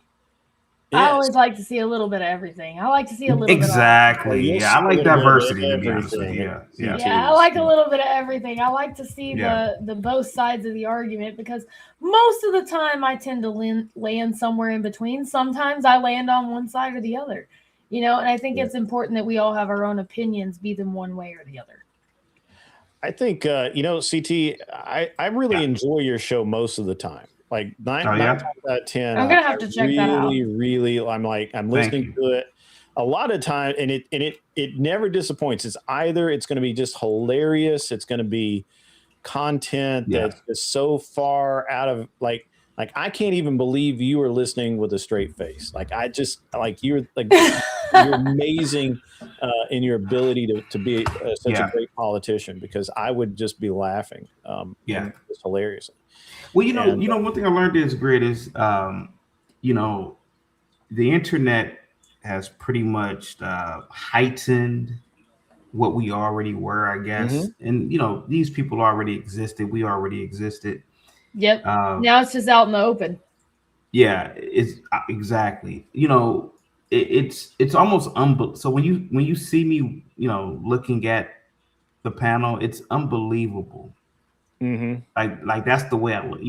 I always like to see a little bit of everything. I like to see a little Exactly. You'll Yeah, I see a like little bit of diversity, to be honest with everything you. at Yeah. bit Yeah. of. Yeah, I like a little bit of everything. I like to see Yeah. the both sides of the argument because most of the time I tend to land somewhere in between. Sometimes I land on one side or the other, and I think it's important that we all have our own opinions, be them one way or the other. I think CT, I really enjoy your show most of the time. Like nine times out of 10, I'm gonna have to check that out. Really, I'm listening to it a lot of time, and it never disappoints. It's going to be just hilarious. It's going to be content that's just so far out of like I can't even believe you are listening with a straight face. Like I just you're amazing in your ability to be such a great politician, because I would just be laughing. It's hilarious. Well, one thing I learned is great is, the internet has pretty much heightened what we already were, I guess. And, these people already existed. We already existed. Yep. Now it's just out in the open. Yeah, it's exactly. It's almost so when you see me, looking at the panel, it's unbelievable. Like that's the way I look.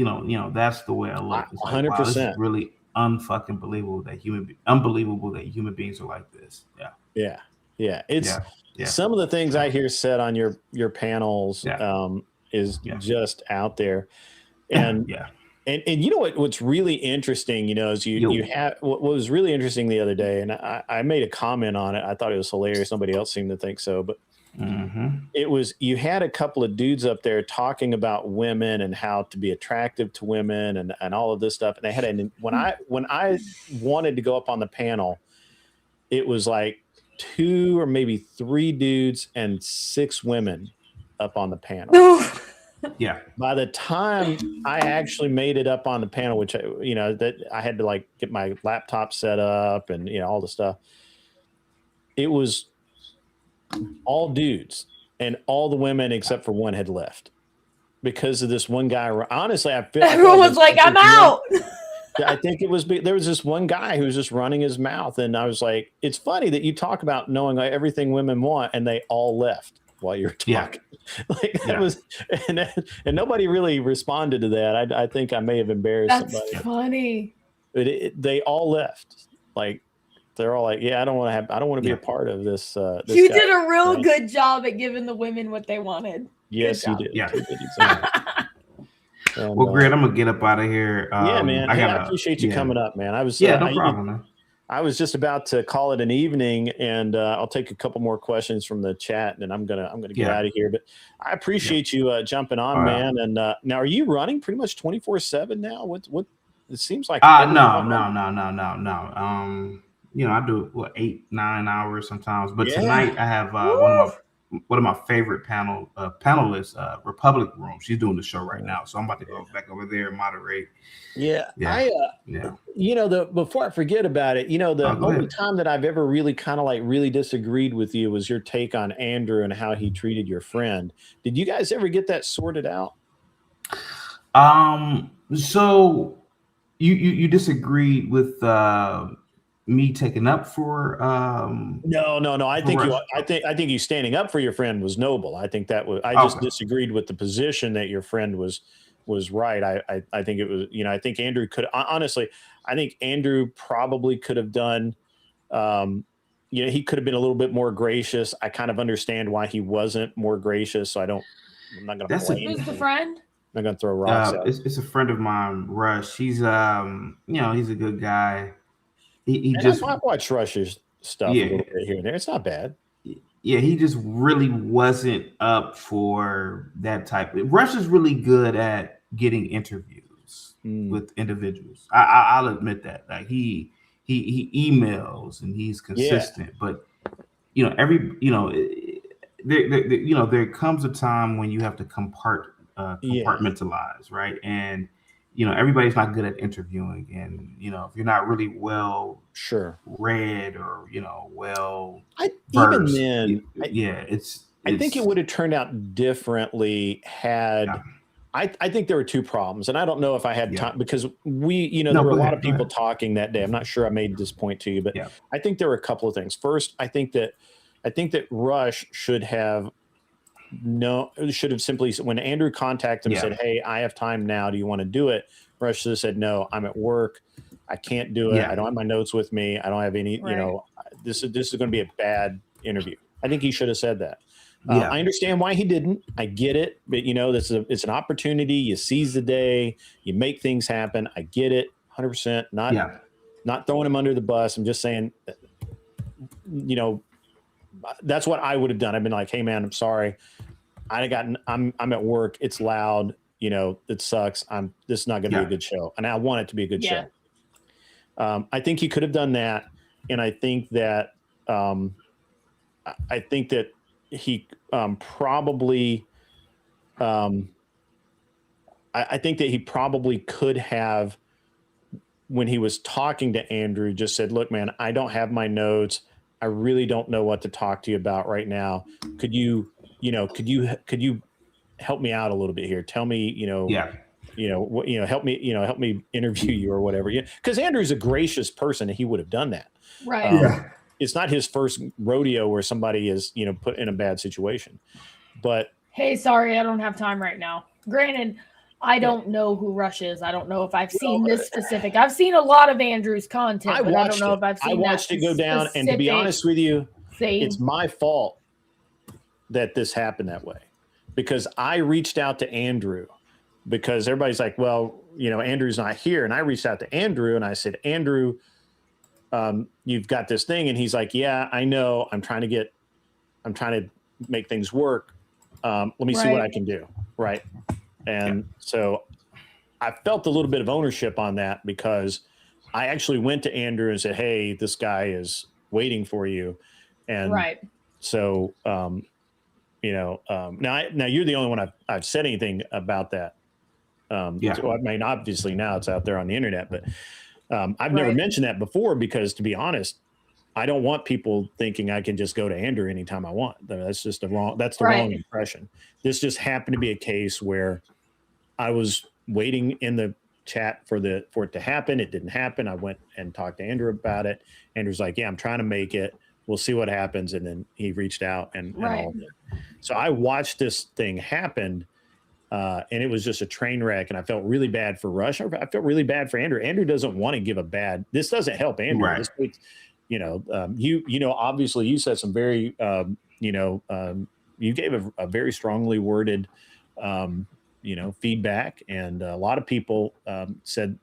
That's the way I look. It's 100%. Wow, this is really unfucking believable that unbelievable that human beings are like this. Yeah. It's some of the things I hear said on your panels is just out there. And and you know what's really interesting, is you have what was really interesting the other day, and I made a comment on it. I thought it was hilarious. Nobody else seemed to think so, but it was, you had a couple of dudes up there talking about women and how to be attractive to women and all of this stuff. And they had when I wanted to go up on the panel, it was like 2 or maybe 3 dudes and 6 women up on the panel. By the time I actually made it up on the panel, which that I had to get my laptop set up and all the stuff, it was all dudes, and all the women except for one had left because of this one guy. Honestly, I feel everyone was like, "I'm out." I think it was there was this one guy who was just running his mouth, and I was like, "It's funny that you talk about knowing everything women want, and they all left while you're talking." That was, and nobody really responded to that. I think I may have embarrassed somebody. That's funny. But they all left. They're all like, "Yeah, I don't want to be a part of this." This you guy. did a real good job at giving the women what they wanted. Yes, you did. Yeah. You did, exactly. And, well, great. I'm gonna get up out of here. Yeah, man. I appreciate you coming up, man. I was no problem, man. I was just about to call it an evening, and I'll take a couple more questions from the chat, and then I'm gonna get out of here. But I appreciate you jumping on, man. And now, are you running pretty much 24/7 now? What? It seems like no. I do 8-9 hours sometimes. But tonight I have one of my favorite panelists, Republic Room. She's doing the show right now, so I'm about to go back over there and moderate. Before I forget about it, the only time that I've ever really kind of really disagreed with you was your take on Andrew and how he treated your friend. Did you guys ever get that sorted out? So you disagreed with me taking up for no. I think you standing up for your friend was noble. I think that was, I just disagreed with the position that your friend was right. I think it was, I think Andrew could, honestly, I think Andrew probably could have done, he could have been a little bit more gracious. I kind of understand why he wasn't more gracious. So I'm not going to blame him. Who's the friend? I'm not going to throw rocks at him. It's a friend of mine, Rush. He's, he's a good guy. I've watched Rush's stuff a little bit here and there. It's not bad. Yeah, he just really wasn't up for that type. Rush is really good at getting interviews with individuals. I'll admit that. Like he emails and he's consistent. But there comes a time when you have to compartmentalize, right? And everybody's not good at interviewing, and if you're not really well read or well versed, I think it would have turned out differently had I think there were two problems, and I don't know if I had time because there No, were a go lot ahead, of go people ahead. talking that day. I'm not sure I made this point to you, but I think there were a couple of things. First, I think that Rush should have simply, when Andrew contacted him and said, "Hey, I have time now. Do you want to do it?" Rush should have said, "No, I'm at work. I can't do it. I don't have my notes with me. I don't have any. This is going to be a bad interview." I think he should have said that. I understand why he didn't. I get it, but it's an opportunity. You seize the day. You make things happen. I get it, 100%. Not throwing him under the bus. I'm just saying, that's what I would have done. I've been like, "Hey, man, I'm sorry. I'm at work. It's loud. It sucks. This is not going to be a good show, and I want it to be a good show." I think he could have done that, and I think that he probably I think that he probably could have, when he was talking to Andrew, just said, "Look, man, I don't have my notes. I really don't know what to talk to you about right now. Could you help me out a little bit here? Tell me, help me interview you or whatever." Because Andrew's a gracious person, and he would have done that. Right. It's not his first rodeo where somebody is, put in a bad situation. But hey, sorry, I don't have time right now. Granted, I don't know who Rush is. I don't know if I've seen this specific. I've seen a lot of Andrew's content, but I don't know if I've seen. I watched it go down, and to be honest with you, it's my fault that this happened that way, because I reached out to Andrew, because everybody's like, "Well, Andrew's not here," and I reached out to Andrew and I said, "Andrew, you've got this thing," and he's like, "Yeah, I know. I'm trying to make things work. Let me see what I can do." Right. And so I felt a little bit of ownership on that, because I actually went to Andrew and said, "Hey, this guy is waiting for you." And so, now you're the only one I've said anything about that. So, I mean, obviously now it's out there on the internet, but I've never mentioned that before, because, to be honest, I don't want people thinking I can just go to Andrew anytime I want. That's just the wrong impression. This just happened to be a case where I was waiting in the chat for it to happen. It didn't happen. I went and talked to Andrew about it. Andrew's like, "Yeah, I'm trying to make it. We'll see what happens." And then he reached out and all of it. So I watched this thing happen, and it was just a train wreck. And I felt really bad for Rush. I felt really bad for Andrew. Andrew doesn't want to give a bad. This doesn't help Andrew. Right. Obviously you said some very, you gave a very strongly worded, feedback, and a lot of people said,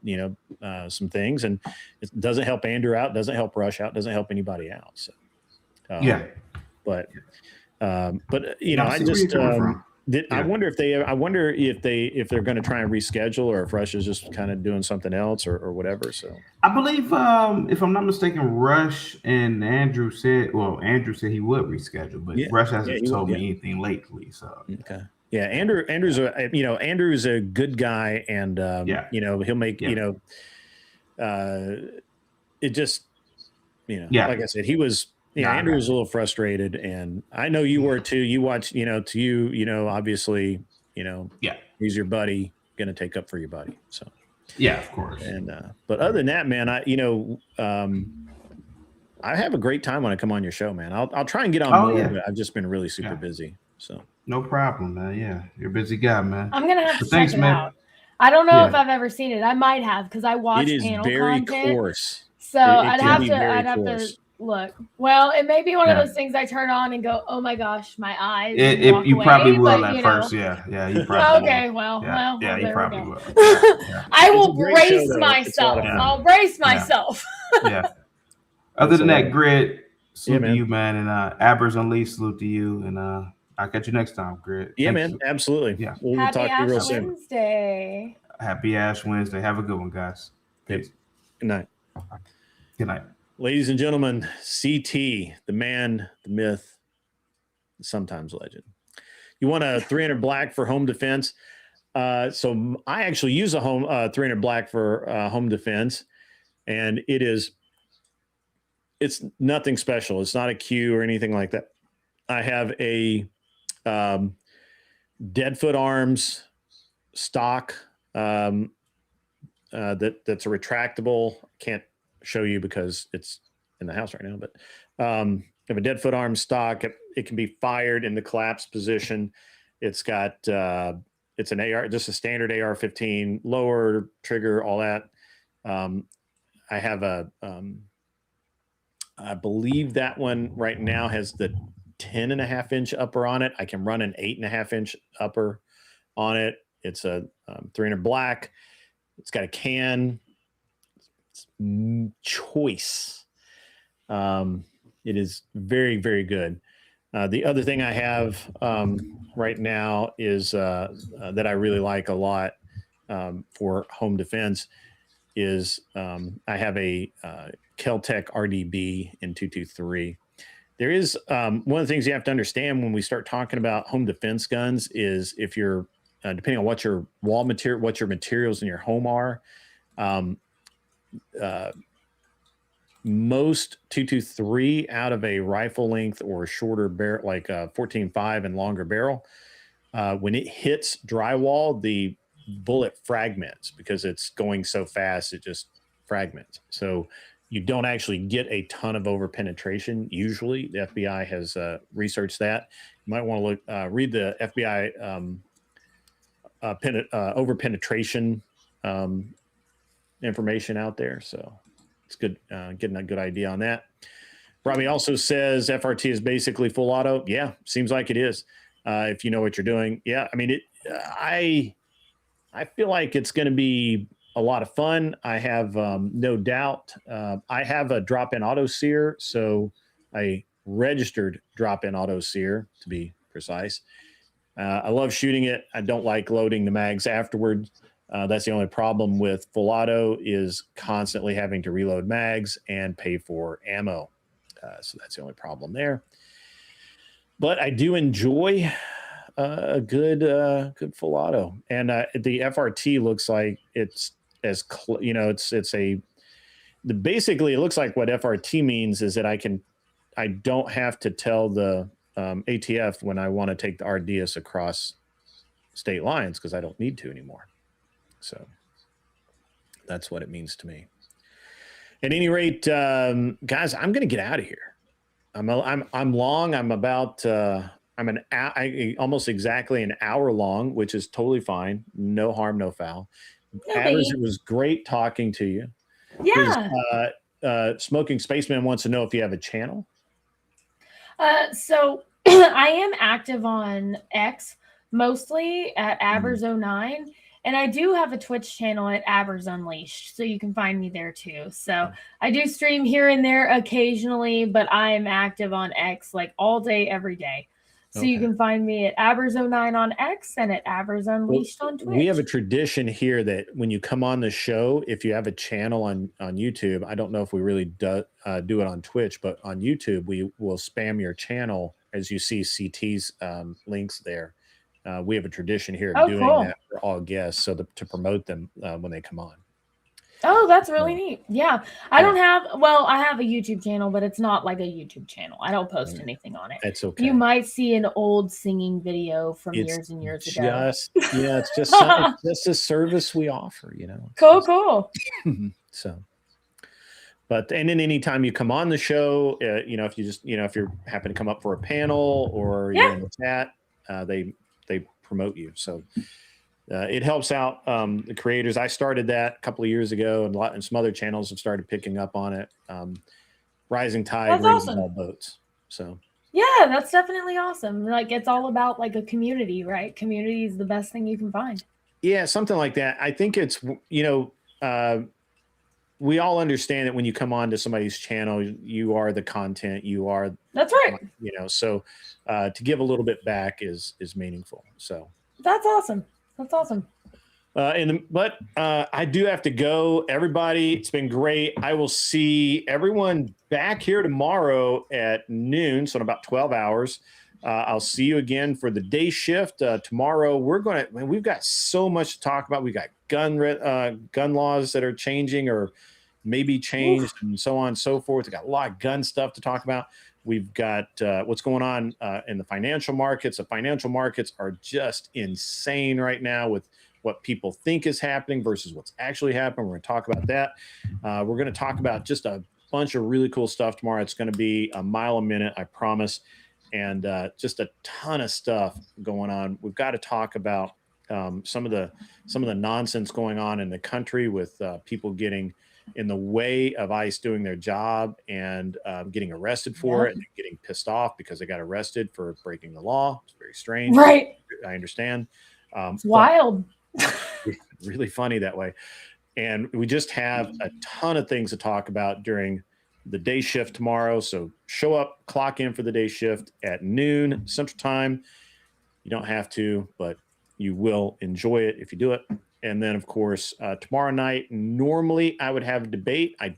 some things, and it doesn't help Andrew out, doesn't help Rush out, doesn't help anybody out. So, but I just, I wonder if they're going to try and reschedule, or if Rush is just kind of doing something else or whatever. So I believe, if I'm not mistaken, Rush and Andrew said he would reschedule, but Rush hasn't told me anything lately. So yeah, Andrew's a good guy, and he'll make it just like I said, he was. Andrew was a little frustrated, and I know you were too. You watch, obviously, he's your buddy, going to take up for your buddy. So, of course. And, but other than that, man, I have a great time when I come on your show, man. I'll try and get on more, but I've just been really super busy. So, no problem, man. Yeah. You're a busy guy, man. I'm going to have to check it out. I don't know if I've ever seen it. I might have, because I watch panel content. It is very coarse. So I'd have to look. Well, it may be one of those things I turn on and go, "Oh my gosh, my eyes." You probably will at first. Yeah, you probably okay, will. Well, you probably will. I will brace myself. I'll brace myself. Other than that, Grid, salute to you, man, and AbberzUnleashed, salute to you, and I'll catch you next time, Grid. Yeah, man, absolutely. Yeah, we'll talk to you real soon. Wednesday. Happy Ash Wednesday. Have a good one, guys. Peace. Good night. Good night. Ladies and gentlemen, CT, the man, the myth, sometimes legend. You want a 300 black for home defense? So I actually use a 300 black for home defense, and it's nothing special. It's not a Q or anything like that. I have a Deadfoot Arms stock that's a retractable. Can't show you because it's in the house right now, but you have a dead foot arm stock. It can be fired in the collapse position. It's got it's an AR, just a standard AR-15, lower trigger, all that. I have I believe that one right now has the 10.5-inch upper on it. I can run an 8.5-inch upper on it. It's a 300 black. It's got a can. It's choice. It is very, very good. The other thing I have right now is that I really like a lot for home defense is I have a Kel-Tec RDB in 223. There is one of the things you have to understand when we start talking about home defense guns is if you're depending on what your wall material, what your materials in your home are, most 223 out of a rifle length or shorter barrel, like a 14.5 and longer barrel, when it hits drywall, the bullet fragments because it's going so fast, it just fragments. So you don't actually get a ton of over penetration. Usually the FBI has researched that. You might want to look, read the FBI over penetration information out there. So it's good, getting a good idea on that. Robbie also says FRT is basically full auto. Yeah, seems like it is. If you know what you're doing. Yeah, I mean, I feel like it's going to be a lot of fun. I have no doubt. I have a drop-in auto sear, so a registered drop-in auto sear to be precise. I love shooting it. I don't like loading the mags afterwards. That's the only problem with full auto is constantly having to reload mags and pay for ammo. So that's the only problem there. But I do enjoy a good full auto, and the FRT looks like it's as basically it looks like what FRT means is that I don't have to tell the ATF when I want to take the RDS across state lines because I don't need to anymore. So that's what it means to me. At any rate, guys, I'm going to get out of here. I'm long. I'm about I'm almost exactly an hour long, which is totally fine. No harm, no foul. Abbers, it was great talking to you. Yeah. Smoking Spaceman wants to know if you have a channel. So I am active on X, mostly at AbberzUnleashed, and I do have a Twitch channel at AbberzUnleashed, so you can find me there too. So I do stream here and there occasionally, but I am active on X like all day, every day. So you can find me at AbberzUnleashed on X and at AbberzUnleashed on Twitch. We have a tradition here that when you come on the show, if you have a channel on YouTube, I don't know if we really do it on Twitch, but on YouTube, we will spam your channel as you see CT's links there. We have a tradition here of doing that for all guests, so to promote them when they come on. Oh, that's really neat. Yeah. I don't have, well, I have a YouTube channel, but it's not like a YouTube channel. I don't post anything on it. It's okay. You might see an old singing video from years and years ago. It's just a service we offer, you know. Cool. So, but, and then anytime you come on the show, you know, if you just, you know, if you happen to come up for a panel or you're in the chat, they promote you. So it helps out the creators. I started that a couple of years ago, and some other channels have started picking up on it. Rising tide raises all boats. So yeah, that's definitely awesome. Like it's all about like a community, right? Community is the best thing you can find. Yeah, something like that. I think it's, you know, we all understand that when you come on to somebody's channel, you are the content. You are. That's right. You know, so to give a little bit back is meaningful. So that's awesome. That's awesome. But I do have to go. Everybody, it's been great. I will see everyone back here tomorrow at noon, so in about 12 hours. I'll see you again for the day shift. Tomorrow, we've got so much to talk about. We got gun laws that are changing or maybe changed and so on and so forth. We got a lot of gun stuff to talk about. We've got what's going on in the financial markets. The financial markets are just insane right now with what people think is happening versus what's actually happening. We're going to talk about that. We're going to talk about just a bunch of really cool stuff tomorrow. It's going to be a mile a minute, I promise, and just a ton of stuff going on. We've got to talk about some of the nonsense going on in the country with people getting in the way of ICE doing their job and getting arrested for it and getting pissed off because they got arrested for breaking the law. It's very strange. Right. I understand. It's wild. Really funny that way. And we just have a ton of things to talk about during the day shift tomorrow. So show up, clock in for the day shift at noon Central Time. You don't have to, but you will enjoy it if you do it. And then, of course, tomorrow night, normally I would have a debate. I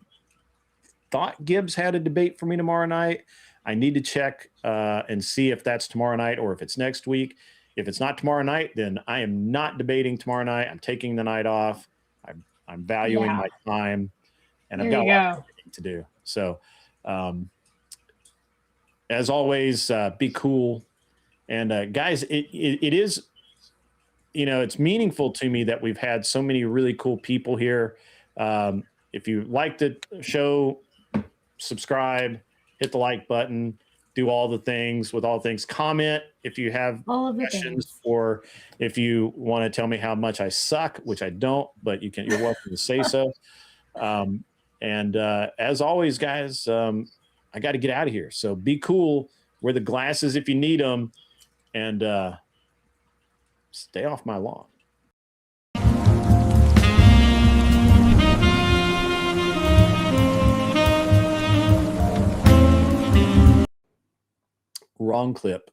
thought Gibbs had a debate for me tomorrow night. I need to check and see if that's tomorrow night or if it's next week. If it's not tomorrow night, then I am not debating tomorrow night. I'm taking the night off. I'm valuing my time, and I've got a lot of to do. So, as always, be cool. And guys, it is, it's meaningful to me that we've had so many really cool people here. If you like the show, subscribe, hit the like button, do all the things with all things. Comment if you have questions or if you want to tell me how much I suck, which I don't, but you're welcome to say so. And as always, guys, I got to get out of here. So be cool. Wear the glasses if you need them, and stay off my lawn. Wrong clip.